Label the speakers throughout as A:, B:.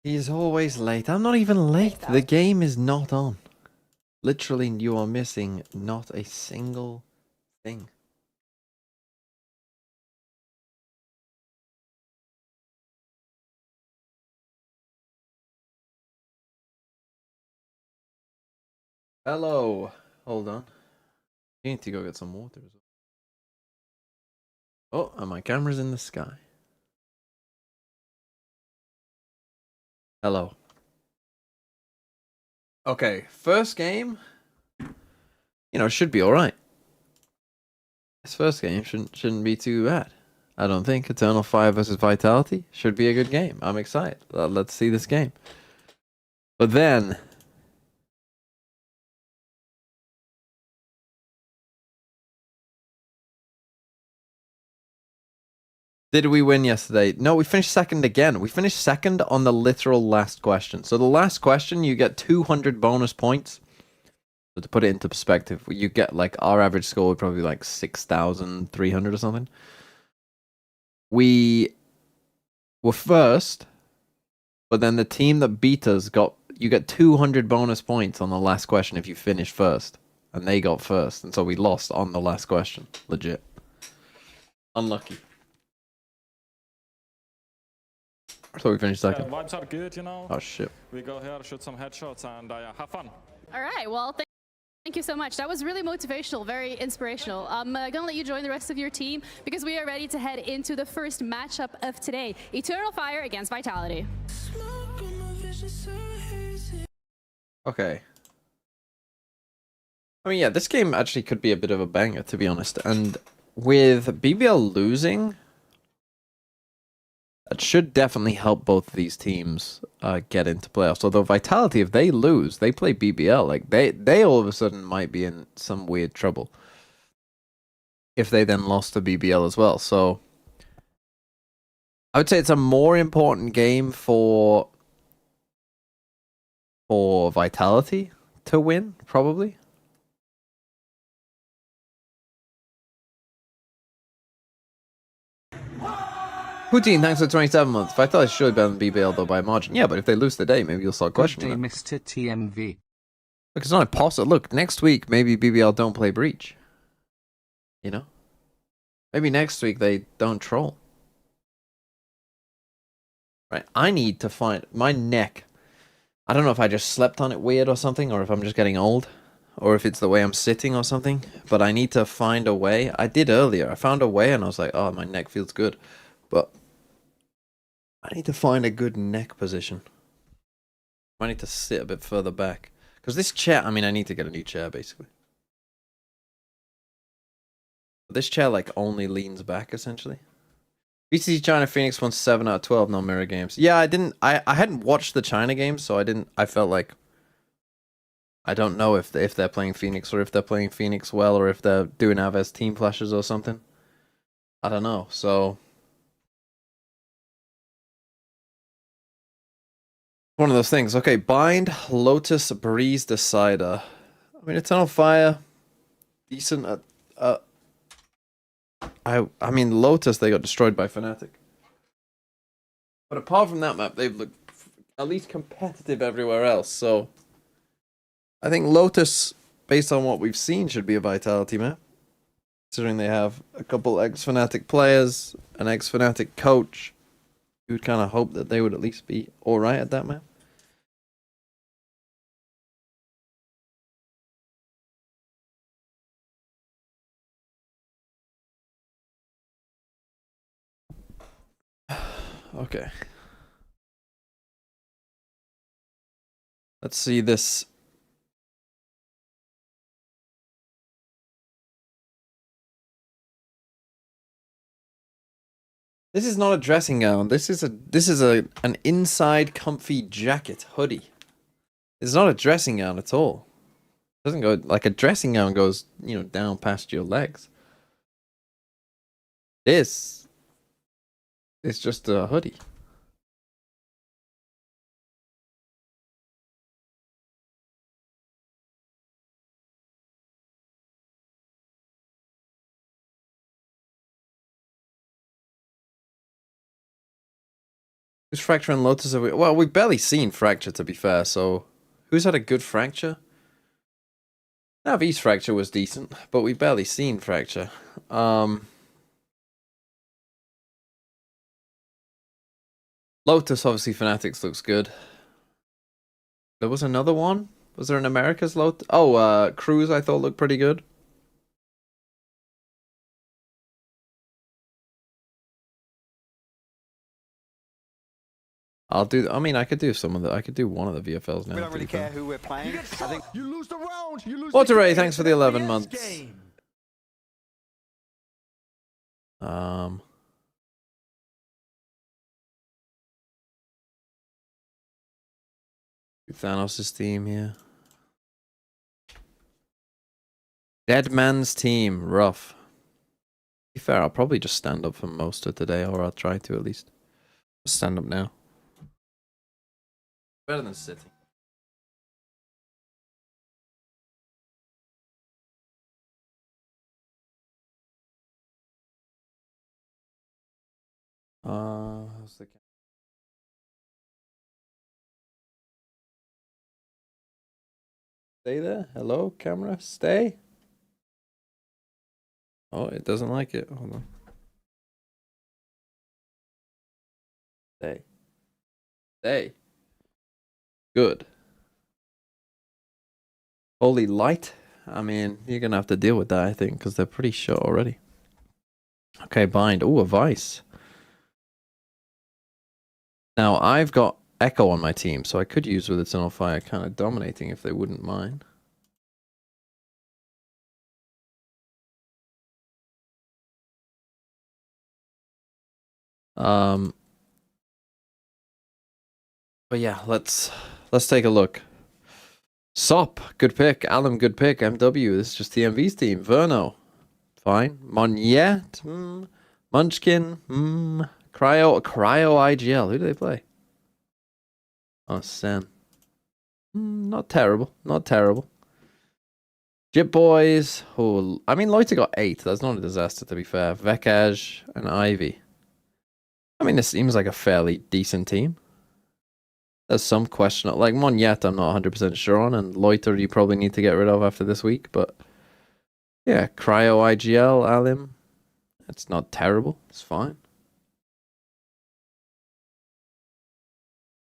A: He's always late. I'm not even late. The game is not on. Literally, you are missing not a single thing. Hello. Hold on. You need to go get some water as well. Oh, and my camera's in the sky. Hello. Okay, first game. Should be alright. This first game shouldn't be too bad. I don't think. Eternal Fire versus Vitality should be a good game. I'm excited. Let's see this game. But then, did we win yesterday? No, we finished second again. We finished second on the literal last question. So the last question, you get 200 bonus points. So to put it into perspective, you get like our average score would probably be like 6,300 or something. We were first, but then the team that beat us you get 200 bonus points on the last question if you finish first. And they got first. And so we lost on the last question. Legit. Unlucky. I thought we finished second.
B: Vibes are good, you know.
A: Oh, shit.
B: We go here, shoot some headshots, and have fun.
C: All right, well, thank you so much. That was really motivational, very inspirational. I'm going to let you join the rest of your team because we are ready to head into the first matchup of today. Eternal Fire against Vitality.
A: Okay. I mean, yeah, this game actually could be a bit of a banger, to be honest. And with BBL losing, that should definitely help both of these teams get into playoffs. Although Vitality, if they lose, they play BBL. Like they all of a sudden might be in some weird trouble if they then lost to BBL as well. So I would say it's a more important game for Vitality to win, probably. Poutine, thanks for 27 months. Vitality should be better than BBL though by a margin. Yeah, but if they lose today, maybe you'll start questioning them.
D: Mr. TMV.
A: Look, it's not impossible. Look, next week, maybe BBL don't play Breach. You know? Maybe next week they don't troll. Right, I need to find my neck. I don't know if I just slept on it weird or something, or if I'm just getting old, or if it's the way I'm sitting or something, but I need to find a way. I did earlier. I found a way and I was like, oh, my neck feels good. But I need to find a good neck position. I need to sit a bit further back. Because this chair, I mean, I need to get a new chair, basically. This chair, like, only leans back, essentially. VC China Phoenix won 7 out of 12 no mirror games. Yeah, I hadn't watched the China games, so I felt like I don't know if they're playing Phoenix or if they're playing Phoenix well or if they're doing Aves team flashes or something. I don't know. So one of those things. Okay, Bind, Lotus, Breeze, Decider. I mean, Eternal Fire, decent. I mean, Lotus, they got destroyed by Fnatic. But apart from that map, they've looked at least competitive everywhere else. So I think Lotus, based on what we've seen, should be a Vitality map. Considering they have a couple ex-Fnatic players, an ex-Fnatic coach, you would kind of hope that they would at least be alright at that map. Okay. Let's see this. This is not a dressing gown. This is an inside comfy jacket hoodie. It's not a dressing gown at all. It doesn't go like a dressing gown goes, down past your legs. This is just a hoodie. Who's Fracture and Lotus? Have we... Well, we've barely seen Fracture, to be fair, so... Who's had a good Fracture? Navi's Fracture was decent, but we've barely seen Fracture. Lotus, obviously, Fanatics looks good. There was another one? Was there an America's Lotus? Oh, Cruise I thought looked pretty good. I mean, I could do some of the. I could do one of the VFLs now.
D: We don't really care who we're playing. I think
E: you lose the round. You lose.
A: Water Ray, thanks for the 11 months. Thanos' team here. Dead Man's team, rough. To be fair, I'll probably just stand up for most of today, or I'll try to at least. Stand up now. Better than sitting. How's the... Stay there. Hello, camera. Stay. Oh, it doesn't like it. Hold on. Stay. Stay. Good. Holy light. I mean, you're going to have to deal with that, I think, because they're pretty short already. Okay, bind. Oh, a vice. Now, I've got Echo on my team, so I could use with Eternal Fire kind of dominating if they wouldn't mind. But yeah, let's take a look. Sop, good pick. Alum, good pick. MW, this is just TMV's team. Verno, fine. Monyet, Munchkin, Cryo IGL. Who do they play? Oh, Sen. Not terrible. Not terrible. Jip Boys. Oh, I mean, Loiter got 8. That's not a disaster, to be fair. Vekaj and Ivy. I mean, this seems like a fairly decent team. There's some question. Like, Monyet, I'm not 100% sure on. And Loiter, you probably need to get rid of after this week. But, yeah, Cryo IGL, Alim. It's not terrible. It's fine.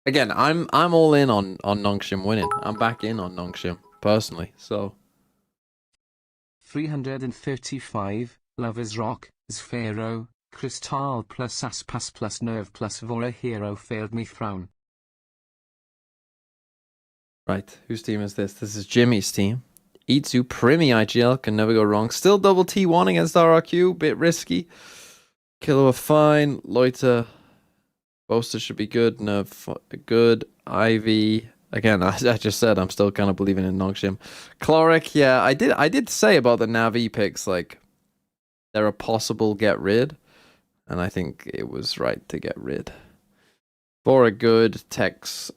A: Again, I'm all in on Nongshim winning. I'm back in on Nongshim, personally, so.
F: 335, Lovers Rock, Sphero, Crystal plus Aspas plus Nerve plus Vora Hero failed me frown.
A: Right, whose team is this? This is Jimmy's team. Itsu, Primi IGL, can never go wrong. Still double T1 against RRQ, bit risky. Killer fine, Loiter. Boaster should be good. Nerve good. Ivy. Again, I just said I'm still kind of believing in Nongshim. Chloric, yeah, I did say about the Navi picks, like, they're a possible get rid. And I think it was right to get rid. Bora good. Tex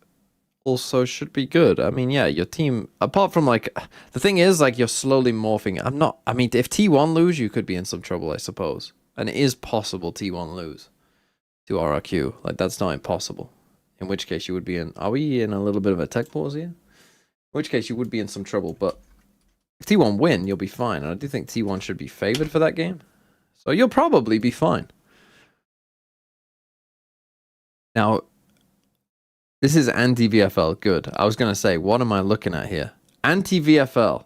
A: also should be good. I mean, yeah, your team, apart from, like, the thing is, like, you're slowly morphing. I mean, if T1 lose, you could be in some trouble, I suppose. And it is possible T1 lose to RRQ. Like, that's not impossible. In which case you would be in... Are we in a little bit of a tech pause here? In which case you would be in some trouble, but if T1 win, you'll be fine. And I do think T1 should be favored for that game. So you'll probably be fine. Now, this is anti-VFL. Good. I was going to say, what am I looking at here? Anti-VFL.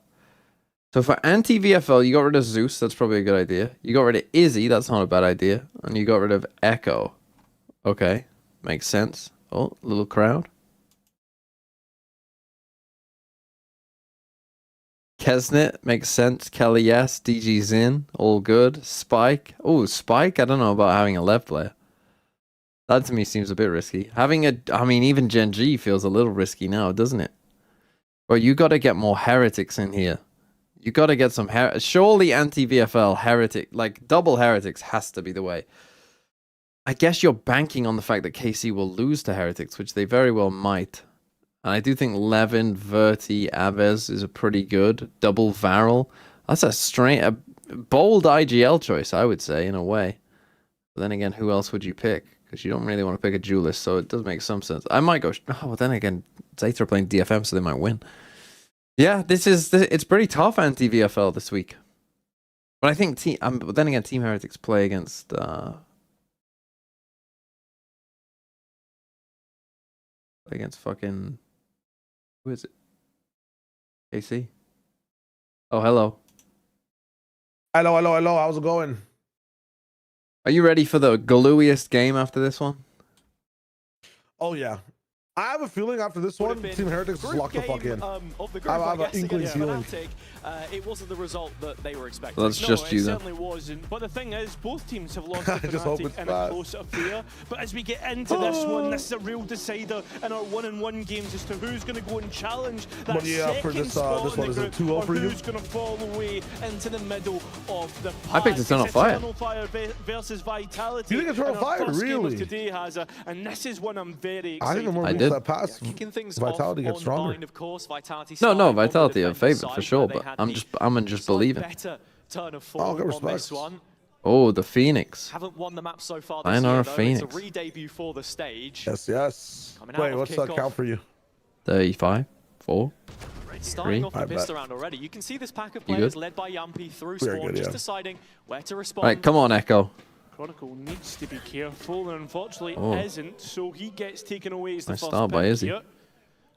A: So for anti-VFL, you got rid of Zeus. That's probably a good idea. You got rid of Izzy. That's not a bad idea. And you got rid of Echo. Okay. Makes sense. Oh, little crowd. Kesnit. Makes sense. Kelly, yes. DG Zin. All good. Spike. Oh, Spike? I don't know about having a left player. That to me seems a bit risky. Having a... I mean, even Gen G feels a little risky now, doesn't it? Well, you got to get more Heretics in here. You got to get some... Surely anti-VFL Heretic... Like, double Heretics has to be the way. I guess you're banking on the fact that KC will lose to Heretics, which they very well might. And I do think Levin, Verti, Aves is a pretty good double Varel. That's a bold IGL choice, I would say, in a way. But then again, who else would you pick? Because you don't really want to pick a duelist, so it does make some sense. I might go... Oh, well, then again, Zaith are playing DFM, so they might win. Yeah, it's pretty tough anti-VFL this week. But I think but then again, Team Heretics play against fucking, who is it? KC. Oh, hello.
E: Hello. How's it going?
A: Are you ready for the gluiest game after this one?
E: Oh yeah. I have a feeling after this one, Team Heretics is locked the fuck in. I have an inkling feeling.
G: It wasn't the result that they were expecting.
A: Well, that's just you then.
H: It certainly wasn't. But the thing is, both teams have lost the Fnatic in a close affair. But as we get into this one, this is a real decider in our one-on-one games as to who's going to go and challenge that second spot
E: this one is a 2-0 for you.
H: Who's going to fall away into the middle of the pack.
A: I picked Eternal Fire.
H: Eternal Fire versus Vitality.
E: You think Eternal Fire? Really?
H: Today has and this is one I'm very
E: I
H: excited.
E: think
A: did.
E: that pass, Vitality gets stronger.
G: Of course, Vitality
A: No, Vitality are favourite for sure, but I'm just believing.
G: Turn of
E: Oh, good
G: form on this
E: respect.
G: one.
A: Oh, the Phoenix.
G: Haven't won the map so far
A: I
G: this
A: know
G: year,
A: a
G: though.
A: Phoenix.
G: It's a re-debut for the stage.
E: Yes.
G: Coming out
E: Wait,
G: of
E: what's that
G: kickoff.
E: count for you?
A: 35, 4.
G: Starting off the
E: I bet.
G: pissed around already. You can see this pack of
A: You
G: players
A: good?
G: led by Yampi through
E: Very
G: spawn,
E: good,
G: just
E: yeah.
G: deciding where to respond.
A: Right, come on, Echo.
H: Chronicle needs to be careful, and unfortunately
A: Oh.
H: isn't, so he gets taken away as the
A: Nice
H: first
A: start by
H: pick
A: Izzy.
H: here.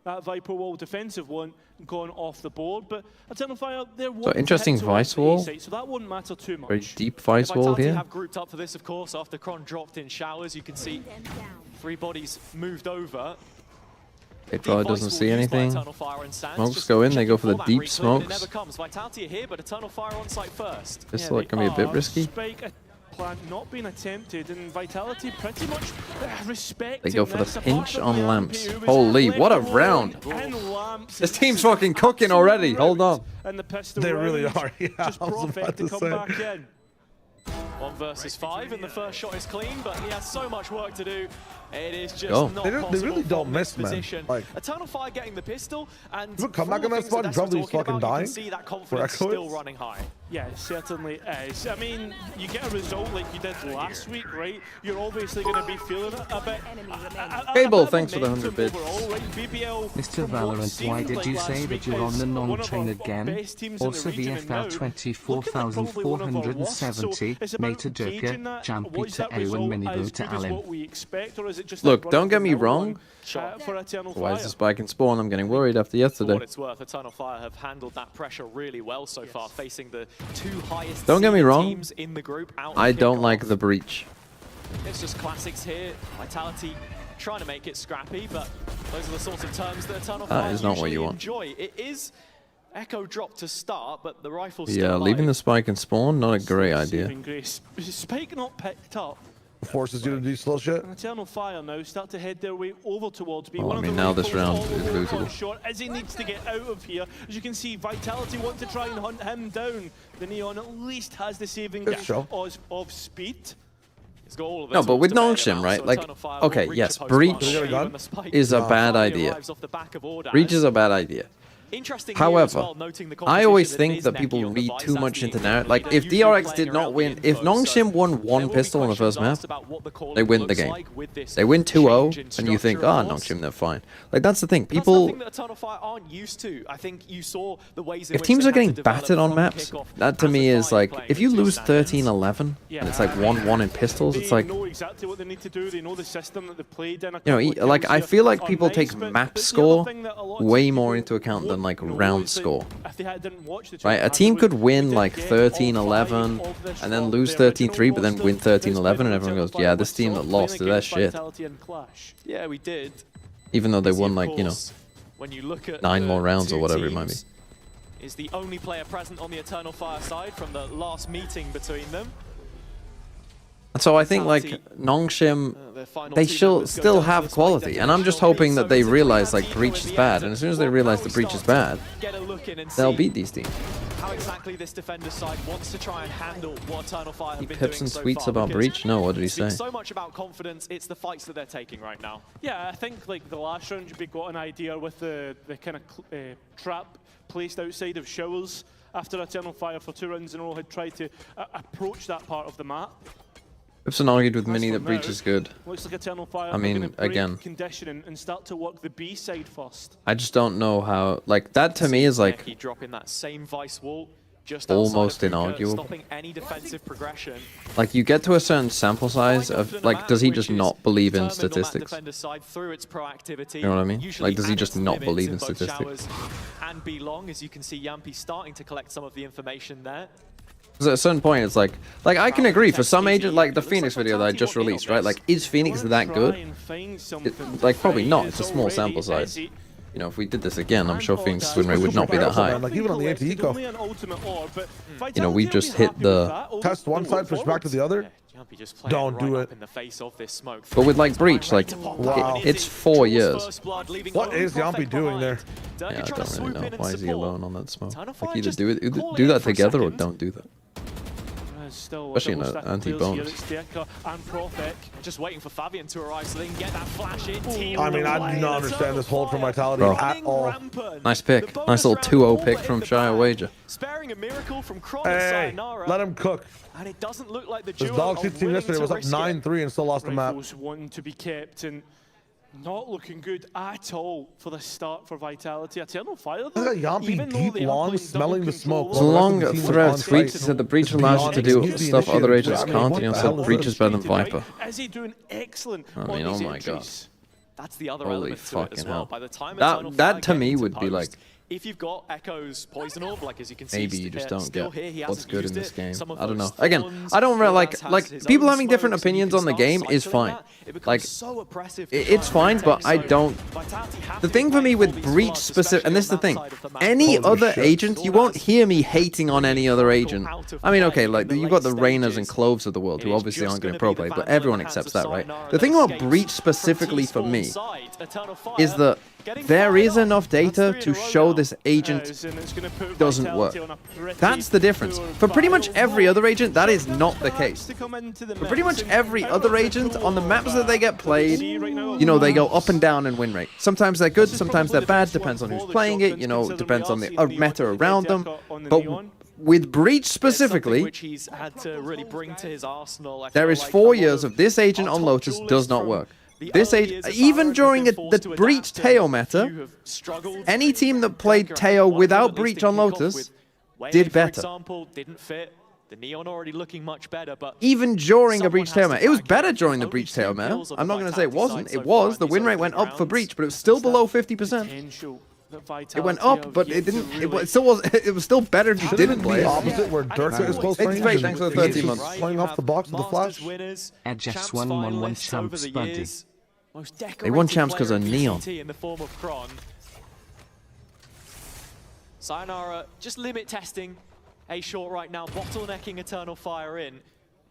H: That Viper wall defensive one gone off the board, but Eternal Fire, they're one
A: interesting
H: hit towards
A: Vice
H: the A
A: wall.
H: side, so that wouldn't matter too much.
A: Very deep Vice wall
G: Vitality
A: here.
G: have grouped up for this, of course, after Kron dropped in showers. You can see 3 bodies moved over.
A: It probably
G: Deep
A: doesn't
G: Vice
A: see
G: will use by
A: anything.
G: Eternal Fire and Sands,
A: Smokes
G: just
A: go in, they go
G: checking
A: for the
G: that
A: deep
G: retreat, and It
A: smokes.
G: never comes. Vitality are here, but Eternal Fire on site first.
A: This
H: Yeah,
A: look can be a bit
H: they
A: risky.
H: Spike plant not being attempted, and Vitality pretty much respecting
A: They go for the
H: this,
A: pinch
H: apart
A: on
H: from the
A: Lamps.
H: MP, who was
A: Holy,
H: left
A: what a
H: alone
A: round.
H: in Lamps.
A: This team's fucking cooking already. Hold on.
H: And the pistol
E: They really
H: rounds
E: are, yeah,
H: just
E: I was
H: profit
E: about
H: to
E: to
H: come
E: say.
H: back in.
G: 1 versus 5, and the first shot is clean, but he has so much work to do. It is just
A: Go.
G: not
E: They really
G: possible
E: don't
G: from
E: miss,
G: this
E: man.
G: position.
E: Like-
G: Eternal Fire getting the pistol, and
E: If you come
G: for
E: back
G: all
E: on
G: the
E: that
G: things
E: spot,
G: that
E: probably
G: Desmond's talking
E: fucking
G: about, you
E: dying
G: can see that
E: for
G: confidence still
E: Echoes.
G: running high.
H: Yeah, it certainly is. I mean, you get a result like you did last week, right? You're obviously going to be feeling it a bit.
A: Cable,
H: a bit of
A: thanks for the
H: momentum
A: 100 bits.
H: overall, right? BBL,
F: Mr.
H: from what
F: Valorant,
H: seemed
F: why did
H: like
F: you
H: last
F: say that
H: week,
F: you're on
H: is
F: the
H: one of
F: non-chain
H: our
F: again?
H: best teams in the
F: Also
H: region, and now,
F: VFL
H: looking at probably one of our worst. So
F: 24,470,
H: it's about
F: Meta
H: gauging
F: Durka,
H: that.
F: Jumpy
H: Was
F: to
H: that
F: Ewan
H: result
F: Minibo
H: as
F: to
H: good as
F: Alan.
H: what we expect, or is it just
A: Look,
H: a
A: don't get me
H: run-of-the-mill
A: wrong.
H: one, for Eternal
A: Why is
H: Fire?
A: the spike in spawn? I'm getting worried after
G: For
A: yesterday.
G: what it's worth, Eternal Fire have handled that pressure really well so far, facing the 2 highest
A: Don't get me
G: seeded
A: wrong.
G: teams in the group out
A: I
G: of
A: don't
G: kickoff.
A: like the breach.
G: It's just classics here. Vitality trying to make it scrappy, but those are the sorts of terms that Eternal Fire
A: is not what you
G: usually
A: want.
G: enjoy. It is Echo drop to start, but the rifle's
A: Yeah,
G: still
A: leaving the
G: alive.
A: spike in spawn, not a great idea.
H: Saving grace. Spike not picked up.
E: Forces you to do slow shit.
H: And Eternal Fire now start to head their way over towards B.
A: Oh,
H: One
A: I
H: of
A: mean,
H: the
A: now this
H: rifles
A: round
H: all
A: is
H: over
A: losable.
H: one shot as he needs to get out of here. As you can see, Vitality want to try and hunt him down. The Neon at least has the saving
E: Good
H: grace
E: show.
H: of speed.
G: He's got all of
A: No,
G: it
A: but
G: all
A: with
G: to bear
A: Nongshim,
G: now,
A: right?
G: so
A: Like,
G: Eternal Fire
A: okay,
G: will reach
A: yes,
G: a post
A: breach
G: mark
E: Is it a gun?
G: when the spike
A: is a bad
G: finally
A: idea.
G: arrives off the back of Ordaz.
A: Breach is a bad idea.
G: Interesting here as
A: However,
G: well, noting the
A: I always
G: competition
A: think
G: is
A: that
G: Neki
A: people
G: on the
A: read
G: Vice.
A: too
G: That's
A: much
G: the
A: into
G: England
A: narrative. Like,
G: leader,
A: if
G: usually
A: DRX
G: playing
A: did not
G: around
A: win,
G: the
A: if
G: info,
A: Nongshim won
G: there
A: one
G: will be
A: pistol on the
G: questions
A: first map,
G: asked about what the calling
A: they win the
G: looks
A: game.
G: like with this
A: They win 2-0,
G: change in
A: and you think,
G: structure,
A: oh,
G: of course.
A: Nongshim, they're fine. Like, that's the thing.
G: That's
A: People,
G: nothing that Eternal Fire aren't used to. I think you saw the ways in
A: if
G: which
A: teams
G: they
A: are getting
G: had to develop
A: battered on
G: from
A: maps,
G: kickoff
A: that to
G: as
A: me
G: a
A: is
G: five
A: like,
G: playing
A: if you
G: with two
A: lose
G: standards.
A: 13-11, and it's like 1-1 in pistols, it's
H: They
A: like,
H: know exactly what they need to do. They know the system that they played in.
A: you know, like, I feel like people take map score way more
H: into
A: into account than, like, round score.
H: If they didn't watch the
A: Right, a team could win like 13-11 and then lose 13-3, but then win 13-11, and everyone goes, yeah, this team that lost, they're shit.
G: Yeah, we did.
A: Even though they
G: Izzy,
A: won,
G: of
A: like, you know,
G: course, when you look at
A: 9
G: the
A: more rounds or
G: two
A: whatever it might be.
G: teams, is the only player present on the Eternal Fire side from the last meeting between them.
A: And so I think, like,
G: Vitality,
A: Nongshim,
G: their final
A: they
G: two members go
A: still
G: down to
A: have
G: the spike
A: quality, and I'm just
G: definitional
A: hoping
G: beat,
A: that
G: so
A: they
G: it's a
A: realize, like,
G: 3-0
A: breach
G: in
A: is
G: the
A: bad,
G: end.
A: and as soon as they
G: Well,
A: realize
G: now
A: the
G: we
A: breach is
G: start
A: bad,
G: to get a look in and
A: they'll
G: see
A: beat these teams.
G: how exactly this defender side wants to try and handle what Eternal Fire have
A: He
G: been
A: pips
G: doing
A: and
G: so
A: tweets
G: far,
A: about
G: because
A: breach? No, what did he
G: it's
A: say?
G: so much about confidence, it's the fights that they're taking right now.
H: Yeah, I think like the last round we got an idea with the kind of trap placed outside of showers after Eternal Fire for 2 rounds in a row had tried to approach that part of the map.
A: Ibsen argued with Mini that Breach is good.
H: Looks like Eternal Fire.
A: I mean, again,
H: conditioning and start to work the B side first.
A: I just don't know how. Like that to me is like
G: dropping that same vice wall just
A: almost inarguable.
G: Stopping any defensive progression.
A: Like you get to a certain sample size of like, does he just not believe in statistics? You know what I mean? Like, does he just not believe in statistics?
G: And be long, as you can see, Yampy starting to collect some of the information there.
A: Because at a certain point, it's like I can agree for some agent, like the Phoenix video that I just released, right? Like, is Phoenix that good? Like, probably not. It's a small sample size. You know, if we did this again, I'm sure Phoenix's win rate would not be that high.
E: Like even on the anti-eco.
A: You know, we just hit the
E: test one side, push back to the other. Don't do it.
A: But with like Breach, like it's 4 years.
E: What is Yampy doing there?
A: Yeah, I don't really know. Why is he alone on that smoke? Like either do that together or don't do that. Especially in an anti-bonus.
G: Just waiting for Fabian to arrive so they can get that flash in.
E: I mean, I do not understand this hold from Vitality at all.
A: Nice pick. Nice little 2-0 pick from Shire Wager.
G: Sparing a miracle from
E: Hey, let him cook.
G: And it doesn't look like the
E: this dog shit team yesterday was up 9-3 and still lost the map.
H: One to be kept and not looking good at all for the start for Vitality. Eternal Fire, though,
E: Yampy deep long, smelling the smoke.
A: It's a long thread. Breach said the Breach allows you to do stuff other agents can't. You know, said Breach is better than Viper.
H: Is he doing excellent?
A: I mean, oh my god.
G: That's the other
A: Holy
G: element to it as
A: fucking
G: well.
A: hell.
G: By the time
A: That to me would be like,
G: if you've got Echo's Poison Orb, like as you can see,
A: maybe you just don't get what's good in this game. I don't know.
G: Thorns,
A: Again, I don't really like people having different opinions on the game is fine. Like it's fine, but I don't. The thing for me with Breach specific, and this is the thing, any other agent, you won't hear me hating on any other agent. I mean, okay, like you've got the Reinas and Cloves of the world who obviously aren't going to pro play, but everyone accepts that, right? The thing about Breach specifically for me is that there is enough data to show this agent doesn't work. That's the difference. For pretty much every other agent, that is not the case. For pretty much every other agent, on the maps that they get played, you know, they go up and down in win rate. Sometimes they're good, sometimes they're bad, depends on who's playing it, you know, depends on the meta around them. But with Breach specifically, there is 4 years of this agent on Lotus does not work. This agent, even during the Breach Teo meta, any team that played Teo without Breach on Lotus did better.
G: The Neon already looking much better, but
A: even during a Breach Teo meta. It was better during the Breach Teo meta. I'm not going to say it wasn't. It was. The win rate went up for Breach, but it was still below 50%. It went up, but it didn't. It still was. It was still better if you didn't play it.
E: Opposite where Dirk is close range.
A: Thanks for the 13 months.
E: Playing off the box with the flash.
F: Edges won champs, buddy.
A: They won champs because of Neon.
G: In the form of Kron. Sayonara just limit testing A short right now, bottlenecking Eternal Fire in.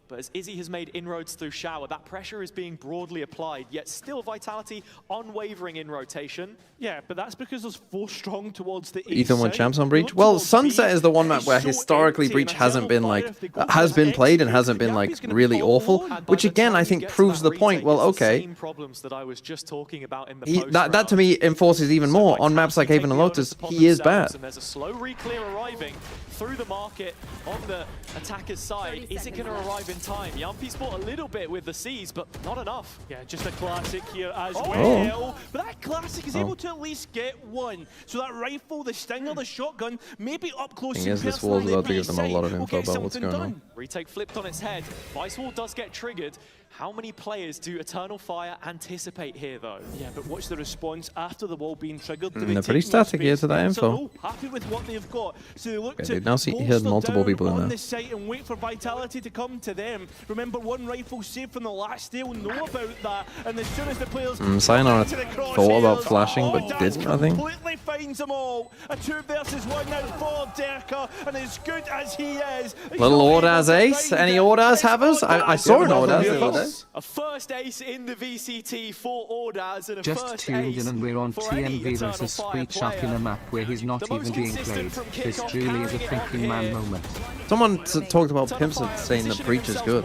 G: But as Izzy has made inroads through Shower, that pressure is being broadly applied, yet still Vitality unwavering in rotation.
H: Yeah, but that's because there's 4 strong towards the
A: Ethan won champs on Breach. Well, Sunset is the one map where historically Breach hasn't been like, has been played and hasn't been like really awful, which again I think proves the point. Well, okay, that to me enforces even more on maps like Haven and Lotus. He is bad.
G: There's a slow re-clear arriving through the market on the attacker's side. Is it going to arrive in time? Yampy's fought a little bit with the C's, but not enough.
H: Yeah, just a classic here as well. But that classic is able to at least get one. So that rifle, the stinger, the shotgun, maybe up close.
A: Thing is, this wall's about to give them a lot of info about what's going on.
G: Retake flipped on its head. Vice Wall does get triggered. How many players do Eternal Fire anticipate here, though?
H: Yeah, but what's the response after the wall being triggered?
A: They're pretty static here to that info.
H: Happy with what they've got, so they look
A: to now see heard multiple people in there.
H: This site and wait for Vitality to come to them. Remember, one rifle saved from the last day. We'll know about that, and as soon as the players
A: Sayonara thought about flashing, but didn't. I think
H: completely finds them all. A 2 versus 1 now for Derka, and as good as he is,
A: little Ordaz ace. Any Ordaz havers? I saw an Ordaz the other day.
G: A first ace in the VCT for Ordaz and a
F: just
G: first
F: tuned
G: ace
F: in and we're on TNV versus Sweet Shark in a map where he's not even being played. This truly is a thinking man moment.
A: Someone talked about Pimpson saying that Breach is good.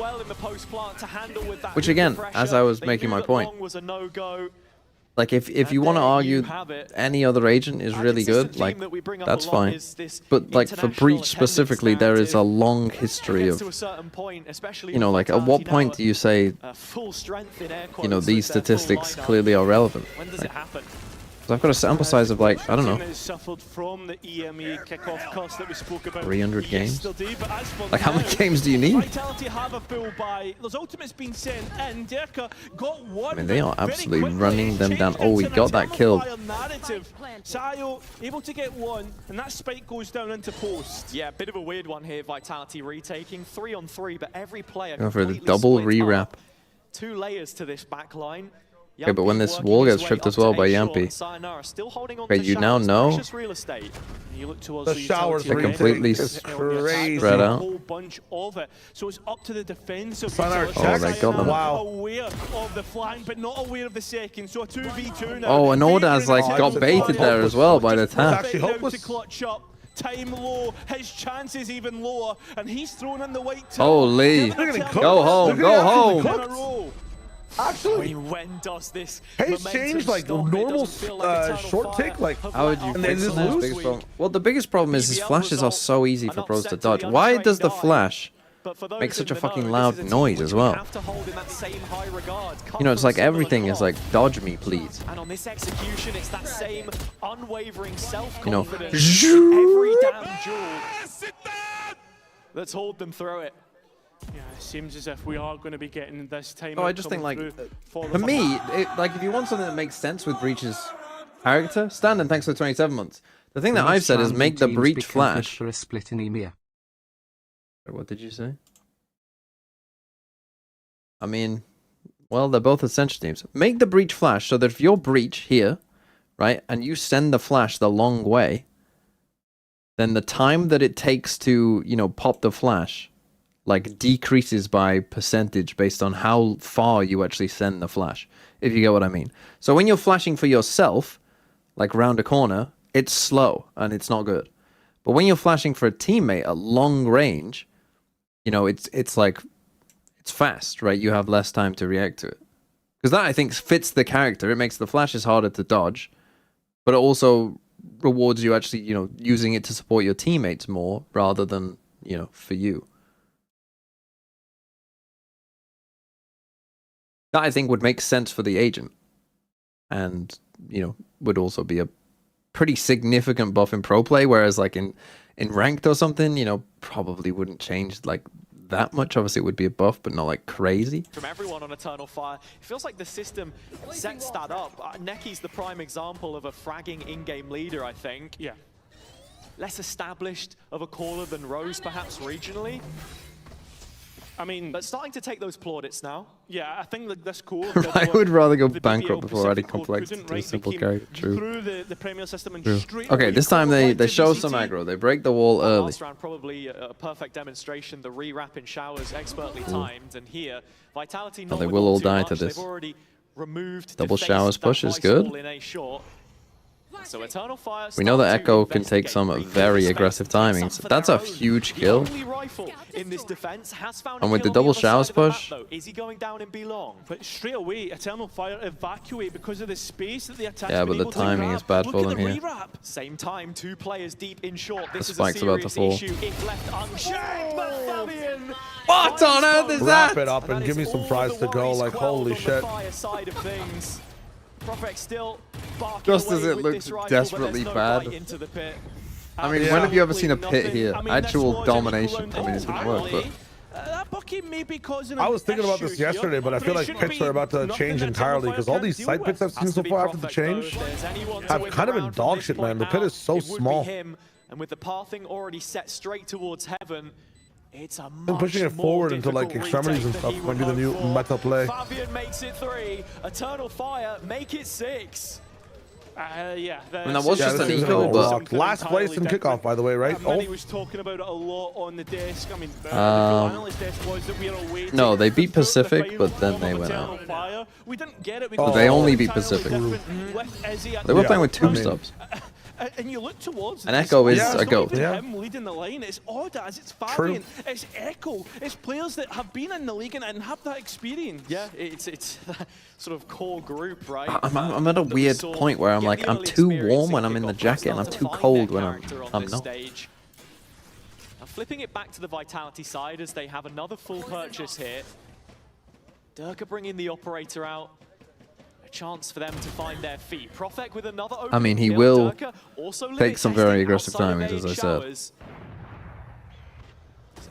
A: Which again, as I was making my point, Like if you want to argue any other agent is really good, like that's fine. But like for Breach specifically, there is a long history of, you know, like at what point do you say, you know, these statistics clearly are relevant? Like, so I've got a sample size of like, I don't know, 300 games. Like how many games do you need? I mean, they are absolutely running them down. Oh, we got that killed.
H: Sayo able to get one, and that spike goes down into post.
G: Yeah, bit of a weird one here. Vitality retaking 3-on-3, but every player
A: Going for the double rewrap.
G: 2 layers to this back line.
A: Okay, but when this wall gets tripped as well by Yampy, okay, you now know
E: the showers
A: they're completely spread out.
H: So it's up to the defense of
A: Oh, they got them.
E: Wow.
H: Aware of the flank, but not aware of the second. So a 2v2 now.
A: Oh, and Ordaz like got baited there as well by the tap.
E: Actually hopeless.
H: To clutch up. Time low, his chances even lower, and he's thrown in the white.
A: Holy! Go home, go home.
E: Actually,
G: when does this
E: pace change like normal short tick? Like
A: how would you fix
E: just
A: the
E: lose?
A: biggest problem? Well, the biggest problem is his flashes are so easy for pros to dodge. Why does the flash make such a fucking loud noise as well? You know, it's like everything is like, dodge me, please.
G: And on this execution, it's that same unwavering
A: You know,
G: self-confidence. Every damn jewel that's hauled them through it.
H: Yeah, it seems as if we are going to be getting this time.
A: oh, I just think like, for me, like if you want something that makes sense with Breach's character, Stan, and thanks for 27 months. The thing that I've said is make the Breach flash.
F: For a split anemia.
A: What did you say? I mean, well, they're both essential teams. Make the Breach flash so that if you're Breach here, right, and you send the flash the long way, then the time that it takes to, you know, pop the flash, like, decreases by percentage based on how far you actually send the flash, if you get what I mean. So when you're flashing for yourself, like round a corner, it's slow and it's not good. But when you're flashing for a teammate at long range, you know, it's like, it's fast, right? You have less time to react to it. Because that, I think, fits the character. It makes the flashes harder to dodge, but it also rewards you actually, you know, using it to support your teammates more rather than, you know, for you. That, I think, would make sense for the agent. And, you know, would also be a pretty significant buff in pro play, whereas, like, in ranked or something, you know, probably wouldn't change, like, that much. Obviously, it would be a buff, but not, like, crazy.
G: From everyone on Eternal Fire, it feels like the system sets that up. Necky's the prime example of a fragging in-game leader, I think.
H: Yeah.
G: Less established of a caller than Rose, perhaps, regionally.
H: I mean,
G: but starting to take those plaudits now.
H: Yeah, I think that this core.
A: I would rather go bankrupt before adding complexity to a simple character. True.
H: Through the Premier system and
A: Okay, this time they show some aggro. They break the wall early.
G: Last round, probably a perfect demonstration. The re-wrap in showers expertly timed, and here Vitality.
A: Oh, they will all die to this.
G: They've already removed
A: double showers push is good.
G: So Eternal Fire,
A: we know that Echo can take some very aggressive timings. That's a huge kill. And with the double showers push,
G: is he going down in B long?
H: But straight away, Eternal Fire evacuate because of the space that the attack.
A: Yeah, but the timing is bad for them here.
G: Same time, 2 players deep in short. This
A: the
G: is
A: spike's
G: a
A: about to fall.
G: issue if left unchecked. But Fabian,
A: what on earth is that?
E: Wrap it up and give me some fries to go. Like, holy shit.
G: Prophet still
A: just as it looks desperately bad. I mean, when have you ever seen a pit here? Actual domination. I mean, it didn't work, but...
E: I was thinking about this yesterday, but I feel like pits are about to change entirely because all these side pits I've seen so far after the change have kind of been dog shit, man. The pit is so small.
G: And with the pathing already set straight towards heaven, it's a
E: and pushing it forward into like extremities and stuff might be the new meta play.
G: Fabian makes it 3. Eternal Fire make it 6.
H: Yeah,
A: I mean, that was just an eco, but
E: last place in kickoff, by the way, right?
H: He was talking about it a lot on the desk. I mean, the analyst desk was that we are awaiting.
A: No, they beat Pacific, but then they went out.
H: We didn't get it.
A: But they only beat Pacific. They were playing with tombstones.
H: and you look towards
A: An Echo is a goat.
H: Him leading the line. It's odd as it's Fabian, it's Echo, it's players that have been in the league and have that experience.
G: Yeah, it's that sort of core group, right?
A: I'm at a weird point where I'm like, I'm too warm when I'm in the jacket and I'm too cold when I'm not.
G: Now flipping it back to the Vitality side as they have another full purchase here. Durka bringing the operator out. A chance for them to find their feet. Profek with another open.
A: I mean, he will take some very aggressive timings, as I said.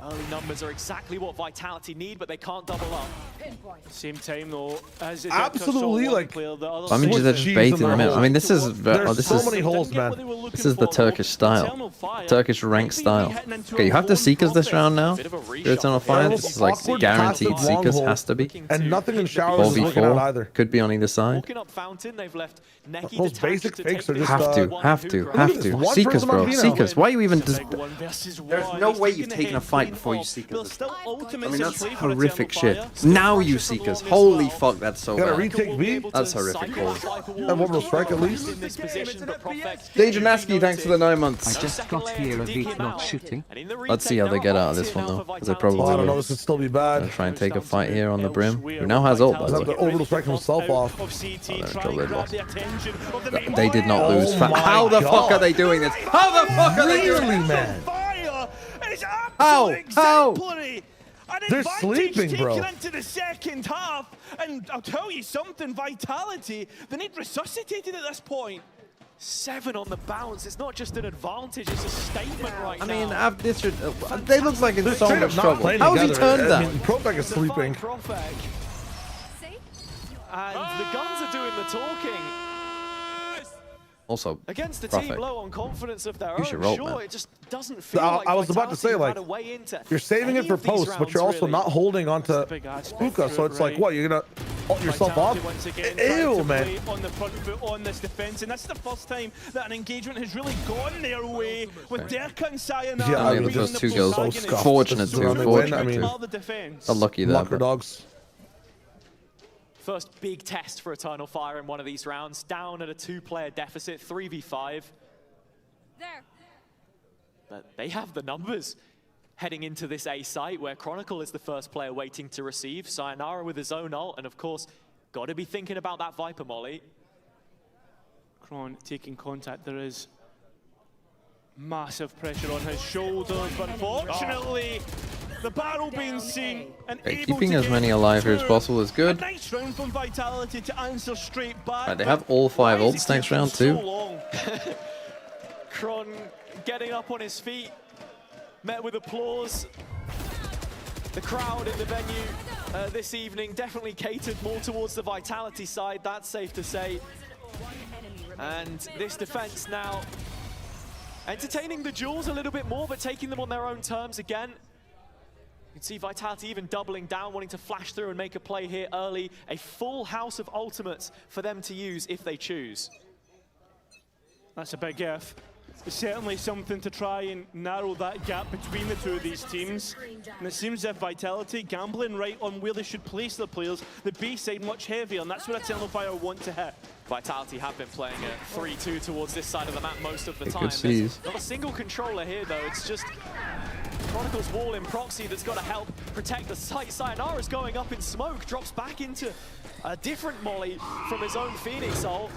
G: Early numbers are exactly what Vitality need, but they can't double up.
H: Same time though, as
E: absolutely, like,
A: I mean, they're just baiting them in. I mean, this is
E: so many holes, man.
A: This is the Turkish style, Turkish rank style. Okay, you have the Seekers this round now. Eternal Fire, this is like guaranteed Seekers, has to be.
E: And nothing in Shower is working out either.
A: Could be on either side.
G: Walking up Fountain, they've left Neki
E: those basic fakes are just
A: have to. Seekers, bro, Seekers. Why are you even? There's no way you've taken a fight before you Seekers. I mean, that's horrific shit. Now you Seekers. Holy fuck, that's so bad.
E: Retake B?
A: That's horrific.
E: And one will strike at least.
A: Danger Nasky, thanks for the 9 months.
F: I just got here a VIT not shooting.
A: Let's see how they get out of this one though, because they probably
E: I don't know, this could still be bad.
A: Try and take a fight here on the brim. Who now has ult, by the way.
E: Overall strike himself off.
A: They did not lose. How the fuck are they doing this? How the fuck are they doing this, man? How?
E: They're sleeping, bro.
H: Into the second half, and I'll tell you something, Vitality, they need resuscitated at this point.
G: 7 on the bounce. It's not just an advantage, it's a statement right now.
A: I mean, they look like in so much trouble. How has he turned that?
E: Profek is sleeping.
G: And the guns are doing the talking.
A: Also,
G: against the team low on confidence of their own, sure, it just doesn't feel like
E: I was about to say, like, you're saving it for post, but you're also not holding on to Puka, so it's like, what, you're gonna ult yourself off? Ew, man.
H: On the front foot on this defense, and that's the first time that an engagement has really gone their way with Durka and Sayonara.
A: Yeah, I mean, those two girls, fortunate too, unlucky there.
E: Dogs.
G: First big test for Eternal Fire in one of these rounds, down at a 2-player deficit, 3v5.
C: There.
G: But they have the numbers heading into this A site where Chronicle is the first player waiting to receive. Sayonara with his own ult, and of course, got to be thinking about that Viper molly.
H: Kron taking contact, there is massive pressure on his shoulders, but unfortunately, the barrel being seen and
A: keeping as many alive here as possible is good.
H: A nice round from Vitality to answer straight back.
A: Right, they have all 5 ults next round too.
G: Kron getting up on his feet, met with applause. The crowd in the venue this evening definitely catered more towards the Vitality side, that's safe to say. And this defense now entertaining the duels a little bit more, but taking them on their own terms again. You can see Vitality even doubling down, wanting to flash through and make a play here early. A full house of ultimates for them to use if they choose.
H: That's a big if. It's certainly something to try and narrow that gap between the two of these teams. And it seems as if Vitality gambling right on where they should place their players, the B side much heavier, and that's what Eternal Fire want to hit.
G: Vitality have been playing a 3-2 towards this side of the map most of the time.
A: There's
G: not a single controller here though, it's just Chronicle's wall in proxy that's got to help protect the site. Sayonara's going up in smoke, drops back into a different molly from his own Phoenix ult.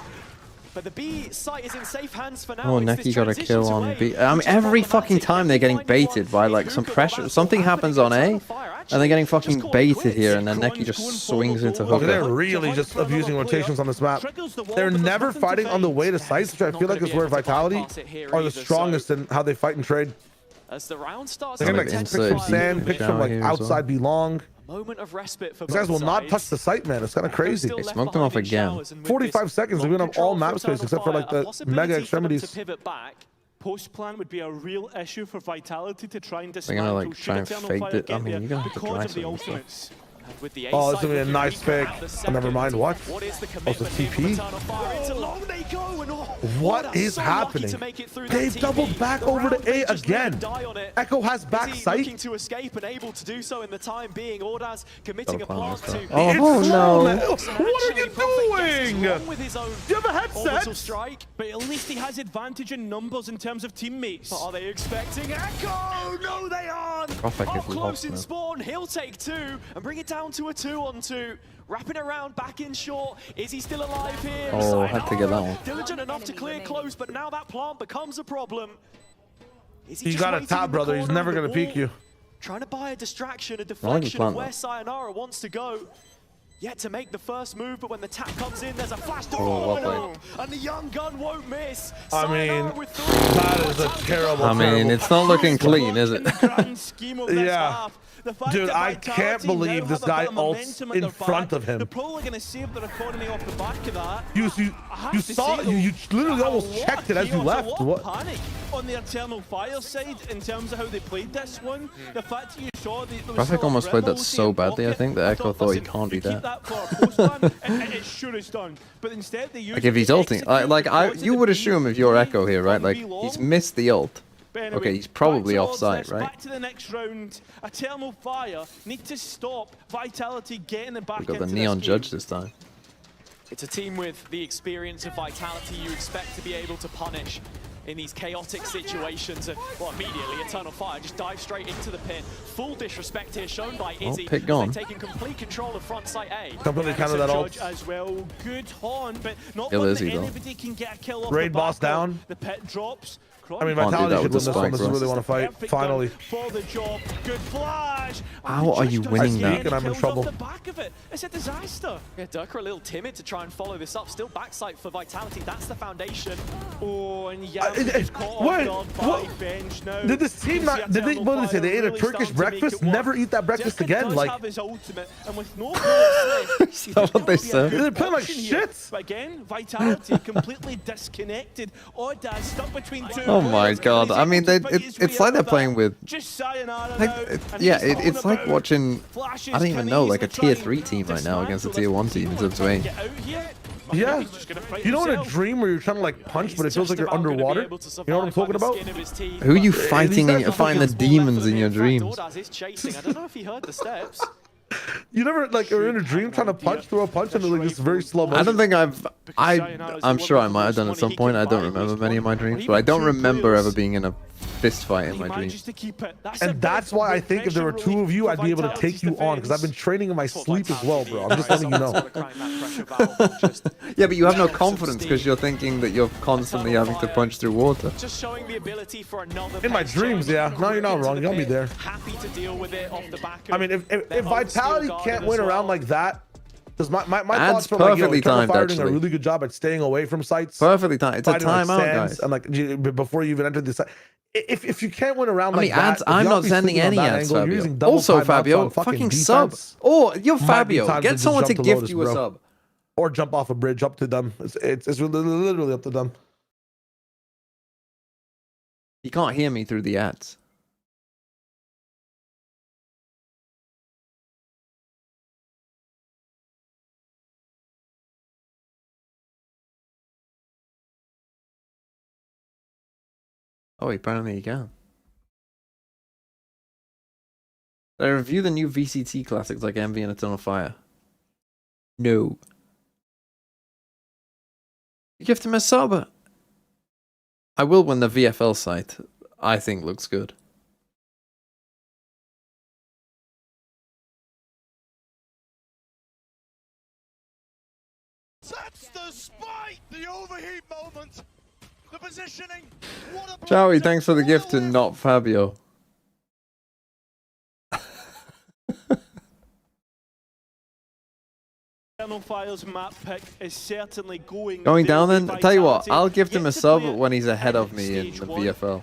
G: But the B site is in safe hands for now.
A: Oh, Neki got a kill on B. I mean, every fucking time they're getting baited by like some pressure. Something happens on A, and they're getting fucking baited here, and then Neki just swings into hooker.
E: They're really just abusing rotations on this map. They're never fighting on the way to sites, which I feel like is where Vitality are the strongest in how they fight and trade.
G: As the round starts,
E: they're gonna like pick from sand, pick from like outside belong.
G: Moment of respite for
E: these guys will not touch the site, man. It's kind of crazy.
A: They smoked them off again.
E: 45 seconds. They're gonna have all map space except for like the mega extremities.
H: Post plan would be a real issue for Vitality to try and
A: dismantle. They're gonna like try and fake it. I mean, you're gonna have to drive some.
E: Oh, this is gonna be a nice pick. Oh, never mind. What? Also TP.
H: Along they go
E: What is happening? They've doubled back over to A again. Echo has back sight.
G: Looking to escape and able to do so in the time being. Ordaz committing a plant to.
A: Oh no!
E: What are you doing? You have a headset?
G: Strike,
H: but at least he has advantage in numbers in terms of teammates.
G: But are they expecting Echo? No, they aren't. Up close in spawn, he'll take 2 and bring it down to a 2-on-2. Wrapping around back in short. Is he still alive here?
A: Oh, I had to get that one.
G: Diligent enough to clear close, but now that plant becomes a problem. Is he
E: You got a top, brother. He's never going to peek you.
G: Trying to buy a distraction, a deflection of where Sayonara wants to go. Yet to make the first move, but when the tap comes in, there's a flash to and the young gun won't miss.
E: I mean, that is a terrible.
A: I mean, it's not looking clean, is it?
E: Yeah. Dude, I can't believe this guy ults in front of him.
H: They're probably going to save their economy off the back of that.
E: You saw, you literally almost checked it as you left.
H: What? Panic on the Eternal Fire side in terms of how they played this one. The fact that you saw that
A: Graphic almost played that so badly, I think, that Echo thought he can't do that.
H: It sure is done. But instead they use
A: like if he's ulting, you would assume if you're Echo here, right? Like he's missed the ult.
H: Anyway,
A: okay, he's probably offside, right?
H: Back to the next round. Eternal Fire need to stop Vitality getting it back
A: We've got
H: into
A: the Neon
H: this
A: Judge this time.
G: It's a team with the experience of Vitality you expect to be able to punish in these chaotic situations. And, well, immediately, Eternal Fire just dives straight into the pit. Full disrespect here shown by Izzy.
A: Pick gone.
G: Taking complete control of front site A.
E: Completely counter that ult.
H: As well. Good horn, but not
A: Kill
H: one
A: Izzy,
H: that
A: though.
H: anybody can get a kill off
E: Raid
H: the
E: boss
H: back of.
E: down.
H: The pit drops.
E: I mean, Vitality should win this one. This is where they want to fight. Finally.
H: For the job. Good flash.
A: How are you winning that?
E: And I'm in trouble.
H: The back of it. It's a disaster.
G: Yeah, Durka a little timid to try and follow this up. Still backside for Vitality. That's the foundation.
H: Oh, and yeah, he's caught off guard by Bench now.
E: Did this team not? Did they? What did they say? They ate a Turkish breakfast. Never eat that breakfast again. Like.
H: Have his ultimate, and with no bullets
A: Is that what they said?
E: They're playing like shit.
H: But again, Vitality completely disconnected. Ordaz stuck between two.
A: Oh my god! I mean, it's like they're playing with.
H: Just Sayonara
A: Like, it's like watching. I don't even know, like a tier 3 team right now against a tier 1 team instead of Swain.
E: Yeah. You know, in a dream where you're trying to like punch, but it feels like you're underwater. You know what I'm talking about?
A: Who are you fighting? Fighting the demons in your dreams.
G: I don't know if he heard the steps.
E: You never like are in a dream trying to punch through a punch and like this very slow motion.
A: I don't think I'm sure I might have done at some point. I don't remember many of my dreams, but I don't remember ever being in a fist fight in my dreams.
E: And that's why I think if there were 2 of you, I'd be able to take you on because I've been training in my sleep as well, bro. I'm just letting you know.
A: Yeah, but you have no confidence because you're thinking that you're constantly having to punch through water.
G: Just showing the ability for another.
E: In my dreams, yeah. No, you're not wrong. You'll be there.
G: Happy to deal with it off the back.
E: I mean, if Vitality can't win around like that, because my thoughts from
A: perfectly
E: like,
A: timed,
E: Fire doing a
A: actually.
E: really good job at staying away from sites.
A: Perfectly timed. It's a timeout, guys.
E: And like before you even enter the site. If you can't win around like
A: ads,
E: that,
A: I'm not sending any ads, Fabio. Also, Fabio, fucking sub. Or you're Fabio. Get someone to gift you a sub.
E: Or jump off a bridge up to them. It's literally up to them.
A: You can't hear me through the ads. Oh, apparently you can. Did I review the new VCT classics like Envy and Eternal Fire? No. You gift him a sub. I will when the VFL site, I think, looks good.
I: That's the spike! The overheat moment! The positioning!
A: Joey, thanks for the gift to not Fabio.
H: Fire's map pick is certainly going
A: down then? Tell you what, I'll gift him a sub when he's ahead of me in the VFL.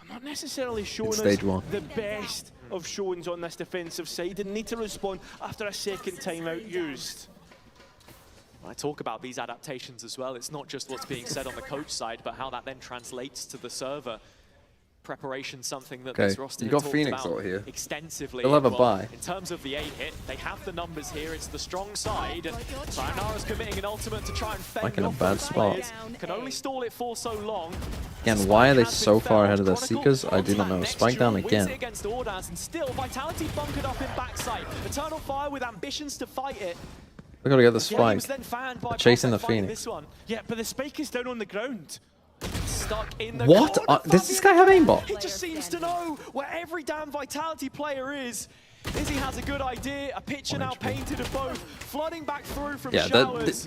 H: I'm not necessarily showing
A: stage 1.
H: The best of showings on this defensive side and need to respond after a second timeout used.
G: I talk about these adaptations as well. It's not just what's being said on the coach side, but how that then translates to the server. preparation, something that this roster
A: you got
G: talked
A: Phoenix
G: about
A: over here.
G: extensively.
A: They'll have a
G: Well,
A: bye.
G: in terms of the 8-hit, they have the numbers here. It's the strong side. Sayonara's committing an ultimate to try and fend
A: Like in a
G: off
A: bad
G: those
A: spot.
G: players. Can only stall it for so long.
A: Again, why are they
G: Spike has
A: so
G: been
A: far ahead of
G: felled.
A: their
G: Chronicle
A: Seekers? I do not
G: onto that
A: know.
G: next
A: Spike down
G: duel, wins it
A: again.
G: against Ordaz, and still Vitality bunkered up in backside. Eternal Fire with ambitions to fight it.
A: We gotta get the
G: Yeah, he was
A: spike.
G: then fanned by
A: Chasing the
G: Prophet fighting
A: Phoenix.
G: this one.
H: Yeah, but the spike is down on the ground.
G: Stuck in the
A: What?
G: corner,
A: Does this guy have aimbot?
G: He just seems to know where every damn Vitality player is. Izzy has a good idea, a picture now painted of both, flooding back through from
A: Yeah,
G: showers.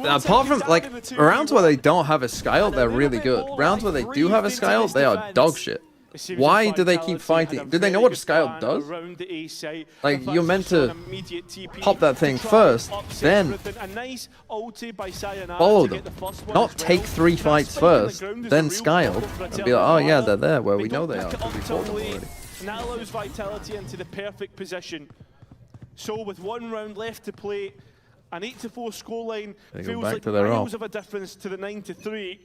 A: apart from like rounds where they don't have a Skyle, they're really good. Rounds where they do have a Skyle, they are dog shit. Why do they keep fighting? Do they know what Skyle does? Like, you're meant to pop that thing first, then follow them. Not take 3 fights first, then Skyle, and be like, oh yeah, they're there where we know they are. We told them already.
H: And that allows Vitality into the perfect position. So with 1 round left to play, an 8-4 scoreline feels like miles of a difference to the 9-3.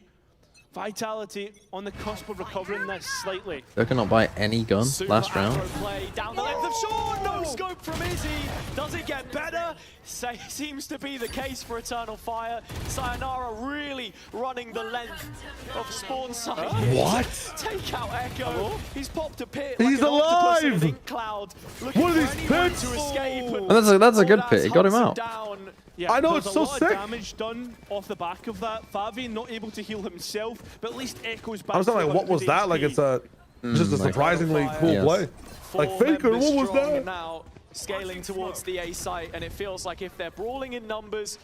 H: Vitality on the cusp of recovering this slightly.
A: They cannot buy any gun last round.
G: Play down the length of Sean, no scope from Izzy. Does it get better? Seems to be the case for Eternal Fire. Sayonara really running the length of spawn side.
E: What?
G: Take out Echo. He's popped a pit.
E: He's
G: like an octopus in
E: alive!
G: an ink cloud. Looking
E: What are
G: for
E: these
G: anyone
E: pits?
G: to escape. And
A: That's a good
G: Ordaz
A: pit. It got him
G: hunts
A: out.
G: down.
H: Yeah,
E: I know,
H: there's
E: it's so
H: a lot
E: sick.
H: of damage done off the back of that. Favi not able to heal himself, but at least Echo's back.
E: I was like, what was that? Like, it's a just a surprisingly cool play. Like, Faker, what was that?
G: Now scaling towards the A site, and it feels like if they're brawling in numbers,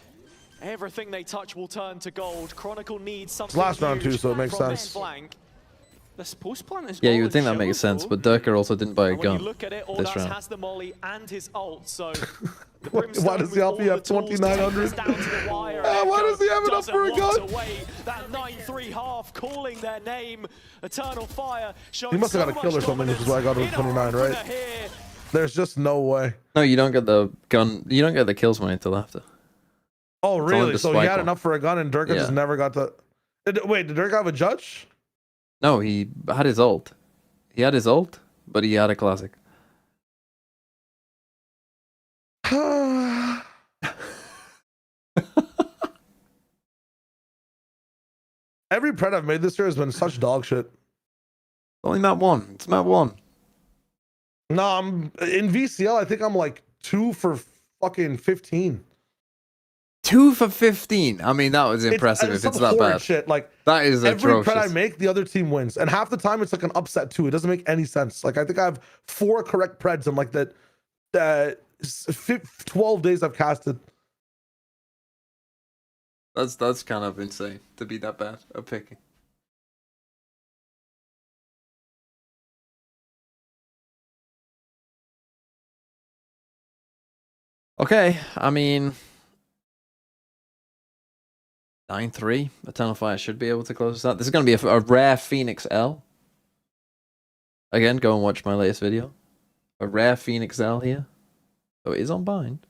G: everything they touch will turn to gold. Chronicle needs something
E: Last round
G: huge
E: too, so it makes
G: from this
E: sense.
G: flank.
H: This post plant is
A: Yeah, you would think that makes sense, but Durka also didn't buy a
G: And when you
A: gun
G: look at it,
A: this
G: Ordaz
A: round.
G: has the molly and his ult, so
E: Why does the Alfie have 2,900? Why does he have enough for a gun?
G: That 9-3 half calling their name. Eternal Fire.
E: He must have got a kill or something, which is why I got him 29, right? There's just no way.
A: No, you don't get the gun. You don't get the kills money until after.
E: Oh, really?
A: the
E: So he
A: spike
E: had
A: one.
E: enough for a gun, and Durka just
A: Yeah.
E: never got the. Wait, did Durka have a judge?
A: No, he had his ult. He had his ult, but he had a classic.
E: Every pred I've made this year has been such dog shit.
A: Only map 1. It's map 1.
E: No, I'm in VCL. I think I'm like 2 for fucking 15.
A: 2 for 15. I mean, that was impressive if it's that bad.
E: Shit. Like,
A: that is
E: every
A: atrocious.
E: pred I make, the other team wins, and half the time it's like an upset too. It doesn't make any sense. Like, I think I have 4 correct preds in like the 12 days I've casted.
A: That's kind of insane to be that bad at picking. Okay, I mean 9-3. Eternal Fire should be able to close this out. This is going to be a rare Phoenix L. Again, go and watch my latest video. A rare Phoenix L here. So it is on bind.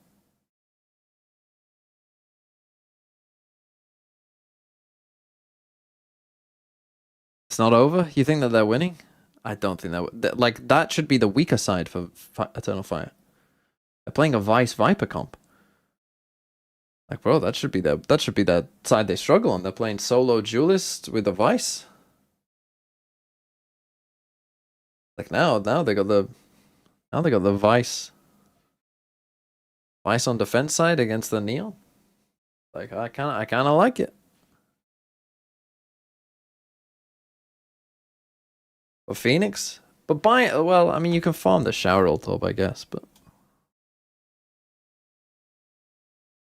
A: It's not over? You think that they're winning? I don't think that like that should be the weaker side for Eternal Fire. They're playing a Vice Viper comp. Like, bro, that should be the side they struggle on. They're playing solo duelist with a Vice. Like now they got the Vice on defense side against the Neon. Like I kind of like it. For Phoenix, but well, I mean, you can farm the shower ult up, I guess, but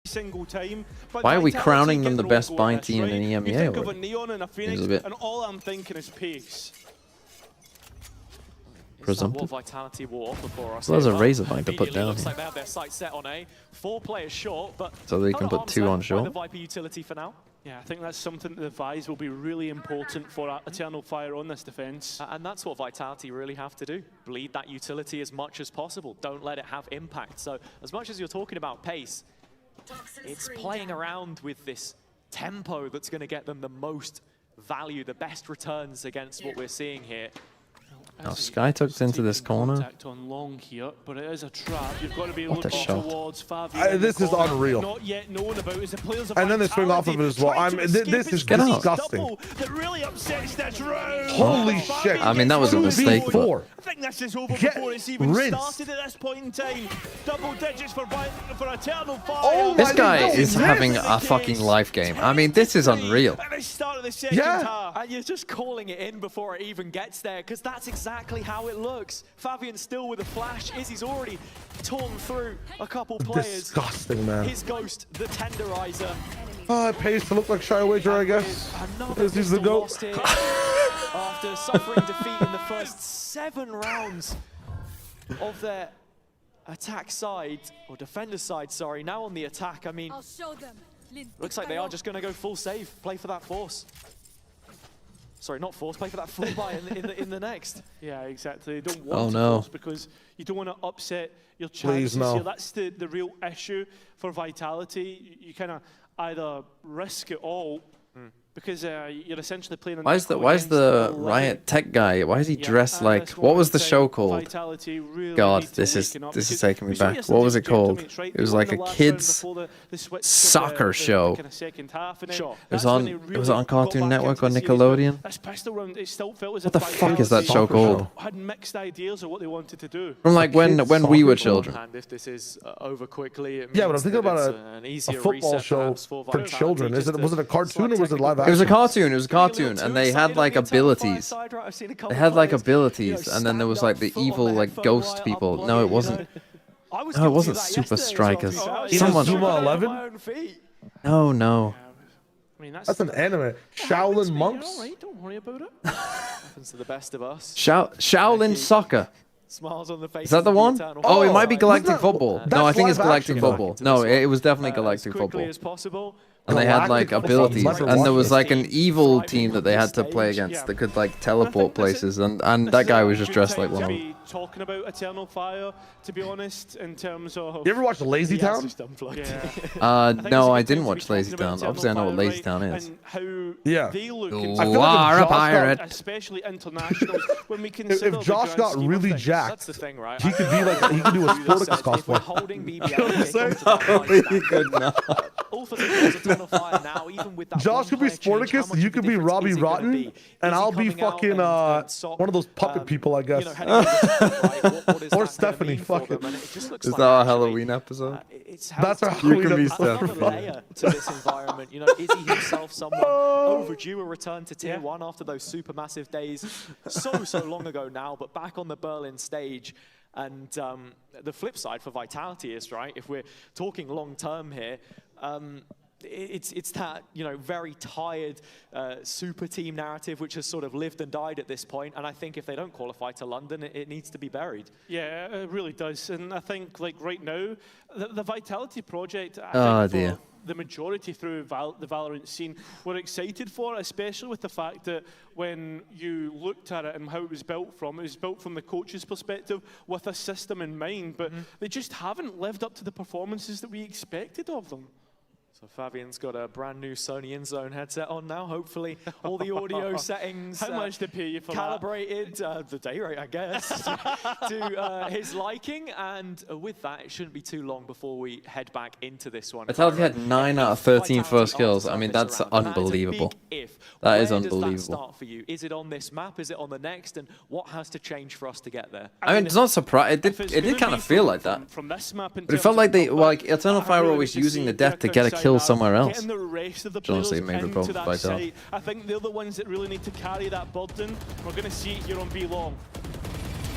H: single time. But
A: why are we
H: Vitality
A: crowning
H: get
A: them the
H: their
A: best
H: own
A: bind
H: goal
A: team in
H: right?
A: an EMEA?
H: You think of a
A: already?
H: Neon and a Phoenix,
A: Seems a bit
H: and all I'm thinking is pace.
A: presumptive.
G: What Vitality will offer for us.
A: Well, there's a
G: here,
A: Razorbank to put
G: immediately
A: down
G: looks
A: here.
G: like they have their sights set on A. 4 players short, but
A: So they can put 2 on
G: by
A: short.
G: the Viper utility for now.
H: Yeah, I think that's something that the Vise will be really important for Eternal Fire on this defense.
G: And that's what Vitality really have to do. Bleed that utility as much as possible. Don't let it have impact. So as much as you're talking about pace, it's playing around with this tempo that's going to get them the most value, the best returns against what we're seeing here.
A: Now Sky tucks into this corner.
H: On long here, but it is a trap. You've got to be
A: What a
H: looking
A: shot.
H: towards Fabian.
E: This is unreal.
H: Not yet known about is the players of
E: And then they swing off of it as well. This is disgusting.
H: That really upsets this round.
E: Holy shit.
A: I mean, that was a mistake. But
H: I think this is over before it's even started at this point in time. Double digits for Eternal Fire.
E: Oh
A: this guy
E: God,
A: is having a fucking life game. I mean, this is unreal.
H: At the start of the second half.
G: And you're just calling it in before it even gets there, because that's exactly how it looks. Fabian's still with a flash. Izzy's already torn through a couple players.
E: Disgusting, man.
G: His ghost, the tenderizer.
E: Oh, it pays to look like Shy Wager, I guess. Izzy's the GOAT.
G: After suffering defeat in the first 7 rounds of their attack side, or defender side, sorry. Now on the attack, I mean, looks like they are just going to go full save, play for that force. Sorry, not force, play for that full buy in the next.
H: Yeah, exactly. They don't want to force because you don't want to upset your chances here. That's the real issue for Vitality. You kind of either risk it all because you're essentially playing.
A: Why is the Riot Tech guy? Why is he dressed like? What was the show called? God, this is taking me back. What was it called? It was like a kids soccer show. It was on Cartoon Network or Nickelodeon. What the fuck is that show called?
H: Had mixed ideas of what they wanted to do.
A: From like when we were children.
G: And if this is over quickly,
E: Yeah, but I'm thinking about a football show for children. Was it a cartoon or was it live action?
A: It was a cartoon. It was a cartoon, and they had like abilities. They had like abilities, and then there was like the evil like ghost people. No, it wasn't. No, it wasn't Super Strikers. Someone.
E: Zuma 11?
A: No.
H: I mean,
E: that's an anime. Shaolin monks.
H: Don't worry about it.
G: Happens to the best of us.
A: Shaolin Soccer.
G: Smiles on the face.
A: Is that the one? Oh, it might be Galactic Football. No, I think it's
E: live
A: Galactic
E: action,
A: Football. No, it was definitely Galactic
G: As quickly
A: Football.
G: as possible.
A: And they had like
E: Galactic
A: abilities,
E: Football.
A: and there was like an evil team that they had to play against that could like teleport places, and that guy was just dressed like one of them.
H: Talking about Eternal Fire, to be honest, in terms of.
E: You ever watch Lazy Town?
A: No, I didn't watch Lazy Town. Obviously, I know what Lazy Town is.
H: And how
E: Yeah.
H: they look,
A: You are a pirate.
H: especially internationals. When we consider
E: If Josh
H: the grand
E: got
H: scheme of
E: really
H: things.
E: jacked,
G: That's the thing, right?
E: he could be like he could do a Sporticus
G: If we're
E: cosplay.
G: holding BBL,
A: He could not.
G: all for the cause of Eternal Fire now, even with that
E: Josh could be
G: one-player change, how
E: Sporticus,
G: much
E: you
G: of a
E: could be
G: difference
E: Robbie
G: is it gonna
E: Rotten,
G: be?
E: and
G: Is he
E: I'll be
G: coming out
E: fucking
G: and sock,
E: one of those puppet people, I guess.
G: heading into the front, right, what is
E: Or
G: that
E: Stephanie,
G: gonna mean for
E: fuck
G: them?
E: it.
G: And it just looks
A: Is
G: like
A: that our
G: actually,
A: Halloween episode?
G: it's
E: That's our
A: You can be
E: Halloween
A: Stephanie.
G: another layer to this environment. You know, is he himself someone overdue a return to Tier 1 after those supermassive days so long ago now, but back on the Berlin stage? And the flip side for Vitality is, right, if we're talking long term here, it's that, you know, very tired super team narrative which has sort of lived and died at this point. And I think if they don't qualify to London, it needs to be buried.
H: Yeah, it really does. And I think, like, right now, the Vitality project,
A: Oh,
H: I think
A: dear.
H: for the majority through the Valorant scene, we're excited for, especially with the fact that when you looked at it and how it was built from the coach's perspective with a system in mind, but they just haven't lived up to the performances that we expected of them.
G: So Fabian's got a brand new Sony InZone headset on now. Hopefully all the audio settings
H: How much they pay you for
G: calibrated, the day rate, I guess, to his liking. And with that, it shouldn't be too long before we head back into this one.
A: Vitality had 9 out of 13 first kills. I mean, that's unbelievable. That is unbelievable.
G: Where does that start for you? Is it on this map? Is it on the next? And what has to change for us to get there?
A: I mean, it's not surprising. It did kind of feel like that.
H: From this map,
A: But it felt like Eternal Fire were always using the death to get a kill somewhere else.
H: Getting the rest of the
A: Honestly,
H: players
A: maybe
H: into
A: both
H: that
A: Vitality.
H: site. I think they're the ones that really need to carry that burden. We're going to see it here on B Long.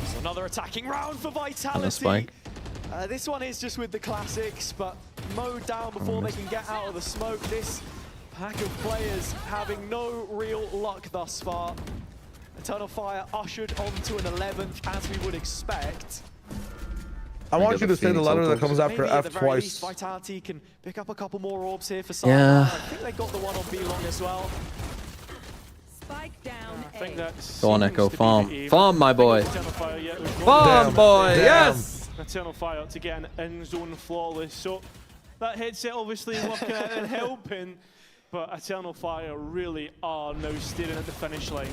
G: So another attacking round for Vitality.
A: And a spike.
G: This one is just with the classics, but mowed down before they can get out of the smoke. This pack of players having no real luck thus far. Eternal Fire ushered onto an 11th, as we would expect.
E: I want you to say the letter that comes after
G: Maybe at
E: F
G: the very
E: twice.
G: least, Vitality can pick up a couple more orbs here for some.
A: Yeah.
G: I think they got the one on B Long as well.
J: Spike down.
H: I think that's
A: Go on, Echo. Farm. Farm, my boy.
H: Eternal Fire, yeah, we've got
A: Farm, boy. Yes.
H: Eternal Fire to get an in-zone flawless. So that headset obviously working out and helping, but Eternal Fire really are now staring at the finish line.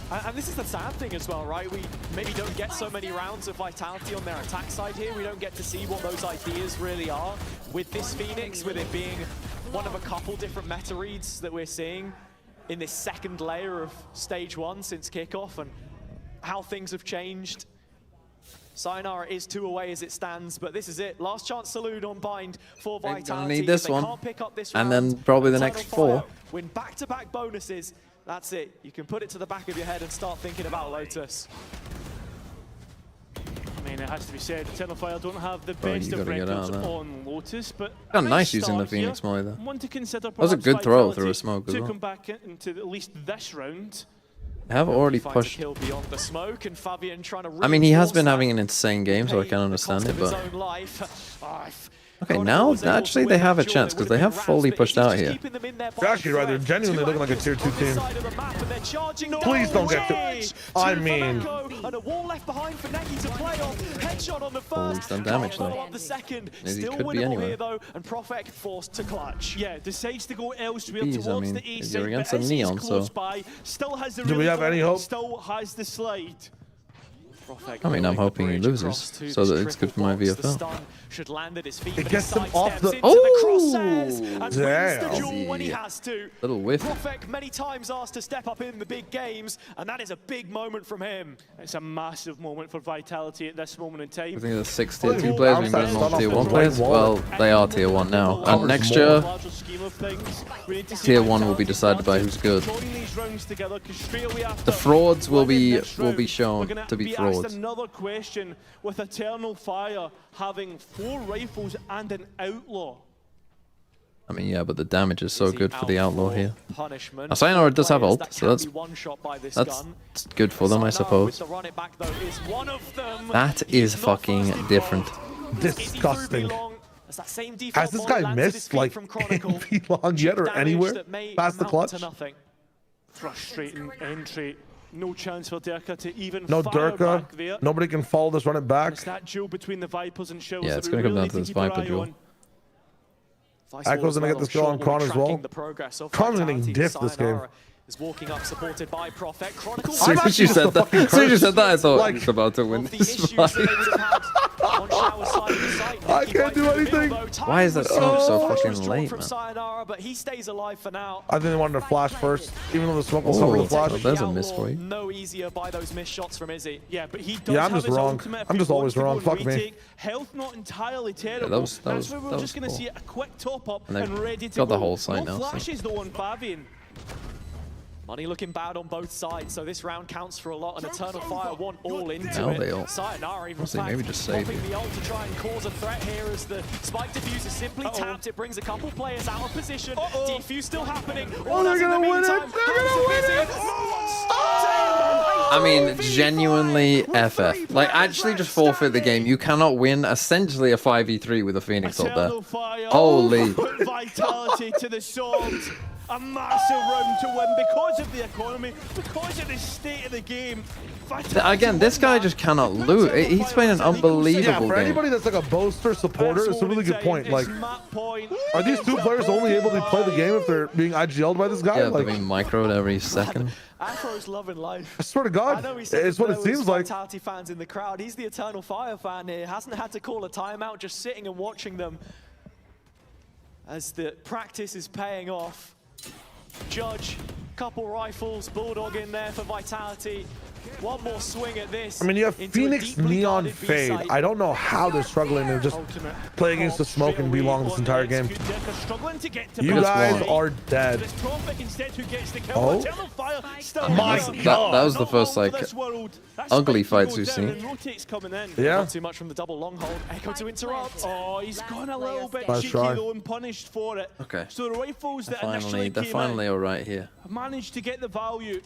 G: And this is the sad thing as well, right? We maybe don't get so many rounds of Vitality on their attack side here. We don't get to see what those ideas really are with this Phoenix, with it being one of a couple different meta reads that we're seeing in this second layer of stage 1 since kickoff, and how things have changed. Sayonara is 2 away as it stands, but this is it. Last chance saloon on bind for Vitality.
A: They're gonna need this
G: they
A: one,
G: can't pick up this
A: and
G: round.
A: then probably the
G: Eternal
A: next
G: Fire
A: 4.
G: Win back-to-back bonuses. That's it. You can put it to the back of your head and start thinking about Lotus.
H: I mean, it has to be said, Eternal Fire don't have the
A: Oh,
H: best
A: you
H: of
A: gotta get out
H: records
A: of that.
H: on Lotus, but
A: Kind of nice
H: nice
A: using the
H: start here.
A: Phoenix Molly though.
H: One to consider.
A: That was a
H: Perhaps
A: good throw through
H: Vitality
A: a smoke as
H: to
A: well.
H: come back into at least this round.
A: They have already
G: Finds a
A: pushed.
G: kill beyond the smoke, and Fabian trying to
A: I mean, he has
G: reinforce
A: been
G: that
A: having an insane game, so I can understand
G: cost
A: it,
G: of his
A: but...
G: own life.
A: Okay, now actually they have a chance, because they have fully pushed out here.
E: You're actually right, they're genuinely looking like a tier 2 team. Please don't get to... I mean...
G: And a wall left behind for Neki to play on. Headshot on the
A: Oh,
G: first.
A: he's done damage though.
G: On the second.
A: Maybe he
G: Still
A: could be
G: winnable
A: anywhere.
G: here though, and Profek forced to clutch.
H: Yeah, decides to go elsewhere
A: Bees, I
H: towards
A: mean,
H: the A
A: you're
H: side,
A: against
H: but
A: a
H: as he's
A: Neon,
H: close
A: so-
H: by, still has the
E: Do we
H: really
E: have any
H: goal,
E: hope?
H: Still has the slide.
A: I mean, I'm hoping he loses, so that it's good for my VFL.
G: Should land at his feet,
E: It gets him off the...
A: Oh!
E: Damn.
G: when he has to.
A: Little whiff.
G: Profek many times asked to step up in the big games, and that is a big moment from him.
H: It's a massive moment for Vitality at this moment in time.
A: I think there's 6 tier 2 players being better than all tier 1 players. Well, they are tier 1 now. And next year, tier 1 will be decided by who's good. The frauds will be shown to be frauds.
H: Another question with Eternal Fire having 4 rifles and an outlaw.
A: I mean, yeah, but the damage is so good for the outlaw here.
G: Punishment.
A: Now, Sayonara does have ult,
G: That
A: so
G: can
A: that's
G: be one shot by this
A: that's
G: gun.
A: good for them, I
G: Sayonara with
A: suppose.
G: the run it back, though, is one of them.
A: That is fucking different.
E: Disgusting.
G: As that same default
E: Has this
G: volley
E: guy
G: lands at his
E: missed,
G: feet
E: like,
G: from Chronicle.
E: in long yet or
G: Damage
E: anywhere
G: that may
E: past the
G: amount
E: clutch?
G: to nothing.
H: Frustrating entry. No chance for Durka to even
E: No
H: fire
E: Durka.
H: back there.
E: Nobody can follow this, run it back.
H: It's that duel between the Vipers and Shells.
A: Yeah,
H: that
A: it's
H: we
A: gonna come
H: really
A: down to
H: need
A: this
H: keep our
A: Viper
H: eye
A: duel.
H: on.
E: Echo's gonna get this kill on Kron as well. Kron's getting diffed this game.
G: Is walking up, supported by Profek. Chronicle.
A: As soon as you said that, I thought
E: Like-
A: he's about to win
G: The
A: this
G: issues
A: fight.
G: that they would have had on Shower's side of the site.
E: I
G: Neki
E: can't do
G: right through the
E: anything.
G: middle, though.
A: Why is that smoke so fucking
G: Was drawn
A: late,
G: from
A: man?
G: Sayonara, but he stays alive for now.
E: I think they wanted to flash first, even though the smoke was
A: Oh,
E: covering the flash.
A: well, there's a miss for you.
G: No easier by those missed shots from Izzy.
H: Yeah, but he does
E: Yeah, I'm
H: have
E: just
H: his
E: wrong.
H: ultimate if
E: I'm
H: he
E: just always
H: wants to
E: wrong.
H: go and
E: Fuck me.
H: retake. Health not entirely terrible.
A: that was-
H: That's where we're
A: that
H: just
A: was
H: going to
A: cool.
H: see a quick top up
A: And they've
H: and ready to
A: got
H: go.
A: the whole site
H: no
A: now, so-
H: flashes though on Fabian.
G: Money looking bad on both sides, so this round counts for a lot, and Eternal Fire want all into
A: Now
G: it.
A: they all-
G: Sayonara even
A: honestly, maybe just save
G: popping
A: it.
G: the ult to try and cause a threat here as the spike diffuse is simply tapped. It brings a couple players out of position. Defuse still happening.
E: Oh, they're gonna win it! They're gonna win it!
A: I mean, genuinely FF. Like, actually just forfeit the game. You cannot win essentially a 5v3 with a Phoenix ult there.
H: Eternal Fire.
A: Holy.
H: Put Vitality to the sword. A massive round to win because of the economy, because of the state of the game.
A: Again, this guy just cannot loot. He's playing an
E: Yeah,
A: unbelievable
E: for
A: game.
E: anybody that's like a boaster supporter, it's a really good point. Like, are these 2 players only able to play the game if they're being IGL'd by this guy?
A: Yeah,
E: Like,
A: they're being microed every second.
G: Afro's loving life.
E: I swear to
G: I
E: God,
G: know he said
E: it's what
G: there
E: it
G: was
E: seems like.
G: Vitality fans in the crowd. He's the Eternal Fire fan here. Hasn't had to call a timeout, just sitting and watching them as the practice is paying off. Judge, couple rifles, Bulldog in there for Vitality. One more swing at this.
E: I mean, you have
G: into a
E: Phoenix,
G: deeply
E: Neon,
G: guarded B
E: Fade.
G: site.
E: I don't know how they're struggling to just play against the smoke and be long this entire game. You guys are dead. Oh my God!
A: That was the first, like, ugly fights we've seen.
E: Yeah.
G: Not too much from the double long hold. Echo to interrupt.
H: Oh, he's gone a little bit
E: Nice
H: cheeky
E: try.
H: though and punished for it.
A: Okay.
H: So the rifles that initially
A: They're
H: came
A: finally
H: in
A: alright here.
H: have managed to get the value.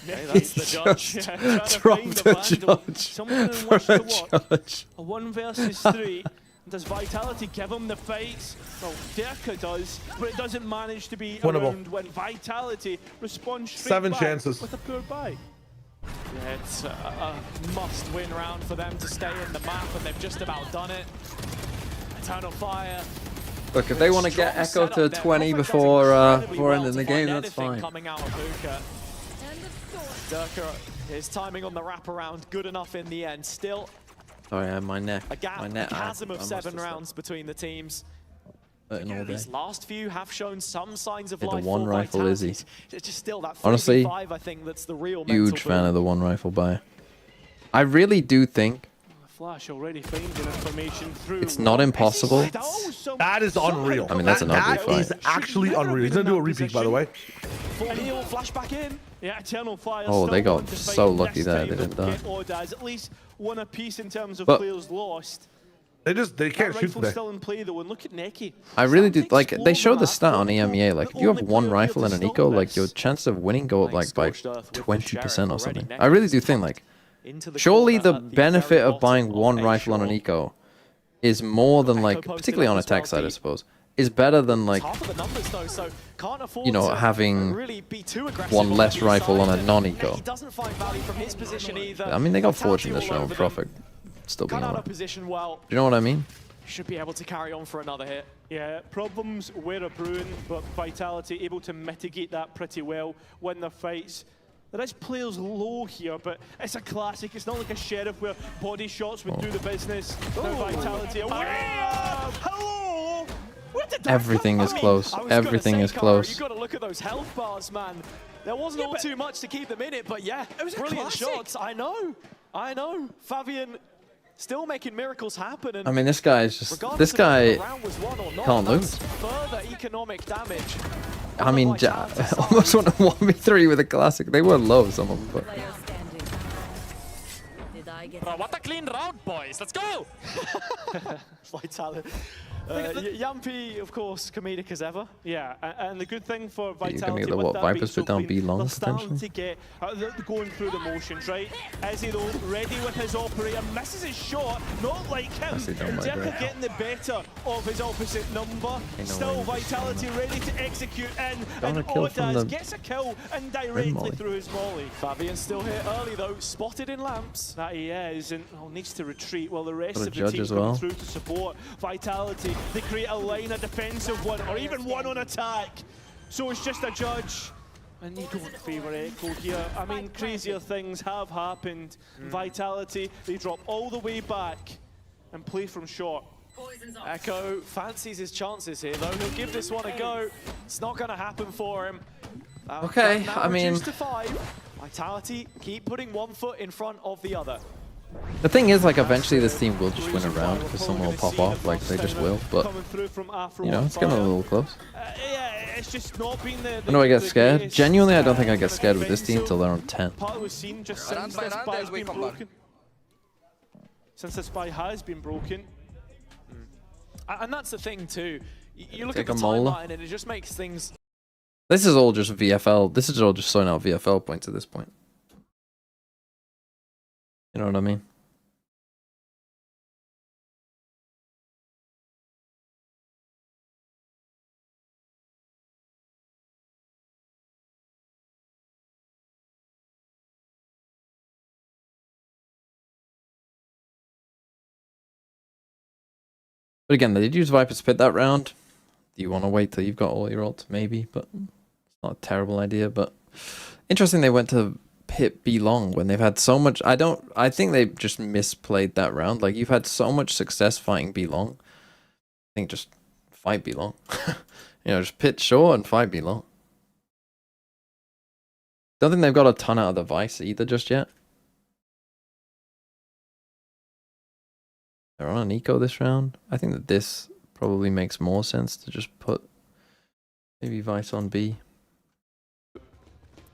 G: Okay, that's the judge.
H: Yeah, trying to
A: Drop
H: find
A: the
H: vandal.
A: judge
H: Someone who
A: for
H: wants
A: a
H: to watch
A: judge.
H: a 1 versus 3. Does Vitality give him the fights? Well, Durka does, but it doesn't manage to be
E: Winnable.
H: around when Vitality responds straight
E: 7
H: back
E: chances.
H: with a poor buy.
G: Yeah, it's a must-win round for them to stay in the map, and they've just about done it. Eternal Fire.
A: Look, if they want to get Echo to 20 before ending the game, that's fine.
G: Coming out of Luka. Durka, his timing on the wraparound good enough in the end. Still
A: Sorry, my neck.
G: a gap,
A: My
G: a
A: neck.
G: chasm
A: I
G: of
A: must
G: 7
A: have
G: rounds between the teams.
A: slept all day.
G: These last few have shown some signs of
A: Yeah, the
G: life.
A: one
G: for
A: rifle
G: Vitality.
A: Izzy.
G: It's just still that
A: Honestly,
G: 3v5, I think that's the real
A: Huge
G: mental
A: fan
G: boom.
A: of the one rifle buy. I really do think
H: Flash already finding information through.
A: it's not impossible.
E: That is unreal.
A: I mean, that's an ugly
E: That
A: fight.
E: is actually unreal. He's gonna do a repeat, by the way.
G: And he'll flash back in.
H: Yeah, Eternal Fire.
A: Oh, they
H: still
A: got
H: want to
A: so
H: fight
A: lucky
H: this
A: there,
H: time
A: they didn't
H: and
A: die.
H: get Ordaz at least one apiece in terms of
A: But-
H: players lost.
E: They can't
H: That
E: shoot
H: rifle's
E: today.
H: still in play though, and look at Neki.
A: I really do
H: Sam's
A: like. They
H: explored
A: showed the
H: that
A: stat on
H: rifle.
A: EMEA. Like,
H: The
A: if you have
H: only
A: one
H: player
A: rifle and
H: able
A: an
H: to
A: eco,
H: stop
A: like your
H: this.
A: chance of winning go up like by
G: Scorched Earth with the
A: 20% or
G: Sheriff
A: something.
G: already
A: I really
G: next.
A: do think like.
G: Into the
A: Surely
G: corner
A: the
G: at
A: benefit
G: very
A: of buying
G: bottom
A: one
G: of
A: rifle on an
G: Ensure.
A: eco is more than like,
G: posted
A: particularly
G: up
A: on a
G: as well,
A: tech side, I
G: Deep.
A: suppose, is better than like
G: Half of the numbers though, so can't afford
A: you know,
G: to
A: having
G: really be too aggressive
A: one
G: on
A: less
G: the
A: rifle on a
G: side. And
A: non-eco.
G: He doesn't find value from his position either.
A: I mean, they got
G: Vitality
A: fortune this
G: all
A: round.
G: over them.
A: Profit still being
G: Cut out
A: alive.
G: of position well.
A: Do you know what I mean?
G: Should be able to carry on for another hit.
H: Yeah, problems were a brewing, but Vitality able to mitigate that pretty well, win their fights. There is players low here, but it's a classic. It's not like a Sheriff where body shots would do the business. Now Vitality away! Hello! Where did that
A: Everything
H: come
A: is
H: from?
A: close.
G: I was gonna
A: Everything
G: say,
A: is
G: Cara,
A: close.
G: You got to look at those health bars, man. There wasn't all
H: but-
G: too much to keep them in it, but yeah,
H: It was a
G: brilliant
H: classic.
G: shots. I know. Fabian still making miracles happen. And
A: I mean, this guy is just.
G: regardless
A: This
G: of whether the
A: guy.
G: round was won or not,
A: can't
G: that's
A: lose.
G: further economic damage.
A: I
G: on the
A: mean,
G: Vitality side.
A: almost won a 1v3 with a classic. They were low, some of them, but.
J: Player standing. Did I get
B: Bro, what a clean round, boys. Let's go.
G: Vitality. Yampi, of course, comedic as ever.
H: Yeah, and the good thing for
A: You're gonna
H: Vitality
A: get the
H: with
A: what,
H: that
A: Vipers
H: being so
A: put down
H: clean,
A: B long,
H: they're starting
A: potentially?
H: to get going through the motions, right? Izzy though, ready with his operator, misses his shot, not like him.
A: Actually, don't mind
H: Durka
A: that.
H: getting the better of his opposite number.
A: no
H: Still
A: way.
H: Vitality ready to execute in,
A: Got
H: and
A: a kill from
H: Ordaz
A: the
H: gets a kill indirectly
A: molly.
H: through his molly.
G: Fabian still here early though, spotted in lamps.
H: That he is, and needs to retreat while the rest
A: Got a
H: of the
A: judge
H: team
A: as
H: come
A: well.
H: through to support Vitality. They create a line, a defensive one, or even one on attack. So it's just a judge. And you don't favour Echo here. I mean, crazier things have happened. Vitality, they drop all the way back and play from short.
G: Echo fancies his chances here though. He'll give this one a go. It's not going to happen for him.
A: Okay,
G: Now
A: I mean-
G: reduced to 5. Vitality keep putting one foot in front of the other.
A: The thing is, like, eventually this team will just win a round because someone will pop off. Like, they just will. But,
H: Coming through from Afro
A: you know, it's getting a little close.
H: yeah, it's just not been the.
A: When do I get
H: the
A: scared?
H: greatest,
A: Genuinely, I don't think I
H: kind
A: get
H: of
A: scared with this team
H: offensive
A: till they're on 10.
H: Part we've seen just since this spy has been broken. Since the spy has been broken.
G: And that's the thing too. You look
A: Take
G: at the
A: a molar.
G: timeline and it just makes things.
A: This is all just VFL. This is all just sorting out VFL points at this point. You know what I mean? But again, they did use Viper's Pit that round. Do you want to wait till you've got all your ults? Maybe, but it's not a terrible idea. But interesting they went to Pit B long when they've had so much. I think they just misplayed that round. Like, you've had so much success fighting B long. I think just fight B long. You know, just Pit short and fight B long. Don't think they've got a ton out of the Vice either just yet. They're on an eco this round. I think that this probably makes more sense to just put maybe Vice on B.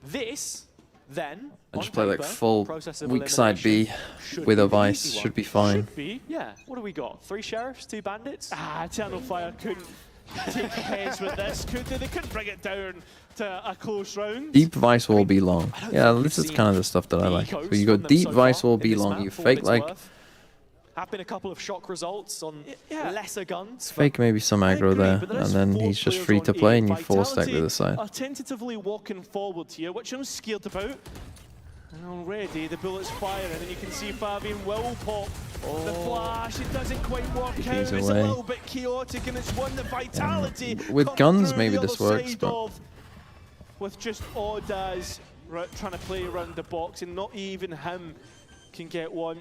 G: This, then,
A: And
G: on
A: just play like
G: paper,
A: full
G: process of
A: weak side B
G: elimination should
A: with
G: be
A: a
G: the
A: Vice.
G: easy one.
A: Should be fine.
H: Should be.
G: Yeah, what do we got? 3 sheriffs, 2 bandits?
H: Eternal Fire couldn't take heads with this, could they? They couldn't bring it down to a close round.
A: Deep Vice will be long.
G: don't
A: Yeah,
G: think
A: this
G: we've
A: is
G: seen
A: kind of the stuff that I
G: the
A: like.
G: ecos
A: So you go
G: from them
A: Deep
G: so
A: Vice
G: far
A: will
G: in
A: be
G: this
A: long.
G: map,
A: You
G: for what
A: fake
G: it's
A: like
G: worth. Have been a couple of shock results on
H: Yeah.
G: lesser guns.
A: fake maybe some
H: I
A: aggro
H: agree,
A: there,
H: but
A: and
H: there's
A: then
H: 4
A: he's just
H: players
A: free
H: on
A: to
H: A.
A: play, and you full stack
H: Vitality
A: to the side.
H: are tentatively walking forward here, which I'm scared about. And already the bullets firing, and you can see Fabian will pop the flash. It doesn't quite work out.
A: He's
H: It's
A: away.
H: a little bit chaotic, and it's one that Vitality
A: with
H: come
A: guns,
H: through
A: maybe
H: the
A: this
H: other
A: works,
H: side
A: but-
H: of, with just Ordaz trying to play around the box, and not even him can get one.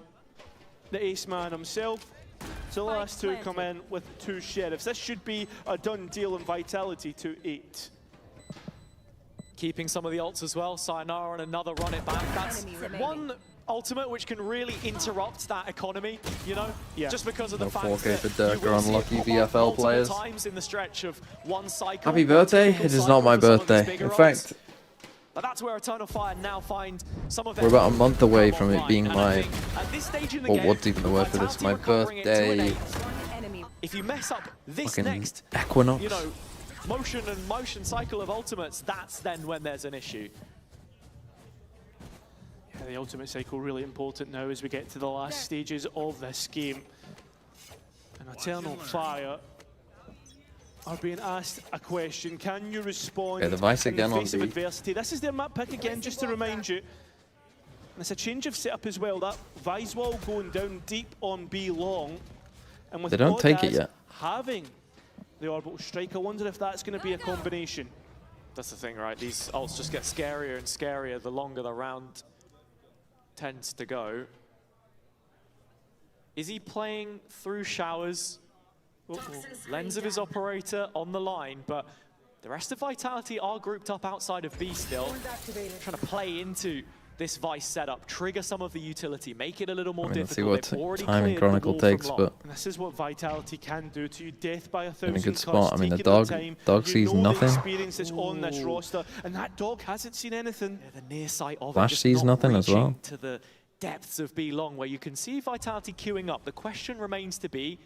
H: The ace man himself. So the last two come in with 2 sheriffs. This should be a done deal in Vitality to 8.
G: Keeping some of the ults as well. Sayonara and another run it back. That's one ultimate which can really interrupt that economy, you know? Yeah. Just because of the fact
A: 4K
G: that
A: for Dirk
G: you
A: or
G: will see
A: unlucky
G: it pop up
A: VFL
G: multiple
A: players.
G: times in the stretch of one cycle.
A: Happy birthday? It is not my birthday. In fact,
G: but that's where Eternal Fire now find some of
A: we're about a month away from it being my,
G: at this stage in the
A: well,
G: game,
A: what's even the word for this? My birthday.
G: If you mess up this
A: Fucking
G: next,
A: equinox.
G: you know, motion cycle of ultimates, that's then when there's an issue.
H: Yeah, the ultimate cycle really important now as we get to the last stages of this game. And Eternal Fire are being asked a question. Can you respond
A: Okay, the Vice again
H: in the
A: on
H: face of
A: B.
H: adversity? This is their map pick again, just to remind you. And it's a change of setup as well. That Vice wall going down deep on B long. And with
A: They don't take it
H: Godaz
A: yet.
H: having the orbital strike, I wonder if that's going to be a combination.
G: That's the thing, right? These ults just get scarier and scarier the longer the round tends to go. Is he playing through showers? Lens of his operator on the line, but the rest of Vitality are grouped up outside of B still, trying to play into this Vice setup, trigger some of the utility, make it a little more difficult.
A: Let's see what time in Chronicle takes, but
H: and this is what Vitality can do to you. Death by 1,000
A: in a good
H: cuts,
A: spot. I mean, the
H: taking
A: dog sees nothing.
H: The experience that's on this roster, and that dog hasn't seen anything.
G: Yeah, the near sight of
A: Flash
G: it just
A: sees
G: not
A: nothing as well.
G: reaching to the depths of B long, where you can see Vitality queuing up. The question remains to be,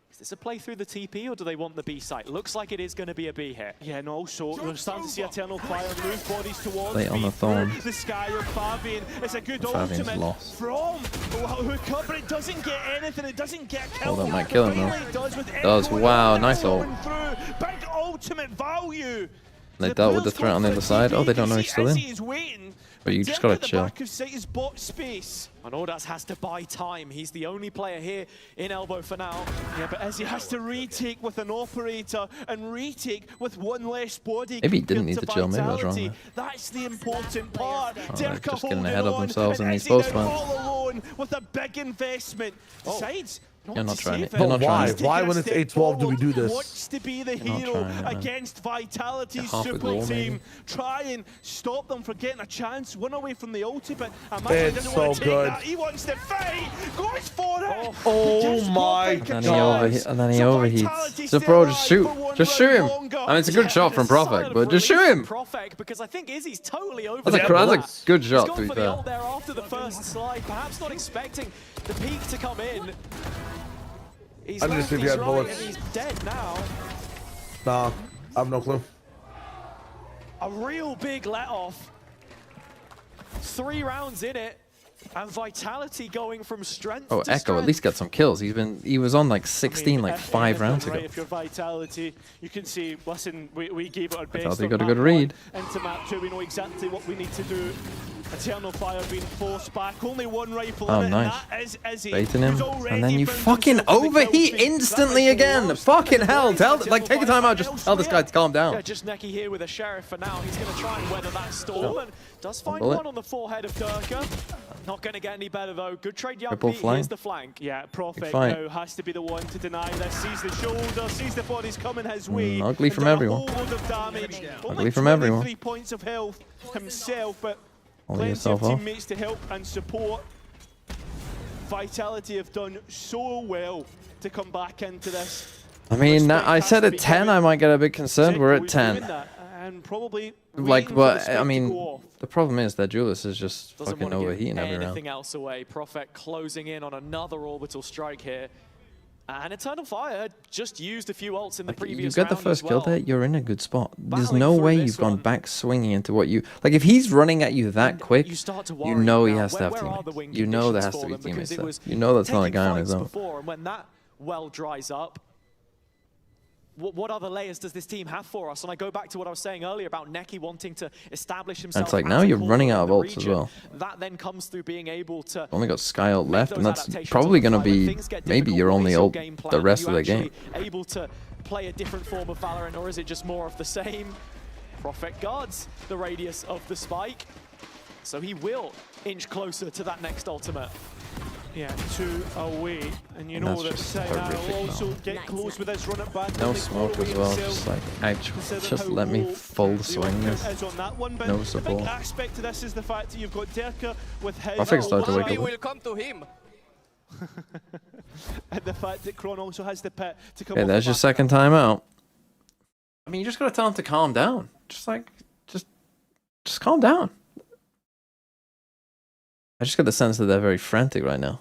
G: is this a play through the TP, or do they want the B site? Looks like it is going to be a B here.
H: Yeah, and also we're starting to see Eternal Fire move bodies towards
A: Late on the thorn.
H: the sky of Fabian. It's a good
A: Fabian's
H: ultimate
A: lost.
H: from Hooker, but it doesn't get anything. It doesn't get killed.
A: Oh, that might kill him though.
H: Finally does with
A: Does.
H: everyone
A: Wow, nice ult.
H: going through. Big ultimate value.
A: They dealt with the threat on the other side. Oh, they don't know he's still in.
H: Is waiting.
A: But you just gotta chill.
H: Back of sight is bot space.
G: And Ordaz has to buy time. He's the only player here in elbow for now.
H: Yeah, but as he has to retake with an operator and retake with one less body.
A: Maybe he didn't need
H: compared
A: to chill. Maybe I was wrong
H: Vitality.
A: there.
H: That's the important part.
A: they're
H: Dirk
A: just getting
H: holding
A: ahead of
H: on,
A: themselves
H: and
A: in these
H: Izzy now
A: post-plans.
H: all alone with a big investment. Decides
A: You're not
H: to
A: trying
H: save
A: it. You're not trying it.
E: Why when it's 8-12 do we do this?
H: Wants to be the
A: You're not
H: hero
A: trying it, man.
H: against Vitality's
A: Half a
H: super
A: goal,
H: team.
A: maybe.
H: Try and stop them from getting a chance. One away from the ulti, but
E: It's
H: doesn't
E: so
H: want to take
E: good.
H: that. He wants to fight. Goes for it.
E: Oh
H: Just
E: my
H: got
A: And then he overheats.
H: Vitality's
A: So
H: still
A: bro,
H: alive
A: just
H: for
A: shoot.
H: one
A: Just shoot
H: round
A: him.
H: longer.
A: I mean, it's a good shot from Profek, but just shoot him.
G: Profek, because I think Izzy's totally over
A: That's a good
G: He's
A: shot,
G: gone
A: to be
G: for the
A: fair.
G: ult there after the first slide, perhaps not expecting the peak to come in. He's
E: I didn't
G: left,
E: see if he
G: he's
E: had
G: right,
E: bullets.
G: and he's dead now.
E: Nah, I have no clue.
G: A real big let-off. 3 rounds in it, and Vitality going from strength
A: Oh,
G: to
A: Echo
G: strength.
A: at least get some kills. He was on like 16 like 5 rounds ago.
H: Right, if you're Vitality, you can see, listen, we gave it our best.
A: Vitality
H: on
A: got a
H: map
A: good read.
H: 1 into map 2, we know exactly what we need to do. Eternal Fire being forced back, only 1 rifle
A: Oh,
H: in it,
A: nice.
H: and that is Izzy,
A: Baiting him,
H: who's already
A: and then you
H: found
A: fucking
H: himself in the kill
A: overheat
H: feed.
A: instantly
H: That
A: again.
H: rifle
A: Fucking
H: lost.
A: hell! Tell,
H: Eternal
A: like, take your
H: Fire
A: time out. Just tell this guy to calm
G: Yeah,
A: down.
G: just Neki here with a Sheriff for now. He's going to try and weather that storm, and does find
A: bullet.
G: one on the forehead of Durka. Not going to get any better though. Good trade, Young
A: Triple
G: Pete.
A: flank.
G: Here's the flank.
H: Yeah, Profek
A: fight.
H: now has to be the one to deny this. Sees the shoulder, sees the bodies coming his way.
A: Ugly
H: and
A: from
H: done a
A: everyone.
H: whole load of damage.
A: Ugly
H: Only
A: from everyone.
H: 23 points of health himself, but
A: Only
H: plenty
A: yourself
H: of
A: off.
H: teammates to help and support. Vitality have done so well to come back into this.
A: I mean,
H: Respect
A: I
H: has
A: said
H: to
A: at
H: be
A: 10, I might get a bit concerned. We're at
H: Doing
A: 10.
H: that, and probably
A: Like,
H: waiting for the
A: but
H: spike
A: I
H: to
A: mean,
H: go off.
A: the problem is that Julius is just
G: Doesn't
A: fucking
G: want to
A: overheating
G: give
A: every round.
G: anything else away. Profek closing in on another orbital strike here. And Eternal Fire just used a few ults in the
A: Like, you
G: previous
A: get the
G: round
A: first
G: as
A: kill
G: well.
A: there, you're in a good spot. There's
G: Battling
A: no
G: through
A: way
G: this
A: you've gone
G: one.
A: back swinging into what you... Like, if he's running at you that quick,
G: You start to
A: you
G: worry
A: know he
G: now,
A: has to have
G: where are the
A: teammates.
G: wing
A: You know there has
G: conditions
A: to be
G: for them?
A: teammates
G: Because it
A: there.
G: was
A: You know that's not a
G: taking
A: guy on his
G: fights
A: own.
G: Before, and when that well dries up, what other layers does this team have for us? And I go back to what I was saying earlier about Neki wanting to establish himself.
A: And it's like,
G: as
A: now
G: a
A: you're
G: core
A: running
G: in
A: out of
G: the
A: ults as
G: region.
A: well.
G: That then comes through being able to
A: Only got Sky ult
G: make
A: left,
G: those
A: and that's
G: adaptations
A: probably
G: on
A: going to
G: the fly. When
A: be
G: things get
A: maybe
G: difficult,
A: your
G: what
A: only
G: is your
A: ult
G: game plan?
A: the
G: Are
A: rest
G: you
A: of the game.
G: actually able to play a different form of Valorant, or is it just more of the same? Profek guards the radius of the spike. So he will inch closer to that next ultimate.
H: Yeah, 2 away, and you know that Senna will also get close with his run at back.
A: No smoke as well, just like, just let me full swing this. No support.
H: The big aspect to this is the fact that you've got Derka with his...
A: I think it's starting to wake up.
B: will come to him.
H: And the fact that Kron also has the pit to come.
A: Okay, there's your second time out. I mean, you just gotta tell him to calm down. Just like, just calm down. I just get the sense that they're very frantic right now.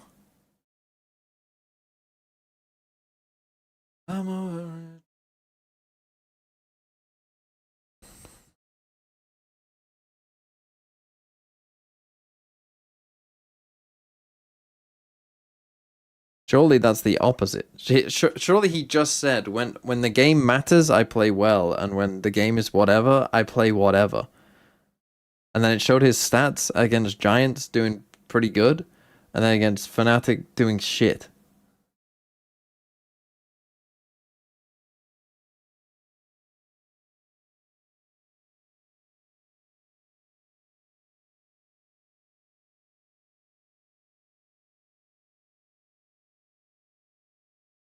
A: I'm over it. Surely that's the opposite. Surely he just said, when the game matters, I play well, and when the game is whatever, I play whatever. And then it showed his stats against Giants doing pretty good, and then against Fnatic doing shit.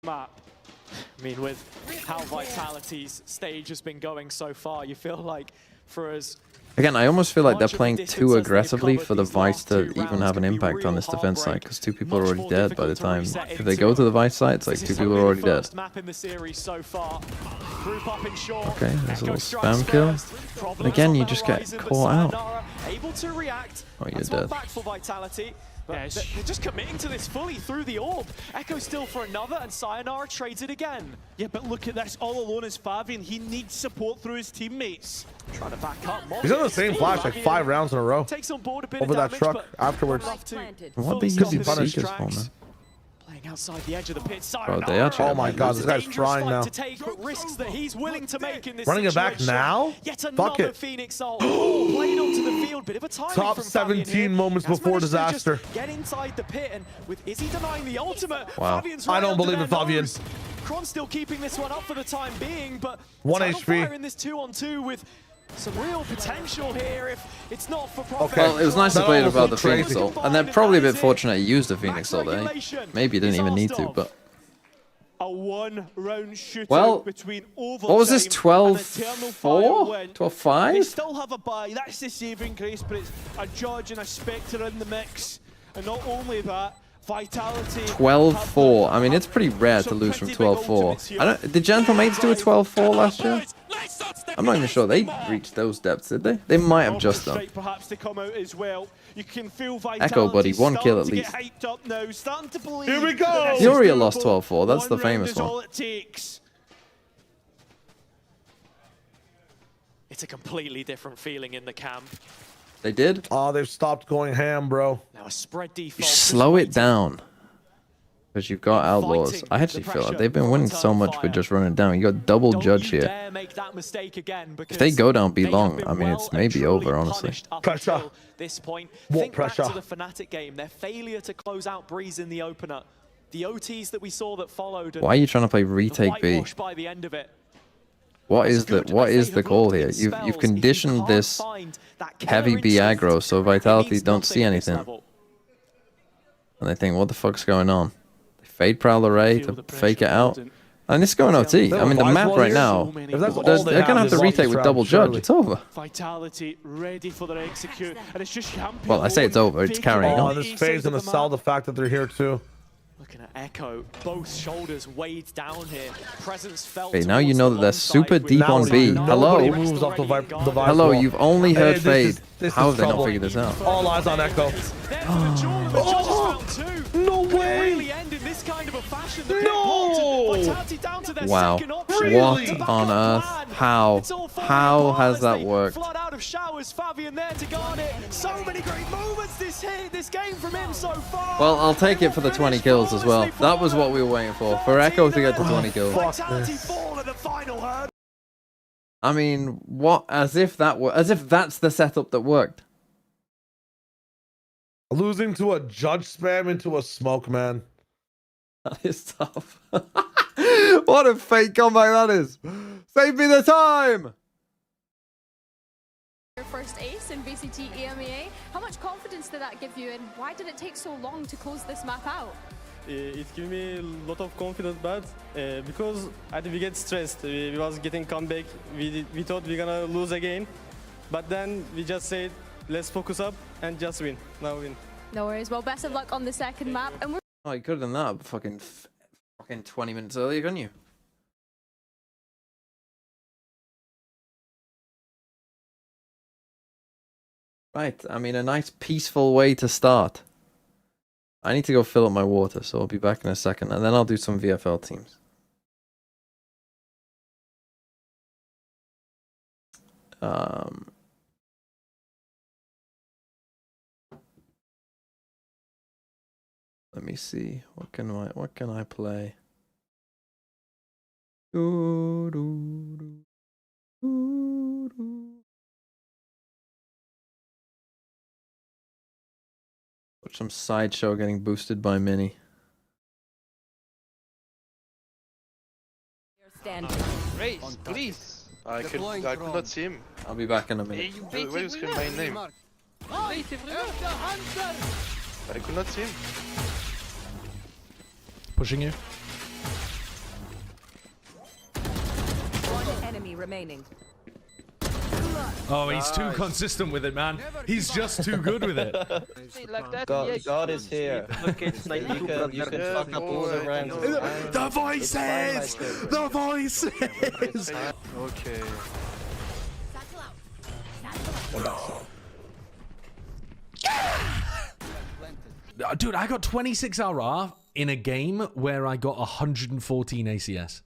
G: Map. I mean, with how Vitality's stage has been going so far, you feel like for us...
A: Again, I almost feel like they're playing too aggressively for the VIT to even have an impact on this defense side, because 2 people are already dead by the time... If they go to the VIT side, it's like 2 people are already dead. Okay, there's a little spam kill. And again, you just get caught out. Oh, you're dead.
G: But they're just committing to this fully through the orb. Echo still for another, and Sayonara trades it again.
H: Yeah, but look at this. All alone is Fabian. He needs support through his teammates.
G: Trying to back up.
E: He's on the same flash like 5 rounds in a row.
G: Takes on board a bit
E: over
G: of
E: that
G: damage,
E: truck afterwards.
A: What they using Seekers for, man?
G: Playing outside the edge of the pit.
A: Bro, they actually...
E: Oh my god, this guy's trying now.
G: To take, but risks that he's willing to make in this
E: Running it back now? Fuck it.
G: Phoenix Soul. Played onto the field, bit of a timing
E: Top
G: from
E: 17 moments before disaster.
G: Get inside the pit, and with Izzy denying the ultimate,
A: wow.
G: Fabian's
E: I don't believe in Fabian.
G: Kron still keeping this one up for the time being, but
E: 1 HP
G: in this 2-on-2 with some real potential here if it's not for profit.
E: Okay.
A: Well, it was nice to play about the Phoenix Soul, and they're probably a bit fortunate he used the Phoenix Soul there. Maybe he didn't even need to, but...
H: A 1-round shootout
A: well,
H: between
A: what was this, 12-4? 12-5?
H: They still have a bye. That's the saving grace, but it's a Judge and a Spectre in the mix. And not only that, Vitality...
A: 12-4. I mean, it's pretty rare to lose from 12-4. Did Gentle Mates do a 12-4 last year? I'm not even sure they reached those depths, did they? They might have just done.
H: Perhaps to come out as well. You can feel
A: Echo, buddy, 1 kill at least.
H: Here we go!
A: Furia lost 12-4. That's the famous one.
G: It's a completely different feeling in the camp.
A: They did?
E: Oh, they've stopped going ham, bro.
G: Now a spread default.
A: You slow it down. Because you've got Outlaws. I actually feel like they've been winning so much with just running down. You got double Judge here. If they go down B long, I mean, it's maybe over, honestly.
E: Pressure.
G: This point,
E: what pressure?
G: Back to the Fnatic game, their failure to close out Breeze in the opener, the OTs that we saw that followed.
A: Why are you trying to play retake B?
G: By the end of it.
A: What is the call here? You've conditioned this heavy B aggro so Vitality don't see anything, and they think, what the fuck's going on? They fade Prowler Ray to fake it out, and it's going OT. I mean, the map right now, they're gonna have to retake with double Judge. It's over.
H: Vitality ready for their execute, and it's just
A: well, I say it's over. It's carrying on.
E: This phase gonna sell the fact that they're here too.
G: Looking at Echo, both shoulders weighed down here. Presence felt.
A: Okay, now you know that they're super deep on B. Hello? Hello, you've only heard Fade. How have they not figured this out?
E: All eyes on Echo.
H: No way!
E: No!
A: Wow. What on earth? How? How has that worked?
G: Flood out of showers, Fabian there to guard it. So many great moments this game from him so far.
A: Well, I'll take it for the 20 kills as well. That was what we were waiting for Echo to get to 20 kills. I mean, what? As if that's the setup that worked.
E: Losing to a Judge spam into a smoke, man.
A: That is tough. What a fake comeback that is. Save me the time.
C: Your first ace in VCT EMEA. How much confidence did that give you, and why did it take so long to close this map out?
K: It gave me a lot of confidence, but because I think we get stressed. We was getting comeback. We thought we gonna lose again, but then we just said, let's focus up and just win. Now win.
C: No worries. Well, best of luck on the second map. And we're
A: Oh, you could have done that fucking 20 minutes earlier, couldn't you? Right, I mean, a nice peaceful way to start. I need to go fill up my water, so I'll be back in a second, and then I'll do some VFL teams. Let me see. What can I play? Watch some sideshow getting boosted by Mini.
L: Race, please. I could not see him.
A: I'll be back in a minute.
L: Where is my name? I could not see him.
M: Pushing you.
J: One enemy remaining.
M: Oh, he's too consistent with it, man. He's just too good with it.
N: God is here. You can fuck up all the rounds.
M: The voices! The voices!
L: Okay.
M: Dude, I got 26 RR in a game where I got 114 ACS.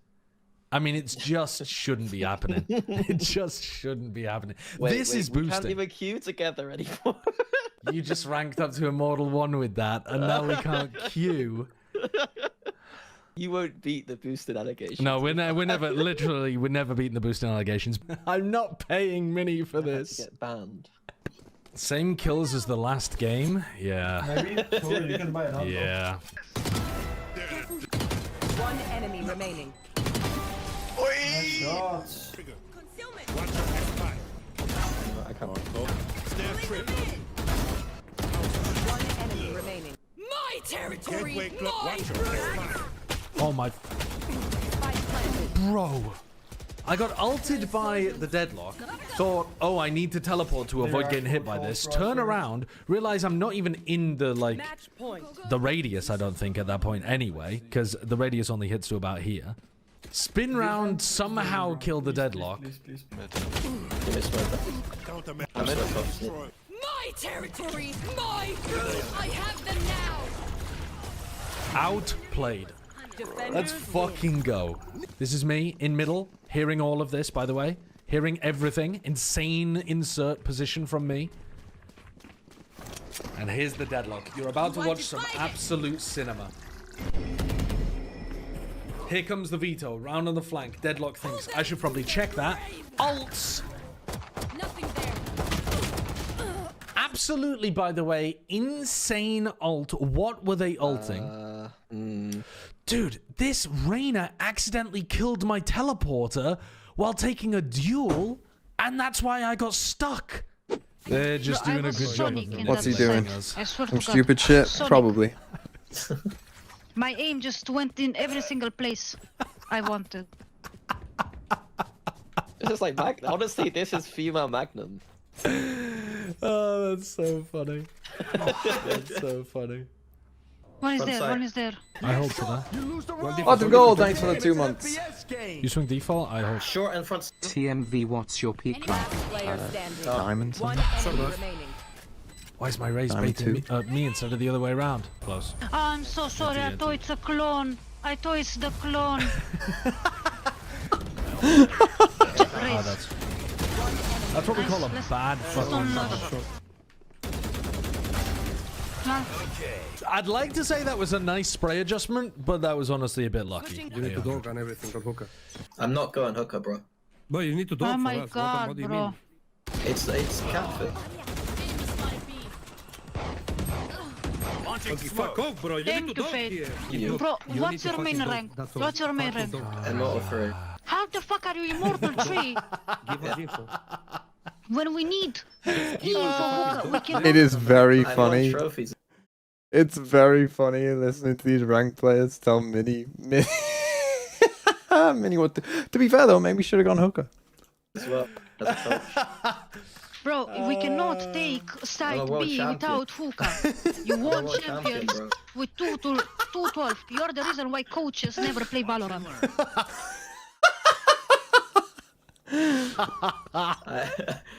M: I mean, it just shouldn't be happening. It just shouldn't be happening. This is boosting.
N: We can't even queue together anymore.
M: You just ranked up to Immortal 1 with that, and now we can't queue.
N: You won't beat the boosted allegations.
M: No, we're never, literally, we're never beating the boosted allegations. I'm not paying Mini for this.
N: Get banned.
M: Same kills as the last game? Yeah.
E: Maybe? You can buy it.
M: Yeah.
J: One enemy remaining.
E: Shots.
N: I can't.
J: One enemy remaining. My territory.
M: Oh my. Bro. I got ulted by the deadlock. Thought, oh, I need to teleport to avoid getting hit by this. Turn around, realize I'm not even in the, like, the radius, I don't think, at that point anyway, because the radius only hits to about here. Spin round, somehow kill the deadlock.
J: My territory. My I have them now.
M: Outplayed. Let's fucking go. This is me in middle, hearing all of this, by the way. Hearing everything. Insane insert position from me. And here's the deadlock. You're about to watch some absolute cinema. Here comes the veto, round on the flank. Deadlock thinks I should probably check that. Ults!
J: Nothing there.
M: Absolutely, by the way, insane ult. What were they ulting? Dude, this Reyna accidentally killed my teleporter while taking a duel, and that's why I got stuck. They're just doing a good job of them.
A: What's he doing? Some stupid shit? Probably.
O: My aim just went in every single place I wanted.
N: This is like Magnum. Honestly, this is female Magnum.
M: Oh, that's so funny. That's so funny.
O: One is there, one is there.
M: I hold for that.
A: Lots of gold, thanks for the 2 months.
M: You swing default, I hold.
N: Short and front.
F: TMV, what's your peak rank?
A: Diamonds.
J: One enemy remaining.
M: Why is my raise baiting me instead of the other way around? Close.
O: Oh, I'm so sorry, I thought it's a clone. I thought it's the clone.
M: Oh, that's what we call a bad fucking shot. I'd like to say that was a nice spray adjustment, but that was honestly a bit lucky.
E: You need to dog on everything on hooker.
N: I'm not going hooker, bro.
E: But you need to dog
O: Oh
E: for
O: my
E: us.
O: god,
E: What do you
O: bro.
E: mean?
N: It's catfit.
E: Fuck off, bro. You need
O: Thank
E: to
O: you,
E: dog
O: Fate.
E: here.
O: Bro, what's your main rank? What's your main rank?
N: Immortal 3.
O: How the fuck are you Immortal 3?
E: Give us info.
O: When we need info, we can.
A: It is very
N: I
A: funny.
N: want trophies.
A: It's very funny listening to these ranked players tell Mini what to be fair though, maybe we should have gone hookah.
N: As well, as a coach.
O: Bro, we cannot take side B without hookah. You won champions with 2-12. You're the reason why coaches never play Valorant.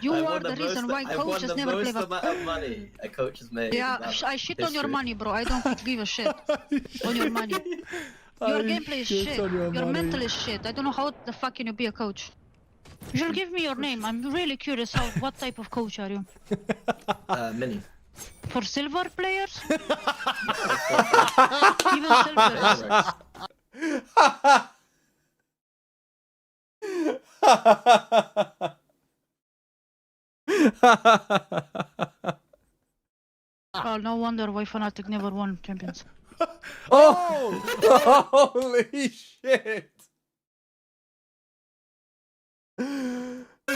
O: You are the reason why coaches never play Valorant.
N: I won the most amount of money a coach has made.
O: Yeah, I shit on your money, bro. I don't give a shit on your money. Your gameplay is shit. Your mental is shit. I don't know how the fuck can you be a coach. You should give me your name. I'm really curious what type of coach are you?
N: Mini.
O: For silver players? Even silver. Oh, no wonder why Fnatic never won champions.
A: Oh! Holy shit!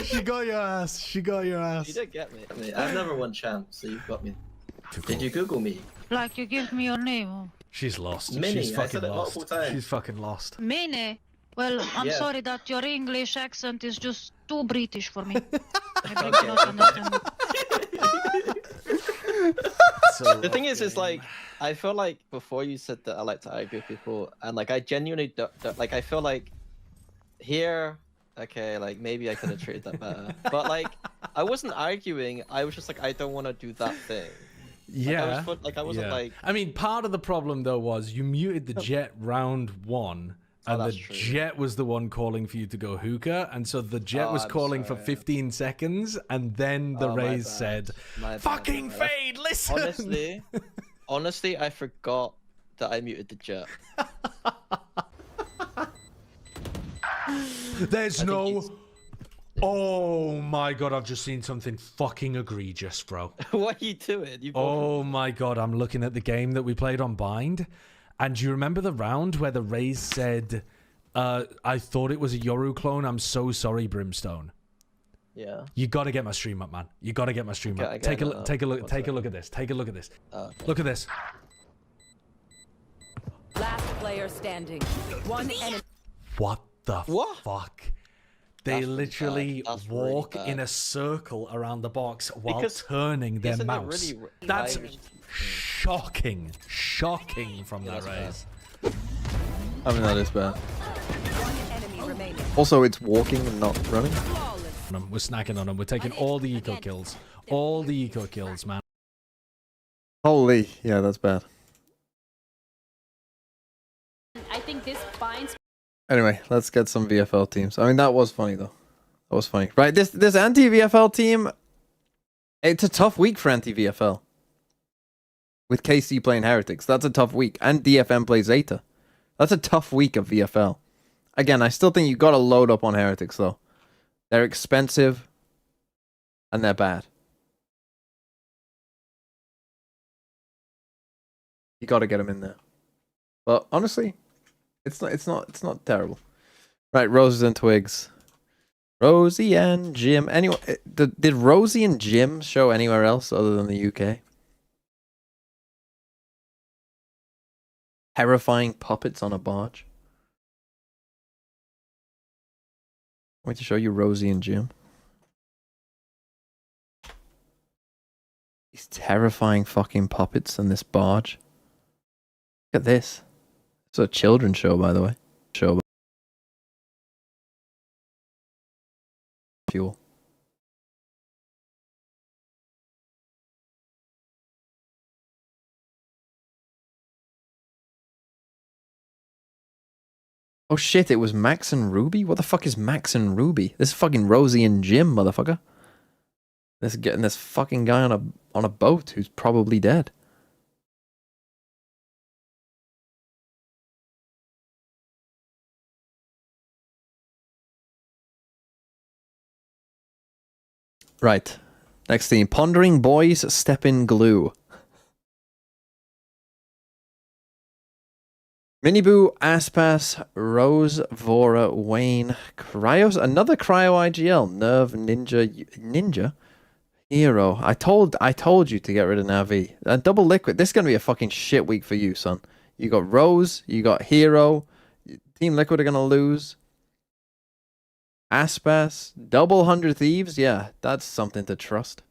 M: She got your ass. She got your ass.
N: You did get me. I've never won champs, so you've got me. Did you Google me?
O: Like, you give me your name. Oh.
M: She's lost.
N: Mini,
M: She's
N: I
M: fucking
N: said it
M: lost.
N: multiple times.
M: She's fucking lost.
O: Mene? Well, I'm
N: Yeah.
O: sorry that your English accent is just too British for me. I really cannot understand it.
N: So the thing is like, I feel like before you said that I like to argue with people, and like I genuinely don't like. I feel like here, okay, like maybe I could have treated that better, but like I wasn't arguing. I was just like, I don't want to do that thing.
M: Yeah.
N: I wasn't like.
M: I mean, part of the problem though was you muted the Jet round 1. And the
N: true.
M: Jet was the one calling for you to go hookah, and so the Jet was calling for 15 seconds, and then the Raze said, "Fucking Fade, listen."
N: Honestly, I forgot that I muted the Jet.
M: There's no. Oh my god! I've just seen something fucking egregious, bro.
N: What are you doing?
M: Oh my god! I'm looking at the game that we played on Bind. And do you remember the round where the Raze said, I thought it was a Yoru clone, I'm so sorry, Brimstone.
N: Yeah.
M: You gotta get my stream up, man. You gotta get my stream up. Take a look at this. Take a look at this.
N: Okay.
M: Look at this.
J: Last player standing. One enemy.
M: What the fuck? They literally walk in a circle around the box while turning their mouse. That's shocking. Shocking from that Raze.
A: I mean, that is bad.
J: One enemy remaining.
A: Also, it's walking and not running.
M: We're snacking on them. We're taking all the eco kills. All the eco kills, man.
A: Holy, yeah, that's bad.
C: I think this binds.
A: Anyway, let's get some VFL teams. I mean, that was funny though. That was funny, right? This anti-VFL team. It's a tough week for anti-VFL. With KC playing Heretics, that's a tough week, and DFM plays Zeta. That's a tough week of VFL. Again, I still think you got to load up on Heretics though. They're expensive, and they're bad. You got to get them in there. But honestly, it's not terrible. Right, Roses and Twigs. Rosie and Jim. Anyone? Did Rosie and Jim show anywhere else other than the UK? Terrifying puppets on a barge. Want me to show you Rosie and Jim? These terrifying fucking puppets on this barge. Look at this. It's a children's show, by the way. Fuel. Oh shit, it was Max and Ruby? What the fuck is Max and Ruby? This is fucking Rosie and Jim, motherfucker. This is getting this fucking guy on a boat who's probably dead. Right. Next team. Pondering Boys Step in Glue. Miniboo, Aspas, Rose, Vora, Wayne, Cryos, another Cryo IGL, Nerve, Ninja, Hero. I told you to get rid of Navi. Double Liquid. This is gonna be a fucking shit week for you, son. You got Rose, you got Hero. Team Liquid are gonna lose. Aspas, double 100 Thieves. Yeah, that's something to trust.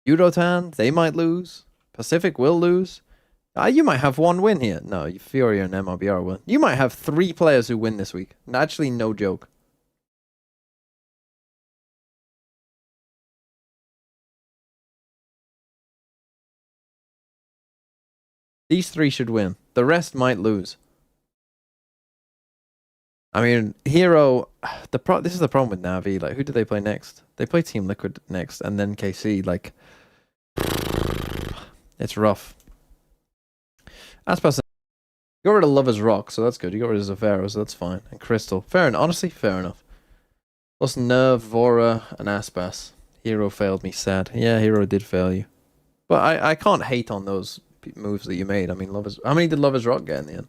A: Yudotan, they might lose. Pacific will lose. You might have one win here. No, Fury and MRBR will. You might have 3 players who win this week. Actually, no joke. These 3 should win. The rest might lose. I mean, Hero... This is the problem with Navi. Like, who do they play next? They play Team Liquid next, and then KC. Like, it's rough. Aspas, you got rid of Lover's Rock, so that's good. You got rid of Zafiro, so that's fine. And Crystal. Fair enough. Honestly, fair enough. Plus Nerve, Vora, and Aspas. Hero failed me, sad. Yeah, Hero did fail you. But I can't hate on those moves that you made. I mean, how many did Lover's Rock get in the end?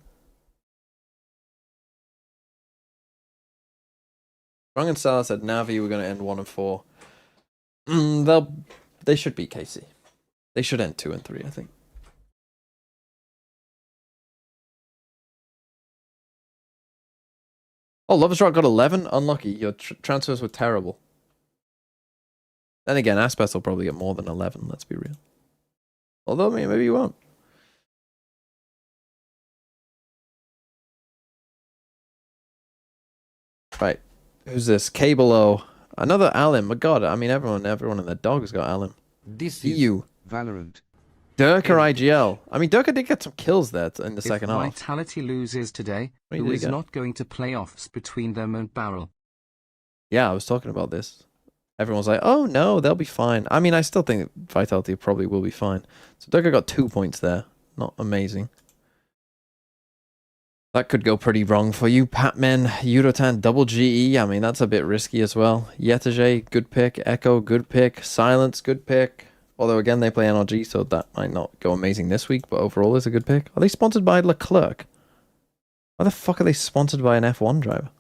A: Strong and Salah said Navi were going to end 1 and 4. They should beat KC. They should end 2 and 3, I think. Oh, Lover's Rock got 11? Unlucky. Your transfers were terrible. Then again, Aspas will probably get more than 11, let's be real. Although, maybe you won't. Right. Who's this? Cable-O. Another Alim. My god, I mean, everyone in their dog has got Alim.
F: This
A: EU.
F: is Valorant.
A: Durka IGL. I mean, Durka did get some kills there in the second half.
F: Vitality loses today, who is not going to playoffs between them and Barrel?
A: Yeah, I was talking about this. Everyone's like, oh no, they'll be fine. I mean, I still think Vitality probably will be fine. So Durka got 2 points there. Not amazing. That could go pretty wrong for you. Patman, Yudotan, double GE. I mean, that's a bit risky as well. Yetage, good pick. Echo, good pick. Silence, good pick. Although, again, they play NRG, so that might not go amazing this week, but overall it's a good pick. Are they sponsored by Leclerc? Why the fuck are they sponsored by an F1 driver?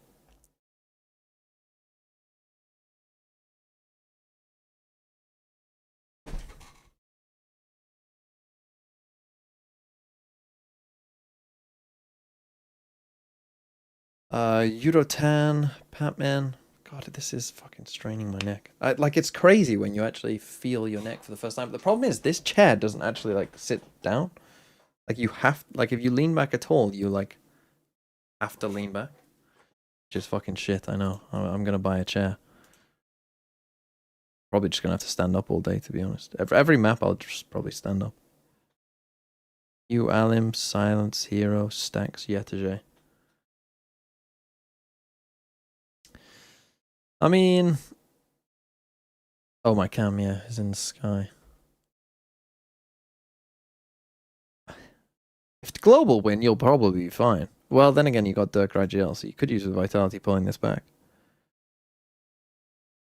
A: Yudotan, Patman. God, this is fucking straining my neck. Like, it's crazy when you actually feel your neck for the first time. But the problem is, this chair doesn't actually, like, sit down. Like, you have... Like, if you lean back at all, you, like, have to lean back. Which is fucking shit, I know. I'm gonna buy a chair. Probably just gonna have to stand up all day, to be honest. Every map, I'll just probably stand up. You, Alim, Silence, Hero, Stacks, Yetage. I mean... Oh, my cam, yeah, is in the sky. If the global win, you'll probably be fine. Well, then again, you got Dirk IGL, so you could use the Vitality pulling this back.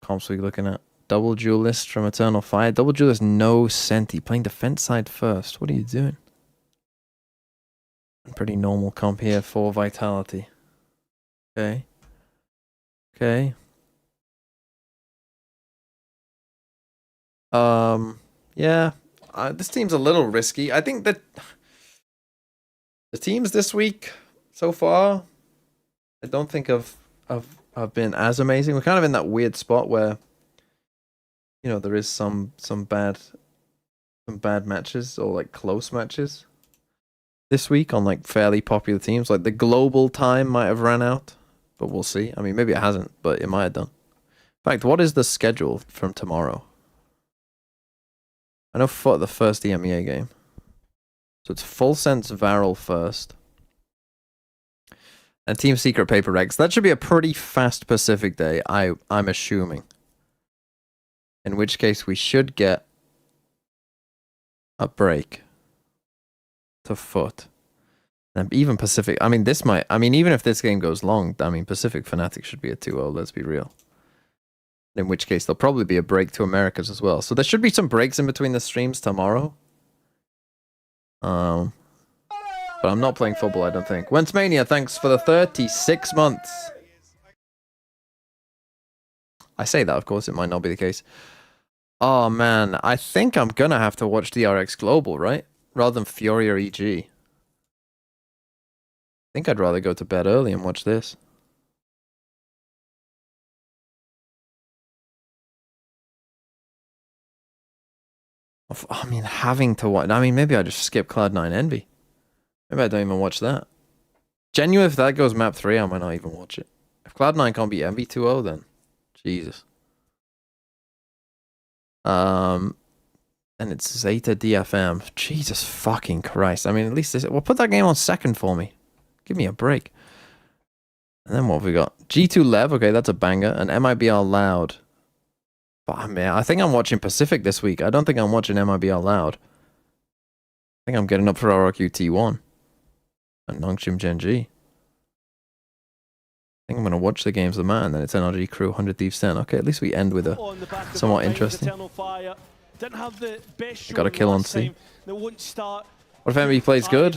A: Comps we're looking at. Double Duelist from Eternal Fire. Double Duelist, no Senti. Playing defense side first. What are you doing? Pretty normal comp here for Vitality. Okay. Okay. Yeah. This team's a little risky. I think that the teams this week so far, I don't think have been as amazing. We're kind of in that weird spot where, you know, there is some bad matches or like close matches this week on like fairly popular teams. Like the global time might have ran out, but we'll see. I mean, maybe it hasn't, but it might have done. In fact, what is the schedule from tomorrow? I know for the first EMEA game. So it's Full Sense Varel first. And Team Secret Paper Rex. That should be a pretty fast Pacific day, I'm assuming. In which case we should get a break to Foot. And even Pacific, I mean this might, I mean even if this game goes long, I mean Pacific Fnatic should be a 2-0, let's be real. In which case, there'll probably be a break to Americas as well. So there should be some breaks in between the streams tomorrow. But but I'm not playing football, I don't think. Wentz Mania, thanks for the 36 months. I say that, of course, it might not be the case. Oh, man, I think I'm gonna have to watch DRX Global, right? Rather than Fury or EG. I think I'd rather go to bed early and watch this. I mean, having to watch... I mean, maybe I just skip Cloud9 Envy. Maybe I don't even watch that. Genuine, if that goes map 3, I might not even watch it. If Cloud9 can't beat Envy 2-0, then... Jesus. And it's Zeta DFM. Jesus fucking Christ. I mean, at least this... Well, put that game on second for me. Give me a break. And then what have we got? G2 Lev. Okay, that's a banger. And MIBR Loud. But I mean, I think I'm watching Pacific this week. I don't think I'm watching MIBR Loud. I think I'm getting up for RRQ T1. And Nongshim Genji. I think I'm going to watch the games of the man. Then it's NRG Crew, 100 Thieves 10. Okay, at least we end with a somewhat interesting. Got a kill on C. What if MB plays good?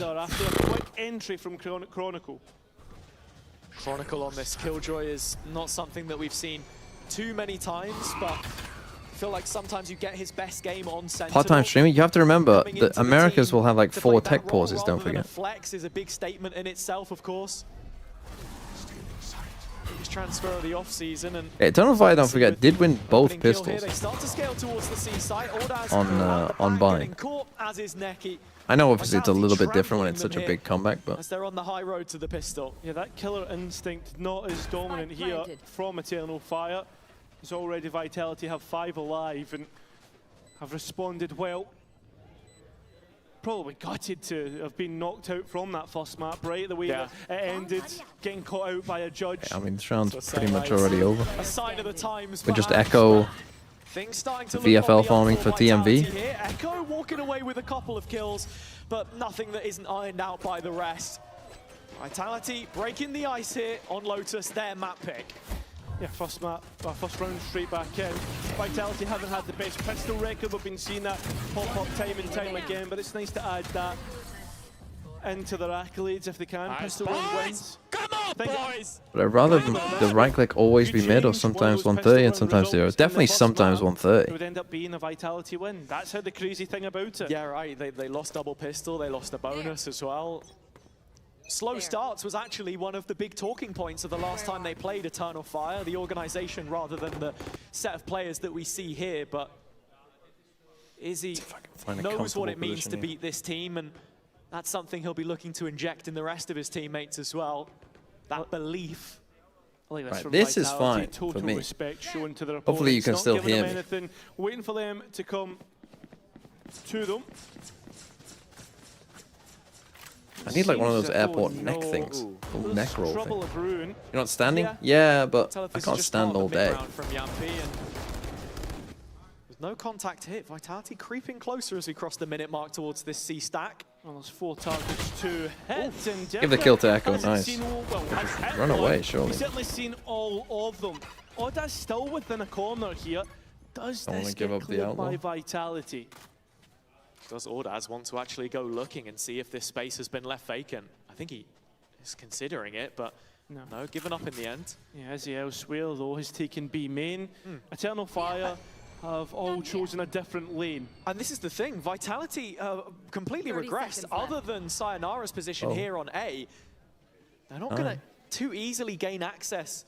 H: Entry from Chronicle.
G: Chronicle on this Killjoy is not something that we've seen too many times, but I feel like sometimes you get his best game on Sentinel.
A: Part-time streaming, you have to remember that Americas will have like 4 tech pauses, don't forget.
G: Flex is a big statement in itself, of course. His transfer of the off-season and
A: Eternal Fire, don't forget, did win both pistols
G: they start to scale towards the C site.
A: on buying.
G: As is Neki.
A: I know obviously it's a little bit different when it's such a big comeback, but
G: as they're on the high road to the pistol.
H: Yeah, that killer instinct not as dominant here from Eternal Fire. As already Vitality have 5 alive and have responded well. Probably gutted to have been knocked out from that first map, right? The way that it ended, getting caught out by a judge.
A: Yeah, I mean, this round's pretty much already over.
G: A sign of the times.
A: We just echo the VFL farming for TMV.
G: Echo walking away with a couple of kills, but nothing that isn't ironed out by the rest. Vitality breaking the ice here on Lotus, their map pick.
H: Yeah, first round straight back in. Vitality haven't had the best pistol record. We've been seeing that pop up time and time again, but it's nice to add that into their accolades if they can. Pistol round wins.
G: Come on, boys!
A: But I'd rather the right click always be mid or sometimes 130 and sometimes 0. Definitely sometimes 130.
H: It would end up being a Vitality win. That's how the crazy thing about it.
G: Yeah, right. They lost double pistol. They lost a bonus as well. Slow starts was actually one of the big talking points of the last time they played Eternal Fire, the organization rather than the set of players that we see here, but Izzy knows what it means to beat this team, and that's something he'll be looking to inject in the rest of his teammates as well. That belief.
A: Right, this is fine for me. Hopefully you can still hear me.
H: Waiting for them to come to them.
A: I need like one of those airport neck things. Neck roll thing. You're not standing? Yeah, but I can't stand all day.
G: There's no contact hit. Vitality creeping closer as we cross the minute mark towards this C stack.
H: Well, there's 4 targets to hit.
A: Give the kill to Echo, nice. Run away, surely.
H: We've certainly seen all of them. Oda's still within a corner here. Does this get cleared by Vitality?
G: Does Ordaz want to actually go looking and see if this space has been left vacant? I think he is considering it, but no, given up in the end.
H: Yeah, Izzy elsewhere, though, has taken B main. Eternal Fire have all chosen a different lane.
G: And this is the thing, Vitality completely regressed. Other than Sayonara's position here on A, they're not going to too easily gain access.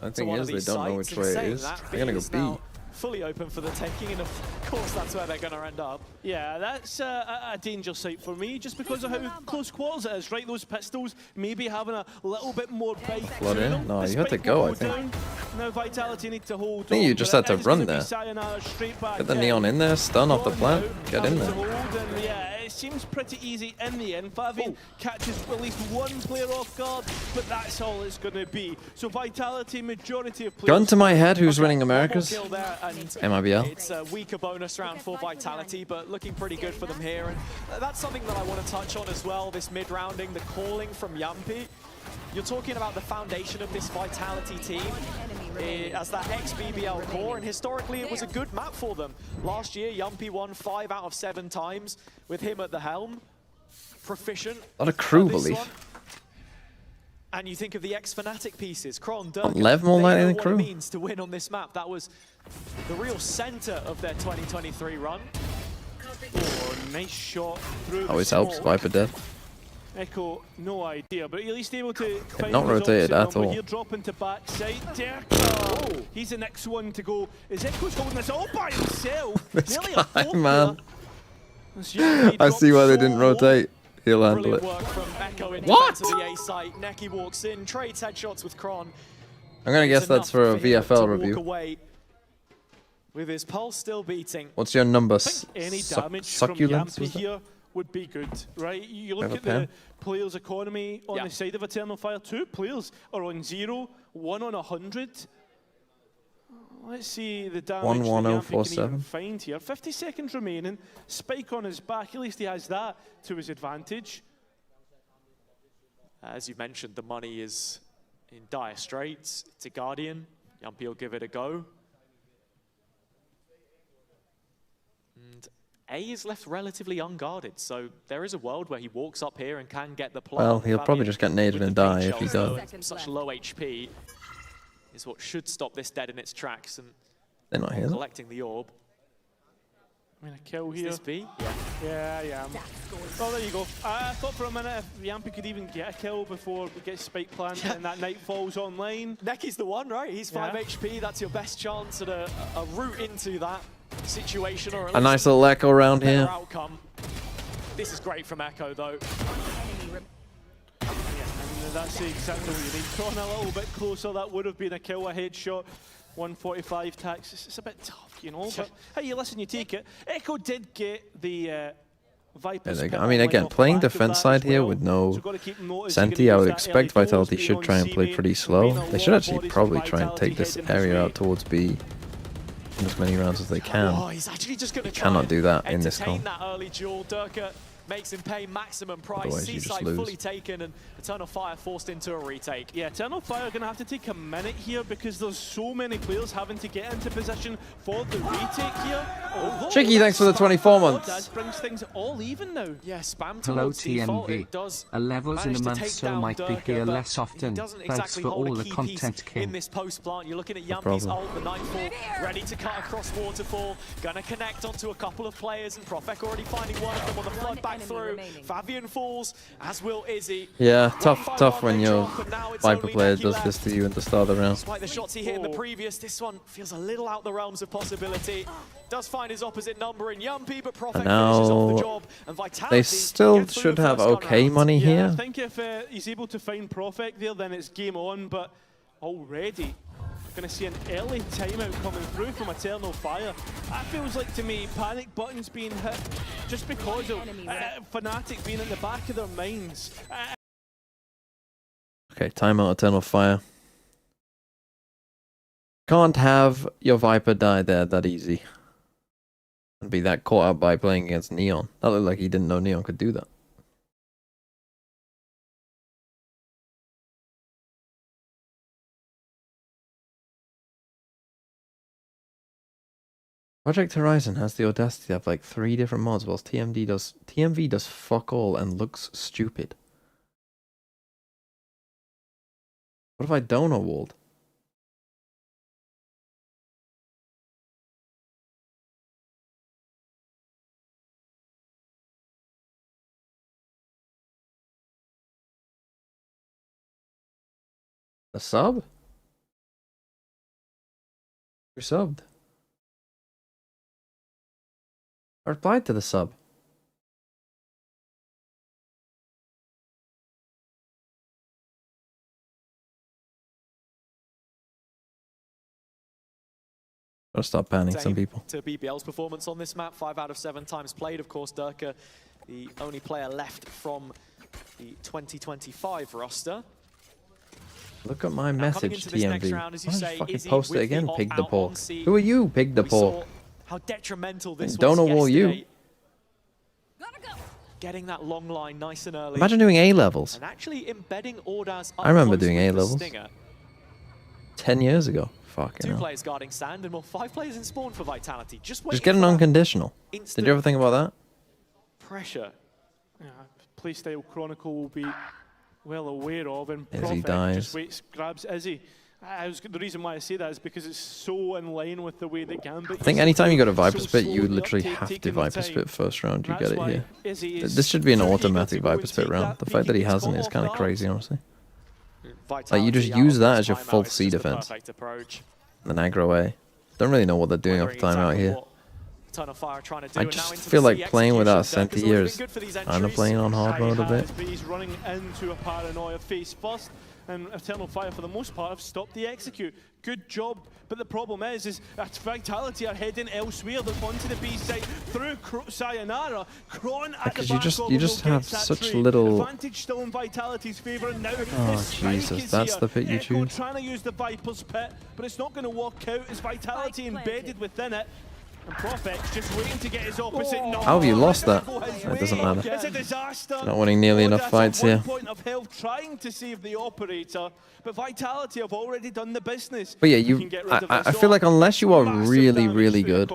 A: The thing is, they don't know which way it is. They're going to go B.
G: Fully open for the taking, and of course that's where they're going to end up.
H: Yeah, that's a danger site for me, just because of how close quarters it is, right? Those pistols maybe having a little bit more bite to them.
A: No, you had to go, I think.
H: Now Vitality need to hold.
A: I think you just had to run there. Get the neon in there, stun off the plant, get in there.
H: Yeah, it seems pretty easy in the end. Favian catches at least one player off guard, but that's all it's going to be. So Vitality, majority of players.
A: Gun to my head, who's winning Americas? MIBL.
G: It's a weaker bonus round for Vitality, but looking pretty good for them here. And that's something that I want to touch on as well, this mid-rounding, the calling from Yampi. You're talking about the foundation of this Vitality team as that ex-BBL core, and historically it was a good map for them. Last year, Yampi won 5 out of 7 times with him at the helm. proficient.
A: A lot of crew
G: at this
A: belief.
G: one. And you think of the ex-Fnatic pieces, Kron,
A: Lev more likely than
G: what
A: crew.
G: it means to win on this map. That was the real center of their 2023 run.
H: Oh, nice shot through
A: Always
H: the
A: helps.
H: smoke.
A: Viper dead.
H: Echo, no idea, but at least able to find
A: not
H: the
A: rotated
H: results
A: at all.
H: Here dropping to backside. Oh, he's the next one to go. Is Echo's holding this all by himself?
A: This
H: Nearly
A: guy,
H: a fourth
A: man.
H: player.
A: I see why they didn't rotate. He'll handle
G: Brilliant
A: it.
G: work from Echo in
A: What?
G: defense of the A site. Neki walks in, trades headshots with Kron.
A: I'm gonna guess
G: It's
A: that's for a
G: enough him
A: VFL
G: to
A: review.
G: walk away with his pulse still beating.
A: What's your number?
H: Any damage from
A: Succulents?
H: Yampy
A: Was it?
H: here would be good, right? You
A: Have
H: look
A: a
H: at the
A: pen?
H: players' economy on the side of Eternal Fire. 2 players are on 0, 1 on 100. Let's see the damage that Yampy can
A: 11047.
H: even find here. 50 seconds remaining. Spike on his back. At least he has that to his advantage.
G: As you mentioned, the money is in dire straits. It's a Guardian. Yampy will give it a go. And A is left relatively unguarded, so there is a world where he walks up here and can get the plant.
A: Well, he'll probably just get naded and die if he does.
G: Such low HP is what should stop this dead in its tracks, and
A: They're not here.
G: collecting the orb.
H: I mean, a kill
G: Is
H: here.
G: this B?
H: Yeah. Oh, there you go. I thought for a minute if Yampy could even get a kill before we get Spike planted and that night falls online.
G: Neki's the one, right? He's 5 HP. That's your best chance at a route into that situation, or at
A: A nice little echo around
G: better
A: here.
G: outcome. This is great from Echo, though.
H: And that's exactly what you need. Gone a little bit closer, that would have been a kill, a headshot. 145 tax. It's a bit tough, you know. But hey, listen, you take it. Echo did get the Vipers.
A: I mean, again, playing defense side here with no Senti, I would expect Vitality should try and play pretty slow. They should actually probably try and take this area out towards B in as many rounds as they can.
G: Oh, he's actually just going to
A: Cannot do that in this
G: entertain
A: comp.
G: that early duel. Durka makes him pay maximum price.
A: Otherwise you just
G: Seaside
A: lose.
G: fully taken, and Eternal Fire forced into a retake.
H: Yeah, Eternal Fire are going to have to take a minute here because there's so many players having to get into position for the retake here. Although
A: Chicky, thanks for the 24 months.
H: That brings things all even now.
G: Yeah, spam
F: Hello
G: towards default.
F: TMV.
G: It does
F: A levels in a
G: manage to
F: month,
G: take
F: so
G: down
F: might be
G: Durka,
F: here
G: but
F: less often.
G: he doesn't
F: Thanks
G: exactly
F: for
G: hold
F: all
G: a
F: the
G: key
F: content,
G: piece
F: Kim.
G: in this post plant. You're looking at
A: No
G: Yampy's
A: problem.
G: ult, the Nightfall, ready to cut across Waterfall. Gonna connect onto a couple of players, and Profek already finding one of them on the flood back through. Fabian falls, as will Izzy.
A: Yeah, tough when your Viper player does this to you at the start of the round.
G: Despite the shots he hit in the previous, this one feels a little out the realms of possibility. Does find his opposite number in Yampy, but Profek
A: And
G: finishes off the
A: now
G: job. And Vitality
A: they still
G: get through
A: should
G: the
A: have
G: first gun
A: okay
G: round.
A: money
H: Yeah,
A: here.
H: I think if he's able to find Profek there, then it's game on, but already going to see an early timeout coming through from Eternal Fire. That feels like to me panic buttons being hit just because of Fnatic being in the back of their minds.
A: Okay, timeout Eternal Fire. Can't have your Viper die there that easy. And be that caught up by playing against Neon. That looked like he didn't know Neon could do that. Project Horizon has the audacity to have like 3 different mods, whilst TMV does fuck all and looks stupid. What if I don't know walled? A sub? You're subbed. I replied to the sub. Gotta stop panning some people.
G: To BBL's performance on this map, 5 out of 7 times played. Of course, Durka, the only player left from the 2025 roster.
A: Look at my
G: Now, coming
A: message,
G: into this next
A: TMV.
G: round, as you
A: Why don't
G: say,
A: you fucking
G: Izzy
A: post it
G: with the
A: again,
G: op
A: pig the
G: out on
A: pork?
G: C.
A: Who are you, pig the
G: We
A: pork?
G: saw how detrimental this
A: Don't
G: was
A: know wall you.
G: yesterday. Getting that long line nice and early.
A: Imagine doing A levels.
G: And actually embedding Ordaz up
A: I remember
G: close
A: doing
G: with
A: A
G: the
A: levels.
G: Stinger.
A: 10 years ago. Fucking
G: 2
A: hell.
G: players guarding sand, and well, 5 players in spawn for Vitality. Just
A: Just get an unconditional. Did you ever think about that?
G: Pressure.
H: Yeah, playstyle Chronicle will be well aware of, and
A: Izzy
H: Prophet
A: dies.
H: just waits, grabs Izzy. The reason why I say that is because it's so in line with the way that Gambit.
A: I think anytime you go to Viper Spit, you literally have to Viper Spit first round. You get it here. This should be an automatic Viper Spit round. The fact that he hasn't is kind of crazy, honestly. Like, you just use that as your full C defense. Then aggro A. Don't really know what they're doing off the timeout here. I just feel like playing without a center here is kind of playing on hard mode a bit.
H: He's running into a paranoia face first, and Eternal Fire for the most part have stopped the execute. Good job, but the problem is that Vitality are heading elsewhere. They're onto the B side through Sayonara. Kron at the back
A: you just have such little.
H: Advantage still in Vitality's favor, and now
A: Oh Jesus, that's the pit you choose.
H: Trying to use the Viper's pit, but it's not going to work out as Vitality embedded within it. And Prophet's just waiting to get his opposite. No,
A: How have you lost that? It doesn't matter.
H: It's a disaster.
A: Not winning nearly enough fights here.
H: Point of health trying to save the operator, but Vitality have already done the business.
A: But yeah, I feel like unless you are really, really good,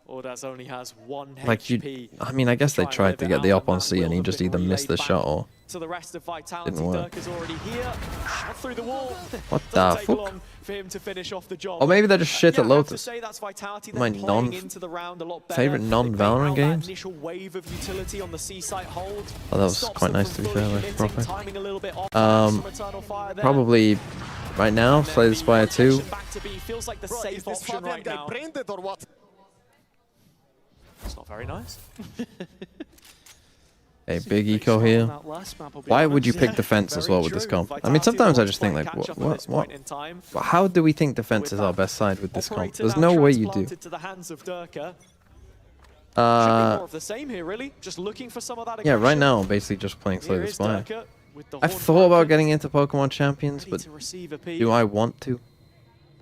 G: Ordaz only has 1
A: like
G: HP.
A: I mean, I guess they tried to get the op on C and he just either missed the shot or
G: So the rest of Vitality,
A: didn't work.
G: Dirk is already here. Shot through the wall.
A: What the
G: Doesn't take
A: fuck?
G: long for him to finish off the job.
A: Or maybe they're just shit at
G: I have to
A: Lotus.
G: say that's Vitality.
A: My
G: They're playing into the round a lot better.
A: favorite
G: They
A: non-Valorant
G: bait out that
A: games.
G: initial wave of utility on the C site hold.
A: Oh, that was
G: Stops
A: quite
G: them
A: nice to
G: from
A: be fair,
G: fully
A: like,
G: committing,
A: proper.
G: timing a little bit off from Eternal Fire there.
A: Probably right now, Slay the Spire 2.
G: Back to B feels like the safe option right now.
I: Or what?
G: It's not very nice.
A: A big eco here. Why would you pick defense as well with this comp? I mean, sometimes I just think like, what? How do we think defense is our best side with this comp? There's no way you do.
G: More of the same here, really. Just looking for some of that
A: Yeah, right
G: aggression.
A: now I'm basically just playing Slay the Spire.
G: With the
A: I've
G: horn
A: thought about getting into Pokemon Champions,
H: Ready
A: but
H: to receive a P.
A: do I want to?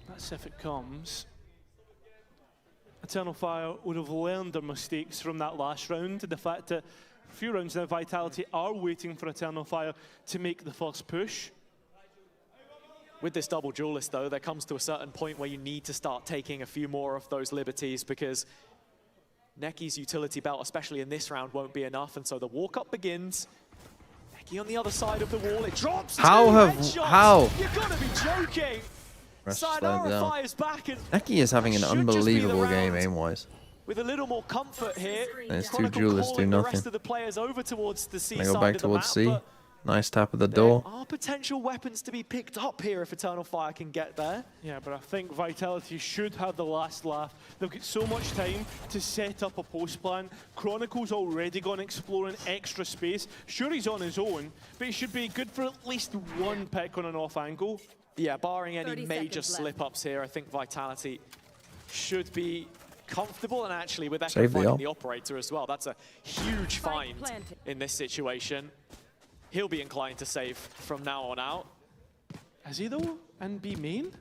H: That's if it comes. Eternal Fire would have learned their mistakes from that last round. The fact that a few rounds now, Vitality are waiting for Eternal Fire to make the first push.
G: With this double duelist, though, there comes to a certain point where you need to start taking a few more of those liberties because Necky's utility belt, especially in this round, won't be enough, and so the walk-up begins. Necky on the other side of the wall, it drops.
A: How
G: You've got to be joking. Sayonara
A: down.
G: fires back and
A: Neki is having an
G: should just be the
A: unbelievable game
G: round.
A: aim-wise.
G: With a little more comfort here,
A: And his two
G: Chronicle
A: duelists do
G: calling the
A: nothing.
G: rest of the players over towards the C
A: They go
G: side
A: back
G: of the
A: towards
G: map,
A: C.
G: but
A: Nice tap at the
G: there
A: door.
G: are potential weapons to be picked up here if Eternal Fire can get there.
H: Yeah, but I think Vitality should have the last laugh. They've got so much time to set up a post plan. Chronicle's already gone exploring extra space. Sure, he's on his own, but he should be good for at least one pick on an off angle.
G: Yeah, barring any major slip-ups here, I think Vitality should be comfortable, and actually with Echo
A: Save the
G: finding
A: op.
G: the operator as well, that's a huge find in this situation. He'll be inclined to save from now on out.
H: Is he though? And B main?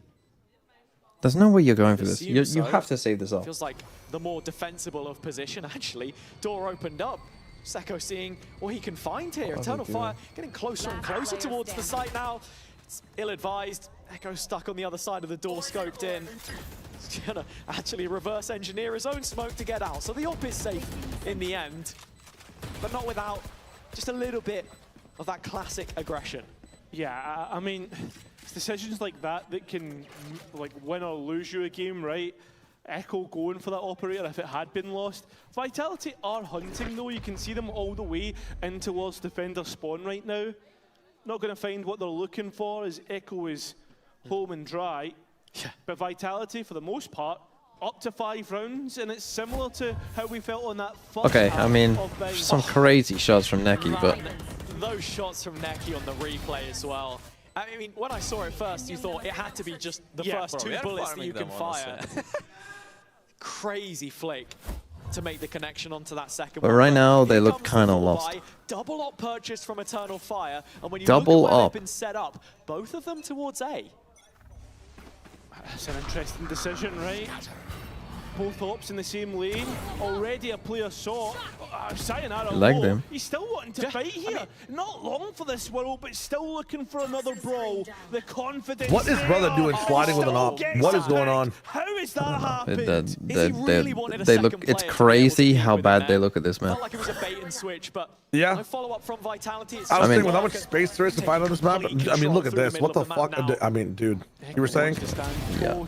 A: There's no way you're going for this.
G: Assume
A: You
G: so.
A: have to save this off.
G: Feels like the more defensible of position, actually. Door opened up. Seko seeing what he can find here. Eternal Fire getting closer and closer towards the site now. It's ill-advised. Echo stuck on the other side of the door, scoped in. He's gonna actually reverse engineer his own smoke to get out. So the op is safe in the end, but not without just a little bit of that classic aggression.
H: Yeah, I mean, it's decisions like that that can like win or lose you a game, right? Echo going for that operator if it had been lost. Vitality are hunting though. You can see them all the way in towards defender spawn right now. Not going to find what they're looking for as Echo is home and dry.
G: Yeah.
H: But Vitality, for the most part, up to 5 rounds, and it's similar to how we felt on that first
A: Okay,
H: half
A: I mean,
H: of the-
A: some crazy shots from Neki, but
G: Those shots from Necky on the replay as well. I mean, when I saw it first, you thought it had to be just the first two bullets that you can fire. Crazy flick to make the connection onto that second
A: But
G: one.
A: right now, they
G: here
A: look
G: comes the
A: kinda
G: full
A: lost.
G: buy. Double op purchase from Eternal Fire, and when you
A: Double
G: look at where
A: op.
G: they've been set up, both of them towards A.
H: That's an interesting decision, right? both ops in the same lane. Already a player saw. Sayonara
A: Like
H: low.
A: them.
H: He's still wanting to fight here. Not long for this world, but still looking for another brawl. The confidence.
E: What is brother doing sliding with an op? What is going on?
H: How is that happened?
A: They look. It's crazy how bad they look at this, man.
G: Felt like it was a bait and switch, but
E: yeah.
G: no follow up from Vitality.
E: I was thinking with how much space there is to find on this map. I mean, look at this. What the fuck? I mean, dude, you were saying?
A: Yeah.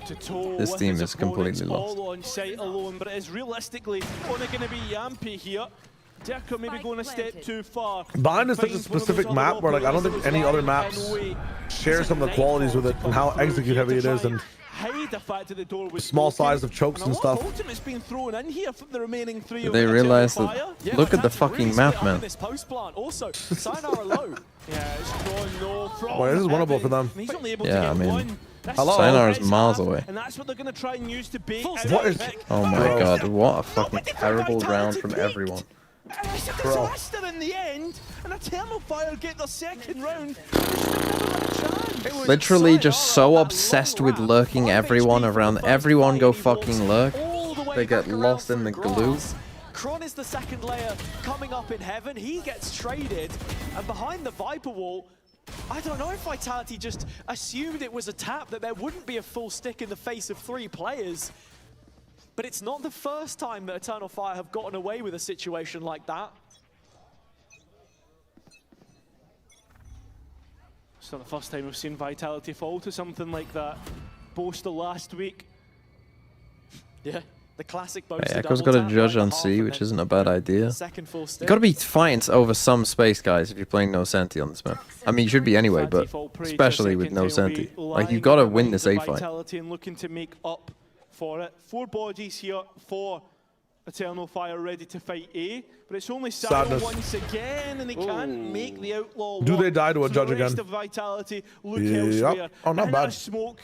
A: This team is completely lost.
H: On site alone, but it is realistically only going to be Yampy here. Derko maybe going a step too far.
E: Bind is such a specific map where, like, I don't think any other maps share some of the qualities with it and how execute heavy it is and
H: the fact that the door was
E: small size of chokes and stuff.
H: Been thrown in here for the remaining three.
A: Did they realize that? Look at the fucking map, man.
G: This post plant also. Sayonara low.
H: Yeah, it's no from.
E: Well, this is winnable for them.
H: He's only able
A: Yeah,
H: to
A: I
H: get
A: mean,
H: one.
A: Sayonara's miles away.
H: And that's what they're going to try and use to bait.
E: What is?
A: Oh my god! What a fucking terrible round from everyone.
H: It's a disaster in the end, and Eternal Fire get their second round.
A: Literally just so obsessed with lurking everyone around. Everyone go fucking lurk. They get lost in the glue.
G: Kron is the second layer coming up in heaven. He gets traded, and behind the Viper wall, I don't know if Vitality just assumed it was a tap, that there wouldn't be a full stick in the face of 3 players. But it's not the first time that Eternal Fire have gotten away with a situation like that.
H: It's not the first time we've seen Vitality fall to something like that. Boaster last week.
G: Yeah, the classic Boaster.
A: Hey, Echo's got a judge on C, which isn't a bad idea. You gotta be fighting over some space, guys, if you're playing no Senti on this map. I mean, you should be anyway, but especially with no Senti. Like, you gotta win this A fight.
H: And looking to make up for it. 4 bodies here for Eternal Fire ready to fight A, but it's only Sadness once again, and they can't make the outlaw.
E: Do they die to a judge again?
H: Vitality, look elsewhere.
E: Oh, not bad.
H: Smoke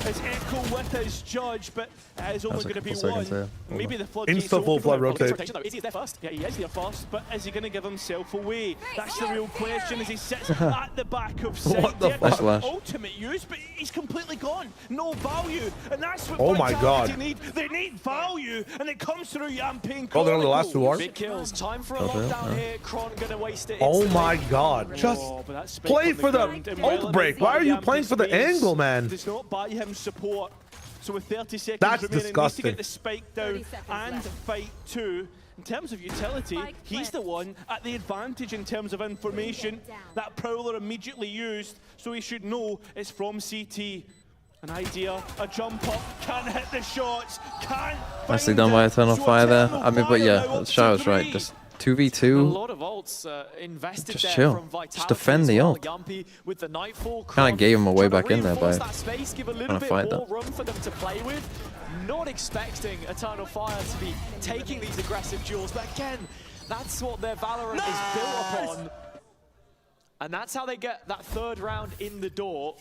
H: is Echo with his judge, but it is only going to be one. Maybe the floodgates
E: Insta full flood rotate.
H: Is he there first? Yeah, he is there first, but is he going to give himself away? That's the real question as he sits at the back of site.
E: What the fuck?
H: Ultimate use, but he's completely gone. No value, and that's what
E: Vitality
H: need. They need value, and it comes through Yamping.
E: Oh, they're on the last 2 are?
G: Big kills. Time for a lockdown here. Kron gonna waste it.
E: Oh my god. Just play for the ult break. Why are you playing for the angle, man?
H: Does not buy him support. So with 30 seconds
E: That's
H: remaining,
E: disgusting.
H: Needs to get the spike down and fight 2. In terms of utility, he's the one at the advantage in terms of information. That Prowler immediately used, so he should know it's from CT. An idea, a jump up, can't hit the shots, can't.
A: Nicely done by Eternal Fire there. I mean, but yeah, Shadow's right. Just 2v2.
G: A lot of ults invested
A: Just
G: there
A: chill.
G: from Vitality.
A: Just defend the ult.
G: With the Nightfall,
A: Kind of gave him a way back in there by
G: that space, give a little bit more room for them to play with. Not expecting Eternal Fire to be taking these aggressive duels, but again, that's what their Valorant is built upon. And that's how they get that 3rd round in the door.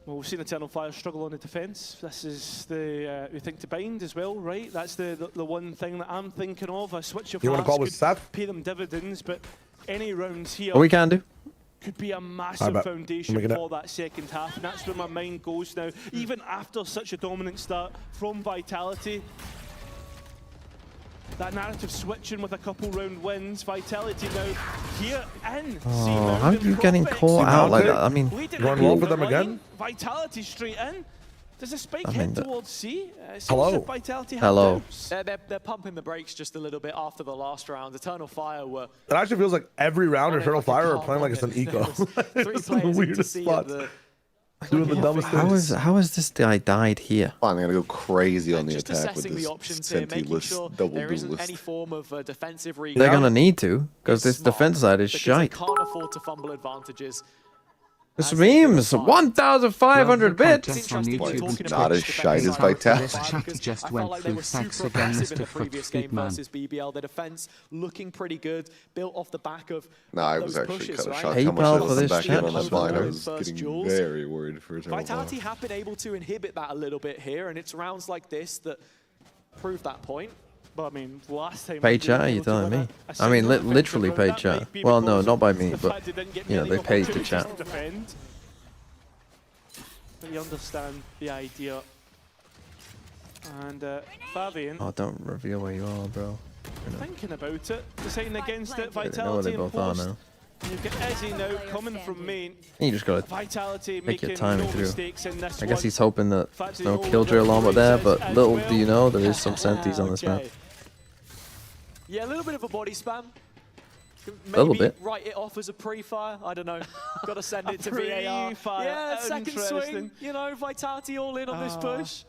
H: Well, we've seen Eternal Fire struggle on the defense. This is the we think to bind as well, right? That's the one thing that I'm thinking of. A switch of pay them dividends, but any rounds here
A: What we can do?
H: could be a massive foundation for that second half, and that's where my mind goes now. Even after such a dominant start from Vitality, that narrative switching with a couple round wins, Vitality now here in.
A: Oh, how are you getting caught out like that? I mean,
E: going low for them again?
H: Vitality straight in. Does a spike head towards C?
E: Hello.
A: Hello.
G: They're pumping the brakes just a little bit after the last round. Eternal Fire were...
E: It actually feels like every round Eternal Fire are playing like it's an eco. It's the weirdest spot. Doing the dumbest things.
A: How is this guy died here?
P: I'm gonna go crazy on the
G: just
P: attack with
G: assessing the
P: this
G: options here, making sure there isn't any
P: duelist.
G: form of defensive recap.
A: They're gonna need to, because this defense side is
G: Because
A: shite.
G: they can't afford to fumble advantages.
A: This memes 1,500 bits.
P: Not as shite as Vitality.
F: Just
G: I felt
F: went
G: like they
F: through.
G: were
F: Thanks
G: super
F: again,
G: aggressive in
F: Mr.
G: the previous
F: Foot
G: game
F: Man.
G: versus BBL. The defense looking pretty good, built off the back of
P: No, I was
G: those
P: actually
G: pushes,
P: kind of
G: right?
P: shocked
A: Hey,
P: how much
A: pal,
P: I
A: for
P: listened
A: this
P: back in
A: chat.
P: on that line. I
G: Those
P: was
G: first
P: getting
G: duels.
P: very worried for Eternal
G: Vitality
P: Fire.
G: have been able to inhibit that a little bit here, and it's rounds like this that prove that point.
H: But I mean, last time
A: Paid chat, are you telling me? I mean, literally paid chat. Well, no, not by me, but, you know, they paid to chat.
H: But you understand the idea And Fabian.
A: Oh, don't reveal where you are, bro.
H: Thinking about it, deciding against it.
A: They know where they
H: Vitality
A: both
H: and
A: are
H: Post.
A: now.
H: And you've got Izzy now coming from main.
A: You just gotta
H: Vitality
A: make your
H: making
A: timing
H: no
A: through.
H: mistakes in this
A: I guess
H: one.
A: he's hoping that
H: In fact,
A: there's no
H: they know
A: killjoy
H: what
A: llama
H: the
A: there,
H: race
A: but
H: is
A: little
H: as
A: do you
H: well.
A: know there is some senties on this map.
G: Yeah, a little bit of a body spam. Maybe
A: Little bit.
G: write it off as a pre-fire. I don't know. Got to send it to
H: pre-fire.
G: VAR. Yeah, second swing.
H: Interesting.
G: You know, Vitality all in on this push.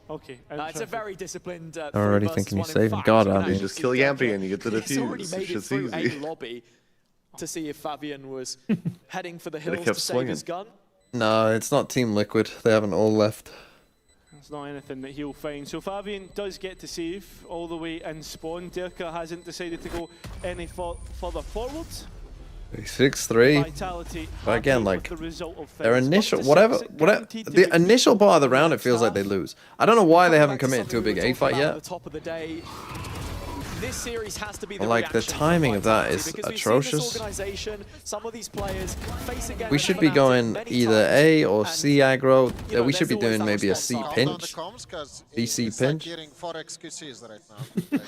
H: Okay.
G: It's a very disciplined.
A: I'm already thinking he's saving
G: fact,
A: God
G: you can
A: out of
P: You
A: you.
P: just kill Yampy and you get the
G: He's already
P: defuse.
G: made
P: It's
G: it
P: just
G: through
P: easy.
G: a lobby to see if Fabian was heading for the
P: But it
G: hills
P: kept
G: to save
P: swinging.
G: his gun.
A: No, it's not Team Liquid. They haven't all left.
H: It's not anything that he'll find. So Fabian does get to save all the way in spawn. Dirka hasn't decided to go any further forward.
A: 6-3.
H: Vitality
A: But again,
H: happy
A: like
H: with the result of
A: their
H: things.
A: initial,
H: Up to
A: whatever,
H: six, guaranteed to
A: the
H: be
A: initial part of the round, it feels like they lose. I don't know why they haven't come into a big A fight
G: At
A: yet.
G: the top of the day, this series has to be the
A: Like the
G: reaction from
A: timing of that
G: Vitality,
A: is
G: because we've seen this
A: atrocious.
G: organization, some of these players face again
A: We should be
G: Fnatic
A: going
G: many
A: either
G: times,
A: A or
G: and,
A: C aggro.
G: you know,
A: We should be
G: there's always
A: doing
G: that
A: maybe a
G: response
A: C
G: side.
A: pinch. BC pinch.
I: Hearing 4 excuses right now.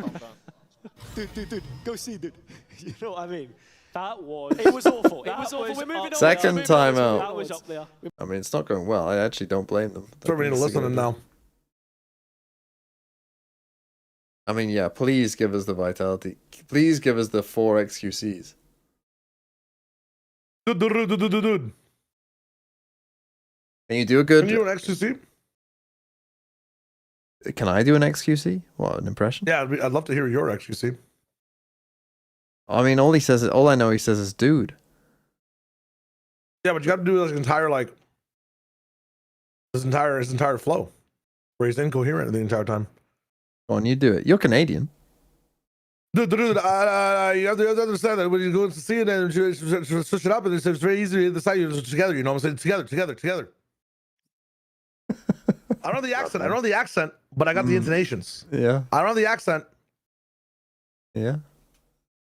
I: Calm down.
G: Dude, go see, dude. You know what I mean?
H: That was.
G: It was awful. It
H: That
G: was awful.
H: was
G: We're moving on.
A: Second timeout.
H: That was up there.
A: I mean, it's not going well. I actually don't blame them.
E: So we need to listen to them now.
A: I mean, yeah, please give us the Vitality. Please give us the 4 XQCs.
E: Dude.
A: Can you do a good...
E: Can you do an XQC?
A: Can I do an XQC? What, an impression?
E: Yeah, I'd love to hear your XQC.
A: I mean, all I know he says is dude.
E: Yeah, but you got to do this entire his entire flow, where he's incoherent the entire time.
A: Go on, you do it. You're Canadian.
E: Dude, you have to understand that when you go to see it and switch it up, and it's very easy to decide you're together. You know what I'm saying? Together. I don't know the accent, but I got the intonations.
A: Yeah.
E: I don't know the accent.
A: Yeah.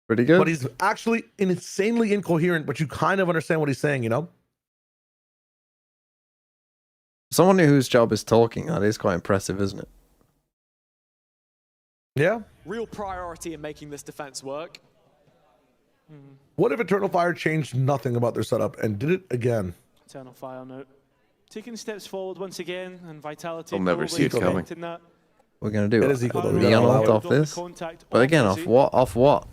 A: Pretty good.
E: But he's actually insanely incoherent, but you kind of understand what he's saying, you know?
A: Someone whose job is talking, that is quite impressive, isn't it?
E: Yeah.
G: Real priority in making this defense work.
E: What if Eternal Fire changed nothing about their setup and did it again?
H: Eternal Fire now. Taking steps forward once again, and Vitality.
P: I'll never see it coming.
H: That.
A: We're going to do
E: It is equal, though. We
A: the
E: gotta allow
A: unlocked
E: it.
A: off this.
H: Contact
A: But again, off what? Off what?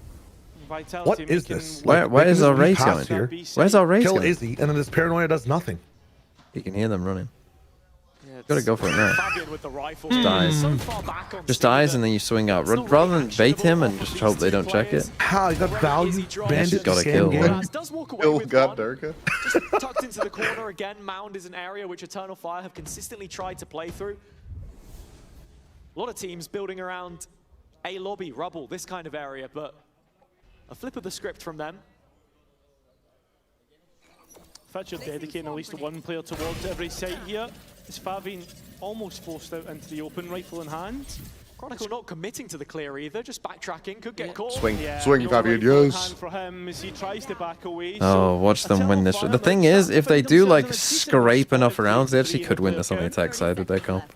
H: Vitality
E: What is
H: making
E: this?
A: Where is our race going?
E: Here,
A: Where's our race
E: kill
A: going?
E: Izzy, and then this paranoia does nothing.
A: You can hear them running.
G: Yeah,
A: Gotta go for it now.
G: Fabian with the rifle.
A: Just dies.
G: So far back on
A: Just
G: Steam
A: dies
G: that
A: and then you swing out.
G: it's not
A: Rather
G: really
A: than bait him and
G: actionable
A: just
G: off
A: hope they don't check it.
E: How he got value, bandit,
A: Got a
E: scam
A: kill,
E: game.
A: right?
G: Does walk away
P: Bill
G: with
P: got
G: one.
P: Durka.
G: Just tucked into the corner again. Mound is an area which Eternal Fire have consistently tried to play through. A lot of teams building around a lobby, rubble, this kind of area, but a flip of the script from them.
H: Thatcher dedicating at least one player towards every site here. Is Fabian almost forced out into the open, rifle in hand?
G: Chronicle not committing to the clear either, just backtracking, could get caught.
P: Swing,
H: Yeah,
P: swing,
H: no
P: Fabian,
H: rifle in
P: yes.
H: hand for him as he tries to back away.
A: Oh, watch them win this. The thing is, if they do like scrape enough rounds, they actually could win this on the attack side with their comp.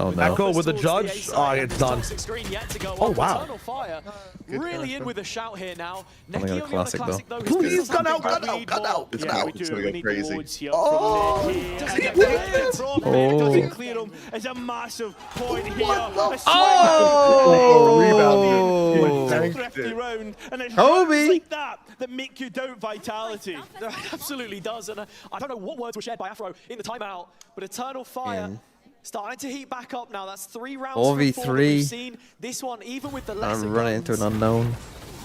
A: Oh no.
E: Echo with the judge. Oh, it's done.
G: Oh
E: wow.
G: Eternal Fire really in with a shout here now.
A: Only got a
G: Neki on the
A: classic,
G: classic though.
E: Please, cut out.
P: It's
H: Yeah,
P: out.
H: we
P: It's
H: do.
P: gonna
H: We
P: go
H: need
P: crazy.
H: loads here
E: Oh,
H: from Neki.
E: does
H: And
E: he
H: the
E: win?
H: drop
A: Oh.
H: doesn't clear him. It's a massive point here. A
A: Oh!
H: swing. Thrifty round. And it's
A: Kobe.
H: rounds like that that make you doubt Vitality.
G: It absolutely does, and I don't know what words were shared by Afro in the timeout, but Eternal Fire starting to heat back up now. That's 3 rounds
A: 4v3.
G: from 4 that we've seen. This one, even with the lesser
A: I'm running into
G: guns,
A: an unknown.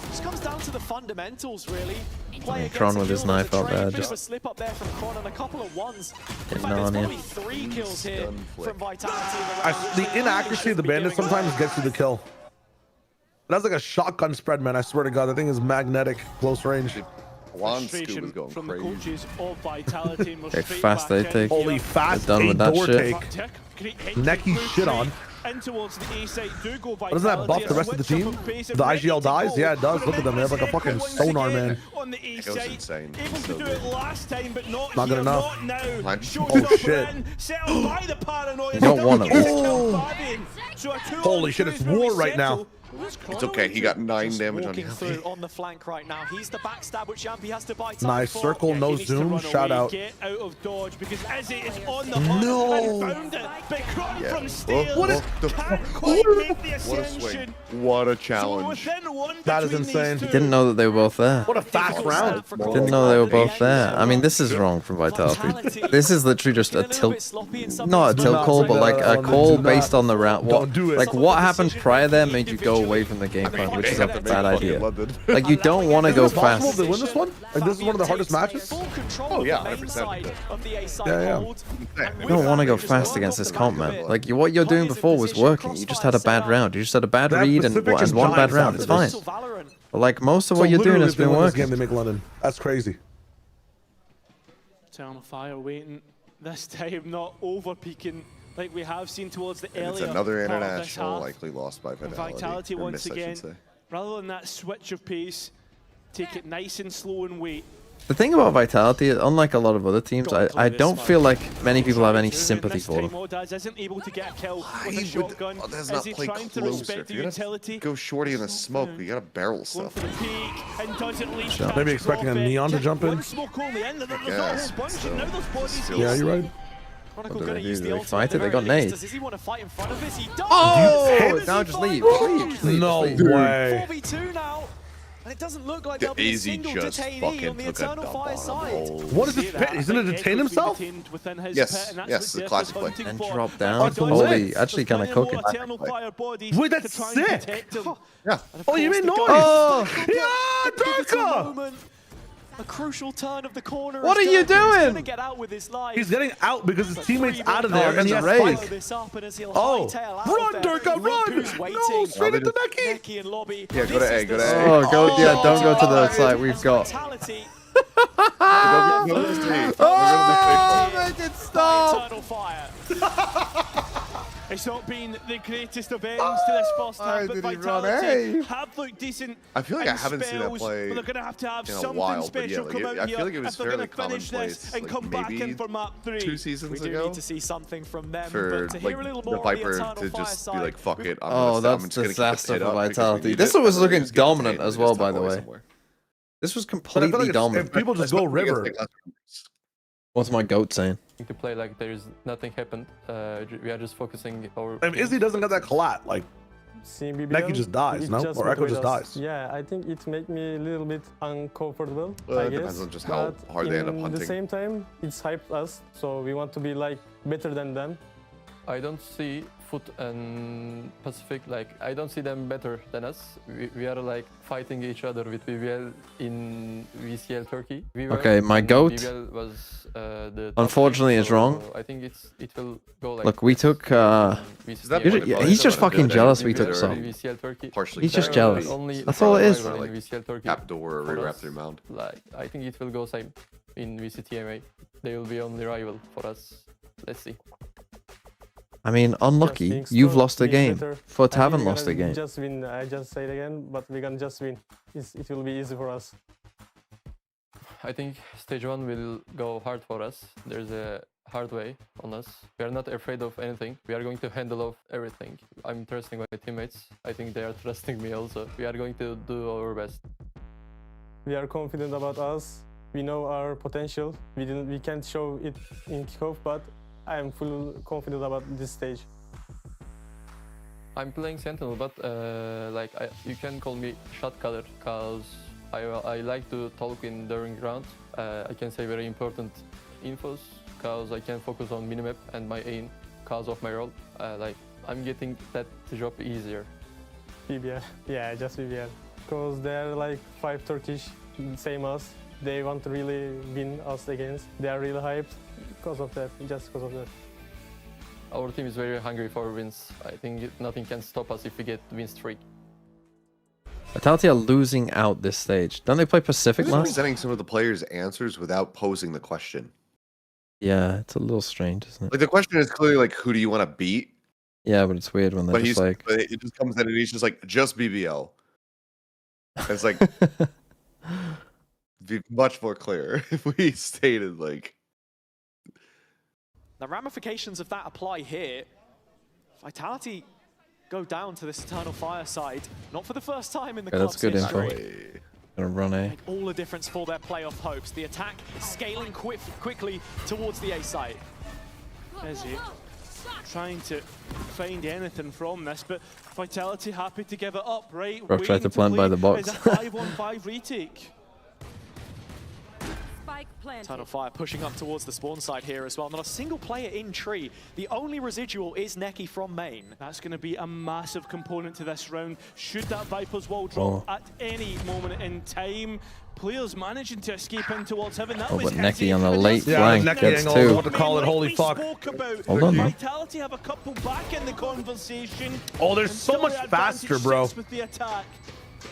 G: just comes down to the fundamentals, really. Play
A: Tron
G: against
A: with
G: a
A: his
G: hero
A: knife
G: that's a
A: out
G: trained,
A: there,
G: bit of a
A: just
G: slip up there from Cron and a couple of ones. In
A: getting
G: fact, there's
A: on
G: probably
A: you.
G: 3 kills here from Vitality in the round.
E: The inaccuracy of the bandit sometimes gets you the kill. That's like a shotgun spread, man. I swear to God, that thing is magnetic, close range.
P: One scoop
H: Frustration
P: is going
H: from the
P: crazy.
H: coaches of Vitality.
A: How fast they take.
E: Holy fast
A: They're done with that
E: door
A: shit.
E: take. Necky shit on.
H: in towards the A site do go
E: Doesn't that buff the rest of the team? The IGL dies? Yeah, it does. Look at them. They have like a fucking sonar, man.
H: On the A
P: It was
H: site,
P: insane.
H: able to do it last time, but not
E: Not
H: here,
E: good enough.
H: not now.
E: Oh shit!
H: Settled by the paranoia.
A: You don't want to.
E: Holy shit! It's war right now.
P: It's okay. He got 9 damage on
G: Walking
P: him.
G: through on the flank right now. He's the backstab which Yampi has to bite.
E: Nice circle, no zoom. Shout out.
H: Get out of dodge because Izzy is on the hunt and found it. But Cron from Steel
E: What is
H: can't quite make the
P: What a
H: ascension.
P: swing. What a
H: So
P: challenge.
H: within one
E: That is
H: between these
E: insane.
H: two,
A: Didn't know that they were both there.
E: What a fast round.
A: Didn't know they were both there. I mean, this is wrong from Vitality. This is literally just a tilt, not a tilt call, but like a call based on the round. What, like what happened prior there made you go away from the game plan, which is a bad idea. Like you don't want to go
E: Is it possible
A: fast.
E: they win this one? Like this is one of the hardest matches.
P: Oh yeah, 100%.
E: Yeah.
A: You don't want to go fast against this comp, man. Like what you're doing before was working. You just had a bad round. You just had a bad read and one bad round. It's fine. But like most of what you're doing has been working.
E: Game they make London. That's crazy.
H: Eternal Fire waiting this time, not over peaking like we have seen towards the
P: And it's
H: earlier
P: another
H: part of this
P: international
H: half.
P: likely lost by
H: And
P: Vitality.
H: Vitality
P: Or
H: once
P: missed, I
H: again,
P: should say.
H: rather than that switch of pace, take it nice and slow and wait.
A: The thing about Vitality, unlike a lot of other teams, I don't feel like many people have any sympathy for them.
H: Isn't able to get a kill with a shotgun.
P: Does
H: Is
P: not
H: he
P: play
H: trying to
P: closer.
H: respect
P: If
H: the
P: you're
H: utility?
P: gonna go shorty in the smoke, you gotta barrel stuff.
H: And does at least
E: Maybe expecting a Neon to jump in.
H: smoke only in. There's not a
P: Yes,
H: whole bunch,
P: still-
H: and now those bodies.
E: Yeah, you're right.
H: Chronicle
A: What do
H: gonna
A: they
H: use
A: do?
H: the
A: They
H: ultimate
A: fight
H: at
A: it?
H: the
A: They got
H: very least.
A: nade.
H: Does he want to fight in front of this? He does!
A: Oh! Now just leave.
E: No way.
G: 4v2 now. And it doesn't look like
P: The
G: there'll be a
P: AZ
G: single
P: just
G: detainee
P: fucking
G: on the
P: took a
G: Eternal
P: dump
G: Fire
P: on
G: side.
P: him.
E: What is this pit? He's gonna detain himself?
P: Yes, yes, the classic play.
A: And drop down.
E: That's
A: Holy, actually kind of cooking.
E: Wait, that's sick.
P: Yeah.
E: Oh, you mean noise?
A: Oh!
E: Yeah, Durka!
G: A crucial turn of the corner.
A: What
G: as
A: are you
G: Durka is
A: doing?
G: gonna get out with his life.
E: He's getting out because his teammate's out of there and
A: there's
E: he
A: a
E: has
A: raise.
E: fight.
G: This up and as he'll
E: Oh,
G: hightail out
E: run,
G: of there.
E: Durka, run!
G: Who's waiting?
E: No, straight into Neki.
G: Neki and Lobby.
P: Yeah, go to A, go to A.
A: Oh, go, yeah, don't go to the side we've got.
G: Vitality.
A: Oh, make it stop!
G: Eternal Fire.
H: It's not been the greatest of ends to this first half, but
A: did he run
H: Vitality
A: A?
H: have looked decent.
P: I feel like
H: in
P: I haven't seen that
H: spells,
P: play
H: but they're going to have
P: in a
H: something
P: while, but yeah,
H: special
P: like,
H: come out
P: I
H: here
P: feel like it was
H: if they're going
P: fairly
H: to finish this
P: commonplace,
H: and
P: like,
H: come back
P: maybe
H: in for map 3.
P: 2 seasons
G: We do
P: ago.
G: need to see something from them,
P: For
G: but to hear
P: like
G: a little
P: the
G: more on the
P: Viper
G: Eternal
P: to
G: Fire
P: just be
G: side,
P: like, fuck it,
A: Oh,
P: I'm
A: that's
P: just gonna keep
A: disaster
P: it
A: for
P: up because we
A: Vitality.
P: need
A: This
P: it,
A: was
P: and then
A: looking
P: just get
A: dominant
P: detained
A: as
P: and
A: well,
P: just
A: by
P: tuck
A: the
P: away
A: way.
P: somewhere.
A: This was
E: But I feel like
A: completely dominant.
E: if people just go river.
A: What's my goat saying?
K: To play like there's nothing happened. We are just focusing our.
E: If Izzy doesn't get that collat, like Neki just dies, no? Or Echo just dies.
K: Yeah, I think it made me a little bit uncomfortable.
P: Well,
K: I
P: it
K: guess.
P: depends on just how hard they end up
K: At the
P: hunting.
K: same time, it's hyped us, so we want to be like better than them. I don't see Foot and Pacific like I don't see them better than us. We are like fighting each other with BBL in VCL Turkey.
A: Okay, my goat,
K: BBL was, the
A: unfortunately, is wrong.
K: so I think it will go like.
A: Look, we took. He's just fucking jealous we took some.
P: Partially.
A: He's just jealous. That's all it is.
P: Cap door or rewrap their mount.
K: Like I think it will go same in VCTMA. They will be only rival for us. Let's see.
A: I mean, unlucky. You've lost a game. Foot haven't lost a game.
K: Just win. I just say it again, but we're gonna just win. It will be easy for us. I think stage 1 will go hard for us. There's a hard way on us. We are not afraid of anything. We are going to handle of everything. I'm trusting my teammates. I think they are trusting me also. We are going to do our best. We are confident about us. We know our potential. We can't show it in kickoff, but I am full confident about this stage. I'm playing Sentinel, but you can call me shot caller because I like to talk in during round. I can say very important infos because I can focus on minimap and my aim because of my role. I'm getting that job easier. BBL, yeah, just BBL. Because they're like 5 Turkish, same us. They want to really win us against. They are really hyped because of that, just because of that. Our team is very hungry for wins. I think nothing can stop us if we get win streak.
A: Vitality are losing out this stage. Don't they play Pacific
P: He's
A: last?
P: presenting some of the players' answers without posing the question.
A: Yeah, it's a little strange, isn't it?
P: Like the question is clearly like, who do you want to beat?
A: Yeah, but it's weird when they're just like...
P: But it just comes in and he's just like, just BBL. It's like, be much more clear if we stated like...
G: The ramifications of that apply here. Vitality go down to this Eternal Fire side, not for the first time in the club's history.
A: That's good info. Gonna run A.
G: Make all the difference for their playoff hopes. The attack scaling quickly towards the A site.
H: Izzy trying to find anything from this, but Vitality happy to give it up, right?
A: Bro, tried to plant by the box.
H: Is a 5-on-5 retake.
G: Eternal Fire pushing up towards the spawn side here as well. Not a single player in tree. The only residual is Neki from main.
H: That's going to be a massive component to this round. Should that Viper's wall drop at any moment in time, players managing to escape in towards heaven. That was
A: but Neki on the late flank gets two.
E: What to call it? Holy fuck!
A: Hold on, man.
H: Vitality have a couple back in the conversation.
E: Oh, they're so much faster, bro.
H: With the attack.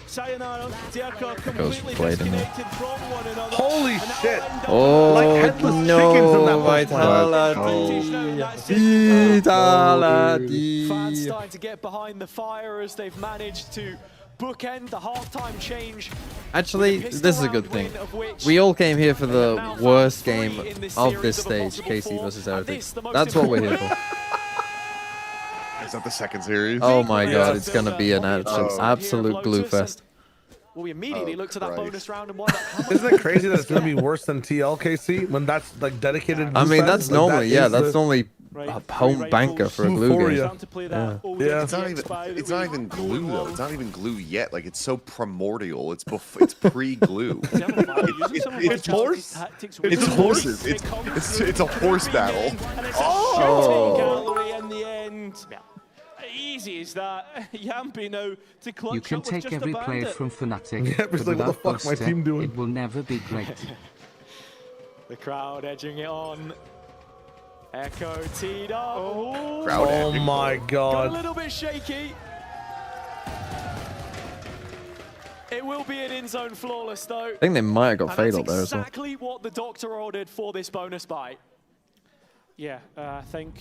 H: Sayonara, Derka
A: Goes
H: completely
A: played in there.
H: disconnected from one another.
E: Holy shit!
A: Oh,
E: like headless chickens in that
A: Vitality.
G: Fans starting to get behind the fire as they've managed to bookend the halftime change.
A: Actually, this is a good thing. We all came here for the worst game of this stage, KC versus Heretics. That's what we're here for.
P: Is that the second series?
A: Oh my god, it's gonna be an absolute glue fest.
G: Well, we immediately looked at that bonus round and wondered how much...
E: Isn't it crazy that it's gonna be worse than TLKC when that's like dedicated?
A: I mean, that's normally, yeah, that's normally a home banker for a glue game.
E: Yeah.
P: It's not even glue though. It's not even glue yet. Like it's so primordial. It's pre-glue. It's horse. It's horses. It's a horse battle.
H: Oh! In the end. Easy as that. Yampi now to clutch.
F: You can take every player from Fnatic,
E: Yeah,
F: but
E: like, what the fuck
F: without
E: my team doing?
F: it will never be great.
G: The crowd edging it on. Echo teed up.
E: Oh my
G: Got a
E: god.
G: little bit shaky. It will be an in-zone flawless though.
A: I think they might have got fatal there as well.
G: Exactly what the doctor ordered for this bonus buy.
H: Yeah, I think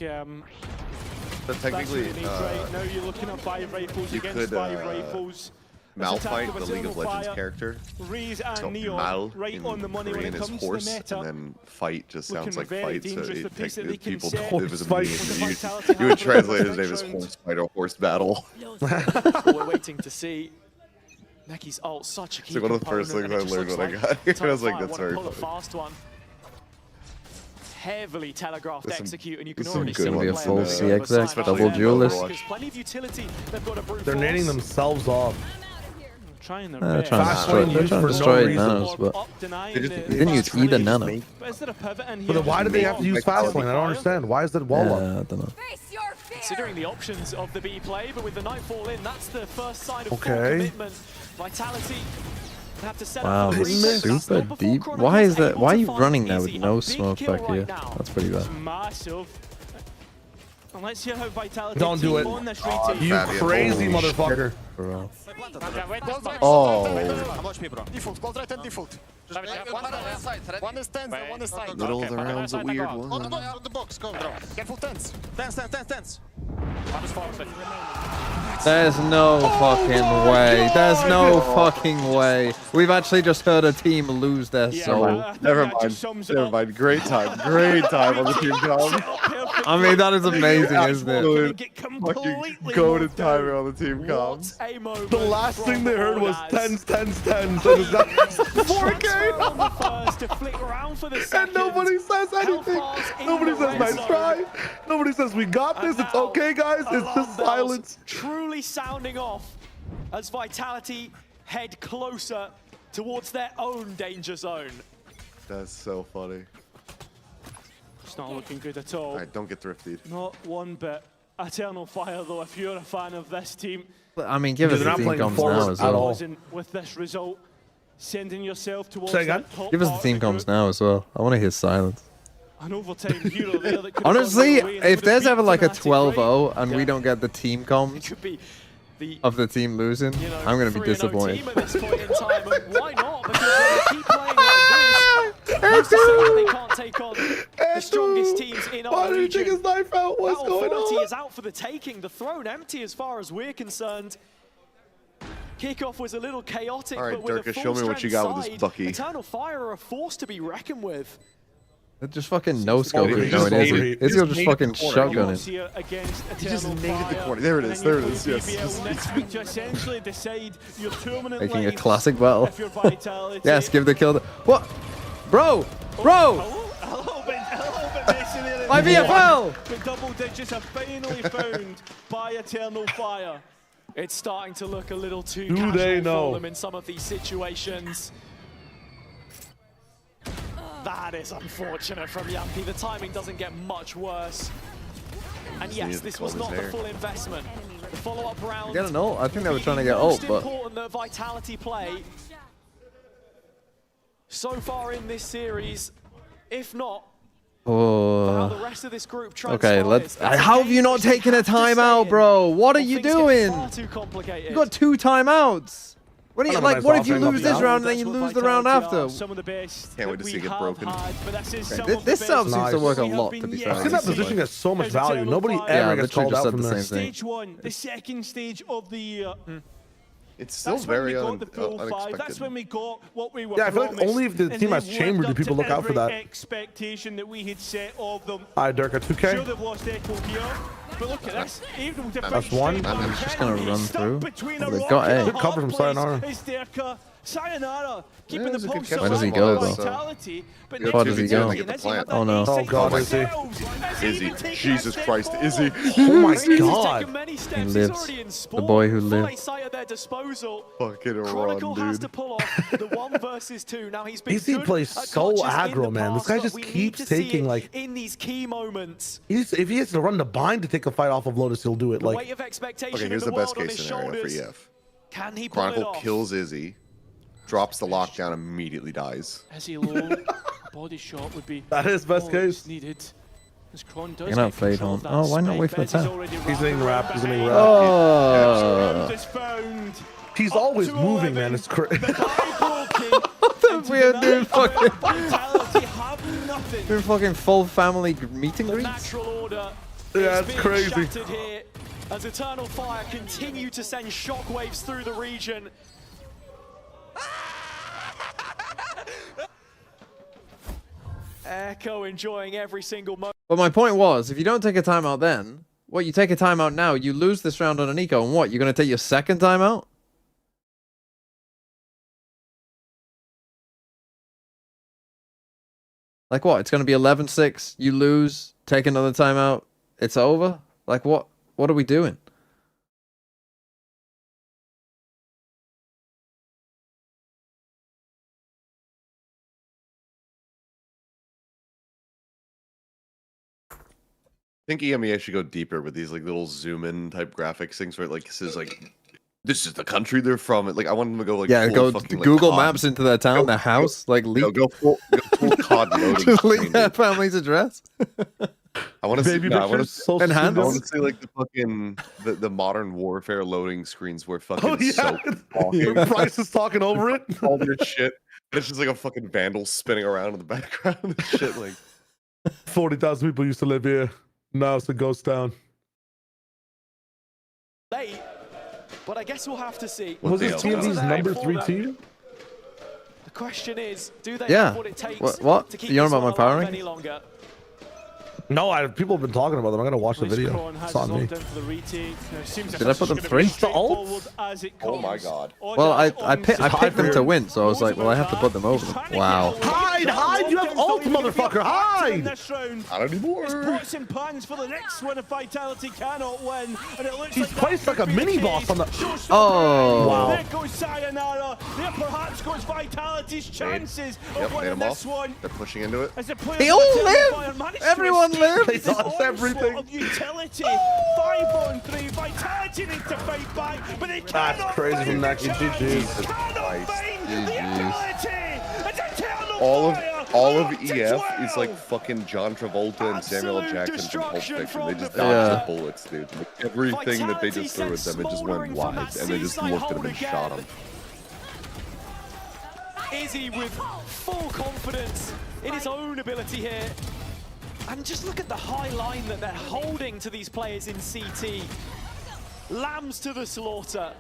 P: But technically,
H: now you're looking at 5 rifles against 5 rifles.
P: Malphite, the League of Legends character.
H: Reese and
P: So
H: Neo
P: Mal
H: right
P: in
H: on the money when
P: Korean
H: it
P: is
H: comes
P: horse,
H: to the meta.
P: and then fight just sounds like
H: very
P: fight. So
H: dangerous, the pace that they can
P: people,
H: set.
P: it was a
E: Horse
P: meme.
H: fight.
P: You would translate his name as horse fight or horse battle.
G: We're waiting to see. Neki's ult, such a key
P: It's like one of the first things I learned when I got here. I was like, that's very
G: pull a
P: funny.
G: fast one. Heavily telegraphed
P: There's some-
G: execute, and you can
P: there's some
G: already
P: good
G: see
A: Gonna be a
P: ones
A: full
P: in,
A: CXX,
P: especially
A: double
P: in
A: duelist.
P: Overwatch.
G: There's plenty of utility. They've got a brute
E: They're
G: force.
E: nating themselves off.
H: Trying their
A: They're
H: best.
A: trying to
E: Fast
A: destroy,
E: lane
A: they're
E: used
A: trying to
E: for no
A: destroy
E: reason.
A: nanos, but
P: They just-
A: they didn't use either nano.
H: But is there a pivot in
E: But
H: here?
E: then why did they have to use fast lane? I don't understand. Why is that wall up?
A: Yeah, I don't know.
G: Considering the options of the B play, but with the Nightfall in, that's the first sign of full
E: Okay.
G: commitment. Vitality have to set
A: Wow,
G: up
A: this
G: the
A: is
G: retake. That's
A: super
G: not before
A: deep.
G: Chronicles
A: Why is that?
G: able
A: Why are
G: to
A: you
G: find
A: running there with
G: Easy. A
A: no
G: big
A: smoke
G: kill
A: back
G: right
A: here?
G: now.
A: That's pretty bad.
H: It's massive. And let's hear how Vitality
E: Don't do
H: team
E: it.
H: on this retake.
E: You
P: Fabian,
E: crazy
P: holy
E: motherfucker.
A: Bro.
B: Oh.
I: Default, gold right and default.
B: One is 10, one is side.
P: Middle of the round's a weird
I: On the
P: one.
I: box, on the box, go.
B: Careful, tens. Tens. One is forward.
A: There's no fucking way. There's no fucking way. We've actually just heard a team lose their soul.
P: Never mind. Great time on the team com.
G: I
A: mean, that is amazing, isn't it?
P: Fucking goated timing on the team com.
E: The last thing they heard was tens. And is that 4K? And nobody says anything. Nobody says nice try. Nobody says we got this. It's okay, guys. It's just silence.
G: Truly sounding off as Vitality head closer towards their own danger zone.
P: That's so funny.
H: It's not looking good at all.
P: Alright, don't get thrifted.
H: Not one bit. Eternal Fire, though, if you're a fan of this team.
A: I mean, give us
E: They're
A: the
E: not
A: team
E: playing
A: comms
E: forward
A: now as
E: at
A: well.
E: all.
H: With this result, sending yourself towards
E: Say again?
H: that top
A: Give us the
H: part
A: team
H: of the
A: comms
H: group.
A: now as well. I want to hear silence.
H: An overtime hero there that could have
A: Honestly,
H: gone away and
A: if
H: would
A: there's
H: have
A: ever
H: beat
A: like a
H: Fnatic,
A: 12-0
H: right?
A: and we don't get the team
G: It
A: comms
G: could be the
A: of the team losing, I'm going to be
G: 3-0
A: disappointed.
G: team at this point in time, and why not? Because when you keep playing like this, That's to say that they can't take on the strongest teams in our
E: Why did he
G: region.
E: take his knife out? What's going
G: Authority
E: on?
G: is out for the taking. The throne empty as far as we're concerned. Kickoff was a little chaotic,
P: All right,
G: but with
P: Durka,
G: a full
P: show me what you got with this
G: side,
P: Bucky.
G: Eternal Fire are a force to be reckoned with.
A: They're just fucking no-scoping.
P: He just
A: Izzy. Izzy will just
P: nated
A: fucking
P: the corner.
A: shotgun it.
P: He just nated the corner. There it is. There it is. Yes.
H: To essentially decide your tournament
A: Making a
H: life,
A: classic battle.
H: if your vitality.
A: Yes, give the kill. What? Bro! Bro!
H: A little bit messy there.
A: My VFL!
H: The double digits are finally found by Eternal Fire.
G: It's starting to look a little too
E: Do
G: casual
E: they know?
G: for them in some of these situations. That is unfortunate from Yampy. The timing doesn't get much worse. And yes, this was not the full investment. The follow-up round.
A: Get an ult? I think they were trying to get ult, but...
G: Most important that Vitality play so far in this series. If not, how the rest of this group
A: Okay, let's... How have you not taken a timeout, bro? What are you doing?
G: too complicated.
A: You got 2 timeouts. What do you like? What if you lose this round and then
G: That's
A: you
G: what
A: lose the round after?
H: Some of the best.
P: Can't wait to see it get broken.
A: This setup seems to work a lot, to be fair.
E: I think that position has so much value. Nobody
A: Yeah,
E: ever gets
A: literally
E: called
A: just
E: out
A: said
E: from
A: the
E: this.
A: same thing.
H: Stage 1, the second stage of the year.
P: It's still
H: That's when
P: very
H: we got the pool 5.
P: unexpected.
H: That's when we got what we were
E: Yeah, I feel like
H: promised,
E: only if the
H: and
E: team has
H: they've
E: chamber
H: lived
E: do
H: up
E: people
H: to
E: look out for
H: every
E: that.
H: expectation that we had set of them.
E: All right, Durka, 2K.
H: Sure, they've lost Echo here, but look at this. Even to
E: That's one.
A: And he's just gonna run through.
H: between
A: Oh,
H: a
A: they've
H: rock
A: got
H: and
A: A.
H: a
E: Good cover from
H: hard place
E: Sayonara.
H: is Durka. Sayonara, keeping
P: Yeah,
H: the
P: it's a good
H: pulse
P: catch.
A: Where does he
H: alive
A: go,
H: with
A: though?
H: vitality, but
A: Where does he go? Oh, no.
E: Oh, God, Izzy.
P: Izzy. Jesus Christ, Izzy.
E: Oh, my
G: He's
E: God.
G: taken many steps.
A: He
G: He's
A: lives.
G: already in
A: The
G: spawn.
A: boy who
G: Full
A: lived.
G: eyesight at their disposal.
P: Fucking
G: Chronicle
P: run,
G: has to
P: dude.
G: pull off the 1 versus 2. Now he's been
E: Izzy
G: good
E: plays
G: at
E: so
G: clutches in
E: aggro,
G: the
E: man. This
G: past,
E: guy
G: but
E: just
G: we need
E: keeps
G: to see
E: taking,
G: it
E: like...
G: in these key moments.
E: If he has to run the bind to take a fight off of Lotus, he'll do it.
G: The
E: Like,
G: weight of expectation
P: Okay,
G: in
P: here's
G: the
P: the best
G: world on
P: case
G: his
P: scenario for
G: shoulders.
P: EF.
G: Can he pull it
P: Chronicle
G: off?
P: kills Izzy, drops the lockdown, immediately dies.
H: As he low, body shot would be
E: that is best
H: all
E: case.
H: that's needed. As Kron does
A: You're not
H: get
A: fade
H: control
A: on.
H: of that
A: Oh, why not
H: spec,
A: wait for
H: but
A: the
H: Izzy's
A: tap?
H: already
E: He's
H: wrapped
E: getting
H: around
E: wrapped. He's getting
H: behind.
E: wrapped.
H: Round is found.
E: He's always moving, man. It's crazy.
A: We're doing fucking...
H: Vitality have nothing.
A: Doing fucking full family meet and
G: The
A: greets?
G: natural order
E: Yeah,
G: is
E: it's
G: being
E: crazy.
G: shattered here as Eternal Fire continue to send shockwaves through the region. Echo enjoying every single moment.
A: But my point was, if you don't take a timeout then, what, you take a timeout now, you lose this round on an eco, and what, you're going to take your second timeout? Like what, it's going to be 11-6, you lose, take another timeout, it's over? Like what are we doing?
P: I think EMEA should go deeper with these like little zoom in type graphics things where it like says like this is the country they're from. Like I want them to go like
A: Yeah,
P: full
A: go
P: fucking, like,
A: Google
P: COD.
A: Maps into their town, their house, like leak.
P: Go full COD loading.
A: Just leak
P: screen,
A: their
P: dude.
A: family's address.
P: I want to see.
E: Baby
P: No, I want
E: pictures,
P: to.
E: so
A: Enhanced.
P: I want to see like the fucking the modern warfare loading screens where fucking
E: Oh, yeah.
P: soap is talking,
E: Price is talking over it.
P: all their shit. And it's just like a fucking vandal spinning around in the background and shit. Like
E: 40,000 people used to live here. Now it's a ghost town.
G: Late, but I guess we'll have to see.
E: Was this
P: hell?
E: TMD's number 3
G: For
E: team?
G: The question is, do they
A: Yeah.
G: have what it takes
A: What?
G: to keep
A: You don't
G: this
A: know about
G: one
A: my power
G: alive
A: rank?
G: any longer?
E: No, people have been talking about them. I'm gonna watch the video. It's on me.
A: Did I put them 3?
P: oh my god.
A: Well, I picked them to win, so I was like, well, I have to put them over them. Wow.
E: Hide! You have ult, motherfucker! Hide!
P: Not anymore.
H: There's pots and pans for the next one if Vitality cannot win. And it looks
E: He's
H: like
E: placed like a mini boss on the...
A: Oh.
E: Wow.
H: There goes Sayonara. There perhaps goes Vitality's chances of
P: Made
H: winning
P: him
H: this
P: off.
H: one.
P: They're pushing into it.
H: As the players
A: They all
H: of Eternal
A: live!
H: Fire managed to
A: Everyone
H: escape
A: lives!
H: this
E: They lost
H: onslaught
E: everything.
H: Of utility. 5-on-3. Vitality need to fight back, but they
E: That's
H: cannot
E: crazy
H: find
E: from
H: the
E: Naki.
H: chance.
E: GG's.
H: Cannot find the ability. It's Eternal
P: All
H: Fire
P: of
H: up to
P: EF
H: 12.
P: is like fucking John Travolta and Samuel L.
G: Absolute
P: Jackson from Pulp
G: destruction
P: Fiction.
G: from
P: They just
G: the
P: dodged
A: Yeah.
P: the bullets, dude. Like, everything that they just threw at them, it just went wide, and they just looked at him and shot him.
G: Izzy with full confidence in his own ability here. And just look at the high line that they're holding to these players in CT. Lambs to the slaughter.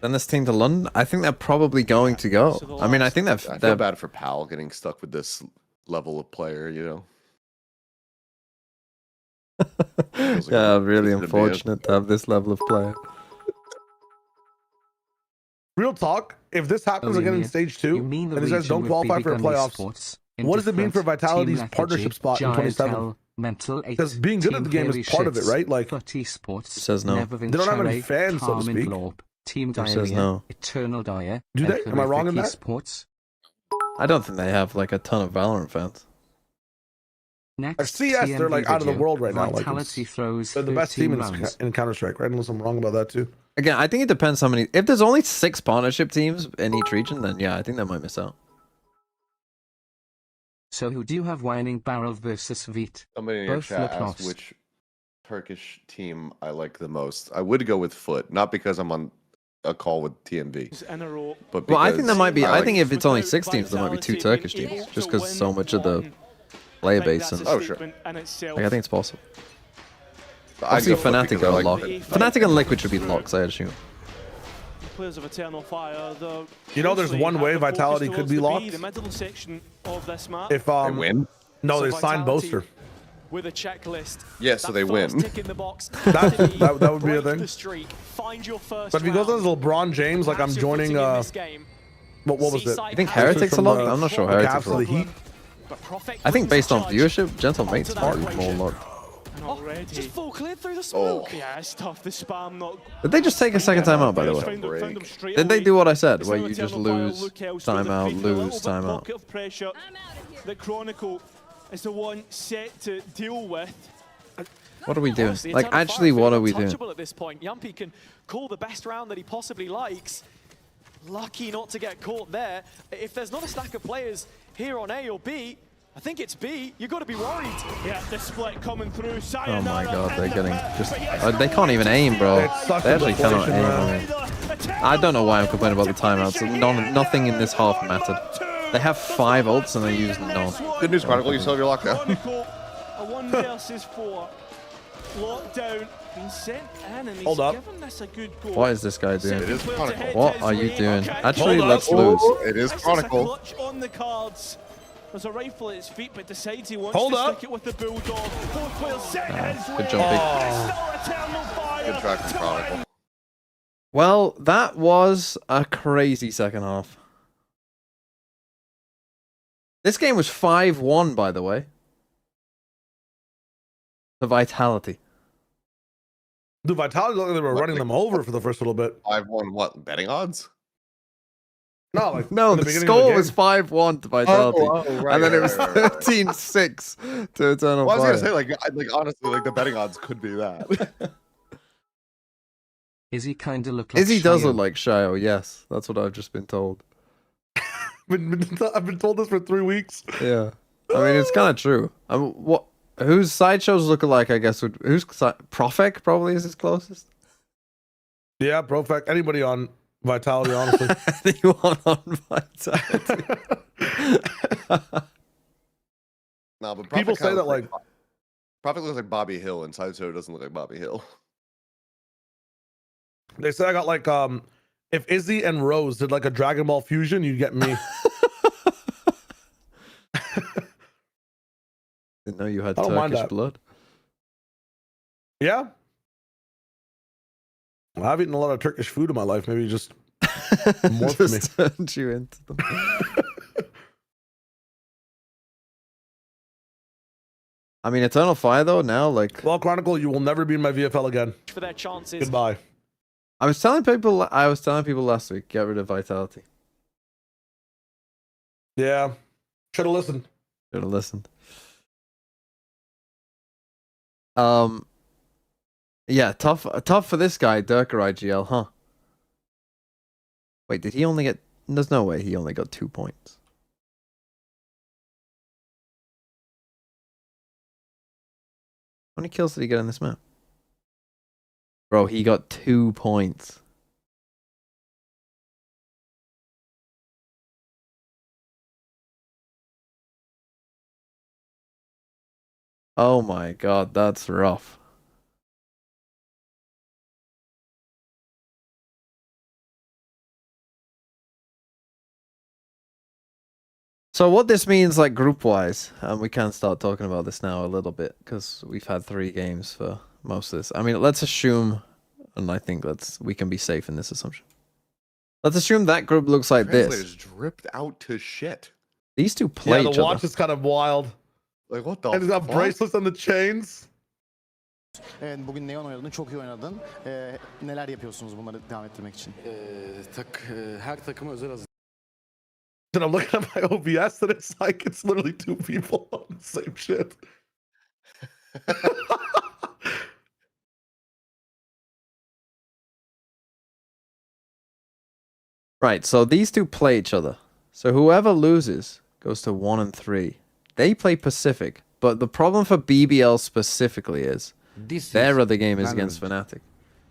A: Send this team to London? I think they're probably going to go. I mean, I think
P: I feel bad for Pal getting stuck with this level of player, you know?
A: Yeah, really unfortunate to have this level of player.
E: Real talk, if this happens again in stage 2, and these guys don't qualify for playoffs, what does it mean for Vitality's partnership spot in 27? Because being good at the game is part of it, right? Like,
A: says no.
E: They don't have any fans, so to speak.
F: Team
A: says no.
F: Eternal Dire.
E: Do they? Am I wrong in that?
A: I don't think they have like a ton of Valorant fans.
E: At CS, they're like out of the world right now. Like,
F: throws
E: they're the best team in Counter-Strike, right? Unless I'm wrong about that too.
A: Again, I think it depends how many. If there's only 6 partnership teams in each region, then yeah, I think they might miss out.
F: So who do you have Whining Barrel versus VIT?
P: Somebody in your chat asked which Turkish team I like the most. I would go with Foot, not because I'm on a call with TMV. But
A: well, I think there might be. I think if it's only 6 teams, there might be 2 Turkish teams, just because so much of the player base and
P: oh sure,
A: like, I think it's possible. Obviously, Fnatic are locked. Fnatic and Liquid should be locks, I assume.
H: Players of Eternal Fire, though.
E: You know, there's one way Vitality could be locked. If
P: they win.
E: No, they sign Boaster.
G: With a checklist.
P: Yeah, so they win.
E: that would be a thing. But if he goes as LeBron James, like I'm joining. What was it?
A: I think Heretics are locked. I'm not sure Heretics are locked. I think based on viewership, Gentle Mate's probably more locked.
G: Just full clear through the smoke.
H: Yeah, it's tough. The spam not.
A: Did they just take a second timeout, by the way? Did they do what I said, where you just lose timeout, lose timeout?
H: Of pressure that Chronicle is the one set to deal with.
A: What are we doing? Like, actually, what are we doing?
G: At this point, Yumpy can call the best round that he possibly likes. Lucky not to get caught there. If there's not a stack of players here on A or B, I think it's B. You got to be worried.
H: Yeah, the split coming through.
A: Oh my god, they're getting just. They can't even aim, bro. They actually cannot aim. I don't know why I'm complaining about the timeouts. Nothing in this half mattered. They have 5 ults and they use none.
P: Good news, Chronicle. You still have your lockdown.
H: A 1 versus 4 lockdown being sent in, and he's given this a good go.
A: What is this guy doing?
P: It is Chronicle.
A: What are you doing? Actually, let's lose.
P: It is Chronicle.
H: Clutch on the cards. There's a rifle at his feet, but decides he wants to stick it with the Bulldog. Both players set his
A: good jump,
P: Good track from Chronicle.
A: Well, that was a crazy second half. This game was 5-1, by the way. The Vitality.
E: Dude, Vitality looked like they were running them over for the first little bit.
P: 5-1 what? Betting odds?
E: No, like
A: no, the score was 5-1 to Vitality, and then it was 13-6 to Eternal Fire.
P: Well, I was gonna say, like honestly, like the betting odds could be that.
F: Izzy kind of look like
A: Izzy does look like Shio, yes. That's what I've just been told.
E: I've been told this for 3 weeks.
A: Yeah. I mean, it's kind of true. Whose sideshows look alike, I guess, who's Profek probably is his closest?
E: Yeah, Profek. Anybody on Vitality, honestly.
A: Anyone on Vitality.
P: No, but
E: people say that like
P: Prophet looks like Bobby Hill, and Sideshow doesn't look like Bobby Hill.
E: They said I got like if Izzy and Rose did like a Dragon Ball fusion, you'd get me.
A: Didn't know you had Turkish blood.
E: Yeah. Well, I've eaten a lot of Turkish food in my life. Maybe just morphed me.
A: Turned you into them. I mean, Eternal Fire though now, like.
E: Well, Chronicle, you will never be in my VFL again.
G: For their chances.
E: Goodbye.
A: I was telling people last week, get rid of Vitality.
E: Yeah, should have listened.
A: Should have listened. Yeah, tough for this guy, Durker IGL, huh? Wait, did he only get... There's no way he only got 2 points. How many kills did he get in this map? Bro, he got 2 points. Oh my god, that's rough. So what this means, like, group-wise, and we can start talking about this now a little bit, because we've had 3 games for most of this. I mean, let's assume, and I think we can be safe in this assumption. Let's assume that group looks like this.
P: Dripped out to shit.
A: These two play each other.
E: Yeah, the watch is kind of wild.
P: Like, what the
E: And he's got bracelets on the chains.
B: Evet, bugün Neon oynadın, çok iyi oynadın. Neler yapıyorsunuz bunları devam ettirmek için?
E: Her takıma özel hazır. And I'm looking at my OBS and it's like it's literally 2 people on the same shit.
A: Right, so these two play each other. So whoever loses goes to 1 and 3. They play Pacific, but the problem for BBL specifically is their other game is against Fnatic.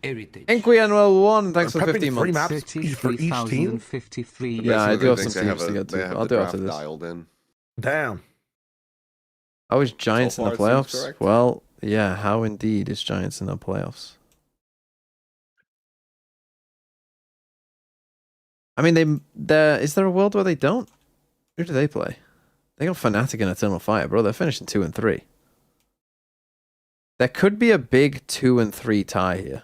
F: Heritage.
A: Inquianuel 1, thanks for
E: They're
A: 50
E: prepping 3
A: months.
E: maps for each team?
A: Yeah, I do have some teams to get
P: They
A: to.
P: have
A: I'll
P: the
A: do after
P: draft
A: this.
P: dialed in.
E: Damn.
A: How is Giants
P: So
A: in the
P: far, it seems
A: playoffs?
P: correct.
A: Well, yeah, how indeed is Giants in the playoffs? I mean, is there a world where they don't? Who do they play? They got Fnatic and Eternal Fire, bro. They're finishing 2 and 3. There could be a big 2 and 3 tie here.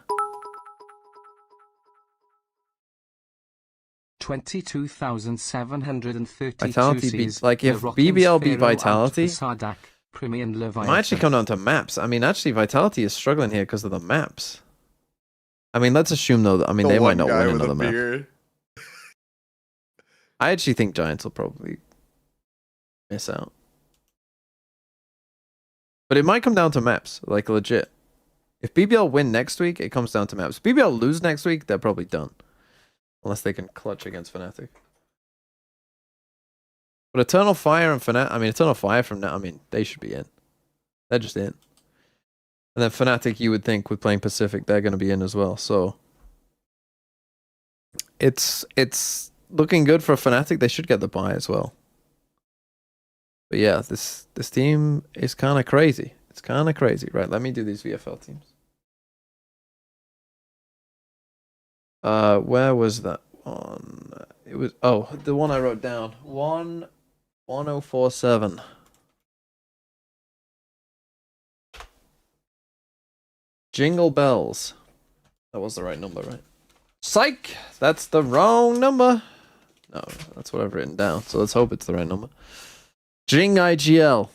F: 22,732
A: Vitality beats, like, if BBL beat Vitality, it might actually come down to maps. I mean, actually, Vitality is struggling here because of the maps. I mean, let's assume, though, that, I mean, they might not win another map. I actually think Giants will probably miss out. But it might come down to maps, like, legit. If BBL win next week, it comes down to maps. If BBL lose next week, they're probably done. Unless they can clutch against Fnatic. But Eternal Fire and Fnatic, I mean, Eternal Fire from now, I mean, they should be in. They're just in. And then Fnatic, you would think, with playing Pacific, they're going to be in as well. So, it's looking good for Fnatic. They should get the bye as well. But yeah, this team is kind of crazy. It's kind of crazy. Right, let me do these VFL teams. Where was that one? It was, oh, the one I wrote down. 1047. Jingle bells. That was the right number, right? Psych! That's the wrong number. No, that's what I've written down. So let's hope it's the right number. Jing IGL.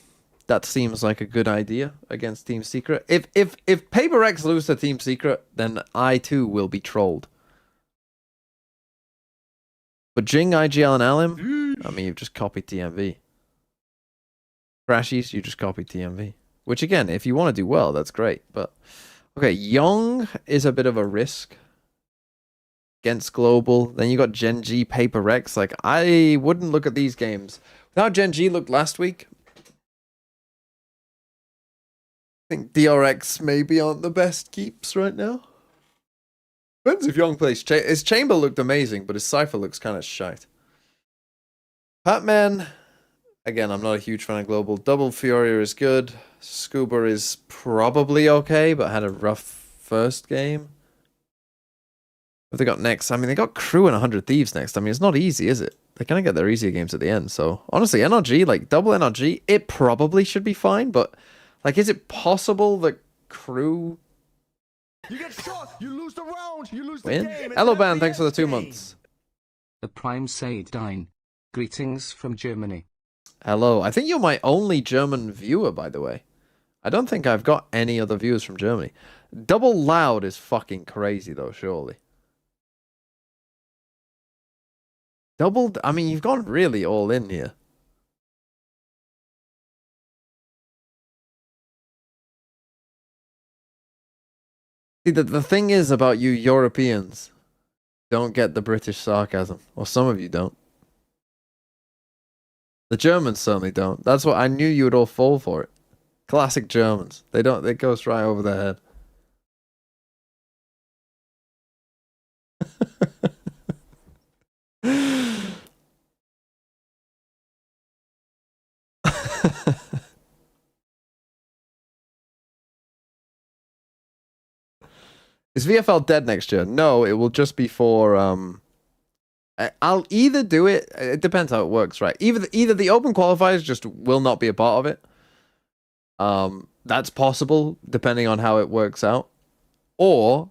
A: That seems like a good idea against Team Secret. If Paper X lose to Team Secret, then I too will be trolled. But Jing, IGL, and Alim, I mean, you've just copied TMV. Crashies, you just copied TMV. Which, again, if you want to do well, that's great. But, okay, Young is a bit of a risk against Global. Then you got Gen G, Paper Rex. Like, I wouldn't look at these games. With how Gen G looked last week, I think DRX maybe aren't the best keeps right now. Depends if Young plays. His Chamber looked amazing, but his Cypher looks kind of shite. Patman, again, I'm not a huge fan of Global. Double Furia is good. Scuba is probably okay, but had a rough first game. What have they got next? I mean, they got Crew and 100 Thieves next. I mean, it's not easy, is it? They're going to get their easier games at the end. So, honestly, NRG, like, double NRG, it probably should be fine, but, like, is it possible that Crew...
I: You get shot, you lose the round, you lose the
A: win?
I: game.
A: Hello, Ban, thanks for the 2 months.
F: The Prime Saidine. Greetings from Germany.
A: Hello. I think you're my only German viewer, by the way. I don't think I've got any other viewers from Germany. Double Loud is fucking crazy, though, surely. Double... I mean, you've gone really all in here. See, the thing is about you Europeans, don't get the British sarcasm. Or some of you don't. The Germans certainly don't. That's what I knew you would all fall for it. Classic Germans. They don't, it goes right over their head. Is VFL dead next year? No, it will just be for I'll either do it. It depends how it works, right? Either the open qualifiers just will not be a part of it. That's possible depending on how it works out, or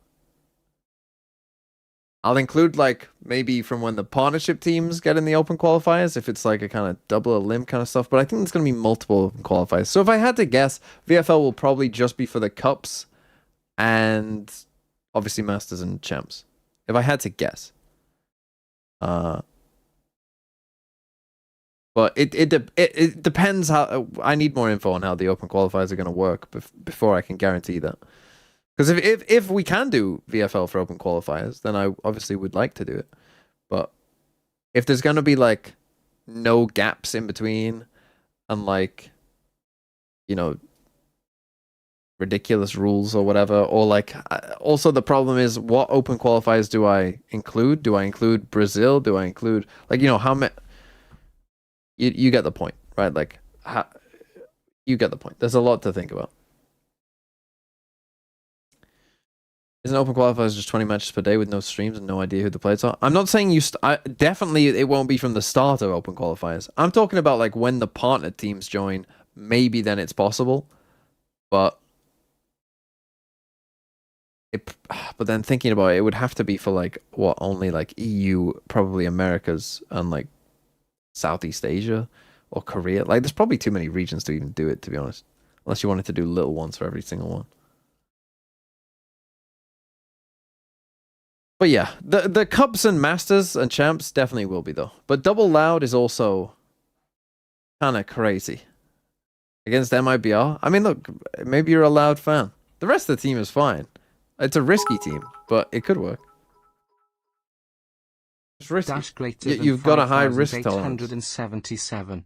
A: I'll include like maybe from when the partnership teams get in the open qualifiers, if it's like a kind of double a limb kind of stuff. But I think there's gonna be multiple open qualifiers. So if I had to guess, VFL will probably just be for the cups and obviously Masters and Champs. If I had to guess. But it depends how. I need more info on how the open qualifiers are going to work before I can guarantee that. Because if we can do VFL for open qualifiers, then I obviously would like to do it. But if there's going to be like no gaps in between and like, you know, ridiculous rules or whatever, or like also the problem is, what open qualifiers do I include? Do I include Brazil? Do I include like, you know, how many? You get the point, right? Like you get the point. There's a lot to think about. Isn't open qualifiers just 20 matches per day with no streams and no idea who the players are? I'm not saying definitely it won't be from the start of open qualifiers. I'm talking about like when the partner teams join, maybe then it's possible. But then thinking about it, it would have to be for like what, only like EU, probably Americas and like Southeast Asia or Korea. Like there's probably too many regions to even do it, to be honest. Unless you wanted to do little ones for every single one. But yeah, the Cups and Masters and Champs definitely will be though. But Double Loud is also kind of crazy. Against MIBR? I mean, look, maybe you're a Loud fan. The rest of the team is fine. It's a risky team, but it could work. It's risky. You've got a high risk tolerance.
F: 877.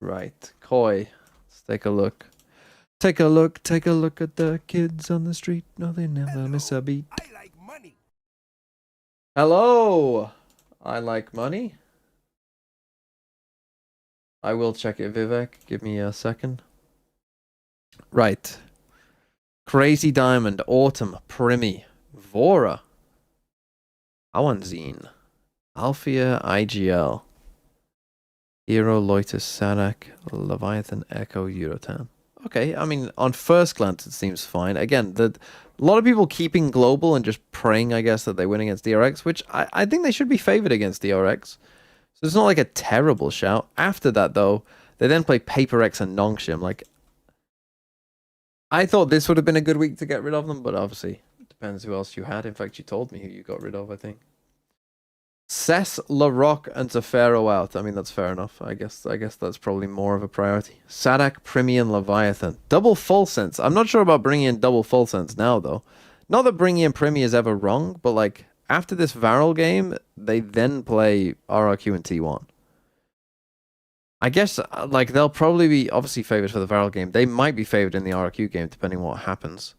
A: Right. Koi. Let's take a look. Take a look at the kids on the street. No, they never miss a beat.
I: I like money.
A: Hello. I like money. I will check it, Vivek. Give me a second. Right. Crazy Diamond, Autumn, Primi, Vora, Awanzine, Althea, IGL, Hero, Loitus, Sadak, Leviathan, Echo, Eurotan. Okay, I mean, on first glance, it seems fine. Again, a lot of people keeping global and just praying, I guess, that they win against DRX, which I think they should be favored against DRX. So it's not like a terrible shout. After that, though, they then play Paper X and Nongshim. Like, I thought this would have been a good week to get rid of them, but obviously, it depends who else you had. In fact, you told me who you got rid of, I think. Cess, LaRock, and Zafiro out. I mean, that's fair enough. I guess that's probably more of a priority. Sadak, Primi, and Leviathan. Double Full Sense. I'm not sure about bringing in double Full Sense now, though. Not that bringing in Primi is ever wrong, but like, after this Varel game, they then play RRQ and T1. I guess, like, they'll probably be obviously favored for the Varel game. They might be favored in the RRQ game, depending on what happens.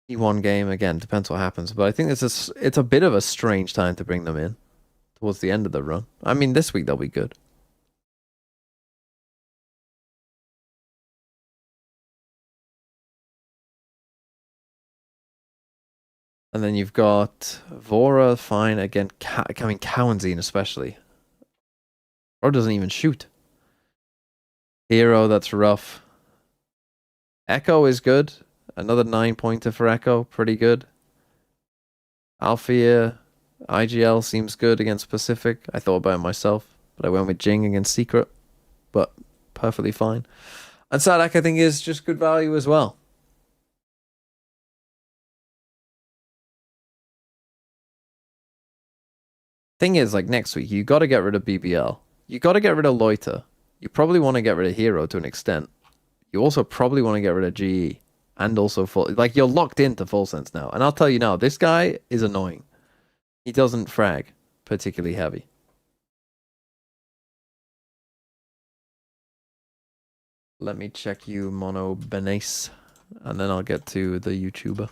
A: T1 game, again, depends what happens. But I think it's a bit of a strange time to bring them in towards the end of the run. I mean, this week they'll be good. And then you've got Vora, fine. Again, Cowanzine especially. Or doesn't even shoot. Hero, that's rough. Echo is good. Another 9-pointer for Echo. Pretty good. Althea, IGL seems good against Pacific. I thought about it myself. But I went with Jing against Secret. But perfectly fine. And Sadak, I think, is just good value as well. Thing is, like, next week, you got to get rid of BBL. You got to get rid of Loiter. You probably want to get rid of Hero to an extent. You also probably want to get rid of GE. And also full... Like, you're locked into Full Sense now. And I'll tell you now, this guy is annoying. He doesn't frag particularly heavy. Let me check you, Mono Benes, and then I'll get to the YouTuber.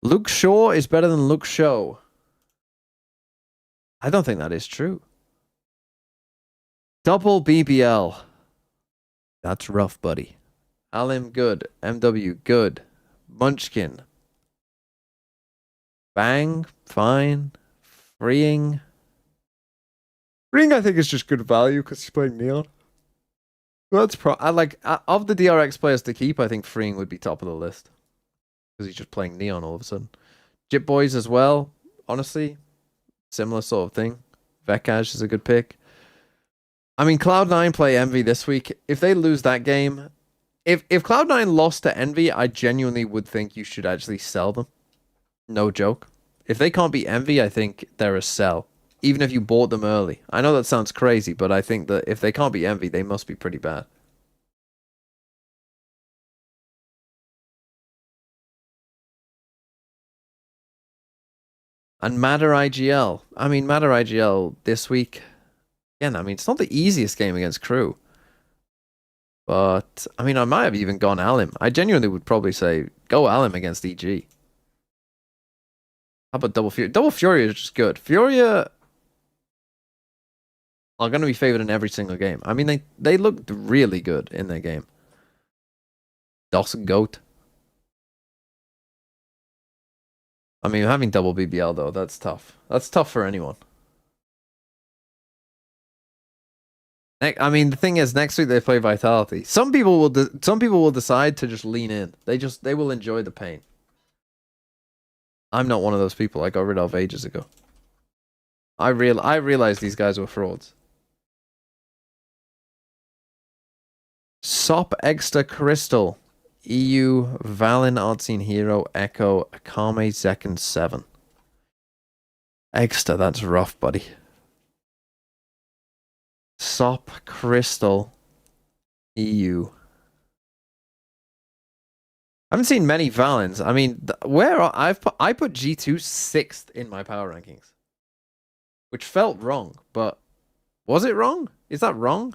A: Luke Shaw is better than Luke Show. I don't think that is true. Double BBL. That's rough, buddy. Alim, good. MW, good. Munchkin. Bang, fine. Freeing. Freeing, I think, is just good value because he's playing Neon. Well, that's of the DRX players to keep, I think Freeing would be top of the list. Because he's just playing Neon all of a sudden. Jip Boys as well, honestly. Similar sort of thing. Vekaj is a good pick. I mean, Cloud9 play Envy this week. If they lose that game... If Cloud9 lost to Envy, I genuinely would think you should actually sell them. No joke. If they can't beat Envy, I think they're a sell. Even if you bought them early. I know that sounds crazy, but I think that if they can't beat Envy, they must be pretty bad. And Matter IGL. I mean, Matter IGL this week... Again, I mean, it's not the easiest game against Crew. But, I mean, I might have even gone Alim. I genuinely would probably say, go Alim against EG. How about Double Fury? Double Fury is just good. Furia are going to be favored in every single game. I mean, they looked really good in their game. Dawson Goat. I mean, having double BBL, though, that's tough. That's tough for anyone. I mean, the thing is, next week they play Vitality. Some people will decide to just lean in. They will enjoy the pain. I'm not one of those people. I got rid of ages ago. I realized these guys were frauds. Sop Extra Crystal, EU Valin Artsine Hero Echo Akame Zekken 7. Extra, that's rough, buddy. Sop Crystal EU. I haven't seen many Valens. I mean, I put G2 6th in my power rankings, which felt wrong, but was it wrong? Is that wrong?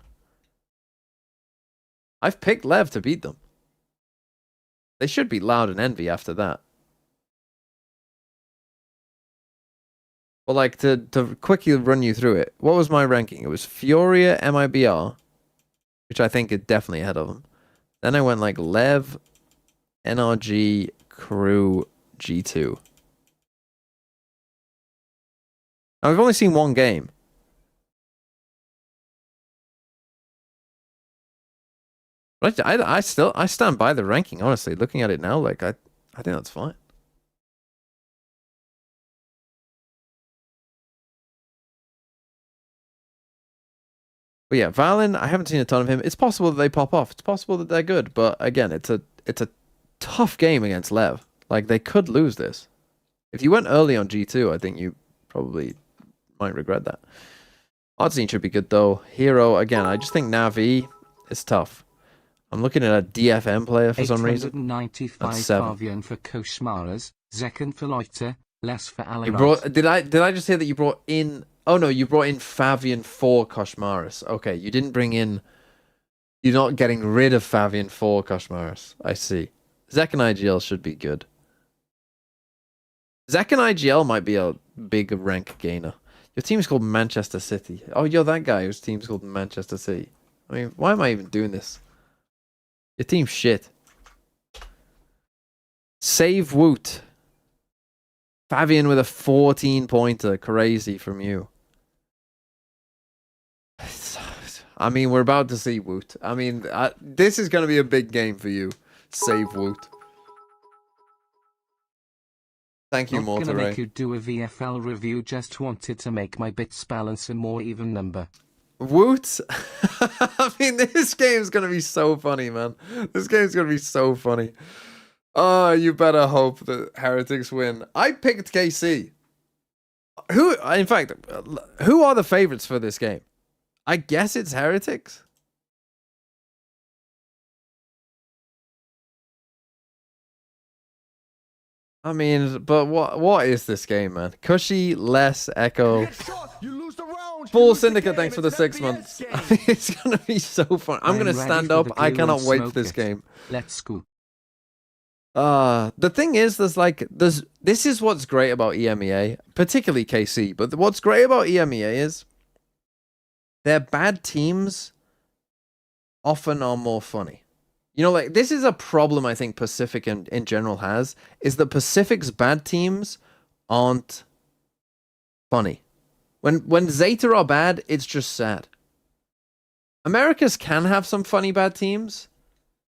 A: I've picked Lev to beat them. They should beat Loud and Envy after that. Well, like, to quickly run you through it, what was my ranking? It was Furia, MIBR, which I think is definitely ahead of them. Then I went, like, Lev, NRG, Crew, G2. Now, we've only seen one game. But I stand by the ranking, honestly. Looking at it now, like, I think that's fine. But yeah, Valen, I haven't seen a ton of him. It's possible that they pop off. It's possible that they're good. But again, it's a tough game against Lev. Like, they could lose this. If you went early on G2, I think you probably might regret that. Artsine should be good, though. Hero, again, I just think Navi is tough. I'm looking at a DFM player for some reason.
F: 895 Favian for Koshmaras, Zekken for Loiter, less for Alan.
A: Did I just hear that you brought in... Oh no, you brought in Favian for Koshmaris. Okay, you didn't bring in... You're not getting rid of Favian for Koshmaris. I see. Zek and IGL should be good. Zek and IGL might be a big rank gainer. Your team's called Manchester City. Oh, you're that guy whose team's called Manchester City. I mean, why am I even doing this? Your team's shit. Save Woot. Favian with a 14-pointer. Crazy from you. I mean, we're about to see Woot. I mean, this is going to be a big game for you. Save Woot. Thank you, Mortaray.
F: Not gonna make you do a VFL review, just wanted to make my bits balance a more even number.
A: Woot? I mean, this game's going to be so funny, man. This game's going to be so funny. Oh, you better hope that Heretics win. I picked KC. In fact, who are the favorites for this game? I guess it's Heretics. I mean, but what is this game, man? Cushy, less Echo. Full Syndicate, thanks for the 6 months. It's gonna be so fun. I'm gonna stand up. I cannot wait for this game.
F: Let's go.
A: The thing is, this is what's great about EMEA, particularly KC, but what's great about EMEA is their bad teams often are more funny. You know, like, this is a problem I think Pacific in general has, is that Pacific's bad teams aren't funny. When Zeta are bad, it's just sad. Americas can have some funny bad teams,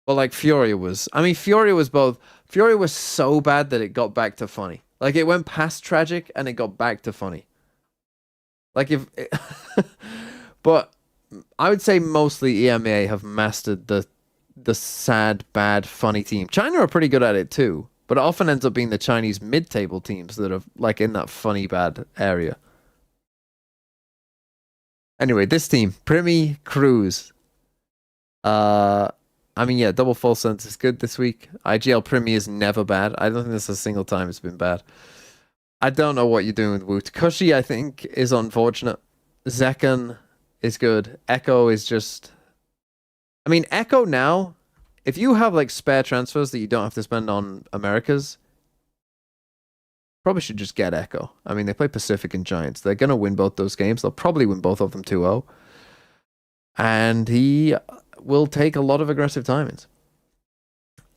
A: but like Furia was. I mean, Furia was so bad that it got back to funny. Like, it went past tragic and it got back to funny. Like, but I would say mostly EMEA have mastered the sad, bad, funny team. China are pretty good at it too, but it often ends up being the Chinese mid-table teams that are like in that funny, bad area. Anyway, this team, Primi, Cruz. I mean, yeah, double false sense is good this week. IGL Primi is never bad. I don't think there's a single time it's been bad. I don't know what you're doing with Woot. Cushy, I think, is unfortunate. Zekan is good. Echo is just... I mean, Echo now, if you have like spare transfers that you don't have to spend on Americas, probably should just get Echo. I mean, they play Pacific and Giants. They're going to win both those games. They'll probably win both of them 2-0. And he will take a lot of aggressive timings.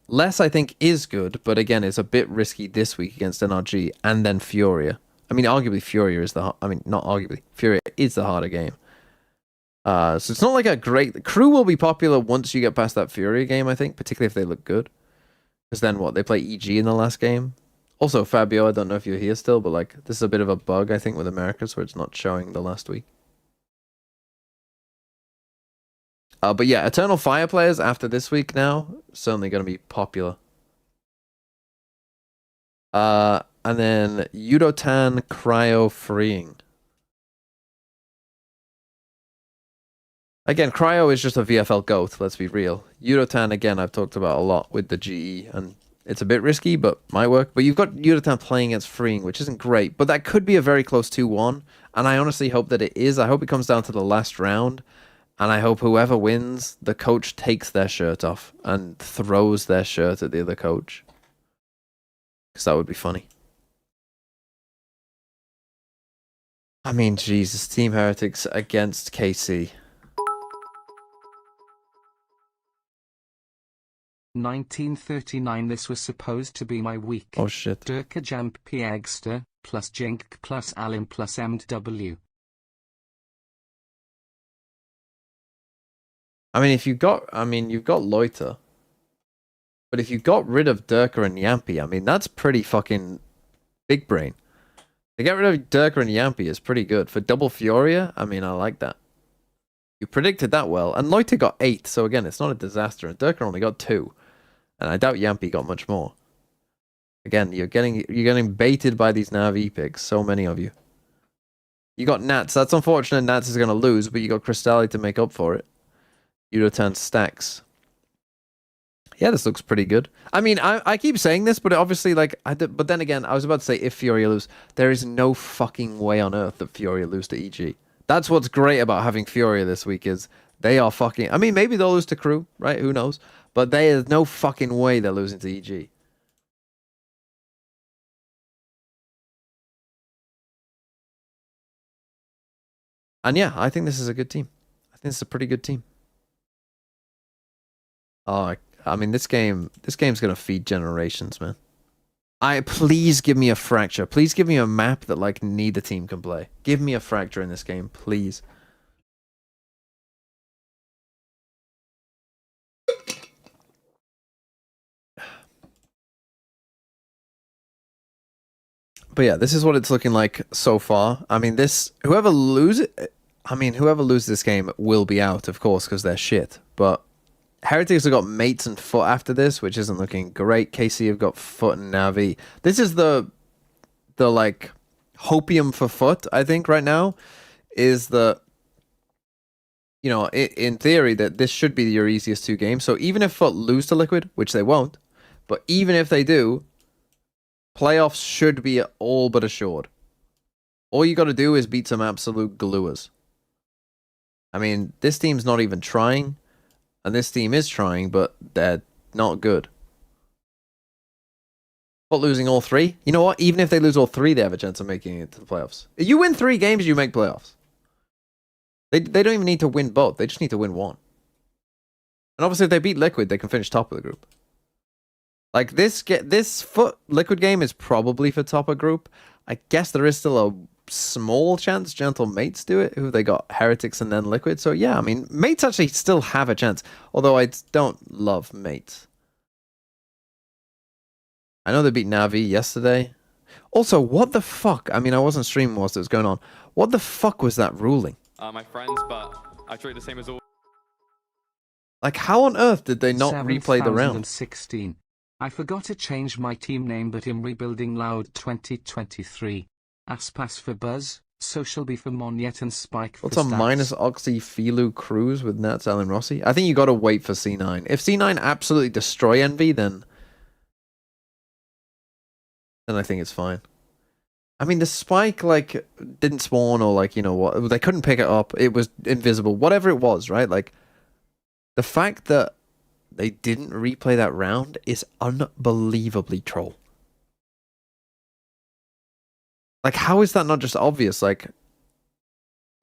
A: Less, I think, is good, but again, it's a bit risky this week against NRG and then Furia. I mean, arguably Furia is the... I mean, not arguably. Furia is the harder game. So it's not like a great... Crew will be popular once you get past that Furia game, I think, particularly if they look good. Because then what? They play EG in the last game. Also, Fabio, I don't know if you're here still, but like, this is a bit of a bug, I think, with Americas, where it's not showing the last week. But yeah, Eternal Fire players after this week now, certainly going to be popular. And then Yudotan Cryo Freeing. Again, Cryo is just a VFL GOAT, let's be real. Yudotan, again, I've talked about a lot with the GE, and it's a bit risky, but might work. But you've got Yudotan playing against Freeing, which isn't great, but that could be a very close 2-1, and I honestly hope that it is. I hope it comes down to the last round, and I hope whoever wins, the coach takes their shirt off and throws their shirt at the other coach. Because that would be funny. I mean, Jesus, Team Heretics against KC.
F: 1939. This was supposed to be my week.
A: Oh shit.
F: Durka Jamp Piegster, plus Jink, plus Alim, plus MW.
A: I mean, you've got Loiter. But if you got rid of Durka and Yampi, I mean, that's pretty fucking big brain. To get rid of Durka and Yampi is pretty good. For double Furia, I mean, I like that. You predicted that well. And Loiter got 8, so again, it's not a disaster. And Durka only got 2. And I doubt Yampi got much more. Again, you're getting baited by these Na'Vi picks, so many of you. You got Nats. That's unfortunate. Nats is going to lose, but you got Cristalli to make up for it. Yudotan stacks. Yeah, this looks pretty good. I mean, I keep saying this, but obviously, like, but then again, I was about to say if Furia lose, there is no fucking way on earth that Furia lose to EG. That's what's great about having Furia this week is they are fucking... I mean, maybe they'll lose to Crew, right? Who knows? But there's no fucking way they're losing to EG. And yeah, I think this is a good team. I think it's a pretty good team. Oh, I mean, this game's gonna feed generations, man. Please give me a fracture. Please give me a map that like neither team can play. Give me a fracture in this game, please. But yeah, this is what it's looking like so far. I mean, whoever loses this game will be out, of course, because they're shit. But Heretics have got Mates and Foot after this, which isn't looking great. KC have got Foot and Navi. This is the like hopium for Foot, I think, right now, is the, you know, in theory, that this should be your easiest 2 games. So even if Foot lose to Liquid, which they won't, but even if they do, Playoffs should be all but assured. All you got to do is beat some absolute gluers. I mean, this team's not even trying, and this team is trying, but they're not good. But losing all 3? You know what? Even if they lose all 3, they have a chance of making it to the playoffs. If you win 3 games, you make playoffs. They don't even need to win both. They just need to win 1. And obviously, if they beat Liquid, they can finish top of the group. Like, this Liquid game is probably for top of group. I guess there is still a small chance Gentle Mates do it, who they got Heretics and then Liquid. So, yeah, I mean, Mates actually still have a chance. Although I don't love Mates. I know they beat Navi yesterday. Also, what the fuck? I mean, I wasn't streaming whilst it was going on. What the fuck was that ruling?
Q: My friends, but I treat the same as all.
A: Like, how on earth did they not replay the round?
F: 16. I forgot to change my team name, but I'm rebuilding Loud 2023. Aspas for Buzz, Social B for Monyet, and Spike for
A: What's a
F: stats.
A: minus Oxy Filu Cruz with Nats Allen Rossi? I think you got to wait for C9. If C9 absolutely destroy Envy, then I think it's fine. I mean, the Spike, like, didn't spawn, or, like, you know what, they couldn't pick it up, it was invisible, whatever it was, right? Like, the fact that they didn't replay that round is unbelievably troll. Like, how is that not just obvious? Like,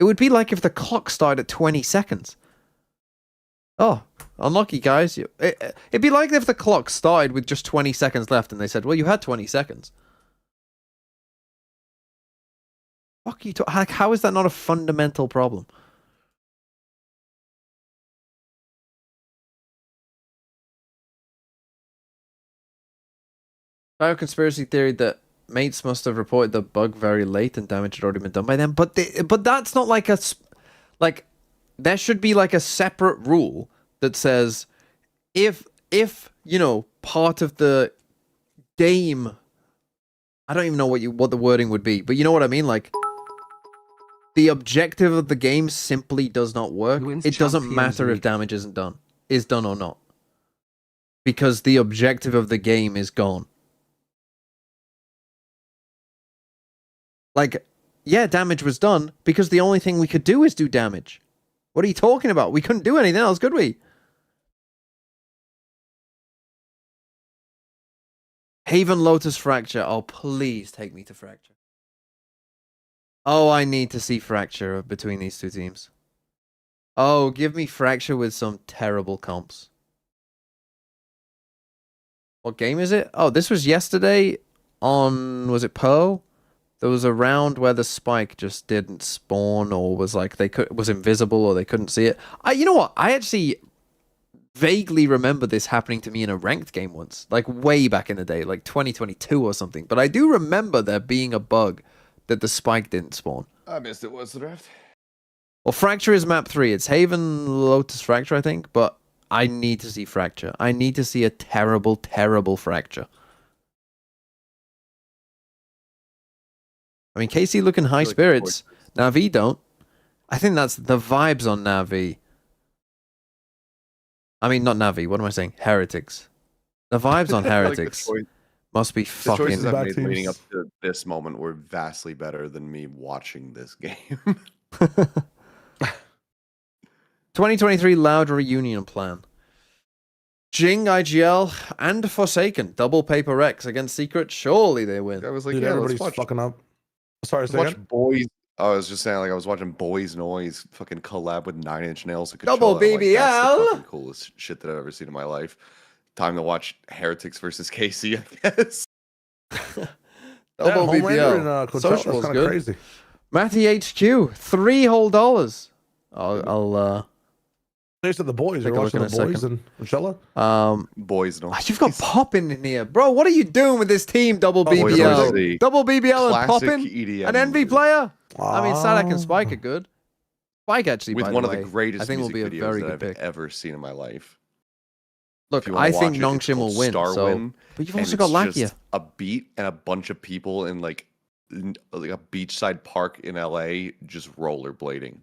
A: it would be like if the clock started at 20 seconds. Oh, unlucky, guys. It'd be like if the clock started with just 20 seconds left and they said, well, you had 20 seconds. Fuck you. Like, how is that not a fundamental problem? Bioconspiracy theory that Mates must have reported the bug very late and damage had already been done by them. But that's not like a... Like, there should be like a separate rule that says if you know, part of the game... I don't even know what the wording would be, but you know what I mean? Like, the objective of the game simply does not work. It doesn't matter if damage is done or not. Because the objective of the game is gone. Like, yeah, damage was done because the only thing we could do is do damage. What are you talking about? We couldn't do anything else, could we? Haven Lotus Fracture. Oh, please take me to Fracture. Oh, I need to see Fracture between these two teams. Oh, give me Fracture with some terrible comps. What game is it? Oh, this was yesterday on... Was it Pearl? There was a round where the Spike just didn't spawn, or was like was invisible, or they couldn't see it. You know what? I actually vaguely remember this happening to me in a ranked game once, like way back in the day, like 2022 or something. But I do remember there being a bug that the Spike didn't spawn.
P: I missed it. What's the draft?
A: Well, Fracture is map 3. It's Haven Lotus Fracture, I think. But I need to see Fracture. I need to see a terrible, terrible Fracture. I mean, KC looking high spirits. Navi don't. I think that's the vibes on Navi. I mean, not Navi. What am I saying? Heretics. The vibes on Heretics must be fucking...
P: The choices I've made leading up to this moment were vastly better than me watching this game.
A: 2023 Loud Reunion Plan. Jing, IGL, and Forsaken. Double Paper X against Secret. Surely they win.
P: I was like,
E: dude,
P: yeah,
E: everybody's
P: let's watch.
E: fucking up. Sorry,
P: Watch Boys. I was just saying, like, I was watching Boys Noise fucking collab with 9 Inch Nails.
A: Double BBL.
P: Like, that's the fucking coolest shit that I've ever seen in my life. Time to watch Heretics versus KC, I guess.
A: Double BBL. Social was good.
E: Crazy.
A: Matty HQ, $3 whole. I'll
E: There's the boys. You're watching the boys and Michelle.
P: Boys Noise.
A: You've got Poppin in here, bro. What are you doing with this team? Double BBL, double BBL, and Poppin, an Envy player. I mean, Sadak and Spike are good. Spike actually,
P: with
A: by
P: one
A: the
P: of
A: way,
P: the greatest
A: I think will be a
P: videos
A: very
P: that
A: good
P: I've
A: pick.
P: ever seen in my life.
A: Look, I think Nongshim will win.
P: Starwin,
A: but you've also got Lakia.
P: A beat and a bunch of people in like a beachside park in LA just rollerblading.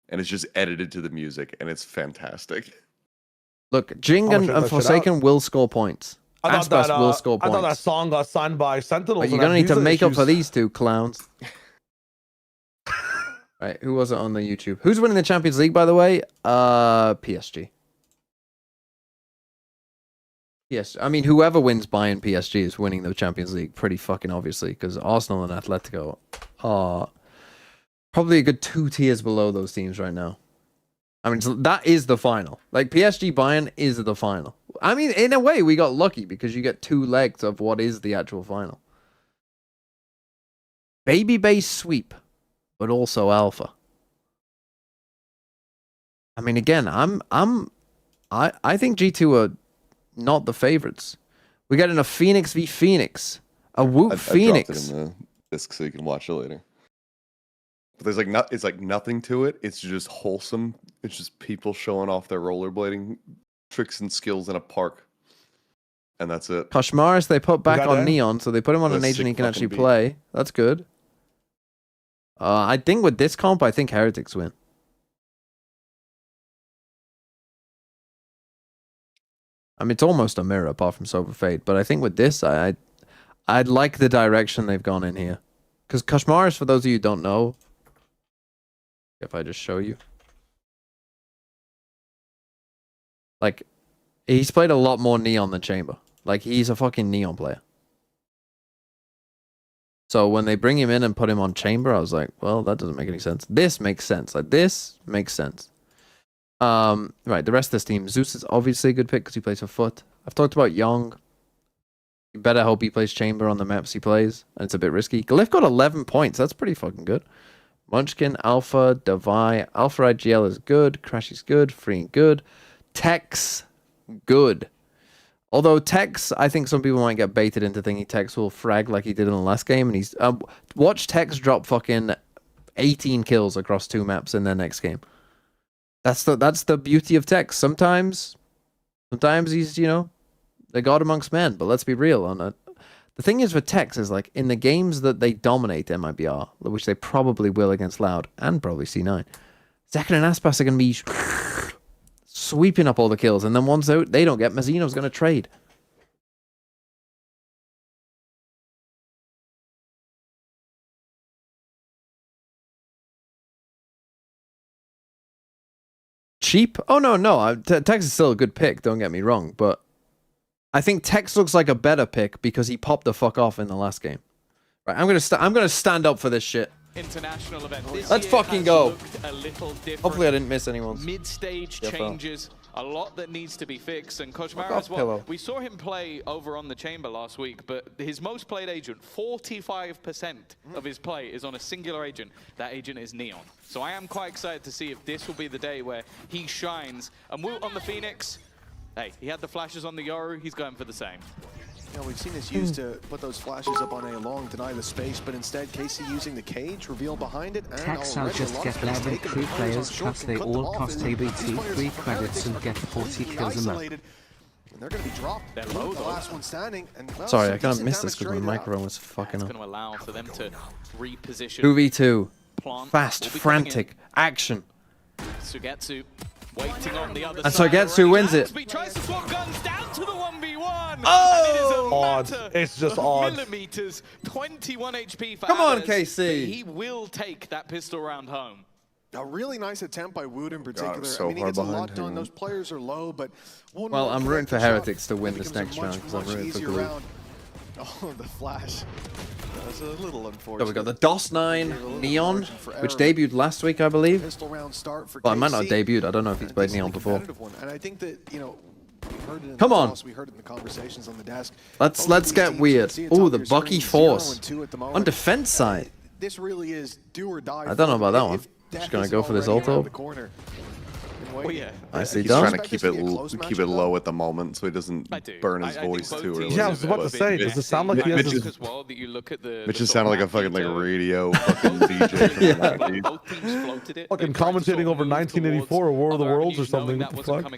P: And it's just edited to the music, and it's fantastic.
A: Look, Jing and Forsaken will score points. Aspas will score
E: I
A: points.
E: thought that song got signed by Sentinels.
A: But you're gonna need to make up for these two clowns. Right, who was it on the YouTube? Who's winning the Champions League, by the way? PSG. Yes, I mean, whoever wins Bayern PSG is winning the Champions League, pretty fucking obviously, because Arsenal and Atletico are probably a good 2 tiers below those teams right now. I mean, that is the final. Like, PSG Bayern is the final. I mean, in a way, we got lucky because you get 2 legs of what is the actual final. Baby base sweep, but also alpha. I mean, again, I think G2 are not the favorites. We got in a Phoenix v Phoenix. A Woot Phoenix.
P: I dropped it in the disc so you can watch it later. But there's like it's like nothing to it. It's just wholesome. It's just people showing off their rollerblading tricks and skills in a park. And that's it.
A: Koshmaris they put back on Neon, so they put him on an agent he can actually play. That's good. I think with this comp, I think Heretics win. I mean, it's almost a mirror apart from Sober Fate, but I think with this, I'd like the direction they've gone in here. Because Koshmaris, for those of you who don't know, if I just show you, like, he's played a lot more Neon than Chamber. Like, he's a fucking Neon player. So when they bring him in and put him on Chamber, I was like, well, that doesn't make any sense. This makes sense. Like, this makes sense. Right, the rest of this team. Zeus is obviously a good pick because he plays for Foot. I've talked about Young. You better hope he plays Chamber on the maps he plays, and it's a bit risky. Glyph got 11 points. That's pretty fucking good. Munchkin, Alpha, Devi. Alpha IGL is good. Crash is good. Free good. Tex, good. Although Tex, I think some people might get baited into thinking Tex will frag like he did in the last game, and he's watch Tex drop fucking 18 kills across 2 maps in their next game. That's the beauty of Tex. Sometimes he's, you know, the god amongst men. But let's be real on it. The thing is with Tex is like in the games that they dominate MIBR, which they probably will against Loud and probably C9. Zekyn and Aspas are going to be sweeping up all the kills, and then once out, they don't get. Mazzino's going to trade. Cheap? Oh, no. Tex is still a good pick, don't get me wrong, but I think Tex looks like a better pick because he popped the fuck off in the last game. Right, I'm gonna stand up for this shit.
R: International event.
A: Let's fucking go. Hopefully I didn't miss anyone.
R: Mid-stage changes, a lot that needs to be fixed, and Koshmar as well. We saw him play over on the Chamber last week, but his most played agent, 45% of his play is on a singular agent. That agent is Neon. So I am quite excited to see if this will be the day where he shines. And Woot on the Phoenix, hey, he had the flashes on the Yoru, he's going for the same.
S: You know, we've seen this used to put those flashes up on A long, deny the space, but instead KC using the cage, reveal behind it, and
F: Tex I'll just get 11 crew players plus they all cost ABT 3 credits and get 40 kills a month.
S: They're going to be dropped. They're low, the last one standing. And, well,
A: sorry, I kind of missed this because my microphone was fucking up.
R: It's going to allow for them to reposition.
A: 2v2. Fast, frantic, action.
R: Sugetsu waiting on the other
A: and
R: side.
A: Sugetsu wins it.
R: He tries to swap guns down to the 1v1.
E: Oh!
R: And it is a matter
E: it's just odd.
R: Millimeters, 21 HP for
A: Come on,
R: Alice.
A: KC.
R: He will take that pistol round home.
S: A really nice attempt by Woot in particular.
P: God, so
S: I mean, he gets a lot done.
P: Him.
S: Those players are low, but
A: well, I'm rooting for Heretics to win this next round because I'm rooting for Glue.
S: Oh, the flash. That was a little unfortunate.
A: So we got the DOS9 Neon, which debuted last week, I believe.
S: Pistol round start for
A: well, I might not have debuted. I don't know if he's played Neon before.
S: And I think that, you know, we heard it in
A: come on.
S: House, we heard it in the conversations on the desk.
A: Let's get weird. Oh, the Bucky Force on defense side.
S: This really is do or die.
A: I don't know about that one. Just gonna go for this auto.
S: Oh, yeah.
A: Nicely
P: he's
A: done.
P: Trying to keep it low at the moment so he doesn't burn his voice too early.
E: Yeah, I was about to say, does it sound like he has his...
P: Mitch just sounded like a fucking like radio fucking DJ from the 90s.
E: Fucking commentating over 1984 or War of the Worlds or something. What the fuck?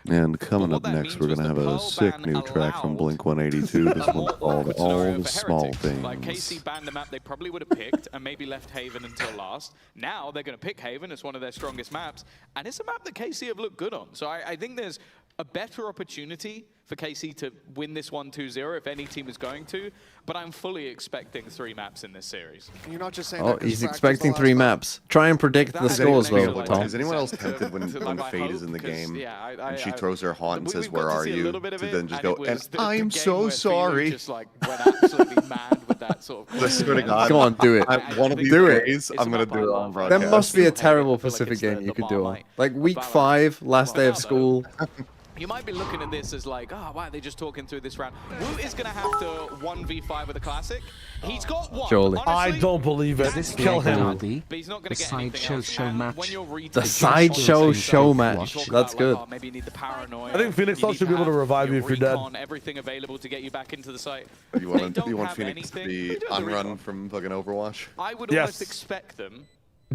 P: And coming up next, we're gonna have a sick new track from Blink-182. This one's called All the Small Things.
R: Like KC banned the map they probably would have picked and maybe left Haven until last. Now they're going to pick Haven as one of their strongest maps, and it's a map that KC have looked good on. So I think there's a better opportunity for KC to win this 1-2-0 if any team is going to, but I'm fully expecting 3 maps in this series.
S: You're not just saying
A: he's expecting 3 maps. Try and predict the scores, though, Tom.
P: Is anyone else tempted when Fade is in the game and she throws her haunt and says, "Where are you?" to then just go, "And I'm so sorry."
R: Just like went absolutely mad with that sort of.
P: I swear to God,
A: come on, do it.
P: One of these days, I'm gonna do it on broadcast.
A: There must be a terrible Pacific game you could do on. Like week 5, last day of school.
R: You might be looking at this as like, oh, why are they just talking through this round? Woot is going to have to 1v5 with a classic. He's got one.
A: Surely.
E: I don't believe it. Kill him.
R: But he's not going to get anything else.
A: The sideshow show match. That's good.
R: Maybe you need the paranoia.
E: I think Phoenix should be able to revive you if you're dead.
R: Everything available to get you back into the site.
P: You want Phoenix to be unrun from fucking Overwatch?
R: I would almost expect them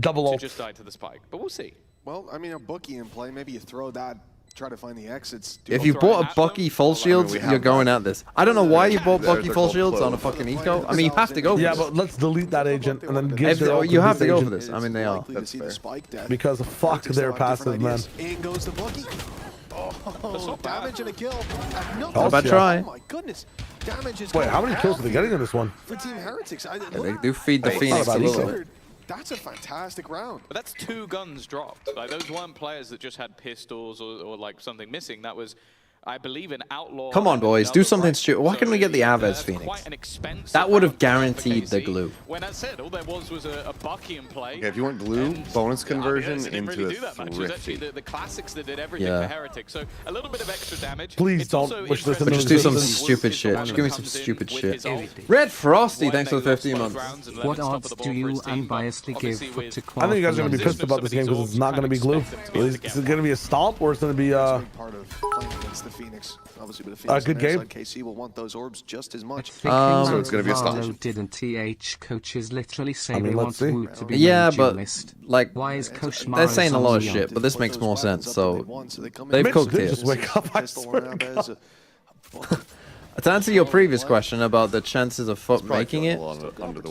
R: to just die to the spike, but we'll see.
S: Well, I mean, a bookie in play. Maybe you throw that. Try to find the exits.
A: If you bought a Bucky full shields, you're going at this. I don't know why you bought Bucky full shields on a fucking eco. I mean, you have to go for this.
E: Yeah, but let's delete that agent and then give
A: you have to go for this. I mean, they are.
S: That's fair.
E: Because fuck their passive, man.
S: In goes the Bucky. Oh, damage and a kill.
A: Not a bad try.
S: Oh my goodness. Damage is.
E: Wait, how many kills are they getting in this one?
S: For Team Heretics.
A: They do feed the Phoenix a little bit.
S: That's a fantastic round.
R: But that's 2 guns dropped. Like those weren't players that just had pistols or like something missing. That was, I believe, an outlaw.
A: Come on, boys, do something stupid. Why can't we get the Aves Phoenix? That would have guaranteed the glue.
R: When I said all there was a Bucky in play.
P: Okay, if you want glue, bonus conversion into
R: really
P: a
R: It was actually the classics that did everything for Heretics. So a little bit of extra damage.
E: Please don't push this.
A: Just do some stupid shit. Just give me some stupid shit. Red Frosty, thanks for the 15 months.
F: What odds do you unbiasedly give Foot to qualify?
E: I think you guys are going to be pissed about this game because it's not going to be glue. Is it going to be a stomp or it's going to be
S: part of playing against the Phoenix. Obviously, with the Phoenix
E: good game.
S: KC will want those orbs just as much.
P: So it's going to be a stomp.
F: Didn't TH coaches literally say they want Woot to be
A: but like
F: why is Coach
A: they're saying a lot of shit, but this makes more sense. So they've cooked here.
E: Just wake up. I swear to God.
A: To answer your previous question about the chances of Foot making it,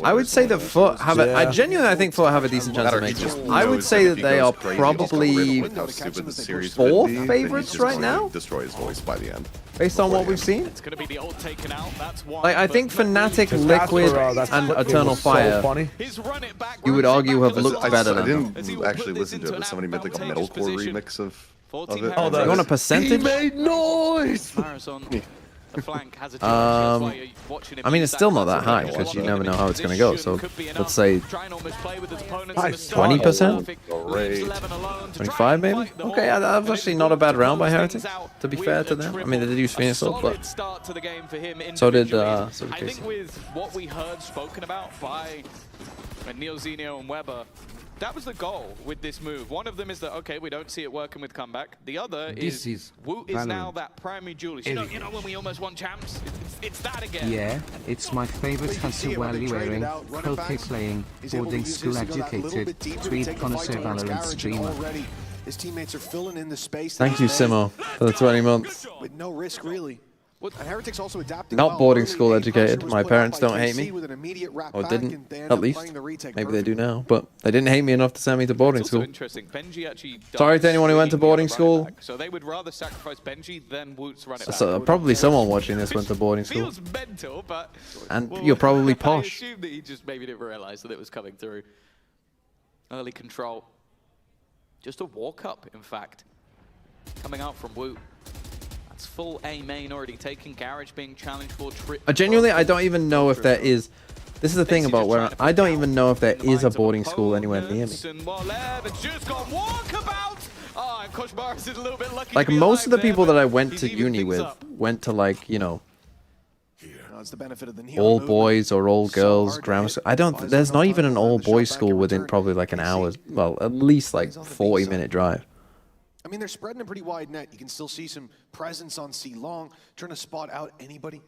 A: I would say that Foot have a... I genuinely think Foot have a decent chance of making it. I would say that they are probably 4th favorites right now,
P: Destroy his voice by the end.
A: based on what we've seen.
R: It's going to be the old taken out. That's one.
A: Like, I think Fnatic, Liquid, and Eternal Fire, you would argue have looked better than them.
P: I didn't actually listen to it, but somebody made like a metalcore remix of it.
A: You want a percentage?
E: He made noise!
R: The flank has a
A: I mean, it's still not that high because you never know how it's going to go. So let's say 20%, 25 maybe. Okay, that was actually not a bad round by Heretics. To be fair to them, I mean they did use Phoenix ult, but so did
R: I
A: KC.
R: think with what we heard spoken about by Neil Zenio and Weber, that was the goal with this move. One of them is that, okay, we don't see it working with comeback. The other is Woot is now that primary duelist. You know when we almost won champs? It's that again.
F: Yeah, it's my favorite Hunter Wally wearing, croquet playing, boarding school educated, tweed connoisseur Valorant streamer.
S: His teammates are filling in the space.
A: Thank you, Simo, for the 20 months.
S: With no risk, really. Heretics also adapting
A: Not boarding school educated. My parents don't hate me. Or didn't, at least. Maybe they do now. But they didn't hate me enough to send me to boarding school. Sorry to anyone who went to boarding school.
R: So they would rather sacrifice Benji than Woot's run it back.
A: So probably someone watching this went to boarding school.
R: Feels mental, but...
A: And you're probably posh.
R: I assume that he just maybe didn't realize that it was coming through. Early control. Just a walk-up, in fact. Coming out from Woot. That's full A main already taken. Garage being challenged for trip.
A: Genuinely, I don't even know if there is... This is the thing about where I don't even know if there is a boarding school anywhere near me. Like, most of the people that I went to uni with went to, like, you know, all boys or all girls grammar school. There's not even an all boys school within probably like an hour's, well, at least like 40-minute drive.
S: I mean, they're spreading a pretty wide net. You can still see some presence on C long, trying to spot out anybody.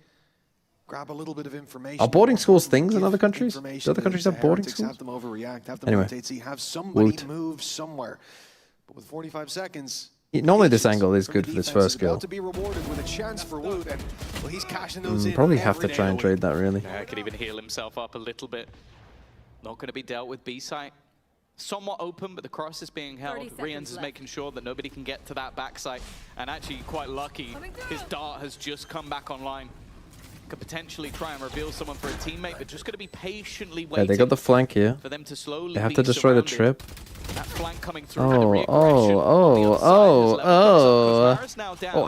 S: Grab a little bit of information.
A: Are boarding schools things in other countries? Do other countries have boarding schools?
S: Have them overreact, have them
A: anyway,
S: have somebody move somewhere. But with 45 seconds...
A: Normally this angle is good for this first kill.
S: To be rewarded with a chance for Woot, and well, he's cashing those in.
A: Probably have to try and trade that, really.
R: Yeah, could even heal himself up a little bit. Not going to be dealt with B site. somewhat open, but the cross is being held. Rians is making sure that nobody can get to that backside. And actually, quite lucky, his dart has just come back online. Could potentially try and reveal someone for a teammate, but just going to be patiently waiting.
A: Yeah, they got the flank here.
R: For them to slowly
A: they have to destroy the trip.
R: That flank coming through.
A: Oh,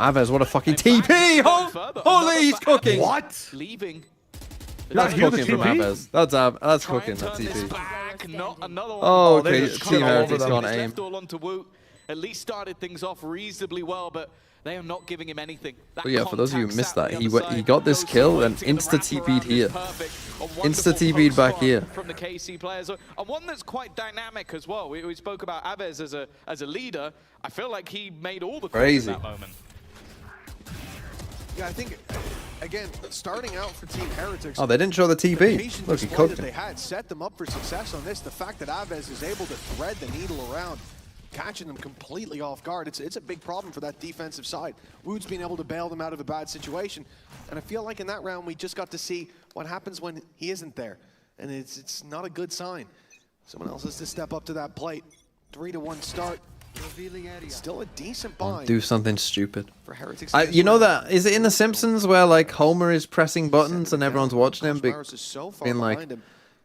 A: Aves, what a fucking TP! Holy, he's cooking!
E: What?
R: Leaving.
A: That's cooking from Aves. That's cooking, that TP. Oh, okay, Team Heretics can't aim.
R: At least started things off reasonably well, but they are not giving him anything.
A: But yeah, for those of you who missed that, he got this kill and insta-TP'd here. Insta-TP'd back here.
R: From the KC players, and one that's quite dynamic as well. We spoke about Aves as a leader. I feel like he made all the calls in that moment.
S: Yeah, I think, again, starting out for Team Heretics.
A: Oh, they didn't show the TP. Look, he cooked him.
S: They had set them up for success on this. The fact that Aves is able to thread the needle around, catching them completely off guard. It's a big problem for that defensive side. Wood's being able to bail them out of a bad situation. And I feel like in that round, we just got to see what happens when he isn't there. And it's not a good sign. Someone else has to step up to that plate. 3-1 start. Still a decent buy.
A: Do something stupid.
S: For Heretics.
A: You know that, is it in The Simpsons where like Homer is pressing buttons and everyone's watching him being like,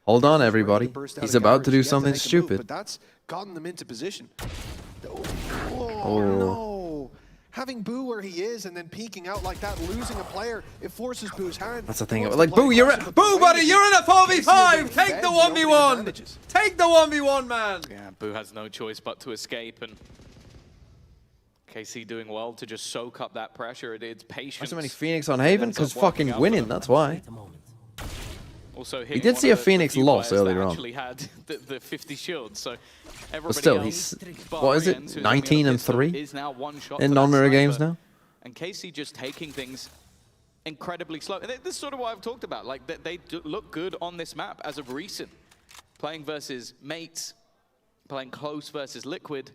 A: hold on everybody, he's about to do something stupid.
S: But that's gotten them into position. Oh no. Having Boo where he is and then peeking out like that, losing a player, it forces Boo's hand.
A: That's the thing. Like, Boo, Boo, buddy, you're in a 4v5. Take the 1v1. Take the 1v1, man.
R: Yeah, Boo has no choice but to escape, and KC doing well to just soak up that pressure. It's patience.
A: Why so many Phoenix on Haven? Because fucking winning, that's why.
R: Also,
A: we did see a Phoenix loss earlier on.
R: Actually had the 50 shields, so
A: but still, he's, what is it, 19-3 in non-mirror games now?
R: And KC just taking things incredibly slow. And this is sort of what I've talked about. Like, they look good on this map as of recent. Playing versus mates, playing close versus liquid.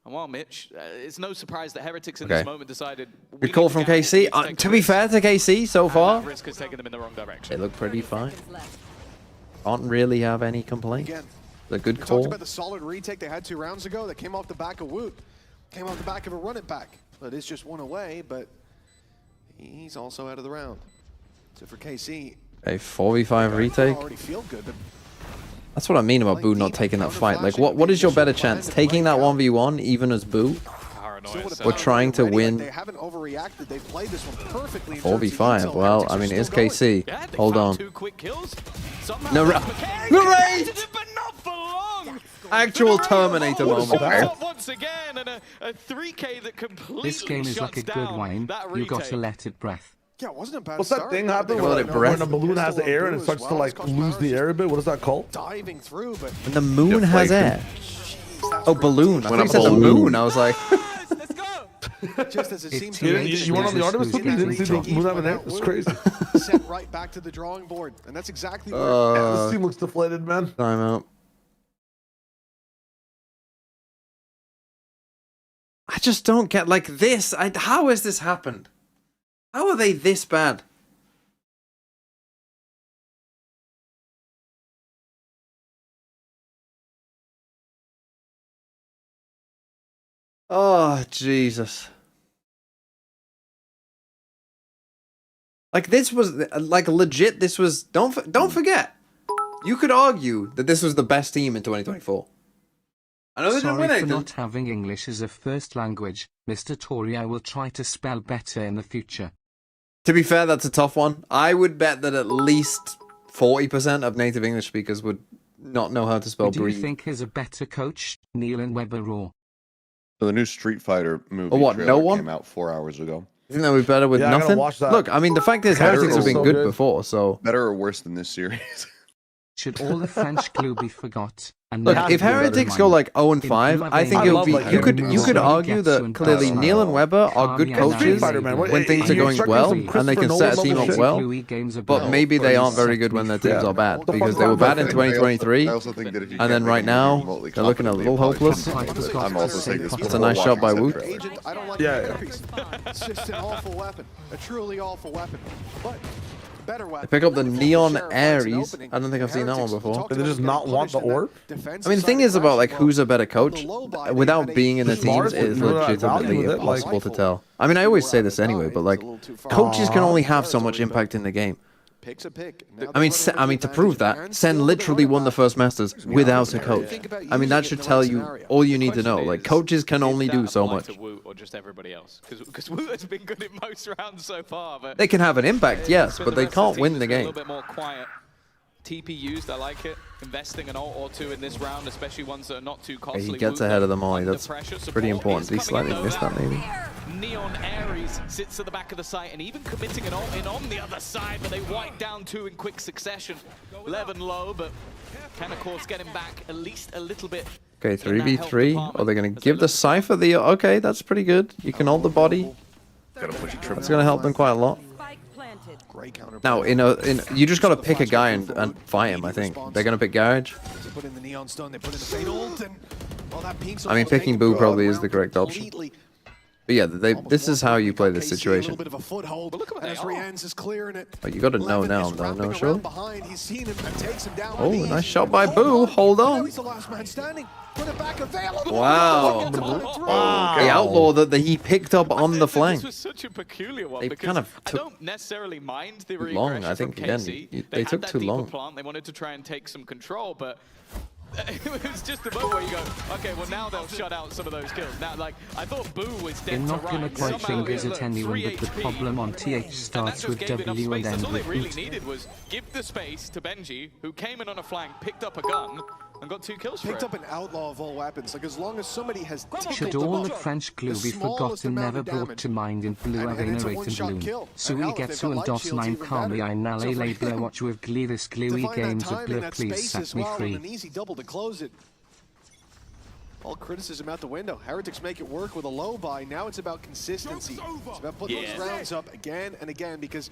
R: And well, Mitch, it's no surprise that Heretics in this moment decided...
A: Good call from KC. To be fair to KC so far,
R: Risk has taken them in the wrong direction.
A: they look pretty fine. Can't really have any complaints. A good call.
S: We talked about the solid retake they had 2 rounds ago that came off the back of Woot. Came off the back of a run it back. But it's just one away, but he's also out of the round. So for KC...
A: A 4v5 retake?
S: Already feel good, but
A: that's what I mean about Boo not taking that fight. Like, what is your better chance? Taking that 1v1 even as Boo? Or trying to win 4v5? Well, I mean, it is KC. Hold on. No, actual Terminator moment.
R: Once again, and a 3K that completely
F: this game is like a good wine. You got to let it breath.
S: Yeah, it wasn't a bad
E: What's that thing happen when a balloon has the air and it starts to like lose the air a bit? What is that called?
S: Diving through, but
A: when the moon has air. Oh, balloon. I thought you said the moon. I was like...
S: Just as it seems to me,
E: you went on the Artemis with me? You didn't see the moon having air? It's crazy.
S: Set right back to the drawing board, and that's exactly where
E: this team looks deflated, man.
A: Time out. I just don't get like this. How has this happened? How are they this bad? Oh, Jesus. Like, this was, like, legit, this was, don't forget, you could argue that this was the best team in 2024. I know they didn't win anything.
F: Sorry for not having English as a first language, Mr. Tory. I will try to spell better in the future.
A: To be fair, that's a tough one. I would bet that at least 40% of native English speakers would not know how to spell breathe.
F: Do you think he's a better coach, Neil and Weber or?
P: So the new Street Fighter movie came out 4 hours ago.
A: You think that would be better with nothing? Look, I mean, the fact is, Heretics have been good before, so...
P: Better or worse than this series?
F: Should all the French glue be forgot? And
A: look, if Heretics go like 0-5, I think it would be. You could argue that clearly Neil and Weber are good coaches when things are going well, and they can set a team up well. But maybe they aren't very good when their teams are bad, because they were bad in 2023, and then right now they're looking a little hopeless. That's a nice shot by Woot.
S: Yeah, it's just an awful weapon, a truly awful weapon. But better weapon.
A: They pick up the Neon Aries. I don't think I've seen that one before.
E: Did they just not want the orb?
A: I mean, the thing is about like who's a better coach. Without being in the teams, it is legitimately impossible to tell. I mean, I always say this anyway, but like, coaches can only have so much impact in the game. I mean, to prove that, Sen literally won the first Masters without a coach. I mean, that should tell you all you need to know. Like, coaches can only do so much.
R: Or just everybody else, because Woot has been good in most rounds so far. But
A: they can have an impact, yes, but they can't win the game.
R: A little bit more quiet. TP used, I like it. Investing an ult or two in this round, especially ones that are not too costly.
A: He gets ahead of the molly. That's pretty important. He slightly missed that, maybe.
R: Neon Aries sits at the back of the site and even committing an ult in on the other side, but they wipe down 2 in quick succession. 11 low, but can of course get him back at least a little bit.
A: Okay, 3v3. Oh, they're going to give the Cypher the... Okay, that's pretty good. You can hold the body. That's going to help them quite a lot. Now, you just got to pick a guy and fight him, I think. They're going to pick Garage. I mean, picking Boo probably is the correct option. But yeah, this is how you play this situation.
S: Oh,
A: you got to know now, though, no, sure? Oh, nice shot by Boo. Hold on. Wow. The outlaw that he picked up on the flank.
R: This was such a peculiar one
A: they
R: because
A: kind of took
R: I don't necessarily mind the
A: long, I think, again. They took too long.
R: Plant. They wanted to try and take some control, but it was just the moment where you go, okay, well now they'll shut out some of those kills. Now, like, I thought Boo was dead
F: You're
R: to
F: not gonna
R: rights.
F: quite fingers at anyone, but the problem on TH starts with W and
R: That's
F: ends
R: all they
F: with
R: really
F: boot.
R: needed was give the space to Benji, who came in on a flank, picked up a gun, and got 2 kills for
S: Picked
R: it.
S: up an outlaw of all weapons. Like, as long as somebody has
F: Should all the French glue be forgotten, never brought to mind in Blue Arena Rate and Bloom? So we get to and DOS 9 calmly I nally label watch with glee this gluey games of blur, please set me free.
S: An easy double to close it. All criticism out the window. Heretics make it work with a low buy. Now it's about consistency. It's about putting those rounds up again and again because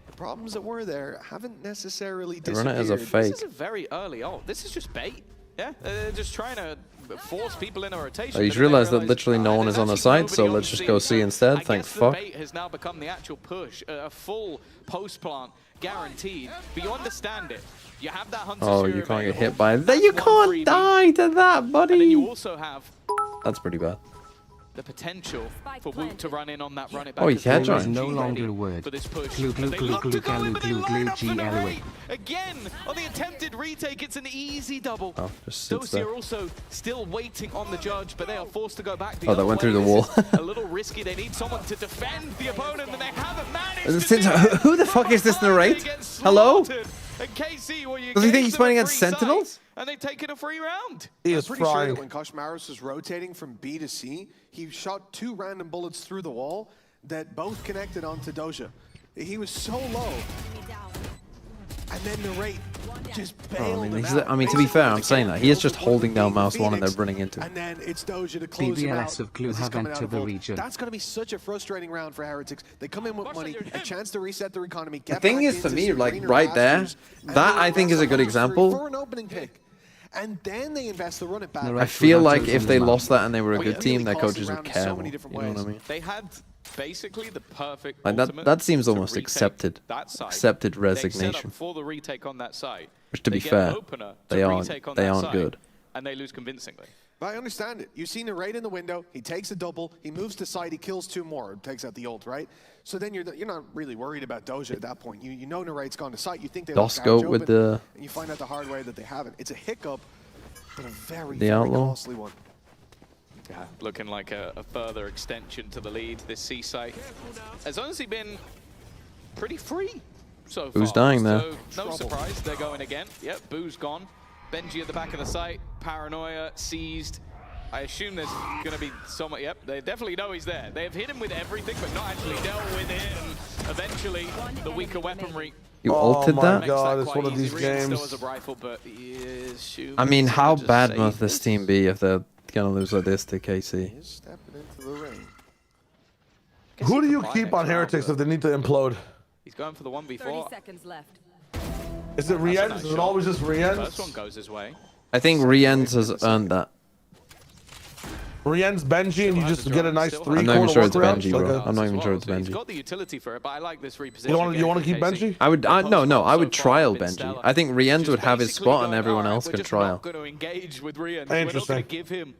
S: the problems that were there haven't necessarily disappeared.
A: They run it as a fake.
R: This is a very early ult. This is just bait. Yeah, they're just trying to force people in a rotation.
A: Oh, you just realized that literally no one is on the side, so let's just go C instead. Thank fuck.
R: Bait has now become the actual push, a full post plant guaranteed. But you understand it. You have that hunter.
A: Oh, you can't get hit by that. You can't die to that, buddy.
R: And then you also have
A: that's pretty bad.
R: the potential for Woot to run in on that run it back.
A: Oh, he can't
F: There is
A: join.
F: no longer a word.
R: For this push.
F: Glue, glue, glue, glue, glue, glue, glue, G-L-O-A.
R: Again, on the attempted retake, it's an easy double.
A: Oh, just sits there.
R: Dosi are also still waiting on the judge, but they are forced to go back.
A: Oh, that went through the wall.
R: A little risky. They need someone to defend the opponent, and they haven't managed.
A: Who the fuck is this narrate? Hello?
R: And KC, well, you
A: Does he think he's playing
R: against
A: against Sentinels?
R: And they've taken a free round.
E: He is
S: pretty sure
E: frying.
S: that when Koshmaros was rotating from B to C, he shot 2 random bullets through the wall that both connected onto Doja. He was so low. And then the rate just bailed him out.
A: I mean, to be fair, I'm saying that. He is just holding down mouse 1 and they're running into
S: And
A: it.
S: then it's Doja to close him out.
F: BBLS of Glue
S: as he's
F: have
S: coming out
F: entered
S: of
F: the
S: vault.
F: region.
S: That's going to be such a frustrating round for Heretics. They come in with money, a chance to reset their economy.
A: The thing is, for me, like, right there, that I think is a good example.
S: For an opening pick. And then they invest the run it back.
A: I feel like if they lost that and they were a good team, their coaches would care more. You know what I mean?
R: They had basically the perfect
A: Like that seems almost accepted
R: They
A: resignation.
R: set up for the retake on that side.
A: Which, to be
R: They get
A: fair,
R: an opener
A: they
R: to
A: aren't
R: retake on
A: they
R: that
A: aren't
R: side,
A: good.
R: and they lose convincingly.
S: But I understand it. You've seen the raid in the window. He takes a double. He moves to side. He kills 2 more. Takes out the ult, right? So then you're not really worried about Doja at that point. You know Naraid's gone to site. You think they left
A: Dosco
S: Garage
A: with
S: open,
A: the
S: and you find out the hard way that they haven't. It's a hiccup, but a very,
A: The
S: very
A: outlaw.
S: costly one.
R: Yeah, looking like a further extension to the lead. This C site has honestly been pretty free so far.
A: Boo's dying there.
R: So no surprise, they're going again. Yep, Boo's gone. Benji at the back of the site. Paranoia seized. I assume there's going to be someone. Yep, they definitely know he's there. They have hit him with everything, but not actually dealt with it. And eventually, the weaker weaponry.
A: You ulted that?
E: Oh my god, it's one of these games.
A: I mean, how bad must this team be if they're gonna lose like this to KC?
S: Stepping into the ring.
E: Who do you keep on Heretics if they need to implode?
R: He's going for the 1v4.
J: 30 seconds left.
E: Is it Rienz? Is it always just Rienz?
R: First one goes his way.
A: I think Rienz has earned that.
E: Rien's Benji, and you just get a nice 3-quarter.
A: I'm not even sure it's
E: workaround.
A: Benji, bro. I'm not even sure it's
R: He's
A: Benji.
R: got the utility for it, but I like this repositioning.
E: You want to keep Benji?
A: I would. No. I would trial Benji. I think Rien's would have his spot, and everyone else could trial.
R: We're not going to engage with Rien. We're not going to give him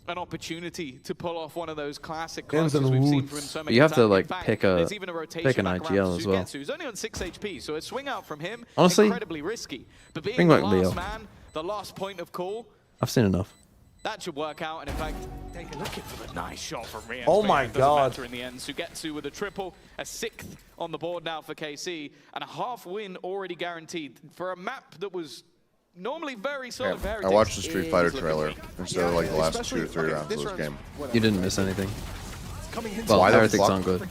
R: an opportunity to pull off one of those classic clutches we've seen from him so many
A: You have to
R: times.
A: like
R: In fact,
A: pick
R: there's even a rotation
A: an
R: back around
A: IGL as well.
R: Sugetsu, who's only on 6 HP, so a swing out from him
A: Honestly,
R: incredibly risky. But being
A: bring
R: the
A: back
R: last
A: Leo.
R: man, the last point of call,
A: I've seen enough.
R: that should work out. And in fact, looking for the nice shot from Rien.
E: Oh my God.
R: In the end, Sugetsu with a triple, a 6th on the board now for KC, and a half win already guaranteed for a map that was normally very solid.
P: Yeah, I watched the Street Fighter trailer instead of like the last 2 or 3 rounds of this game.
A: You didn't miss anything.
P: Well,
A: Well, Heretics aren't good.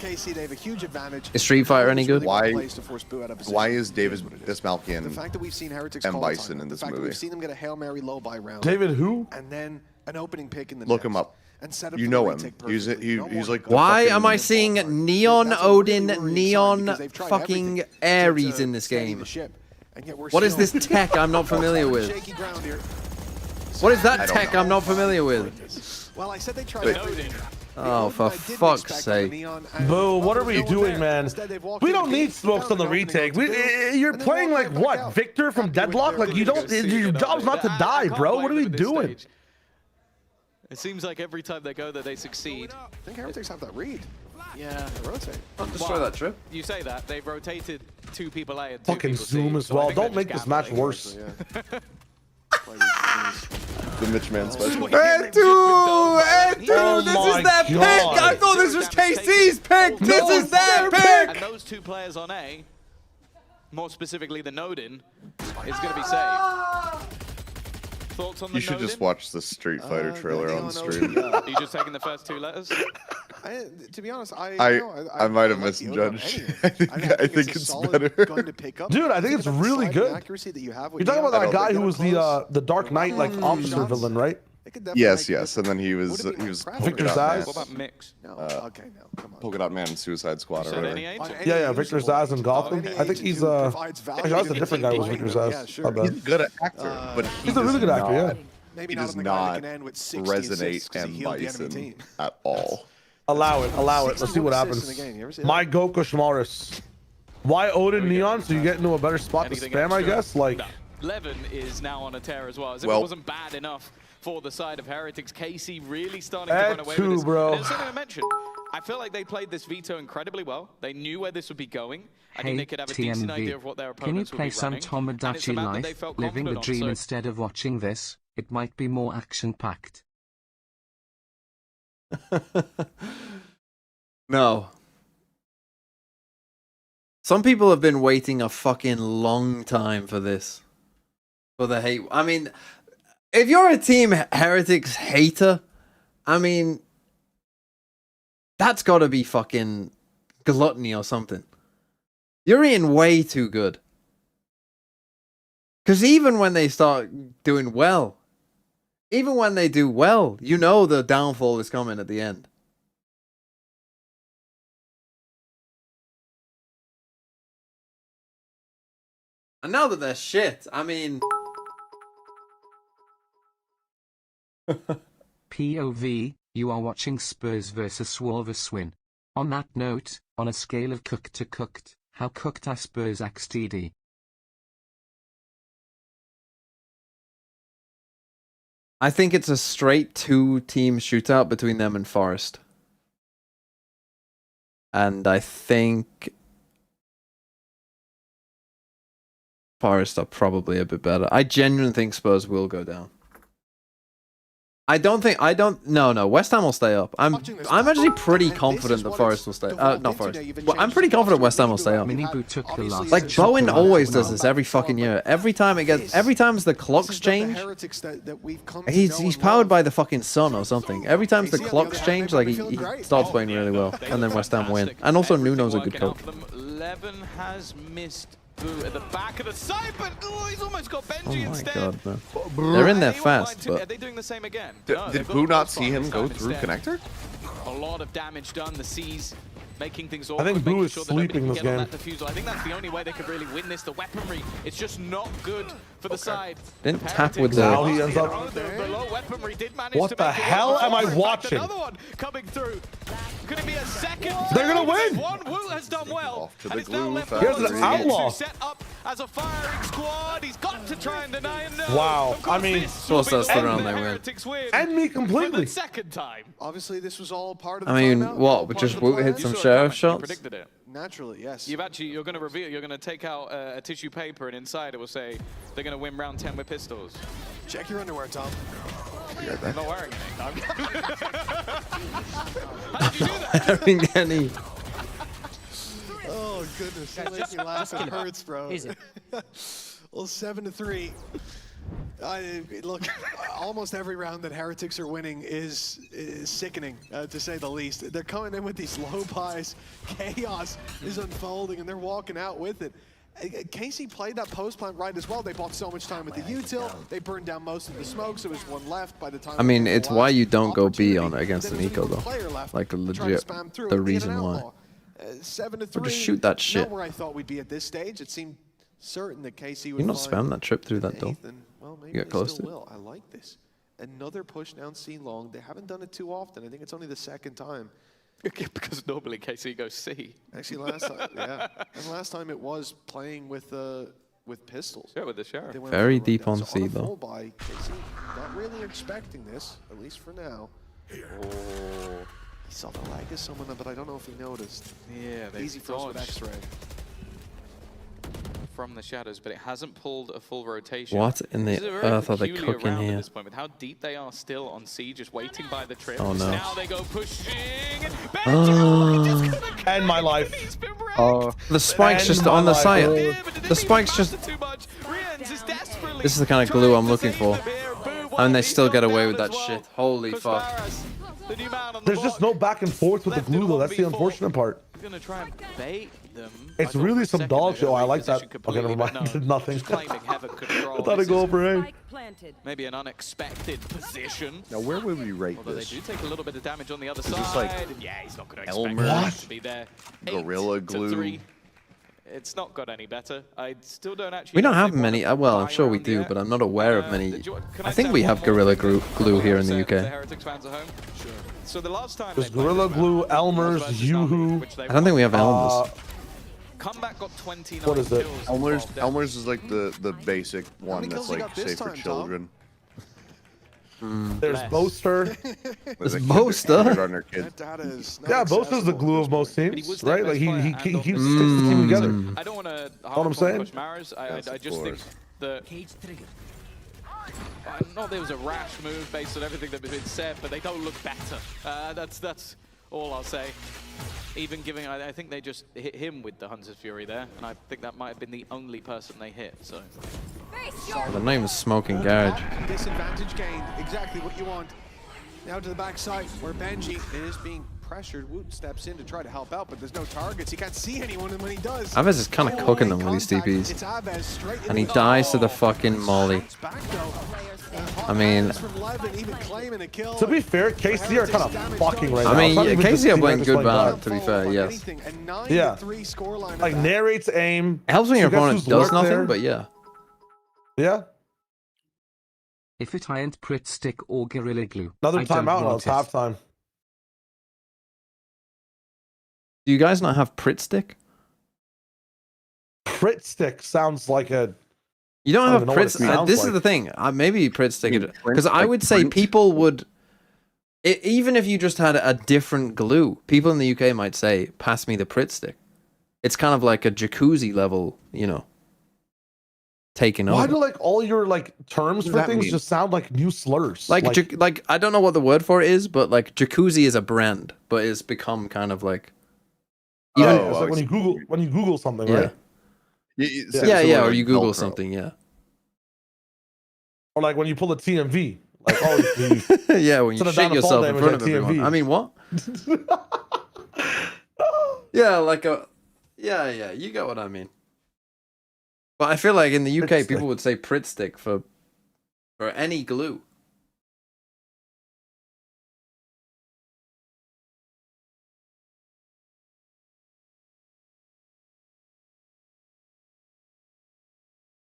A: Is Street Fighter any good?
P: Why is David Dismalkian
S: The fact that we've seen Heretics
P: and
S: call time,
P: Bison in this
S: the fact that
P: movie?
S: we've seen them get a Hail Mary low by round.
E: David who?
S: And then an opening pick in the
P: Look
S: next.
P: him up.
S: And set up
P: You
S: for
P: know
S: the
P: him.
S: retake
P: He's
S: perfectly.
P: he's like. the
A: Why
P: fucking-
A: am I seeing Neon Odin, Neon fucking Ares in this game? What is this tech I'm not familiar with? What is that tech I'm not familiar with?
S: Well, I said they tried
A: Oh, for fuck's sake.
E: Boo, what are we doing, man? We don't need smokes on the retake. You're playing like what? Victor from Deadlock? Like you don't, your job's not to die, bro. What are we doing?
R: It seems like every time they go there, they succeed.
S: I think Heretics have that read.
R: Yeah.
S: They rotate.
A: Destroy that trip.
R: You say that. They've rotated 2 people A and 2
E: Fucking
R: people C.
E: Zoom as
R: so I
E: well.
R: think they're
E: Don't make
R: just
E: this match
R: gambling.
E: worse.
P: The Mitch Man special.
A: Edu, this is their pick. I thought this was KC's pick. This is their
R: And
A: pick.
R: those 2 players on A, more specifically the Nodin, is going to be saved. Thoughts on the
P: You should
R: Nodin?
P: just watch the Street Fighter trailer on stream.
R: Are you just taking the first 2 letters?
S: To be honest,
P: I might have misjudged. I think it's better.
E: Dude, I think it's really good. You're talking about that guy who was the Dark Knight like officer villain, right?
P: Yes, and then he was
E: Victor Zaz.
R: What about Mix?
S: Okay, no, come on.
P: Polka Dot Man, Suicide Squad, or whatever.
E: Yeah, Victor Zaz in Gotham. I think he's actually, that's a different guy. Was Victor Zaz?
P: He's a good actor, but
E: He's a really good actor. Yeah.
S: Maybe
P: he
S: not
P: does
S: on the guy that
P: not
S: can end with 60 assists
P: resonate
S: 'cause he
P: and
S: healed the enemy
P: Bison
S: team.
P: at all.
E: Allow it. Let's see what happens. My Goku Shmaris. Why Odin Neon? So you get into a better spot to spam, I guess. Like.
R: No. Levin is now on a tear as well. As if
P: Well-
R: it wasn't bad enough for the side of Heretics. KC really starting to run away with this.
E: bro.
R: And there's something I mentioned. I feel like they played this veto incredibly well. They knew where this would be going. I think they could have a decent idea of what their
F: Can you
R: opponents would
F: play
R: be
F: some
R: running. And it's a
F: Tomodachi
R: map that they
F: Life,
R: felt
F: living the
R: confident
F: dream
R: on, so
F: instead of watching this? It might be more action-packed.
A: No. Some people have been waiting a fucking long time for this. For the hate. I mean, if you're a Team Heretics hater, I mean, that's gotta be fucking gluttony or something. You're in way too good. Because even when they start doing well, even when they do well, you know the downfall is coming at the end. And now that they're shit, I mean...
F: POV, you are watching Spurs versus Wolverswin. On that note, on a scale of cooked to cooked, how cooked are Spurs XTD?
A: I think it's a straight 2-team shootout between them and Forest. And I think Forest are probably a bit better. I genuinely think Spurs will go down. No, West Ham will stay up. I'm actually pretty confident that Forest will stay. Not Forest. Well, I'm pretty confident West Ham will stay up. Like Bowen always does this every fucking year. Every time the clocks change, he's powered by the fucking sun or something. Every time the clocks change, like he starts playing really well, and then West Ham win. And also Nuno's a good coach.
R: Levin has missed Boo at the back of the side, but he's almost got Benji instead.
A: Oh my god, man. They're in there fast,
R: Are
A: but...
R: they doing the same again?
P: Did Boo not see him go through connector?
R: A lot of damage done. The C's making things
E: I
R: awkward,
E: think Blue
R: making
E: is
R: sure that nobody
E: sleeping
R: can
E: this
R: get on
E: game.
R: that defusal. I think that's the only way they could really win this. The weaponry, it's just not good for the side.
A: Didn't tap with
E: Now
A: the...
E: he ends up...
R: The low weaponry did manage
E: What
R: to
E: the
R: make it
E: hell
R: work.
E: am I
R: In fact,
E: watching?
R: Another one coming through. Could it be a second?
E: They're gonna win!
R: One Wu has done well.
P: Off to
R: And
P: the
R: it's now
P: glue
R: left
E: Here's an
P: factory.
E: outlaw.
R: to set up as a firing squad. He's got to try and deny him. No.
E: Wow,
R: Of course,
E: I mean,
R: this will be
A: that's the
R: one
A: round
R: that
A: they win.
R: Heretics win
E: And me
R: for
E: completely.
R: the second time.
S: Obviously, this was all part of the
A: I mean,
S: timeout, all
A: what?
S: part
A: We
S: of
A: just
S: the
A: Wu
S: plan.
A: hit
R: You
A: some
R: saw it
A: sheriff
R: coming. You
A: shots?
R: predicted it.
S: Naturally, yes.
R: You're going to reveal, you're going to take out a tissue paper, and inside it will say they're going to win round 10 with pistols.
S: Check your underwear, Tom.
R: I'm not wearing anything. How did you do that?
A: Having any...
S: Oh, goodness. That makes me laugh. It hurts, bro.
T: Easy.
S: Well, 7-3. Look, almost every round that Heretics are winning is sickening, to say the least. They're coming in with these low buys. Chaos is unfolding, and they're walking out with it. Casey played that post plant right as well. They bought so much time with the util. They burned down most of the smoke, so there's one left by the time.
A: I mean, it's why you don't go B on against an eco, though. Like, legit, the reason why.
S: 7-3.
A: Or just shoot that shit.
S: Not where I thought we'd be at this stage. It seemed certain that Casey would
A: You not
S: find
A: spam that trip through that door.
S: Nathan. Well, maybe
A: You get
S: they
A: close
S: still
A: to it.
S: will. I like this. Another push down C long. They haven't done it too often. I think it's only the second time.
R: Because normally KC goes C.
S: Actually, last time, yeah. And last time it was playing with pistols.
R: Yeah, with the sheriff.
S: They went
A: Very
S: for it
A: deep
S: down.
A: on
S: So
A: C,
S: a
A: though.
S: full buy, Casey not really expecting this, at least for now. Oh, he saw the lag of someone, but I don't know if he noticed.
R: Yeah, they
S: Easy for us with
R: dodged
S: X-ray.
R: from the shadows, but it hasn't pulled a full rotation.
A: What in the
R: This is a very
A: earth are they
R: peculiar
A: cooking
R: round at
A: here?
R: this point, with how deep they are still on C, just waiting by the trip.
A: Oh, no.
R: Now they go pushing. And
E: And my life.
A: Oh, the spike's just on the side. The spike's just... This is the kind of glue I'm looking for. And they still get away with that shit. Holy fuck.
E: There's just no back and forth with the glue, though. That's the unfortunate part.
R: Gonna try and bait them.
E: It's really some dog shit. Oh, I like that. Okay, never mind. Nothing. I thought I'd go over A.
R: Maybe an unexpected position.
P: Now, where would we rate
R: Although
P: this?
R: they do take a little bit of damage on the other
P: Is
R: side.
P: this like
R: Yeah, he's not going to
P: Elmer?
R: expect that to be there.
P: Gorilla
R: 8 to
P: Glue?
R: 3. It's not got any better. I still don't actually.
A: We don't
R: know if
A: have
R: they want
A: many.
R: to
A: Well, I'm
R: buy
A: sure we
R: around
A: do,
R: yet.
A: but I'm not aware of many.
R: Can
A: I think
R: say
A: we
R: one
A: have
R: more
A: Gorilla
R: thing
A: Glue here in the
R: before
A: UK.
R: the Heretics fans at home? Sure. So the last time
E: There's
R: they played
E: Gorilla
R: this
E: Glue,
R: map,
E: Elmer's,
R: versus Army,
E: Yoo-Hoo.
R: which they
A: I don't think we have
R: won.
A: Elmer's.
R: Comeback got 29
E: What is it?
R: kills.
P: Elmer's is like the basic one
S: many
P: that's
S: kills you
P: like
S: got this
P: safe for
S: time, Tom?
P: children.
E: There's Boaster.
A: There's Boaster?
P: On their kids.
S: That data is not
E: Yeah, Boaster's the
S: accessible.
E: glue of most teams, right? Like he keeps the
A: Mm.
E: team together.
R: I don't want to
E: Know what
R: harp
E: I'm
R: on
E: saying?
R: Coach Maris. I
P: Yes, of
R: just think
P: course.
R: that not there was a rash move based on everything that has been said, but they don't look better. That's all I'll say. Even giving, I think they just hit him with the Hunter's Fury there, and I think that might have been the only person they hit. So
A: The name is Smoking Garage.
S: Disadvantage gained, exactly what you want. Now to the backside, where Benji is being pressured. Woot steps in to try to help out, but there's no targets. He can't see anyone, and when he does,
A: Aves is kind of cooking them with these TPs.
S: it's Aves straight
A: And he
S: into
A: dies to the fucking molly.
S: back though.
A: I mean,
S: From Levin, even claiming a kill.
E: To be fair, KC are kind of fucking right now.
A: I mean,
E: It's not even just
A: KC are
E: team
A: playing
E: members
A: good
E: playing
A: valor,
E: bad.
A: to be fair, yes.
S: A
E: Yeah.
S: 9-3 scoreline.
E: Like narrates aim.
A: It helps when your
E: Forgets
A: opponent
E: who's
A: does
E: lurked
A: nothing,
E: there.
A: but yeah.
E: Yeah.
F: If it ain't Prit Stick or Gorilla Glue.
E: Another
F: I don't
E: timeout. Now
F: want
E: it's
F: it.
E: halftime.
A: Do you guys not have Prit Stick?
E: Prit Stick sounds like a.
A: You don't
E: I
A: have
E: don't know what
A: Prit
E: it
A: Stick.
E: sounds
A: This
E: like.
A: is the thing. Maybe Prit Stick.
P: Print,
A: Because I
P: like
A: would say
P: print?
A: people would. Even if you just had a different glue, people in the UK might say, pass me the Prit Stick. It's kind of like a jacuzzi level, you know, taking
E: Why
A: over.
E: do like all your like terms for
P: that
E: things
P: mean?
E: just sound like new slurs?
A: Like I don't know what the word for it is, but like jacuzzi is a brand, but it's become kind of like even
E: it's like when you Google something,
A: yeah.
E: right?
A: Yeah, or you Google something, yeah.
E: Or like when you pull a TMV, like oh,
A: yeah, when you
E: Instead of
A: shit
E: down the
A: yourself
E: fall
A: in
E: damage
A: front
E: at
A: of everyone.
E: TMV.
A: I mean, what? Yeah, like a yeah, you get what I mean. But I feel like in the UK,
E: Prit
A: people
E: stick.
A: would say Prit Stick for any glue.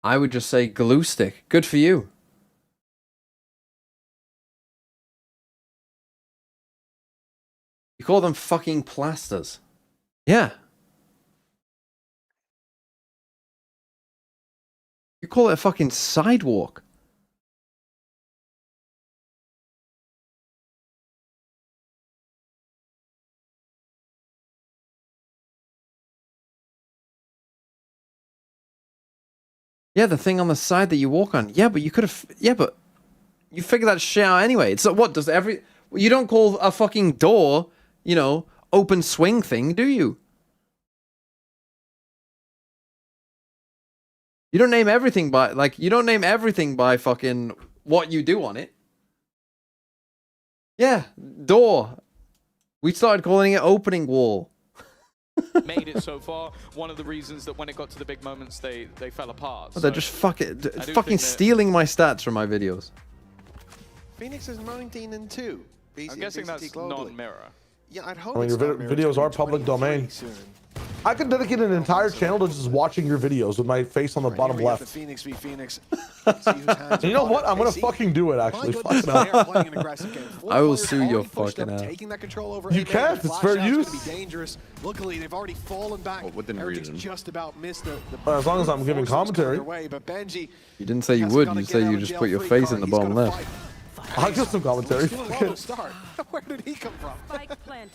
A: I would just say glue stick. Good for you. You call them fucking plasters. Yeah. You call it a fucking sidewalk. Yeah, the thing on the side that you walk on. Yeah, but you could have... Yeah, but... You figure that shit out anyway. It's what does every... You don't call a fucking door, you know, open swing thing, do you? You don't name everything by... Like, you don't name everything by fucking what you do on it. Yeah, door. We started calling it opening wall.
R: Made it so far. One of the reasons that when it got to the big moments, they fell apart.
A: Well, they're just fucking stealing my stats from my videos.
S: Phoenix is 19-2.
R: I'm guessing that's non-mirror.
S: Yeah, I'd hope.
E: I mean, your videos are public domain. I could dedicate an entire channel to just watching your videos with my face on the bottom left.
S: The Phoenix v Phoenix.
E: You know what? I'm gonna fucking do it. Actually,
A: I will sue your fucking ass.
E: You can. It's fair use.
S: Dangerous. Luckily, they've already fallen back. Heretics just about missed the
E: as long as I'm giving commentary.
S: But Benji,
A: you didn't say you would. You said you just put your face in the bottom left.
E: I'll give some commentary.
S: Where did he come from?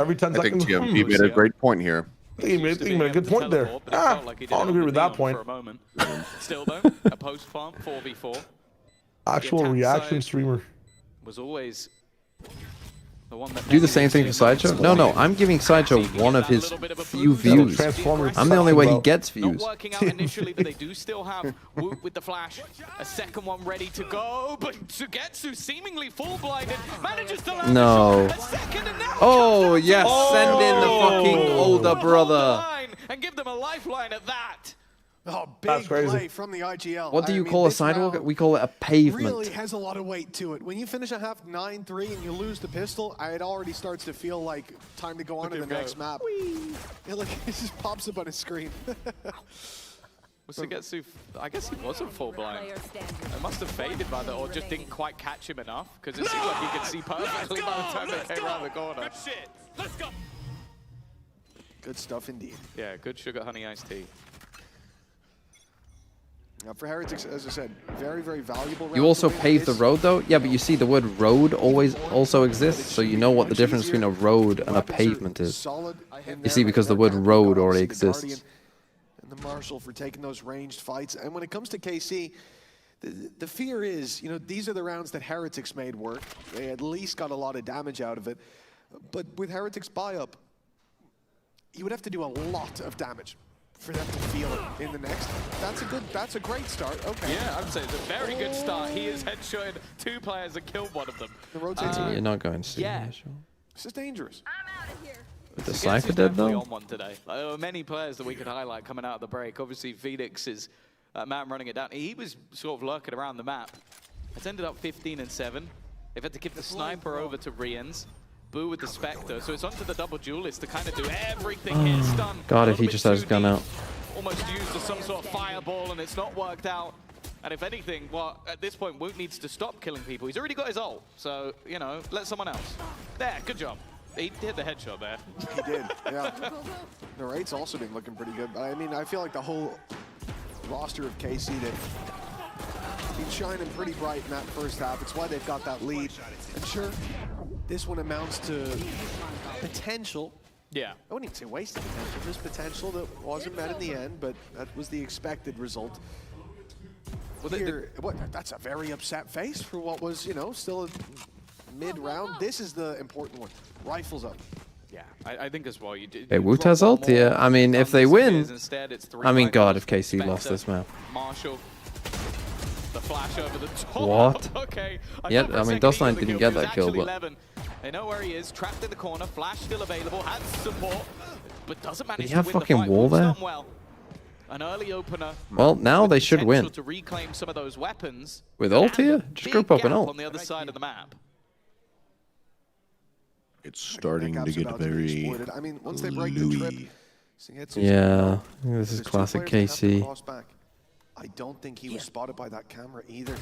E: Every 10 seconds.
P: I think GMP made a great point here.
E: He made a good point there. I don't agree with that point.
R: Still though, a post farm 4v4.
E: Actual reaction streamer.
R: Was always the one that
A: do the same thing for Sideshow? No, I'm giving Sideshow one of his few views. I'm the only way he gets views.
R: Not working out initially, but they do still have Woot with the flash. A second one ready to go, but Sugetsu seemingly full blinded manages to land a second, and now
A: oh yes, send in the fucking older brother.
R: And give them a lifeline at that.
S: Oh, big play from the IGL.
A: What do you call a sidewalk? We call it a pavement.
S: Really has a lot of weight to it. When you finish a half 9-3 and you lose the pistol, it already starts to feel like time to go on to the next map. Yeah, look, it just pops up on his screen.
R: Sugetsu, I guess he wasn't full blind. It must have faded by that, or just didn't quite catch him enough, because it seemed like he could see perfectly by the time they came around the corner.
I: Good shit. Let's go.
S: Good stuff indeed.
R: Yeah, good sugar honey iced tea.
S: Now for Heretics, as I said, very, very valuable.
A: You also pave the road though? Yeah, but you see the word road also exists, so you know what the difference between a road and a pavement is. You see, because the word road already exists.
S: And the Marshal for taking those ranged fights. And when it comes to KC, the fear is, you know, these are the rounds that Heretics made work. They at least got a lot of damage out of it. But with Heretics buy-up, you would have to do a lot of damage for them to feel it in the next. That's a great start. Okay.
R: Yeah, I'd say it's a very good start. He has headshotted 2 players and killed one of them.
S: The rotating.
A: You're not going to see
S: This is dangerous.
R: I'm out of here.
A: With the Cypher dead though?
R: On one today. There were many players that we could highlight coming out of the break. Obviously, Vdix is man running it down. He was sort of lurking around the map. It's ended up 15-7. They've had to give the sniper over to Riens. Boo with the Spectre, so it's onto the double duelist to kind of do everything here. Stun.
A: God, if he just has his gun out.
R: Almost used as some sort of fireball, and it's not worked out. And if anything, well, at this point, Woot needs to stop killing people. He's already got his ult, so, you know, let someone else. There, good job. He hit the headshot there.
S: He did, yeah. The rate's also been looking pretty good. But I mean, I feel like the whole roster of KC, they've been shining pretty bright in that first half. It's why they've got that lead. And sure, this one amounts to potential.
R: Yeah.
S: I wouldn't even say wasted potential, just potential that wasn't met in the end, but that was the expected result. Well, here, that's a very upset face for what was, you know, still a mid-round. This is the important one. Rifles up.
R: Yeah, I think as well. You did.
A: Hey, Woot has ult here. I mean, if they win, I mean, God, if KC lost this map.
R: Marshall. The flash over the top.
A: What?
R: Okay.
A: Yeah, I mean, Dust9 didn't get that kill, but...
R: They know where he is, trapped in the corner, flash still available, has support, but doesn't manage
A: to win the fight. Did he have fucking wall there?
R: Well. An early opener.
A: Well, now they should win.
R: To reclaim some of those weapons.
A: With ult here? Just group up and ult.
R: On the other side of the map.
P: It's starting to get very
S: I mean, once they break the trip,
A: yeah, this is classic KC.
S: I don't think he was spotted by that camera either.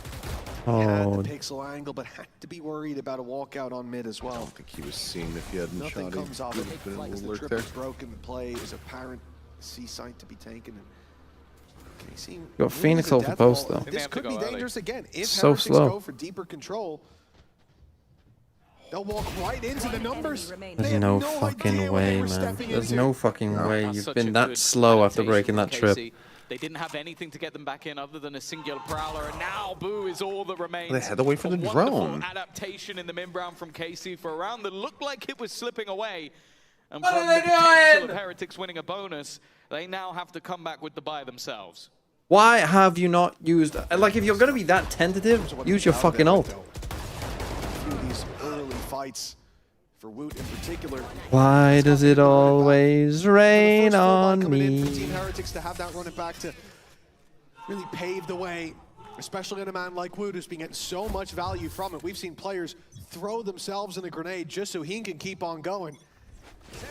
E: Oh.
S: He had the pixel angle, but had to be worried about a walkout on mid as well.
P: I don't think he was seeing if he hadn't shot.
S: Nothing comes off it.
P: Been
S: As the
P: alert
S: trip
P: there.
S: is broken, the play is apparent. C site to be taken. And Casey
A: Got Phoenix off the post though.
S: This could be dangerous again. If
A: So
S: Heretics
A: slow.
S: go for deeper control, they'll walk right into the numbers.
A: There's no fucking way, man. There's no fucking way you've been that slow after breaking that trip.
G: They didn't have anything to get them back in other than a singular prowler, and now Boo is all that remains.
P: They had to wait for the
G: Wonderful
P: drone.
G: adaptation in the mid round from Casey for a round that looked like it was slipping away. And
A: What
G: from
A: are
G: the
A: they
G: potential
A: doing?
G: of Heretics winning a bonus, they now have to come back with the buy themselves.
A: Why have you not used... Like, if you're going to be that tentative, use your fucking ult.
S: Through these early fights for Woot in particular.
A: Why does it always rain on
S: For Team
A: me?
S: Heretics to have that run it back to really pave the way, especially in a man like Woot who's been getting so much value from it. We've seen players throw themselves in a grenade just so he can keep on going.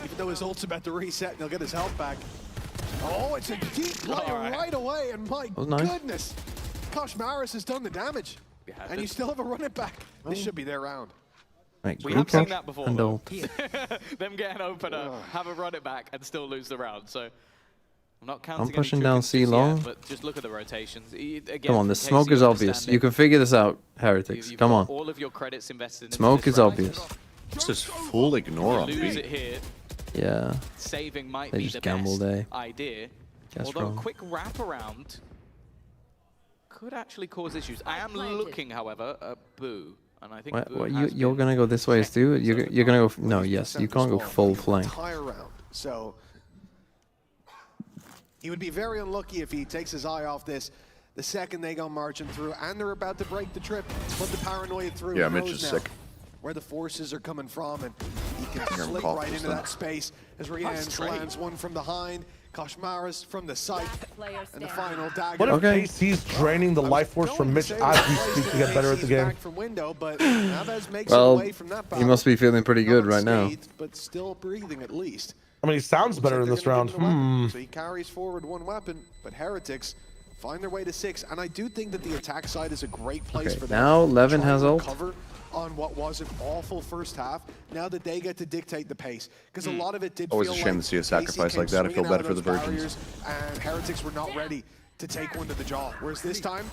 S: Even though his ult's about to reset and he'll get his health back. Oh, it's a deep play right away, and my goodness, Kosh Maris has done the damage. And you still have a run it back. This should be their round.
A: Right,
G: We have
A: group
G: seen
A: up
G: that before,
A: and
G: though.
A: ult.
G: Them get an opener, have a run it back, and still lose the round. So I'm not counting
A: I'm pushing
G: any
A: down
G: triggers
A: C
G: just yet,
A: long.
G: but just look at the rotations. Again,
A: Come on, the
G: from
A: smoke
G: Casey,
A: is
G: I
A: obvious.
G: understand
A: You
G: it.
A: can figure this out, Heretics.
G: You've
A: Come
G: got
A: on.
G: all of your credits invested in
A: Smoke
G: this
A: is
G: round.
A: obvious.
P: Just full ignore
G: You
P: on
G: lose
P: me.
G: it here.
A: Yeah.
G: Saving might
A: They
G: be
A: just
G: the
A: gambled,
G: best
A: eh?
G: idea.
A: Guess
G: Although
A: wrong.
G: a quick wraparound could actually cause issues. I am looking, however, at Boo. And I think Boo has
A: You're going to go this way, Stu? You're going to go... No, yes. You can't go full flank.
S: Entire round. So he would be very unlucky if he takes his eye off this the second they go marching through, and they're about to break the trip. Put the paranoia through.
P: Yeah,
S: He
P: Mitch
S: knows
P: is
S: now
P: sick.
S: where the forces are coming from, and he can
P: Hear him
S: slip
P: cough
S: right
P: just
S: into
P: then.
S: that space as Rian's lands one from behind. Koshmaris from the side, and the final dagger.
E: What if KC's draining the life force from Mitch as we speak to get better at the game?
S: From window, but Navez makes it
A: Well,
S: away from that
A: he must be feeling pretty good right now.
S: unscathed, but still breathing at least.
E: I mean, he sounds better in this round.
S: So he carries forward one weapon, but Heretics find their way to 6, and I do think that the attack side is a great place for them.
A: Now
S: to
A: Levin
S: try
A: has
S: and
A: ult.
S: recover on what was an awful first half. Now that they get to dictate the pace, because a lot of it did
P: Always
S: feel
P: a shame
S: like
P: to see a
S: Casey
P: sacrifice
S: came
P: like that. I feel
S: swinging out
P: bad for
S: of
P: the
S: those
P: Virgins.
S: barriers, and Heretics were not ready to take one to the jaw. Whereas this time,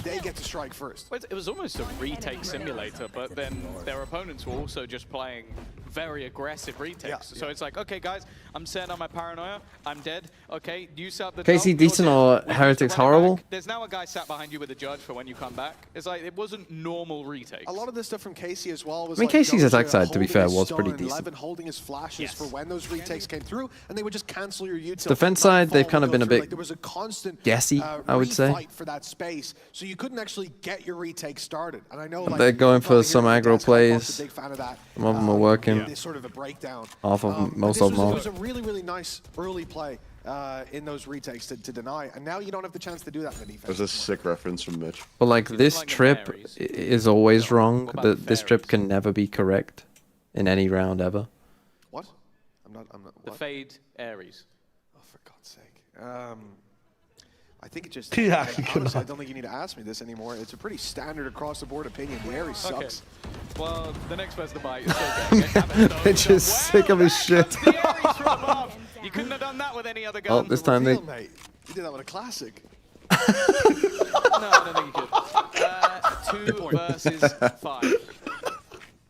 S: they get to strike first.
G: It was almost a retake simulator, but then their opponents were also just playing very aggressive retakes. So it's like, okay, guys, I'm setting on my paranoia. I'm dead. Okay, you set up the
A: Casey
G: jump, you're
A: decent
G: dead.
A: or
G: We
A: Heretics
G: used to run it
A: horrible?
G: back. There's now a guy sat behind you with a judge for when you come back. It's like, it wasn't normal retakes.
S: A lot of this stuff from Casey as well was
A: I mean,
S: like
A: Casey's
S: Doja
A: attack side, to be
S: holding
A: fair,
S: his
A: was
S: stun
A: pretty
S: and
A: decent.
S: Levin holding his flashes for when those retakes came through, and they would just cancel your util.
A: Defense side, they've kind of been a bit
S: Like there was a constant
A: guessy, I would say.
S: refight for that space, so you couldn't actually get your retake started. And I know like,
A: They're going for
S: probably
A: some
S: hearing
A: aggro
S: Desk, I'm
A: plays.
S: a big fan of that.
A: Some of them are working.
S: This sort of a breakdown.
A: Half of them, most of them
S: It
A: are.
S: was a really, really nice early play in those retakes to deny, and now you don't have the chance to do that in the defense.
P: There's a sick reference from Mitch.
A: But like this trip is always wrong. This trip can never be correct in any round ever.
S: What? I'm not.
G: The fade Ares.
S: Oh, for God's sake. I think it just.
E: Yeah,
S: honestly, I don't think you need to ask me this anymore. It's a pretty standard across the board opinion. The Ares sucks.
G: Well, the next person to buy is still getting it.
A: Mitch is sick of his shit.
G: You couldn't have done that with any other
A: Oh,
G: gun.
A: this time they.
S: Mate, you did that with a classic.
G: No, I don't think you could. 2 versus 5.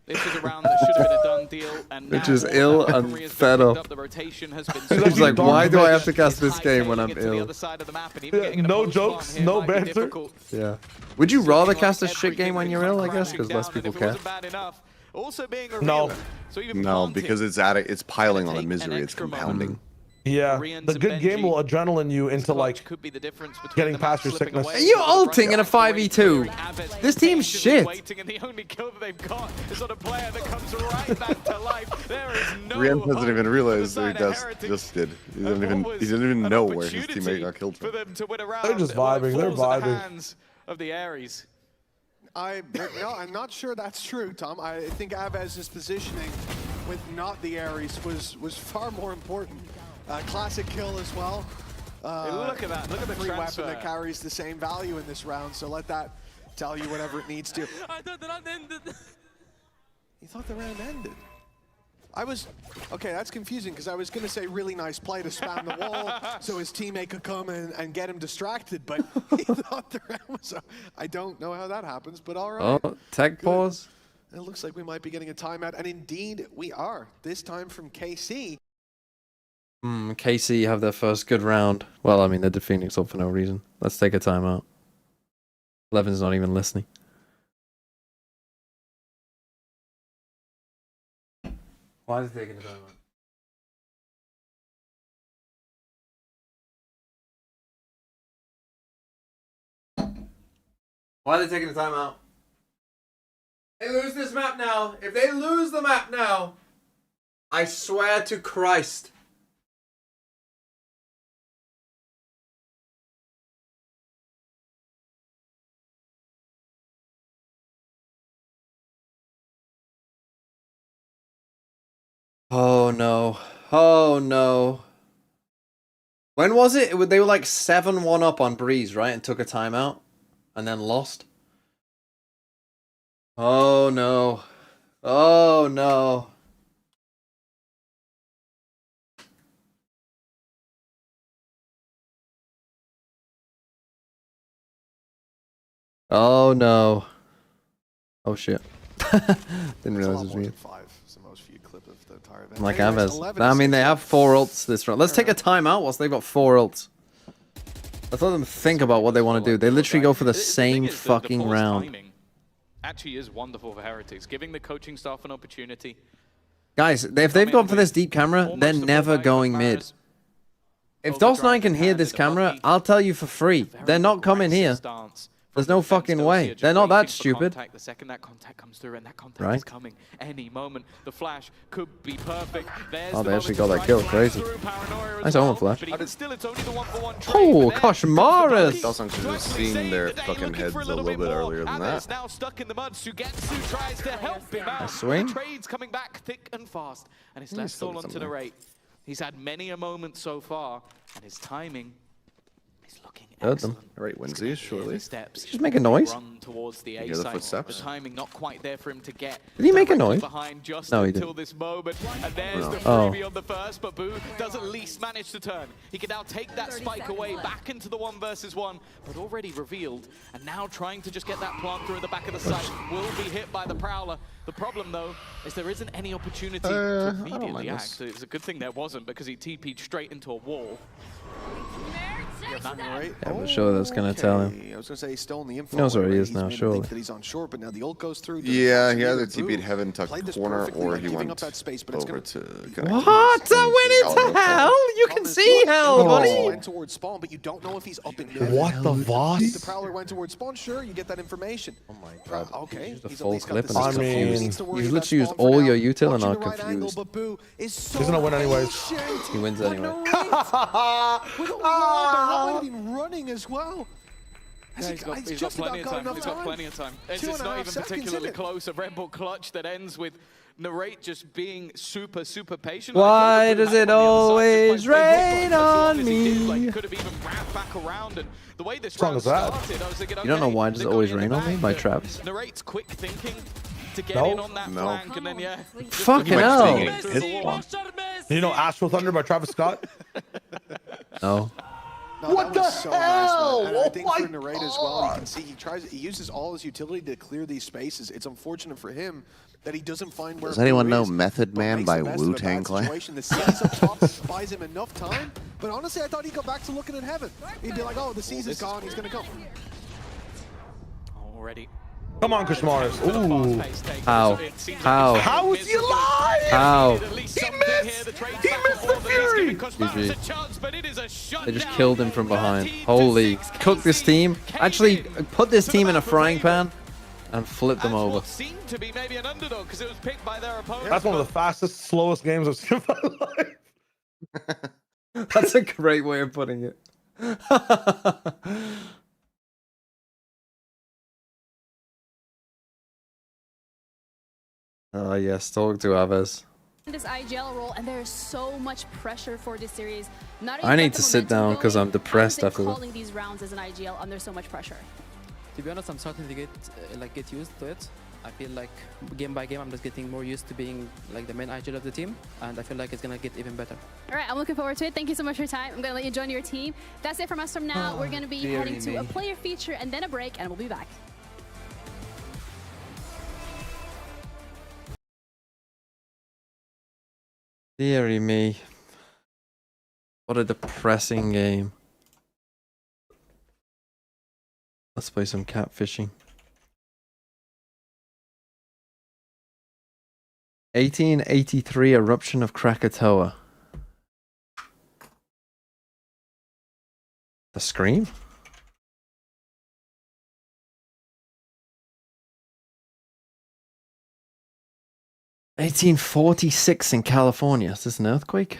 G: This is a round that should have been a done deal, and
A: Which
G: now
A: is
G: all
A: ill
G: that
A: and
G: weaponry has been
A: fed
G: picked
A: up.
G: The rotation has been
A: He's like, why do I have to cast this game when I'm
G: to the
A: ill?
G: other side of the map, and even getting an
E: No
G: opposed
E: jokes,
G: one here
E: no
G: might be
E: banter.
G: difficult.
A: Yeah. Would you rather cast a
G: Like
A: shit game when
G: everything
A: you're ill, I
G: crashing
A: guess? Because less
G: down,
A: people
G: and if it
A: care.
G: wasn't bad enough, also being a
E: No.
G: real. So even
P: No,
G: planting
P: because it's piling on the misery. It's compounding.
E: Yeah,
G: Koreans
E: the
G: and
E: good game
G: Benji.
E: will adrenaline you into like
G: could be the difference between
E: getting
G: the
E: past your
G: match slipping
E: sickness.
G: away.
A: Are you ulting in a 5v2? This team's shit.
G: Waiting, and the only kill that they've got is on a player that comes right back to life. There is no
P: Rian doesn't even realize
G: hope
P: that
G: for the
P: he
G: side of
P: just did. He
G: And
P: didn't
G: what
P: even
G: was
P: know
G: an
P: where his teammate got killed
G: for
P: from.
G: them to win a round.
E: They're just
G: Well, it
E: vibing, they're
G: falls at the
E: vibing.
G: hands of the Ares.
S: No, I'm not sure that's true, Tom. I think Avez's positioning with not the Ares was far more important. Classic kill as well.
R: look at that. Look at the
S: free
R: transfer.
S: weapon that carries the same value in this round. So let that tell you whatever it needs to.
H: I thought the round ended.
S: You thought the round ended? Okay, that's confusing because I was going to say really nice play to spam the wall so his teammate could come and get him distracted, but he thought the round was up. I don't know how that happens, but all right.
A: Oh, tech pause.
S: It looks like we might be getting a timeout, and indeed we are. This time from KC.
A: KC have their first good round. Well, I mean, they're defeating us all for no reason. Let's take a timeout. Levin's not even listening. Why is he taking a timeout? Why are they taking a timeout? They lose this map now. If they lose the map now, I swear to Christ. Oh no. Oh no. When was it? They were like 7-1 up on Breeze, right? And took a timeout. And then lost. Oh no. Oh no. Oh no. Oh shit. Didn't realize it was me. Like Aves. I mean, they have 4 ults this round. Let's take a timeout whilst they've got 4 ults. Let's let them think about what they want to do. They literally go for the same fucking round.
R: Actually is wonderful for Heretics, giving the coaching staff an opportunity.
A: Guys, if they've gone for this deep camera, they're never going mid. If DOS9 can hear this camera, I'll tell you for free. They're not coming here. There's no fucking way. They're not that stupid.
R: The second that contact comes through, and that contact is coming any moment. The flash could be perfect.
A: Oh, they actually got that kill. Crazy. Nice own flash. Oh, Koshmaris!
P: DOS9 should have seen their fucking heads a little bit earlier than that.
R: Now stuck in the mud. Sugetsu tries to help him out.
A: Swing.
R: The trade's coming back thick and fast, and it's left all onto the rate. He's had many a moment so far, and his timing is looking excellent.
P: Right, Wednesday, surely.
A: Just make a noise.
R: Run towards the
P: hear the footsteps.
R: The timing not quite there for him to get.
A: Did he make a noise?
R: Behind just
A: No, he
R: until
A: didn't.
R: this moment, and there's the
A: Oh.
R: freebie on the first, but Boo does at least manage to turn. He can now take that spike away back into the 1 versus 1, but already revealed, and now trying to just get that plant through at the back of the site. Will be hit by the Prowler. The problem, though, is there isn't any opportunity to immediately act. It was a good thing there wasn't, because he TP'd straight into a wall.
S: Right?
A: Yeah, I'm sure that's gonna tell him.
S: I was gonna say he's still in the info.
A: He knows where he is
S: He's
A: now,
S: made
A: surely.
S: think that he's on short, but now the ult goes through.
P: Yeah, he either TP'd Heaven to corner or he went
S: that space, but
P: over to...
A: What? I went into hell? You can see hell, buddy.
S: Went towards spawn, but you don't know if he's up in mid.
E: What the Voss?
S: If the Prowler went towards spawn, sure, you get that information.
A: Oh my god.
S: Okay.
A: He's a
S: He's
A: full
S: at least got
A: clip
S: the
A: and
S: system.
A: he's
S: He
A: confused.
S: needs to worry
A: He's
S: about
A: literally used
S: spawn for
A: all
S: now.
A: your util and
S: Watching
A: are
S: the right angle,
A: confused.
S: but Boo is so
E: He's gonna win anyways.
S: patient.
A: He wins anyway.
S: With a wall, they're been running as well.
R: Yeah, he's got plenty of time. He's got plenty of time. It's not even particularly close. A Red Bull clutch that ends with Narrate just being super patient.
A: Why does it always rain on me?
R: Could have even wrapped back around, and the way this
E: song
R: round
E: is that?
R: started, I was thinking,
A: You don't know why does it always rain on me by Travis.
R: Narrate's quick thinking to get
E: No.
R: in on that flank, and then
A: Fucking hell.
E: You know Astral Thunder by Travis Scott?
A: No.
S: No,
E: What
S: that was
E: the
S: so
E: hell?
S: Nice, man. And I
E: Oh
S: think
E: my
S: for Narrate as well, you can see he uses all his utility to clear these spaces. It's unfortunate for him that he doesn't find where.
P: Does anyone know
S: is,
P: Method
S: but
P: Man
S: makes
P: by
S: the best of a
P: Wu-Tang
S: bad
P: Clan?
S: situation. The C's up top buys him enough time, but honestly, I thought he'd go back to looking at Heaven. He'd be like, "Oh, the C's is gone. He's gonna go."
R: already.
E: Come on, Koshmaris. Ooh.
A: How? How?
E: How is he alive?
A: How?
E: He missed! He missed the Fury!
A: GG. They just killed him from behind. Holy. Cook this team. Actually, put this team in a frying pan and flip them over.
E: That's one of the fastest, slowest games I've seen in my life.
A: That's a great way of putting it. Yes, talk to Aves.
C: this IGL role, and there is so much pressure for this series. Not
A: I need to sit down because I'm depressed after that.
C: Calling these rounds as an IGL under so much pressure.
T: To be honest, I'm starting to get used to it. I feel like game by game, I'm just getting more used to being like the main IGL of the team, and I feel like it's gonna get even better.
C: All right, I'm looking forward to it. Thank you so much for your time. I'm gonna let you join your team. That's it from us from now. We're gonna be heading to a player feature and then a break, and we'll be back.
A: Deary me. What a depressing game. Let's play some catfishing. 1883 Eruption of Krakatoa. The Scream? $1846 in California. Is this an earthquake?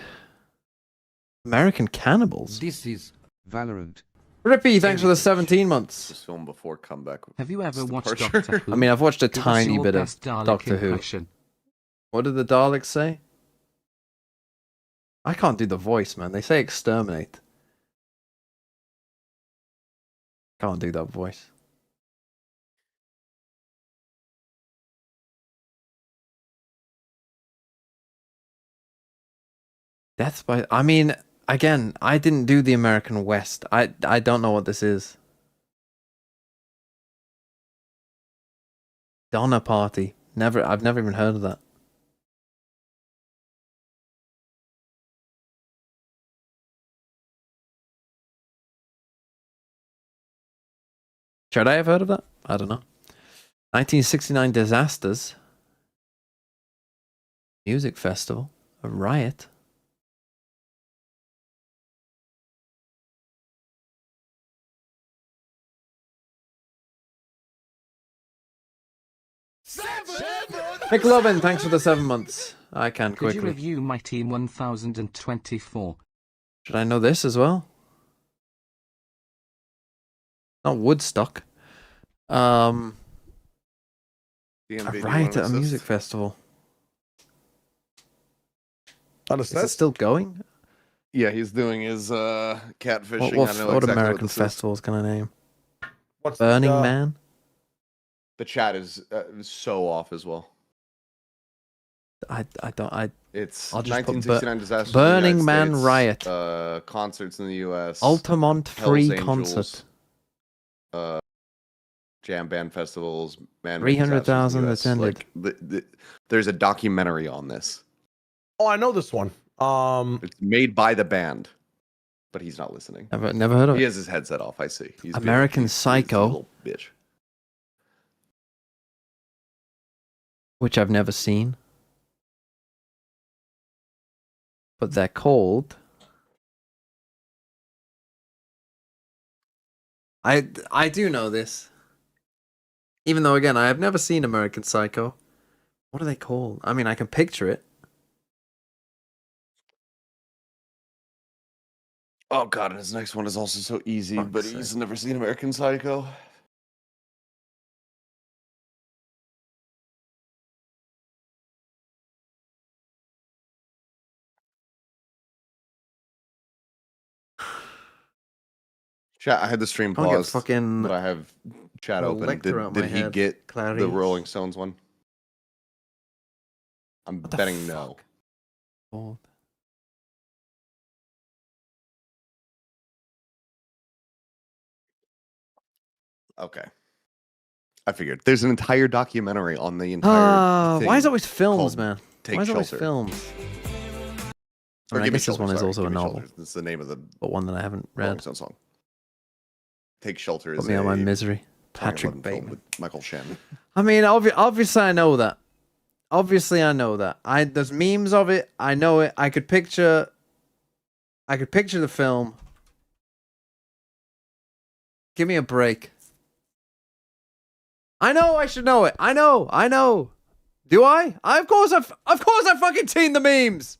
A: American Cannibals.
F: This is Valorant.
A: Rippy, thanks for the 17 months.
P: This film before comeback.
F: Have you ever watched Doctor Who?
A: I mean, I've watched a
F: Give us
A: tiny
F: your
A: bit of
F: best Dalek
A: Doctor Who.
F: impression.
A: What did the Daleks say? I can't do the voice, man. They say exterminate. Can't do that voice. Death by... I mean, again, I didn't do the American West. I don't know what this is. Donna Party. I've never even heard of that. Should I have heard of that? I don't know. 1969 Disasters. Music Festival. A riot. McLovin, thanks for the 7 months. I can
F: Could
A: quickly.
F: you review my team 1024?
A: Should I know this as well? Not Woodstock. A riot at a music festival. Is it still going?
P: Yeah, he's doing his catfishing.
A: What
P: I know exactly
A: American
P: what
A: festival is gonna name?
P: What's
A: Burning Man?
P: The chat is so off as well.
A: It's
P: It's
A: I'll just put
P: 1969 disasters.
A: Burning
P: in the
A: Man
P: United States,
A: riot.
P: Concerts in the U.S.
A: Altamont free
P: Hells Angels,
A: concert.
P: Jam band festivals.
A: 300,000 attended.
P: There's a documentary on this.
E: Oh, I know this one.
P: It's made by the band, but he's not listening.
A: Never heard of it.
P: He has his headset off. I see. He's
A: American Psycho.
P: He's a little bitch.
A: Which I've never seen. But they're called... I do know this. Even though, again, I have never seen American Psycho. What are they called? I mean, I can picture it.
P: Oh god, and his next one is also so easy, but he's never seen American Psycho. Chat, I had the stream
A: Can't get
P: paused,
A: fucking
P: but I have chat
A: a
P: open.
A: lecture out my
P: Did he
A: head.
P: get
A: Clarice.
P: the Rolling Stones one? I'm betting no.
A: Oh.
P: Okay. I figured. There's an entire documentary on the entire thing.
A: Why is it always films,
P: called
A: man?
P: Take
A: Why is it always
P: Shelter.
A: films?
P: Or
A: I
P: Give Me
A: guess this
P: Shelter,
A: one is
P: sorry.
A: also
P: Give
A: a
P: Me
A: novel.
P: Shelter. That's the name of the
A: But one that I haven't
P: Rolling
A: read.
P: Stones song. Take Shelter
A: Put
P: is
A: me on my
P: a
A: misery.
P: 2011
A: Patrick
P: film
A: Bateman.
P: with Michael Shannon.
A: I mean, obviously I know that. Obviously I know that. There's memes of it. I know it. I could picture the film. Give me a break. I know I should know it. I know. Do I? Of course I've fucking seen the memes.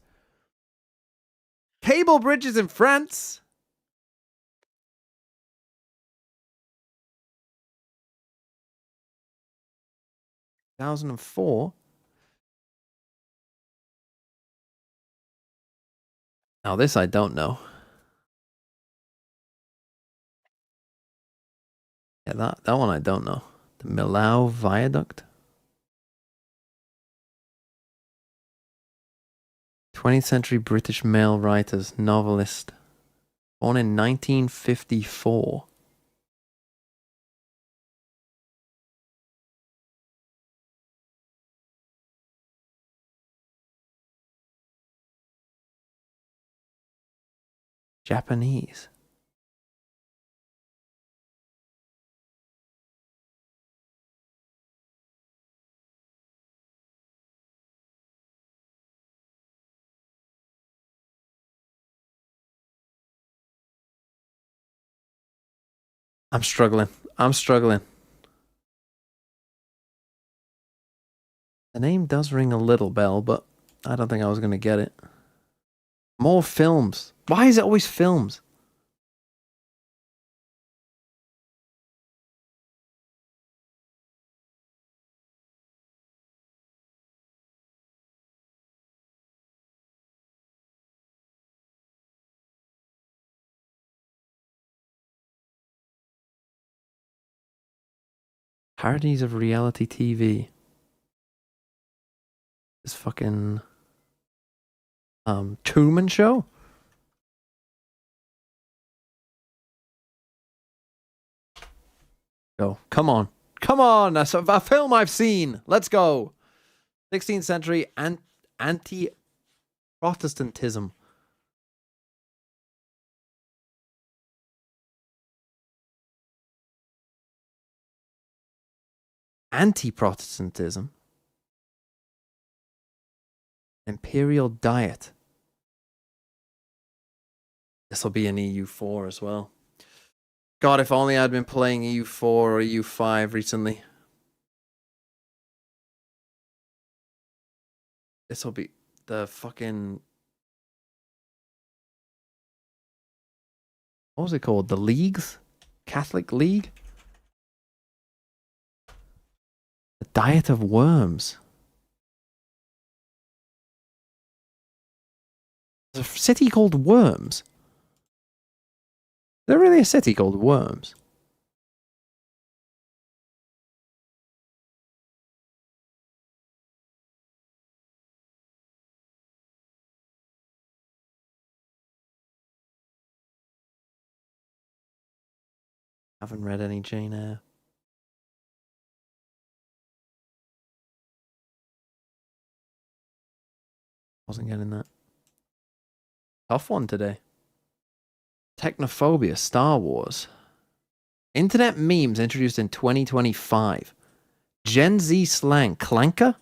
A: Cable bridges in France. (2004) Now this I don't know. Yeah, that one I don't know. The Millau Viaduct. 20th century British male writers, novelist. Born in 1954. Japanese. I'm struggling. I'm struggling. The name does ring a little bell, but I don't think I was going to get it. More films. Why is it always films? Parodies of reality TV. This fucking Truman Show? Go. Come on. Come on. That's a film I've seen. Let's go. 16th century anti-Protestantism. Anti-Protestantism. Imperial diet. This will be an EU4 as well. God, if only I'd been playing EU4 or EU5 recently. This will be the fucking... What was it called? The Leagues? Catholic League? The Diet of Worms. There's a city called Worms. Is there really a city called Worms? Haven't read any Jane Eyre. Wasn't getting that. Tough one today. Technophobia, Star Wars. Internet memes introduced in 2025. Gen Z slang, clanker?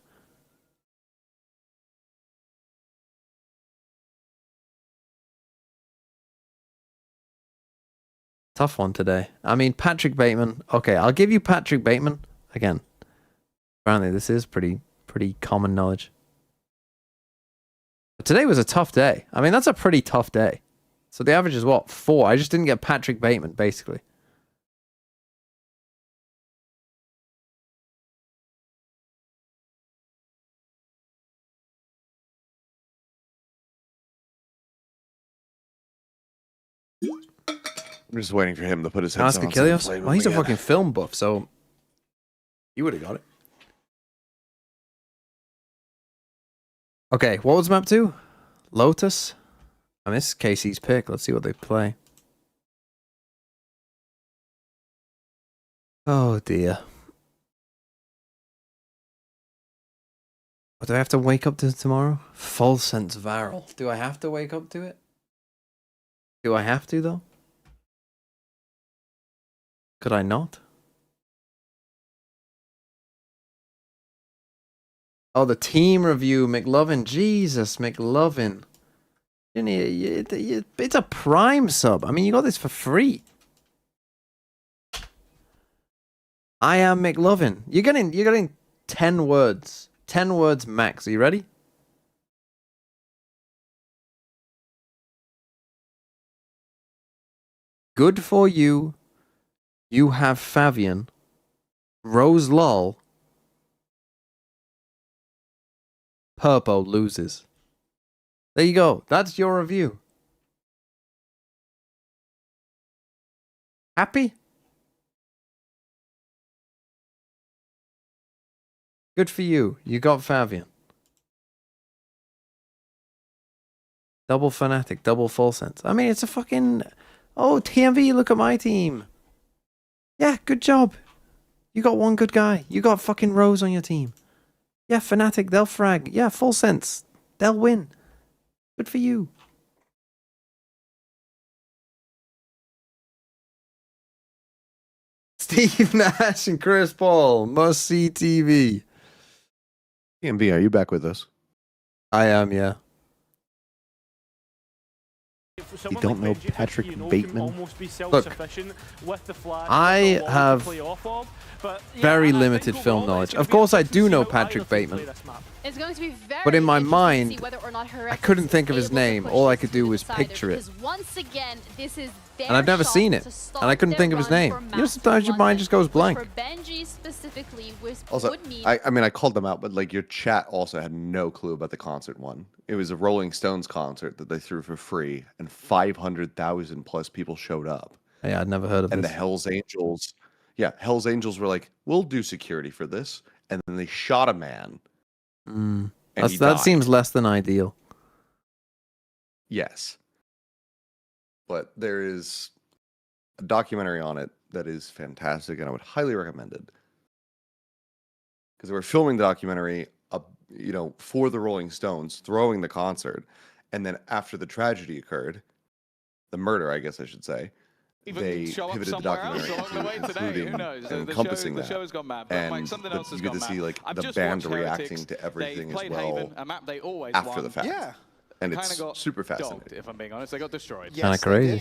A: Tough one today. I mean, Patrick Bateman. Okay, I'll give you Patrick Bateman. Again, apparently this is pretty common knowledge. But today was a tough day. I mean, that's a pretty tough day. So the average is what? 4. I just didn't get Patrick Bateman, basically.
P: I'm just waiting for him to put his headphones on.
A: Kilios? Well, he's a fucking film buff, so you would have got it. Okay, what was map 2? Lotus? I miss Casey's pick. Let's see what they play. Oh dear. What, do I have to wake up to tomorrow? Full sense Varel. Do I have to wake up to it? Do I have to though? Could I not? Oh, the team review, McLovin. Jesus, McLovin. It's a Prime sub. I mean, you got this for free. I am McLovin. You're getting 10 words. 10 words max. Are you ready? Good for you. You have Fabian. Rose lol. Purpo loses. There you go. That's your review. Happy? Good for you. You got Fabian. Double Fnatic, double Full Sense. I mean, it's a fucking... Oh, TMV, look at my team. Yeah, good job. You got one good guy. You got fucking Rose on your team. Yeah, Fnatic, they'll frag. Yeah, Full Sense. They'll win. Good for you. Steve Nash and Chris Paul. Must see TV.
P: TMV, are you back with us?
A: I am, yeah.
P: You don't know Patrick Bateman?
A: Look, I have very limited film knowledge. Of course, I do know Patrick Bateman.
C: It's going to be very
A: But in my
C: interesting to see
A: mind,
C: whether or not
A: I
C: Heretics
A: couldn't
C: is
A: think of his
C: able to
A: name.
C: push
A: All I
C: this
A: could do was
C: decider,
A: picture it.
C: because once again, this is their
A: And I've never
C: shot
A: seen it.
C: to
A: And
C: stop
A: I couldn't
C: their
A: think of his
C: run
A: name.
C: for
A: You know,
C: Master
A: sometimes your mind
C: London,
A: just goes
C: which
A: blank.
C: For Benji specifically,
P: Also,
C: would mean
P: I mean, I called them out, but like your chat also had no clue about the concert one. It was a Rolling Stones concert that they threw for free, and 500,000 plus people showed up.
A: Yeah, I'd never heard of
P: And
A: this.
P: the Hells Angels, yeah, Hells Angels were like, "We'll do security for this," and then they shot a man. And he
A: That
P: died.
A: seems less than ideal.
P: Yes. But there is a documentary on it that is fantastic, and I would highly recommend it. Because they were filming the documentary, you know, for the Rolling Stones, throwing the concert, and then after the tragedy occurred, the murder, I guess I should say, they pivoted the documentary into including and encompassing that. And you get to see like the band reacting to everything as well after the fact.
S: Yeah.
P: And it's super fascinating.
G: If I'm being honest, they got destroyed.
A: Kind of crazy.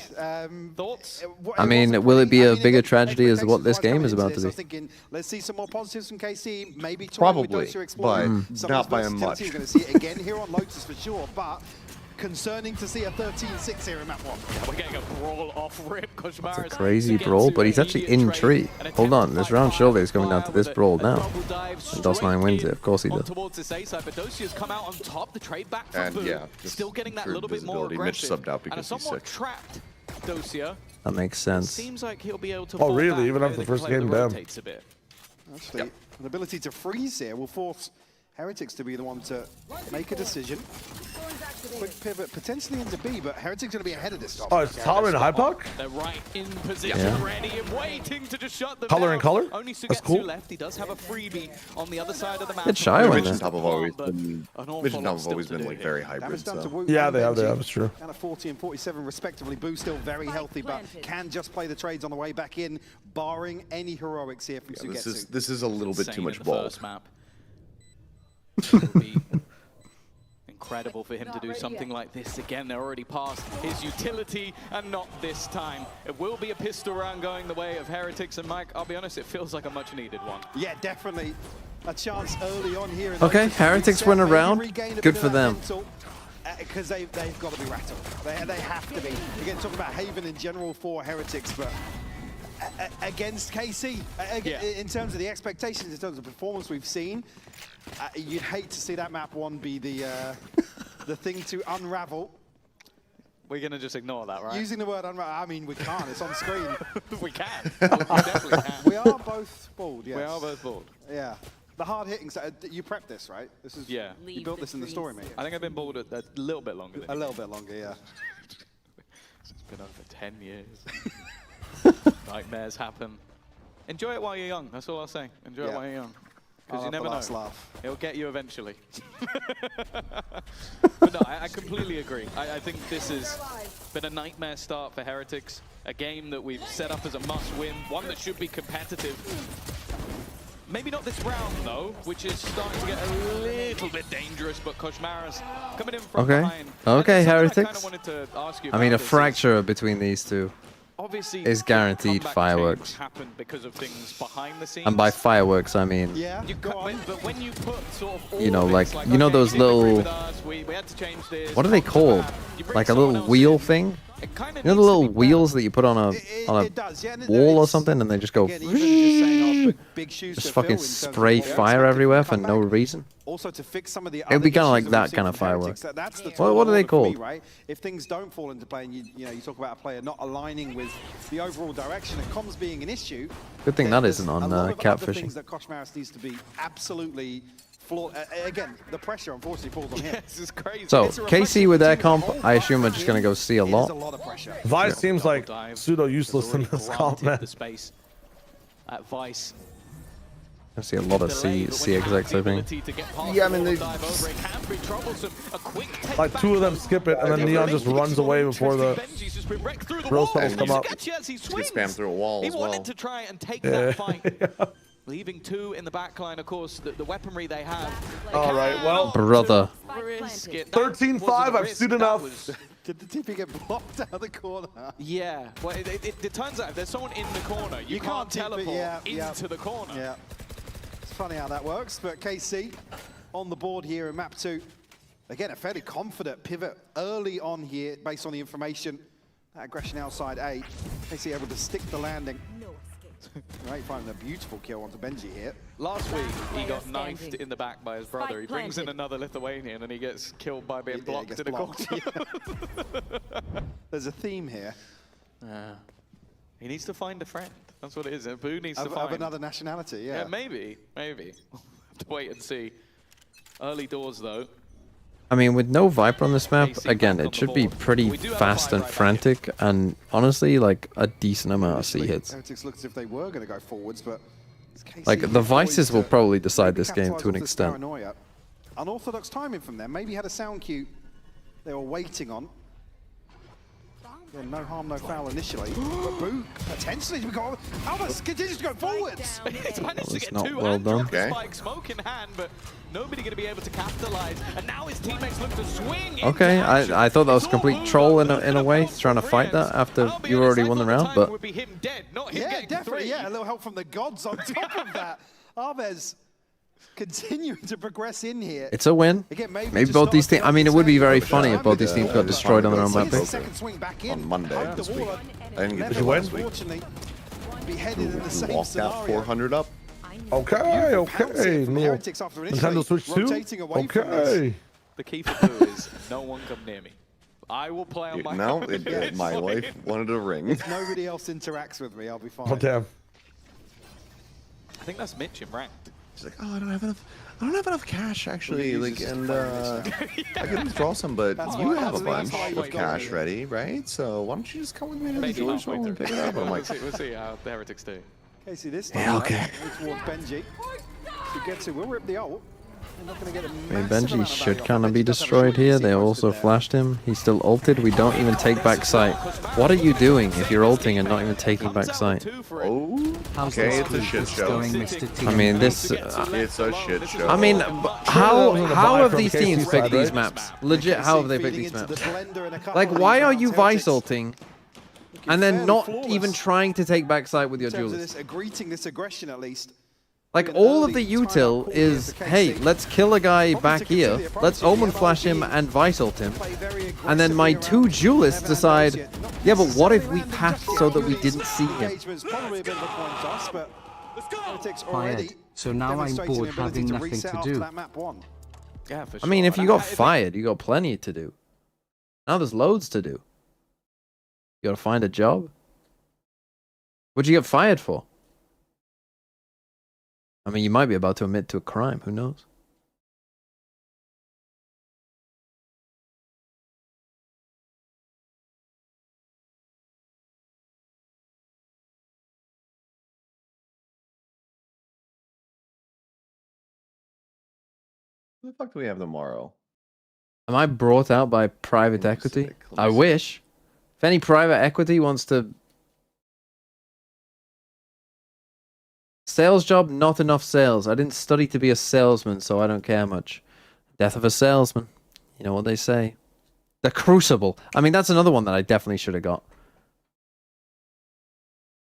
G: Thoughts?
A: I mean, will it be a bigger tragedy as what this game is about to
S: I was
A: be?
S: thinking, let's see some more positives from KC. Maybe
P: Probably, but
S: not
P: not by a
S: much.
P: much.
S: We're going to see it again here on Lotus for sure, but concerning to see a 13-6 here in map 1.
G: We're getting a brawl off rip.
A: It's a crazy brawl, but he's actually in tree. Hold on, this round surely is coming down to this brawl now. And DOS9 wins it, of course he does.
G: Towards this A side, but Docia's come out on top. The trade back from
P: And
G: Boo,
P: yeah,
G: still getting that
P: for
G: little bit more
P: visibility, Mitch
G: aggressive.
P: subbed out
G: And a
P: because he's
G: somewhat
P: sick.
G: trapped Docia.
A: That makes sense.
G: Seems like he'll be able to.
E: Oh,
G: fall
E: really?
G: back.
E: Even after
G: Maybe
E: the first
G: they can
E: game,
G: play the
E: damn.
G: rotates a bit.
S: Actually, an ability to freeze here will force Heretics to be the one to make a decision. Quick pivot, potentially into B, but Heretics going to be ahead of this.
E: Oh, it's Tyler and Hypoc?
G: They're right in position,
A: Yeah.
G: ready and waiting to just shut them
E: Color
G: down.
E: and color?
G: Only
E: That's
G: Sugetsu
E: cool.
G: left. He does have a freebie on the other side of the map.
A: Good shy one
P: Mitch
A: there.
P: and Top have always been,
G: An awful
P: Mitch and
G: lot
P: Top have
G: still
P: always
G: to
P: been
G: do
P: like
G: here.
P: very hybrid.
S: Down to
P: So.
S: Wu
E: Yeah,
S: and
E: they have,
S: Benji.
E: that's true.
S: Down to 40 and 47 respectively. Boo still very healthy, but can just play the trades on the way back in, barring any heroics here from
P: Yeah,
S: Sugetsu.
P: this is a little bit
G: Insane
P: too
G: in
P: much
G: the
P: ball.
G: first map. It would be incredible for him to do something like this again. They're already past his utility, and not this time. It will be a pistol round going the way of Heretics, and Mike, I'll be honest, it feels like a much needed one.
S: Yeah, definitely a chance early on here. In
A: Okay,
S: Lotus to
A: Heretics
S: reset,
A: win a
S: maybe
A: round.
S: regain a
A: Good
S: bit of
A: for
S: that
A: them.
S: mental, because they've got to be rattled. They have to be. Again, talking about Haven in general for Heretics, but against KC, in terms of the expectations, in terms of performance we've seen, you'd hate to see that map 1 be the thing to unravel.
G: We're going to just ignore that, right?
S: Using the word unravel, I mean, we can't. It's on screen.
G: We can. We definitely can.
S: We are both bald, yes.
G: We are both bald.
S: Yeah. The hard-hitting side, you prepped this, right? This is
G: Yeah.
S: You built this in the story, mate.
G: I think I've been bald a little bit longer than
S: A
G: you.
S: little bit longer, yeah.
G: It's been over 10 years. Nightmares happen. Enjoy it while you're young. That's all I'll say. Enjoy it while you're young. Because you never know.
S: Laugh.
G: It'll get you eventually. But no, I completely agree. I think this has been a nightmare start for Heretics. A game that we've set up as a must-win. One that should be competitive. Maybe not this round, though, which is starting to get a little bit dangerous, but Koshmara's coming in from behind.
A: Okay, Heretics.
G: I kind of wanted to ask you
A: I mean, a
G: about this is-
A: fracture between these two
G: Obviously,
A: is guaranteed
G: comeback
A: fireworks.
G: change happened because of things behind the scenes.
A: And by fireworks, I mean,
S: Yeah,
G: but when you put sort of all
A: you know,
G: of it,
A: like,
G: it's
A: you know
G: okay,
A: those
G: you didn't agree
A: little,
G: with us, we had to change this,
A: what are they called?
G: you bring
A: Like a
G: someone
A: little
G: else
A: wheel
G: in,
A: thing? You know the little wheels that you put on a wall or something, and they just go, just fucking spray fire everywhere for no reason.
S: Also, to fix some of the
A: It'd be kind of like that kind of firework.
S: That's the
A: What are they called?
S: Right? If things don't fall into play, and you talk about a player not aligning with the overall direction, and comms being an issue.
A: Good thing that isn't on catfishing.
S: Things that Koshmaris needs to be absolutely flawed. Again, the pressure unfortunately falls on him.
R: This is crazy.
A: So KC with their comp, I assume are just gonna go see a lot.
E: Vice seems like pseudo useless in this comp, man.
G: The space at Vice.
A: I see a lot of C execs, I think.
P: Yeah, I mean, they
E: like 2 of them skip it, and then Neon just runs away before the rose petals come up.
P: You can spam through a wall as well.
G: He wanted to try and take that fight. Leaving 2 in the back line, of course, the weaponry they have.
E: All right, well,
A: brother.
E: 13-5, I've seen enough.
S: Did the TP get blocked out of the corner?
G: Yeah, well, it turns out if there's someone in the corner, you can't teleport into the corner.
S: Yeah, it's funny how that works, but KC on the board here in map 2. Again, a fairly confident pivot early on here based on the information. That aggression outside A. KC able to stick the landing. Right, finding a beautiful kill onto Benji here.
R: Last week, he got knifed in the back by his brother. He brings in another Lithuanian and he gets killed by being blocked in a corner.
S: There's a theme here.
R: He needs to find a friend. That's what it is. Boo needs to find
S: of another nationality, yeah.
R: Maybe. We'll have to wait and see. Early doors, though.
A: I mean, with no Viper on this map, again, it should be pretty fast and frantic, and honestly, like, a decent amount of C hits.
S: Heretics looked as if they were going to go forwards, but
A: like, the Vices will probably decide this game to an extent.
S: Paranoia. Unorthodox timing from them. Maybe had a sound cue they were waiting on. Yeah, no harm, no foul initially. But Boo potentially Albus continues to go forwards.
R: He's managed to get 2
A: well done.
R: Spike smoke in hand, but nobody going to be able to capitalize. And now his teammates look to swing.
A: Okay, I thought that was complete troll in a way, trying to fight that after you already won the round, but
R: would be him dead, not him
S: yeah, definitely. Yeah, a little help from the gods on top of that. Arvez continuing to progress in here.
A: It's a win.
S: Again,
A: maybe both these teams. I mean, it would be very funny if both these teams got destroyed on their own map.
P: On Monday this week. I didn't get
E: Did you win?
P: Walked out 400 up.
E: Okay. Nintendo Switch 2? Okay.
R: The key for Boo is no one come near me. I will play on my
P: No, my wife wanted a ring.
S: If nobody else interacts with me, I'll be fine.
E: Oh, damn.
R: I think that's Mitch in ranked.
P: She's like, oh, I don't have enough cash actually, like, and I could withdraw some, but you have a bunch of cash ready, right? So why don't you just come with me to the jewelry store and pick it up? I'm like,
R: we'll see how the Heretics do.
S: Casey, this time,
P: yeah, okay.
S: Towards Benji. To get to, we'll rip the ult.
A: I mean, Benji should kind of be destroyed here. They also flashed him. He's still ulted. We don't even take back sight. What are you doing if you're ulting and not even taking back sight?
P: Oh, okay, it's a shit show.
A: I mean, this...
P: it's a shit show.
A: I mean, how have these teams picked these maps? Legit, how have they picked these maps? Like, why are you Vice ulting and then not even trying to take back sight with your duelists?
S: Greeting this aggression at least.
A: Like, all of the util is, hey, let's kill a guy back here, let's Omen flash him and Vice ult him, and then my 2 duelists decide, yeah, but what if we passed so that we didn't see him?
F: Fired. So now I'm bored having nothing to do.
R: Yeah, for sure.
A: I mean, if you got fired, you got plenty to do. Now there's loads to do. You gotta find a job. What'd you get fired for? I mean, you might be about to admit to a crime. Who knows?
P: What the fuck do we have tomorrow?
A: Am I brought out by private equity? I wish. If any private equity wants to... Sales job, not enough sales. I didn't study to be a salesman, so I don't care much. Death of a salesman. You know what they say. The Crucible. I mean, that's another one that I definitely should have got.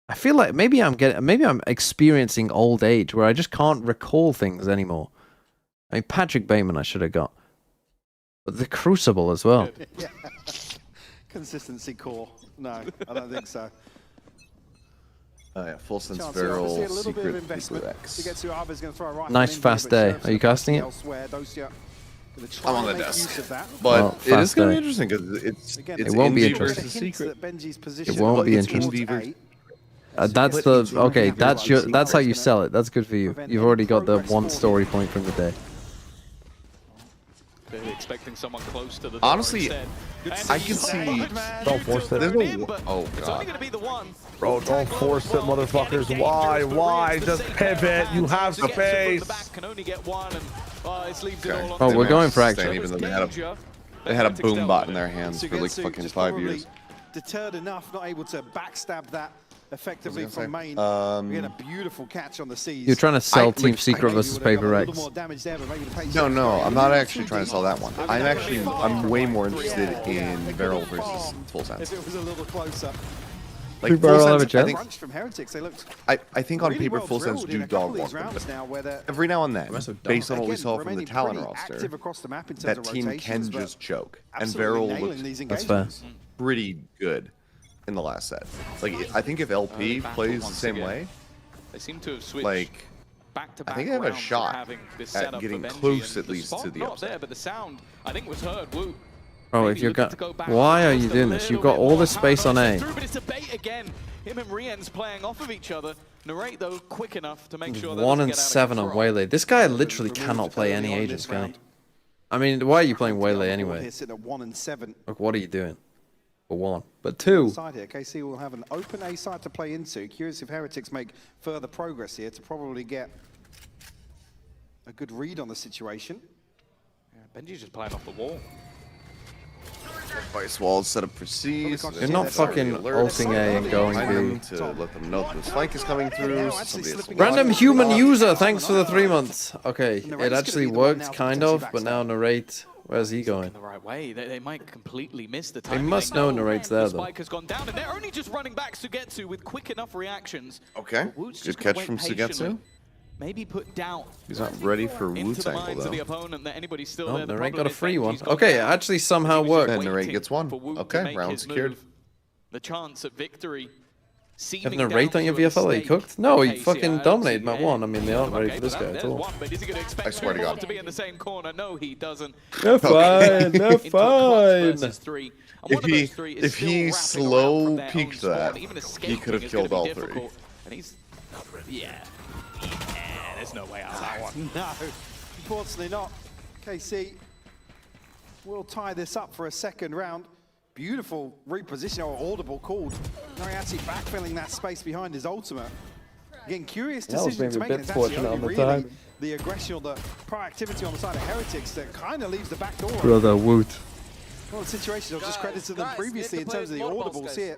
A: I feel like maybe I'm experiencing old age where I just can't recall things anymore. I mean, Patrick Bateman I should have got. But the Crucible as well.
S: consistency core. No, I don't think so.
P: Oh yeah, full sense
S: Chance
P: barrel,
S: obviously a little bit of
P: secret
S: investment
P: X.
S: to get to Arva's going to throw a rifle
A: Nice
S: in
A: fast
S: here,
A: day.
S: but
A: Are you casting it?
S: elsewhere. Dosia gonna try
P: I'm on
S: and
P: the
S: make use
P: desk,
S: of that.
P: but
A: Well,
P: it is
A: fast
P: going to be
A: day.
P: interesting because it's
S: Again,
A: It won't be
P: indie
A: interesting.
P: versus
S: hints
P: secret.
S: that Benji's
A: It
S: position
A: won't be
S: is
A: interesting.
S: towards A.
A: That's the okay. That's how you sell it. That's good for you. You've already got the one story point from the day.
R: Clearly expecting someone close to the door
P: Honestly,
R: instead.
P: I can see.
E: Don't force it.
P: Oh
R: It's only
P: god.
R: going to be the one.
E: Bro, don't force it, motherfuckers. Why? Just pivot. You have space.
R: Can only get one, and it leaves it
P: Okay.
R: all on
A: Oh,
R: the
A: we're
R: table.
A: going for
P: Sustain
A: action.
P: even though they had a boom bot in their hands for like fucking 5 years.
S: Deterred enough, not able to backstab that effectively
P: What was I
S: from
P: gonna say?
S: main. Again, a beautiful catch on the seas.
A: You're trying to sell Team
P: like,
A: Secret versus Paper X.
P: No, I'm not actually trying to sell that one. I'm way more interested in barrel versus full sense.
S: If it was a little closer.
P: Like
A: Barrel
P: full
A: have a
P: sense,
A: chance?
S: Crunch from Heretics, they looked
P: I think on
S: really
P: paper
S: well
P: full sense
S: drilled in
P: do
S: a couple
P: dog
S: of
P: walk
S: these
P: them,
S: rounds
P: but
S: now, where they're
P: every now and then, based on what we
S: again,
P: saw from the
S: remaining
P: Talon
S: pretty
P: roster,
S: active across the map in terms
P: that
S: of
P: team
S: rotations,
P: can
S: but
P: just choke, and
S: absolutely
P: Barrel
S: nailing these
P: looked
A: That's fair.
S: engagements.
P: pretty good in the last set. Like I think if LP plays the same way,
R: They seem to have switched
P: like
R: back-to-back
P: I think they have a
R: rounds of
P: shot
R: having this
P: at
R: setup
P: getting
R: for Benji,
P: close
R: and
P: at least
R: spot
P: to the
R: not
P: upside.
R: there, but the sound I think was heard. Woo.
A: Oh, if you're why are you doing this? You've got all this space on A.
R: But it's a bait again. Him and Rien's playing off of each other. Narrate though quick enough to make sure that
A: 1 and 7 on Waylay. This guy literally cannot play any agents, can he? I mean, why are you playing Waylay anyway?
S: Sitting at 1 and 7.
A: Like, what are you doing? For 1, but 2.
S: Side here, KC will have an open A side to play into. Curious if Heretics make further progress here to probably get a good read on the situation.
R: Yeah, Benji's just playing off the wall.
P: Vice walls set up for C's.
A: You're not fucking ulting A and going B.
P: To let them know this flank is coming through.
A: Random human user, thanks for the 3 months. Okay, it actually worked, kind of, but now Narrate, where's he going?
R: The right way. They might completely miss the
A: They
R: timing.
A: must know Narrate's there,
R: The
A: though.
R: spike has gone down, and they're only just running back Sugetsu with quick enough reactions.
P: Okay,
R: Woot's
P: good
R: just gonna
P: catch
R: wait
P: from
R: patiently.
P: Sugetsu.
R: Maybe put doubt
P: He's not ready for
R: into
P: Woot's
R: the
P: angle
R: minds of the
P: though.
R: opponent that anybody's still
A: Oh,
R: there. The
A: Narrate
R: problem
A: got a
R: is
A: free one.
R: Benji's gone
A: Okay, it
R: down.
A: actually somehow worked.
P: Then Narrate gets one.
R: For Woot to
P: Okay,
R: make
P: round
R: his
P: secured.
R: move. The chance at victory.
A: You have Narrate on your VFL, he cooked? No, he fucking dominated map 1. I mean, they aren't ready for this guy at all.
R: I
P: swear to God.
R: To be in the same corner. No, he doesn't.
A: They're fine, they're fine.
P: If he slow peeked that, he could have killed all 3.
R: And he's, yeah, there's no way out of that one.
S: No, unfortunately not. KC will tie this up for a second round. Beautiful reposition, or audible called. Noriati backfilling that space behind his ultimate. Again, curious
A: That was
S: decision to
A: maybe a
S: make.
A: bit
S: It's actually
A: fortunate
S: only
A: on the
S: really
A: time.
S: the aggression or the proactivity on the side of Heretics that kind of leaves the back door.
A: Brother Woot.
S: Well, the situation, I've just credited them previously in terms of the audibles here.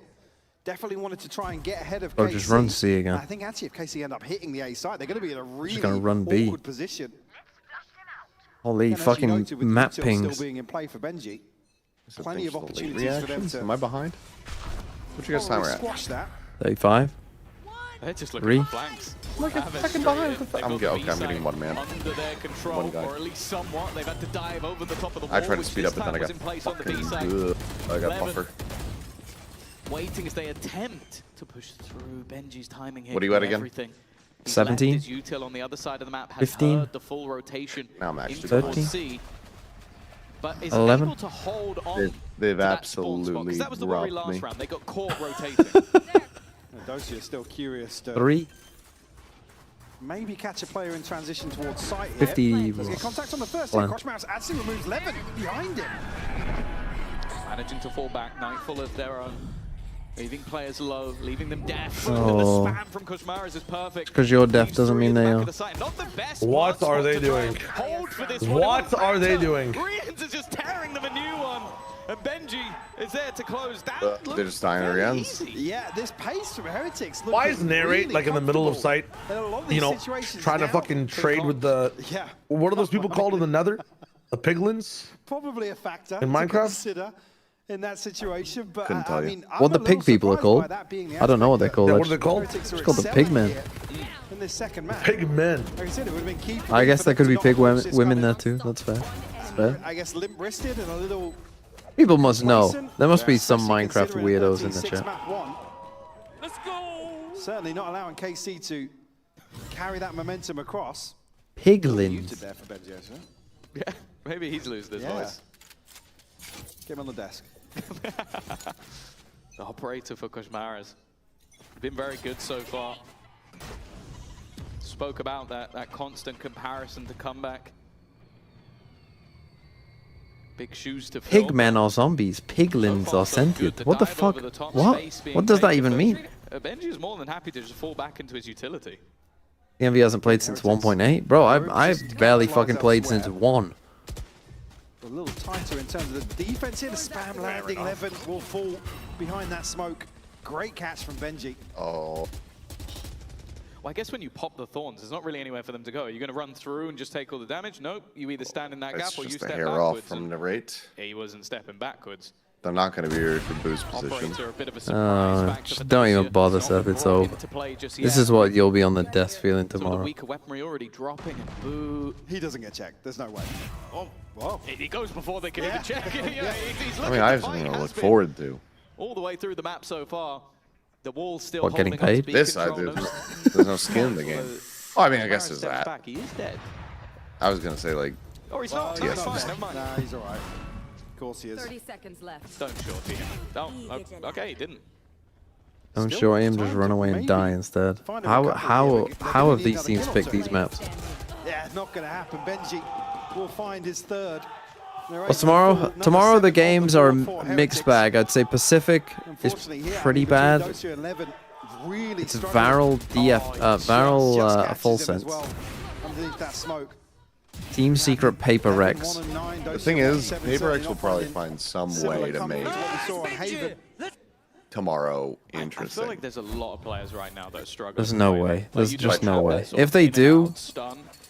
S: Definitely wanted to try and get ahead of
A: Oh,
S: KC.
A: just run C again.
S: I think actually if KC end up hitting the A side, they're going to be in a really
A: gonna run B.
S: awkward position.
A: Holy
S: And as you
A: fucking
S: noted, with
A: map
S: Util
A: pings.
S: still being in play for Benji.
P: So
S: Plenty
P: thanks
S: of
P: for the late
S: opportunities for them
P: reactions.
S: to
P: Am I behind? What's your guys'
S: probably
P: timer at?
S: squash that.
A: 35.
R: They're just looking
A: 3.
R: for flanks.
A: Look at
R: Aves
A: fucking
R: straight
A: behind
R: in.
A: the
R: They've
P: I'm
R: got
P: good.
R: the
P: Okay, I'm
R: B-side
P: getting one man.
R: under their control,
P: One guy.
R: or at least somewhat. They've had to dive over the top of the wall.
P: I tried to
R: which
P: speed
R: this
P: up, but then I
R: time was
P: got
R: in place on the
P: fucking
R: B-side.
P: good. I got
R: Levin
P: buffer.
R: Waiting as they attempt to push through. Benji's timing here.
P: What are you at again?
R: Everything. He's
A: 17?
R: left his util on the other side of the map. Has
A: 15?
R: heard the full rotation
P: Now I'm actually
R: into
A: behind.
R: C. But is
A: 11?
R: able to hold on.
P: They've
R: to that spawn spot, 'cause
P: absolutely
R: that was the worry
P: robbed
R: last
P: me.
R: round. They got caught rotating.
S: Dosia still curious to
A: 3.
S: maybe catch a player in transition towards site here.
A: 50
S: Let's get contact on the first
A: plan.
S: hit. Koshmouse actually removes Levin behind him.
R: Managing to fall back, Nightfall of their own. Leaving players low, leaving them deaf.
A: Oh.
R: The spam from Kushmaras is perfect.
A: Because you're deaf
R: Leaves
A: doesn't
R: three
A: mean
R: in the
A: they
R: back
A: are.
R: of the site. Not the best
E: What
R: spot
E: are they
R: to try
E: doing?
R: and hold for this one.
E: What are they doing?
R: Rien's is just tearing them a new one. And Benji is there to close that.
P: They're just dying at ends.
S: Yeah, this pace from Heretics.
E: Why is Narrate
S: really
E: like in the middle of sight?
S: And a lot of
E: You
S: these
E: know,
S: situations
E: trying to
S: now
E: fucking
S: pick
E: trade
S: on-
E: with the.
S: Yeah,
E: What are those people called in the Nether? The piglins?
S: probably a factor
E: In
S: to
E: Minecraft?
S: consider in that situation. But
P: Couldn't tell
S: I
P: you.
S: mean, I'm
A: What the
S: a little
A: pig people are
S: surprised
A: called?
S: by that being the
A: I don't know what they're
S: aspect
A: called.
E: Yeah, what are
A: actually.
E: they called?
S: Heretics are
A: It's called the
S: excelling
A: pigmen.
S: here in this second match.
E: Pigmen.
S: Like I said, it would have been key.
A: I guess
S: for
A: there
S: them
A: could
S: to
A: be
S: not
A: pig
S: force this
A: women
S: kind
A: there
S: of,
A: too. That's fair. That's fair.
S: I guess limp-wristed and a little
A: People must know. There must be some Minecraft weirdos in the chat.
H: Let's go.
S: Certainly not allowing KC to carry that momentum across.
A: Piglins.
S: There for Benji, actually.
R: Yeah, maybe he's losing his voice.
S: Get him on the desk.
R: The operator for Koshmaras. Been very good so far. Spoke about that constant comparison to comeback. Big shoes to fill.
A: Pigmen are zombies. Piglins are sentient. What the fuck? What? What does that even mean?
R: Benji is more than happy to just fall back into his utility.
A: EMV hasn't played since 1.8? Bro, I've barely fucking played since 1.
S: A little tighter in terms of the defense here. The spam landing 11 will fall behind that smoke. Great catch from Benji.
P: Oh.
R: Well, I guess when you pop the thorns, there's not really anywhere for them to go. Are you going to run through and just take all the damage? Nope. You either stand in that gap or you step backwards.
P: Off from the rate.
R: He wasn't stepping backwards.
P: They're not going to be here for boost position.
A: Just don't even bother, Seth. It's over. This is what you'll be on the desk feeling tomorrow.
R: Weaker weaponry already dropping and boo.
S: He doesn't get checked. There's no way. Oh, whoa.
R: He goes before they can even check.
P: I mean, I have something to look forward to.
R: All the way through the map so far. The wall's still
A: what, getting paid?
P: This I do. There's no skin in the game. Oh, I mean, I guess there's that.
R: He is dead.
P: I was going to say, like...
R: Oh, he's not.
S: He's fine. Never mind. Nah, he's all right. Of course he is.
J: 30 seconds left.
R: Don't short him. Oh, okay, he didn't.
A: I'm sure him just run away and die instead. How have these teams picked these maps?
S: Yeah, not going to happen. Benji will find his third.
A: Well, tomorrow the games are a mixed bag. I'd say Pacific is pretty bad. It's Varel Full Sense. Team Secret Paper Rex.
P: The thing is, Paper Rex will probably find some way to make tomorrow interesting.
R: I feel like there's a lot of players right now that are struggling.
A: There's no way. There's just no way. If they do,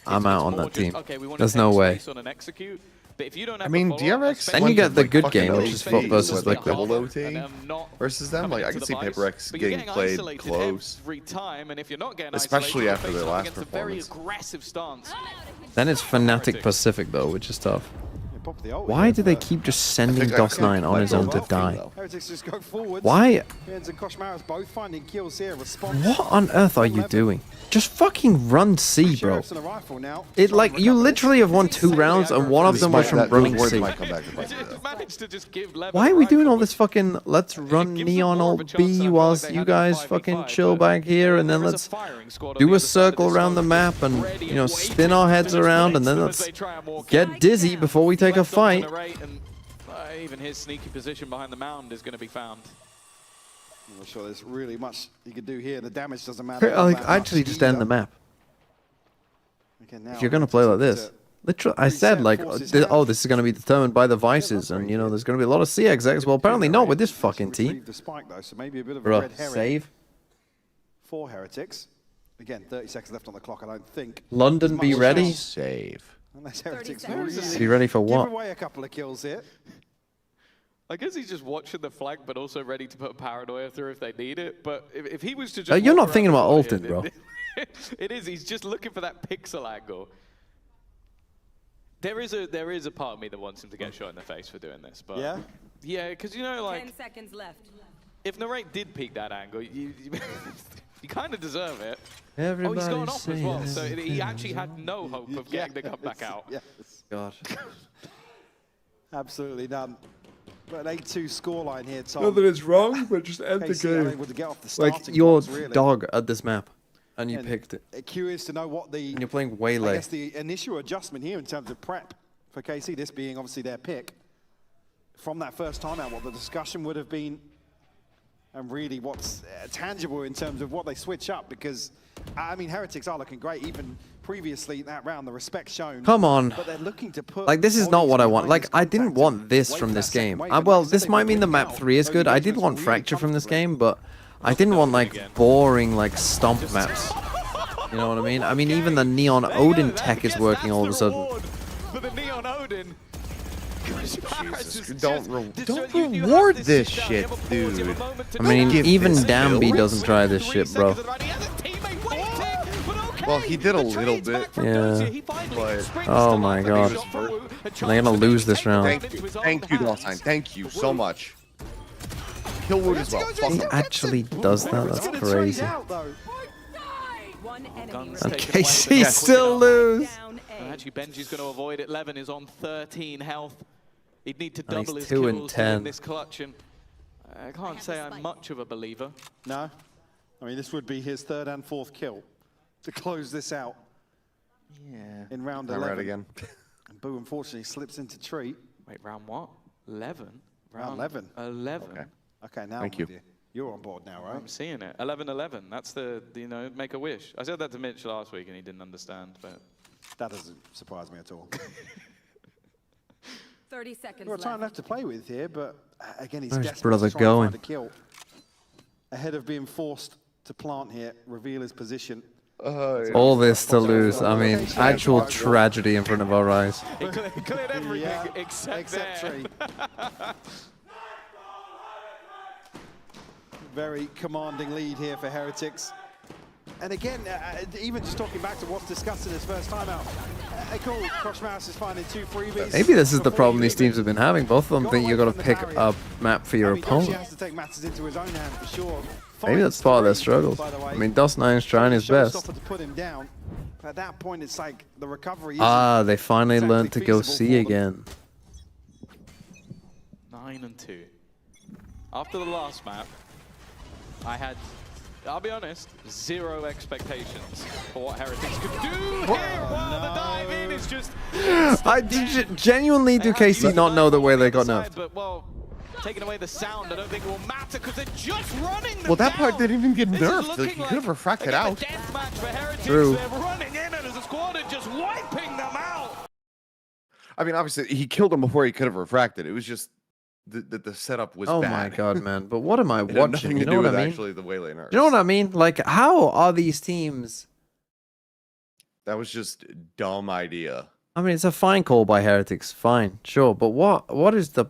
A: I'm out on that team. There's no way.
R: But if you don't have
P: I mean, DRX...
A: Then you get the good game, which is Foot versus Liquid.
P: Double OT versus them. Like, I can see Paper X getting played close.
R: Every time, and if you're not getting
P: especially after their last performance.
R: A very aggressive stance.
A: Then it's Fnatic Pacific, though, which is tough. Why do they keep just sending DOS9 on his own to die? Why? What on earth are you doing? Just fucking run C, bro. It like you literally have won 2 rounds and one of them was from running C. Why are we doing all this fucking let's run Neon ult B whilst you guys fucking chill back here and then let's do a circle around the map and you know spin our heads around and then let's get dizzy before we take a fight.
R: Even his sneaky position behind the mound is going to be found.
S: I'm not sure there's really much you can do here. The damage doesn't matter.
A: Like, actually, just end the map. If you're going to play like this, literally, I said like, oh, this is going to be determined by the vices, and you know, there's going to be a lot of CXX. Well, apparently not with this fucking team. Bro, save.
S: For Heretics. Again, 30 seconds left on the clock. I don't think.
A: London, be ready.
P: Save.
S: Unless Heretics really
A: be ready for what?
S: Give away a couple of kills here.
R: I guess he's just watching the flag, but also ready to put Paranoia through if they need it. But if he was to just...
A: you're not thinking about ulting, bro.
R: It is. He's just looking for that pixel angle. There is a part of me that wants him to get shot in the face for doing this. But yeah, because, you know, like...
J: 10 seconds left.
R: If Narrate did peek that angle, you kind of deserve it.
A: Everybody's
R: he's gone off as well, so he actually had no hope of getting the comeback out.
S: Yes.
A: God.
S: Absolutely none. But an 8-2 scoreline here, Tom.
A: Not that it's wrong, but just end the game. Like, you're dog at this map, and you picked it.
S: Curious to know what the...
A: And you're playing Waylay.
S: I guess the initial adjustment here in terms of prep for KC, this being obviously their pick. From that first time out, what the discussion would have been, and really what's tangible in terms of what they switch up, because, I mean, Heretics are looking great, even previously in that round, the respect shown.
A: Come on.
S: But they're looking to put...
A: Like, this is not what I want. Like, I didn't want this from this game. Well, this might mean the map 3 is good. I did want Fracture from this game, but I didn't want, like, boring, like, stomp maps. You know what I mean? I mean, even the Neon Odin tech is working all of a sudden.
R: But the Neon Odin...
P: Don't reward this shit, dude.
A: I mean, even Damby doesn't try this shit, bro.
P: Well, he did a little bit.
A: Yeah.
P: But
A: Oh my god. They're gonna lose this round.
P: Thank you, Dolphine. Thank you so much. Kill Wood as well.
A: He actually does that? That's crazy. And KC still lose.
R: Actually, Benji's going to avoid it. Levin is on 13 health. He'd need to double his
A: 2 and
R: kills
A: 10.
R: in this clutch, and I can't say I'm much of a believer.
U: No. I mean, this would be his 3rd and 4th kill to close this out.
P: Yeah.
U: In round
P: I'm
U: 11.
P: right again.
U: And Boo, unfortunately, slips into treat.
R: Wait, round what? 11?
U: Round 11.
R: 11.
U: Okay, now
P: Thank
U: I'm with you. You're on board now, right?
R: I'm seeing it. 11-11. That's the, you know, make a wish. I said that to Mitch last week and he didn't understand, but...
U: That doesn't surprise me at all.
J: 30 seconds
U: Well, time left to play with here, but again, he's
A: Where's
U: desperate
A: brother
U: to try and
A: going?
U: find a kill. Ahead of being forced to plant here, reveal his position.
A: All this to lose. I mean, actual tragedy in front of our eyes.
R: He cleared everything except
U: tree. Very commanding lead here for Heretics. And again, even just talking back to what's discussed in his first time out, cool, Crush Mouse is finding 2 freebies.
A: Maybe this is the problem these teams have been having. Both of them think you've got to pick a map for your opponent.
U: He has to take matters into his own hand for sure.
A: Maybe that's part of their struggles. I mean, Dust9's trying his best.
U: To put him down. At that point, it's like the recovery.
A: They finally learned to go C again.
R: 9-2. After the last map, I had, I'll be honest, 0 expectations for what Heretics could do here. While the dive in is just...
A: I genuinely do KC not know the way they got nerfed.
R: But, well, taking away the sound, I don't think it will matter because they're just running them
P: Well, that part
R: down.
P: didn't even get
R: This is
P: nerfed.
R: looking
P: Like, he could have refracted out.
R: Deathmatch for Heretics.
A: True.
R: They're running in and as a squad and just wiping them out.
P: I mean, obviously, he killed him before he could have refracted. It was just the setup was
A: Oh
P: bad.
A: my god, man. But what am I
P: It had
A: watching?
P: nothing
A: You
P: to
A: know
P: do
A: what I
P: with
A: mean?
P: actually the Waylay nerfs.
A: You know what I mean? Like, how are these teams...
P: That was just a dumb idea.
A: I mean, it's a fine call by Heretics. Fine, sure. But what is the...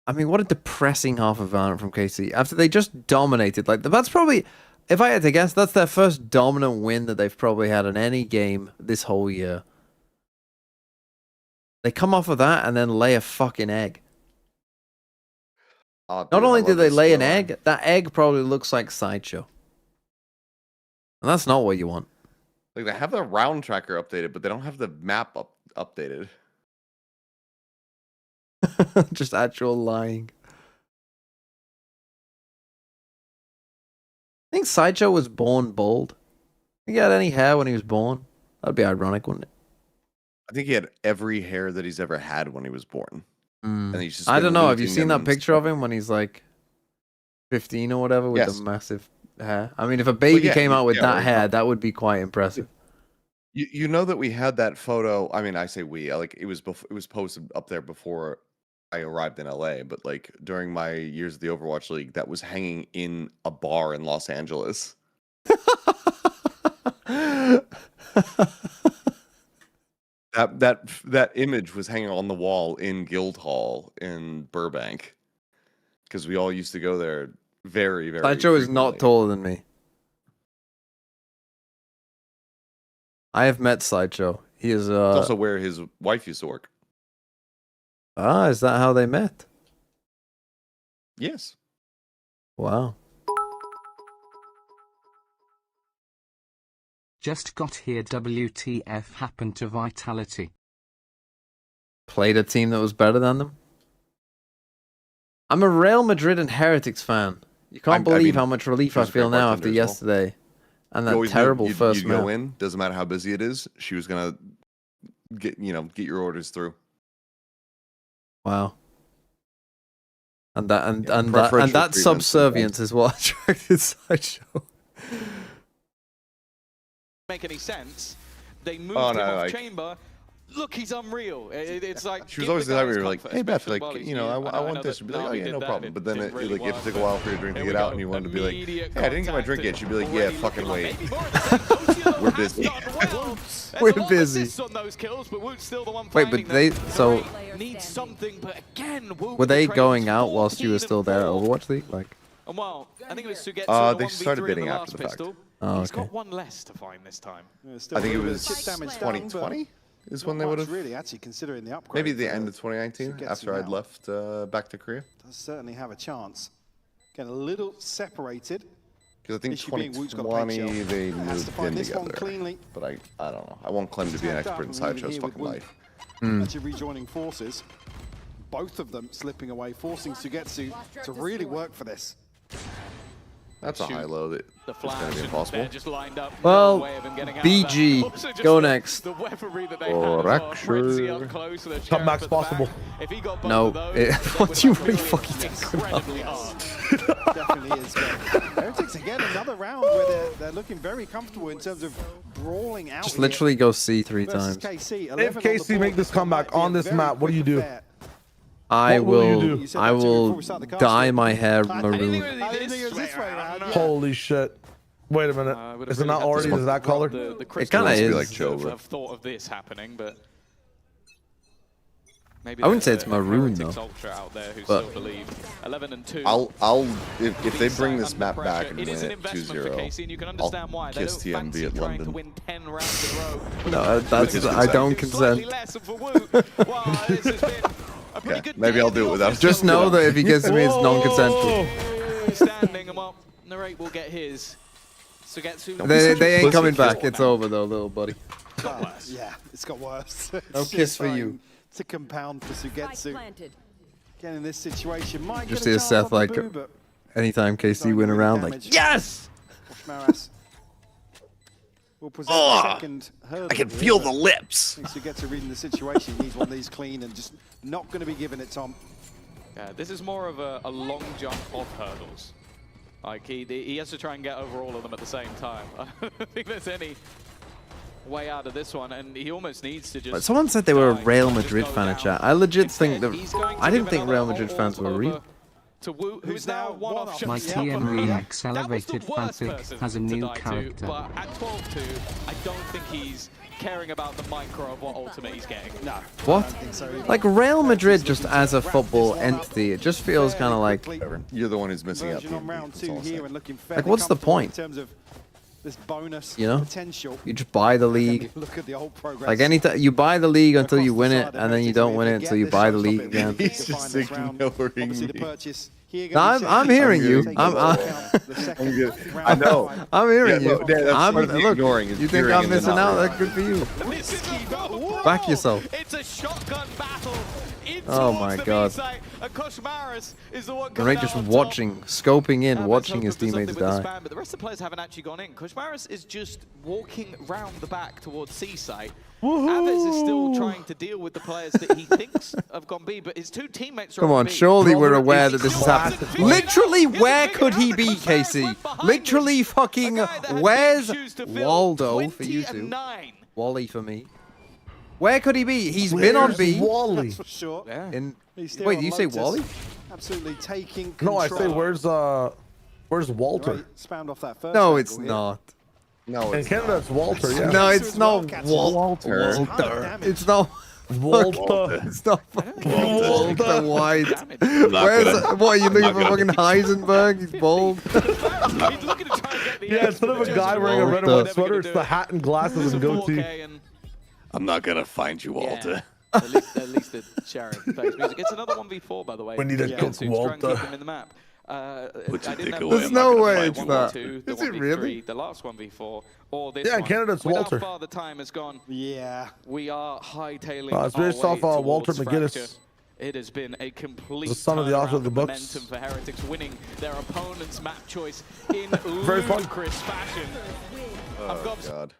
A: I mean, what a depressing half of Valorant from KC. After they just dominated. Like, that's probably... If I had to guess, that's their first dominant win that they've probably had in any game this whole year. They come off of that and then lay a fucking egg.
P: Oh,
A: Not
P: dude,
A: only
P: I
A: did
P: love
A: they
P: this
A: lay an
P: storyline.
A: egg, that egg probably looks like Sideshow. And that's not what you want.
P: Like, they have the round tracker updated, but they don't have the map updated.
A: Just actual lying. I think Sideshow was born bald. He had any hair when he was born. That'd be ironic, wouldn't it?
P: I think he had every hair that he's ever had when he was born. And he's just
A: I
P: been
A: don't know. Have you
P: losing
A: seen
P: them
A: that picture of him when he's like 15 or whatever with
P: Yes.
A: the massive hair? I mean, if a baby
P: yeah,
A: came out with
P: yeah,
A: that
P: right.
A: hair, that would be quite impressive.
P: You know that we had that photo. I mean, I say we. Like it was posted up there before I arrived in LA. But like during my years of the Overwatch League, that was hanging in a bar in Los Angeles. That image was hanging on the wall in Guildhall in Burbank because we all used to go there very, very.
A: Sideshow is not
P: frequently.
A: taller than me. I have met Sideshow. He is
P: It's also where his wife used to work.
A: is that how they met?
P: Yes.
A: Wow.
F: Just got here. WTF happened to Vitality?
A: Played a team that was better than them? I'm a Real Madrid and Heretics fan. You can't believe
P: mean,
A: how much relief I
P: she's a
A: feel
P: great
A: now
P: bartender
A: after
P: as well.
A: yesterday. And
P: You
A: that
P: always knew
A: terrible
P: you'd
A: first
P: go
A: map.
P: in. Doesn't matter how busy it is. She was gonna get your orders through.
A: Wow. And that and
P: Yeah,
A: and
P: preferential
A: that
P: treatment.
A: subservience is what attracted Sideshow.
R: Make any sense. They moved
P: Oh,
R: him
P: no,
R: off
P: like-
R: chamber. Look, he's unreal. It's like
P: She was
R: give
P: always
R: the
P: the type
R: guy
P: where
R: his
P: you're like,
R: comfort,
P: hey Beth,
R: especially
P: like,
R: Bolly's
P: you know,
R: new.
P: I want
R: know
P: this.
R: that
P: She'd be like, oh
R: Navi
P: yeah,
R: did
P: no
R: that,
P: problem.
R: it
P: But then
R: didn't
P: it
R: really
P: like, if it
R: work,
P: took a while for her to drink
R: here
P: to
R: we
P: get out,
R: go.
P: and you wanted to be like,
R: Immediate
P: hey, I didn't get my drink yet.
R: contact
P: She'd be like,
R: and
P: yeah,
R: already
P: fucking
R: looking
P: wait.
R: like maybe more of the same.
P: We're
R: has
P: busy.
R: done well. There's
A: We're
R: a lot of
A: busy.
R: assists on those kills, but Woot's still the one
A: Wait,
R: finding
A: but they
R: them.
A: so
R: Need something, but again, Woot
A: were they
R: betrayed
A: going out whilst you were still there at
R: 14 and 4.
A: Overwatch League? Like
R: And well, I think it was Sugetsu.
P: They started bidding after the fact.
A: Oh,
R: He's
A: okay.
R: got one less to find this time.
P: I think it was 2020 is when they would have.
S: Really, actually considering the upgrade.
P: Maybe the end of 2019 after I'd left back to Korea.
S: Does certainly have a chance. Getting a little separated.
P: Because I think
S: Issue being Woot's got
P: 2020 they
S: has to
P: moved
S: find
P: in
S: this one
P: together.
S: cleanly.
P: But I don't know. I won't claim to be an expert in Sideshow's fucking life.
S: Actually rejoining forces. Both of them slipping away, forcing Sugetsu to really work for this.
P: That's a high low that
R: The
P: is going
R: flash
P: to be
R: and
P: impossible.
R: they're just lined up.
A: Well,
R: no way of him getting out of that.
A: BG,
R: Also just
A: go next.
R: The weaponry that they
P: Or
R: had as well. Frenzy
P: Rapture.
R: up close to the
E: Top
R: sheriff
E: max
R: at the back.
E: possible.
R: If he got both
A: No,
R: of those,
A: it-
R: that
A: what
R: would
A: do you
R: have
A: really
R: been
A: fucking
R: incredibly hard.
S: Definitely is. But Heretics again, another round where they're looking very comfortable in terms of brawling out.
A: Just literally go C 3
S: versus
A: times.
S: KC.
E: If KC make this comeback on this map, what do you do?
A: I
E: What will you
A: will.
E: do?
A: I will dye my hair maroon.
S: I didn't think it was this way around.
E: Holy shit. Wait a minute. Is it not already that color?
A: It kind of is.
P: like Joe,
R: I've thought of this happening, but maybe
A: I wouldn't say
R: there's
A: it's
R: a
A: maroon,
R: Heretics
A: though.
R: Ultra out there who
A: But-
R: still believe 11 and 2.
P: If they bring this map back and
R: It
P: win
R: is an
P: it
R: investment for
P: 2-0,
R: KC, and you can
P: I'll
R: understand why. They
P: kiss
R: don't
P: TMB
R: fancy
P: at
R: trying to
P: London.
R: win 10 rounds in a row.
A: No, that's I don't consent.
R: Slightly less for Woot. Wow, this has been a pretty good
P: Maybe
R: day
P: I'll
R: at the
P: do it without.
R: office.
A: Just know that if he gives me, it's non-consensual.
R: Standing, and well, Narrate will get his. Sugetsu.
A: They ain't coming back. It's over though, little buddy.
S: Yeah, it's got worse.
A: No
S: It's
A: kiss for
S: starting
A: you.
S: To compound for Sugetsu. Again, in this situation, might
A: Just
S: get a
A: see
S: chance
A: Seth
S: off the
A: like
S: boo, but
A: anytime KC win around, like yes.
S: Maras will present the second hurdle.
P: I can
S: here,
P: feel
S: but
P: the lips.
S: I think Sugetsu reading the situation. He needs one of these clean and just not going to be giving it, Tom.
R: Yeah, this is more of a long jump off hurdles. Like he has to try and get over all of them at the same time. I don't think there's any way out of this one, and he almost needs to just.
A: Someone said they were a Real
R: just
A: Madrid
R: go
A: fan in
R: down.
A: chat. I legit
R: Instead,
A: think that
R: he's going to
A: I didn't
R: give
A: think
R: another
A: Real Madrid fans were
R: over
A: real.
R: To Woot, who's now one off
F: My
R: shots.
F: TM accelerated
R: That was the worst
F: fanfic
R: person
F: has a
R: to
F: new
R: die to,
F: character.
R: but at 12-2, I don't think he's caring about the micro of what ultimate he's getting. No.
A: What? Like Real Madrid just as a football entity, it just feels kind of like.
P: You're the one who's missing out.
S: Version on round two here and looking
A: Like,
S: fairly
A: what's the
S: comfortable
A: point?
S: in terms of this bonus
A: You know,
S: potential.
A: you just buy the league.
S: Look at the old progress.
A: Like anytime you buy the league until you win it, and then you don't win it until you buy the league again.
P: He's just ignoring me.
A: No, I'm hearing you.
P: I'm good. I know.
A: I'm hearing you.
P: Yeah, that's
A: I'm,
P: part of the
A: look,
P: ignoring is
A: you think
P: hearing
A: I'm
P: and then
A: missing
P: not
A: out? That's good for you. Back yourself.
R: It's a shotgun battle.
A: Oh my god.
R: And Koshmaris is the one
A: Right, just watching, scoping in, watching his teammates die.
R: But the rest of the players haven't actually gone in. Koshmaris is just walking round the back towards C site. Aves is still trying to deal with the players that he thinks have gone B, but his two teammates are
A: Come on,
R: B.
A: surely we're aware that this is happening. Literally, where could he be, KC? Literally fucking, where's Waldo for you two? Wally for me. Where could he be? He's been on B.
E: Wally?
S: That's for sure.
R: Yeah.
A: Wait, you say Wally?
S: Absolutely taking control.
E: No, I say where's Walter?
S: Right, spammed off that first
A: No, it's
S: angle here.
A: not.
P: No,
E: In Canada, it's Walter. Yeah.
A: No, it's not
P: Walter.
A: Walter. It's not.
E: Walter.
A: It's not fucking Walter White. Where's what are you looking for? Fucking Heisenberg? He's bald.
R: He's looking to try and get the
E: Yeah, instead of a guy wearing a red and white sweater, it's the hat and glasses and goatee.
P: I'm not gonna find you, Walter.
R: At least the sheriff plays music. It's another 1v4, by the way.
E: We need a cook,
R: to try and
E: Walter.
R: keep him in the map. I didn't have
A: There's no way it's
R: one
A: that.
R: v two, the
A: Is it
R: 1v3,
A: really?
R: The last 1v4, or this
E: Yeah, in
R: one.
E: Canada, it's
R: With
E: Walter.
R: How far the time has gone.
S: Yeah.
R: We are hightailing
E: It's
R: our
E: based
R: way
E: off Walter
R: towards
E: McGuinness.
R: Fracture. It has been a complete
E: The son of the author of the
R: turnaround
E: books.
R: momentum for Heretics, winning their opponent's map choice in
E: Very fun.
R: ludicrous fashion. I've got
P: God.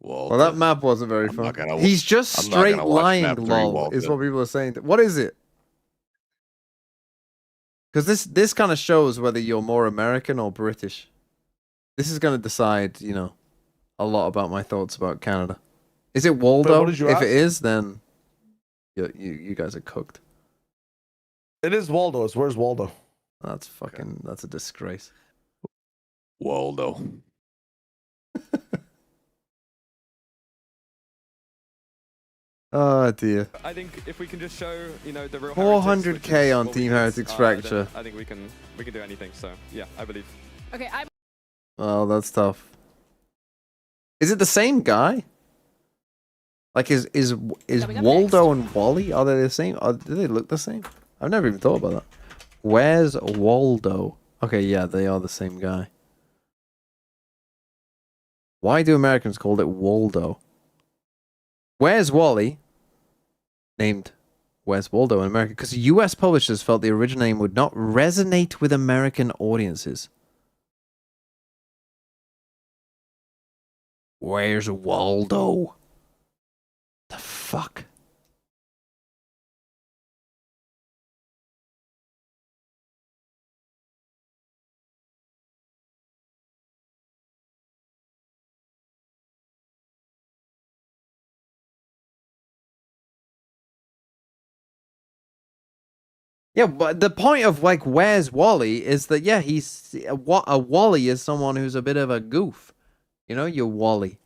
A: Well, that map wasn't very fun.
P: gonna-
A: He's just
P: I'm not
A: straight
P: gonna watch
A: lying,
P: map 3,
A: lol,
P: Walter.
A: is what people are saying. What is it? Because this kind of shows whether you're more American or British. This is going to decide, you know, a lot about my thoughts about Canada. Is it Waldo?
E: what did you
A: If
E: ask?
A: it is, then you guys are cooked.
E: It is Waldo. It's where's Waldo?
A: That's fucking, that's a disgrace.
P: Waldo.
A: Oh dear.
Q: I think if we can just show, you know, the real
A: 400k on Team Heretics Fracture.
Q: I think we can do anything. So yeah, I believe.
C: Okay,
A: Well, that's tough. Is it the same guy? Like, is Waldo and Wally, are they the same? Do they look the same? I've never even thought about that. Where's Waldo? Okay, yeah, they are the same guy. Why do Americans call it Waldo? Where's Wally? Named Where's Waldo in America? Because US publishers felt the original name would not resonate with American audiences. Where's Waldo? The fuck? Yeah, but the point of, like, Where's Wally is that, yeah, he's a Wally is someone who's a bit of a goof. You know, you're Wally.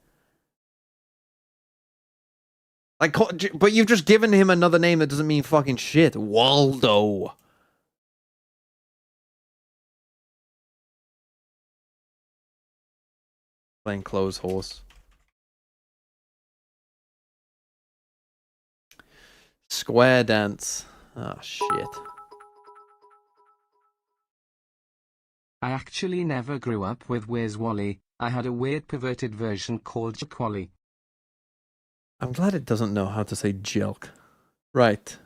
A: Like, but you've just given him another name that doesn't mean fucking shit. Waldo. Plain clothes horse. Square dance. Oh, shit.
F: I actually never grew up with Where's Wally. I had a weird perverted version called Jaqually.
A: I'm glad it doesn't know how to say jelk. Right.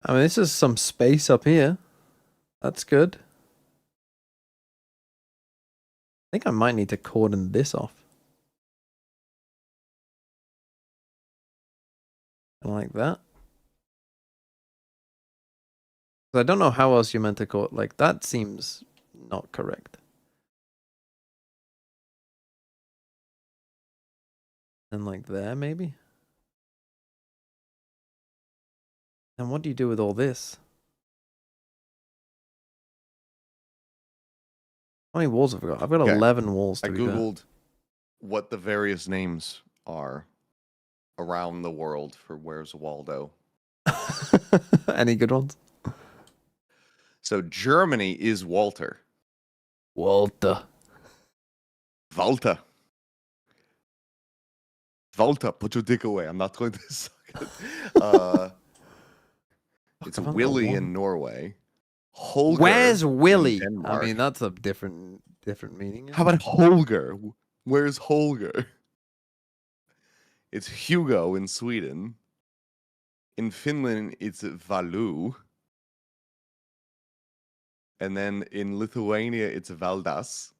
A: I mean, this is some space up here. That's good. I think I might need to cordon this off. Like that. I don't know how else you're meant to call it. Like, that seems not correct. And like there, maybe? And what do you do with all this? How many walls have I got? I've got 11 walls to
P: I googled what the various names are around the world for Where's Waldo.
A: Any good ones?
P: So Germany is Walter.
A: Walter.
P: Walter. Walter, put your dick away. I'm not going to suck it. It's Willy in Norway. Holger.
A: Where's Willy? I mean, that's a different meaning.
P: How about Holger? Where's Holger? It's Hugo in Sweden. In Finland, it's Valu. And then in Lithuania, it's Valdas.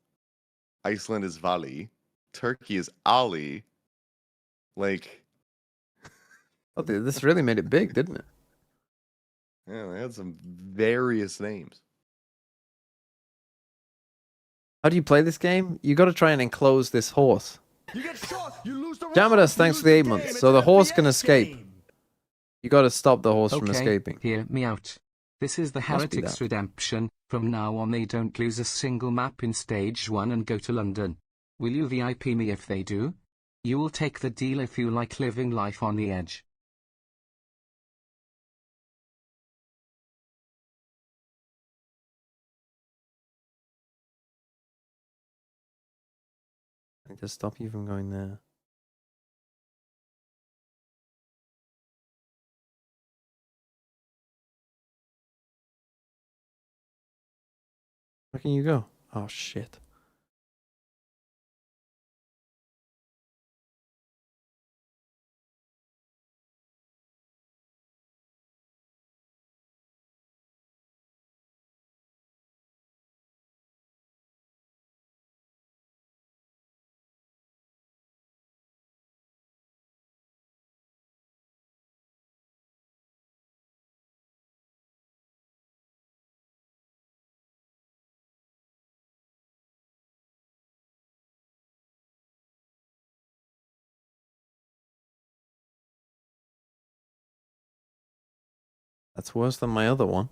P: Iceland is Vali. Turkey is Ali. Like...
A: Oh, this really made it big, didn't it?
P: Yeah, they had some various names.
A: How do you play this game? You got to try and enclose this horse. Jamadas, thanks for the 8 months. So the horse can escape. You got to stop the horse from escaping.
F: Hear me out. This is the Heretics Redemption. From now on they don't lose a single map in Stage 1 and go to London. Will you VIP me if they do? You will take the deal if you like living life on the edge.
A: I just stop you from going there. Where can you go? Oh, shit. That's worse than my other one.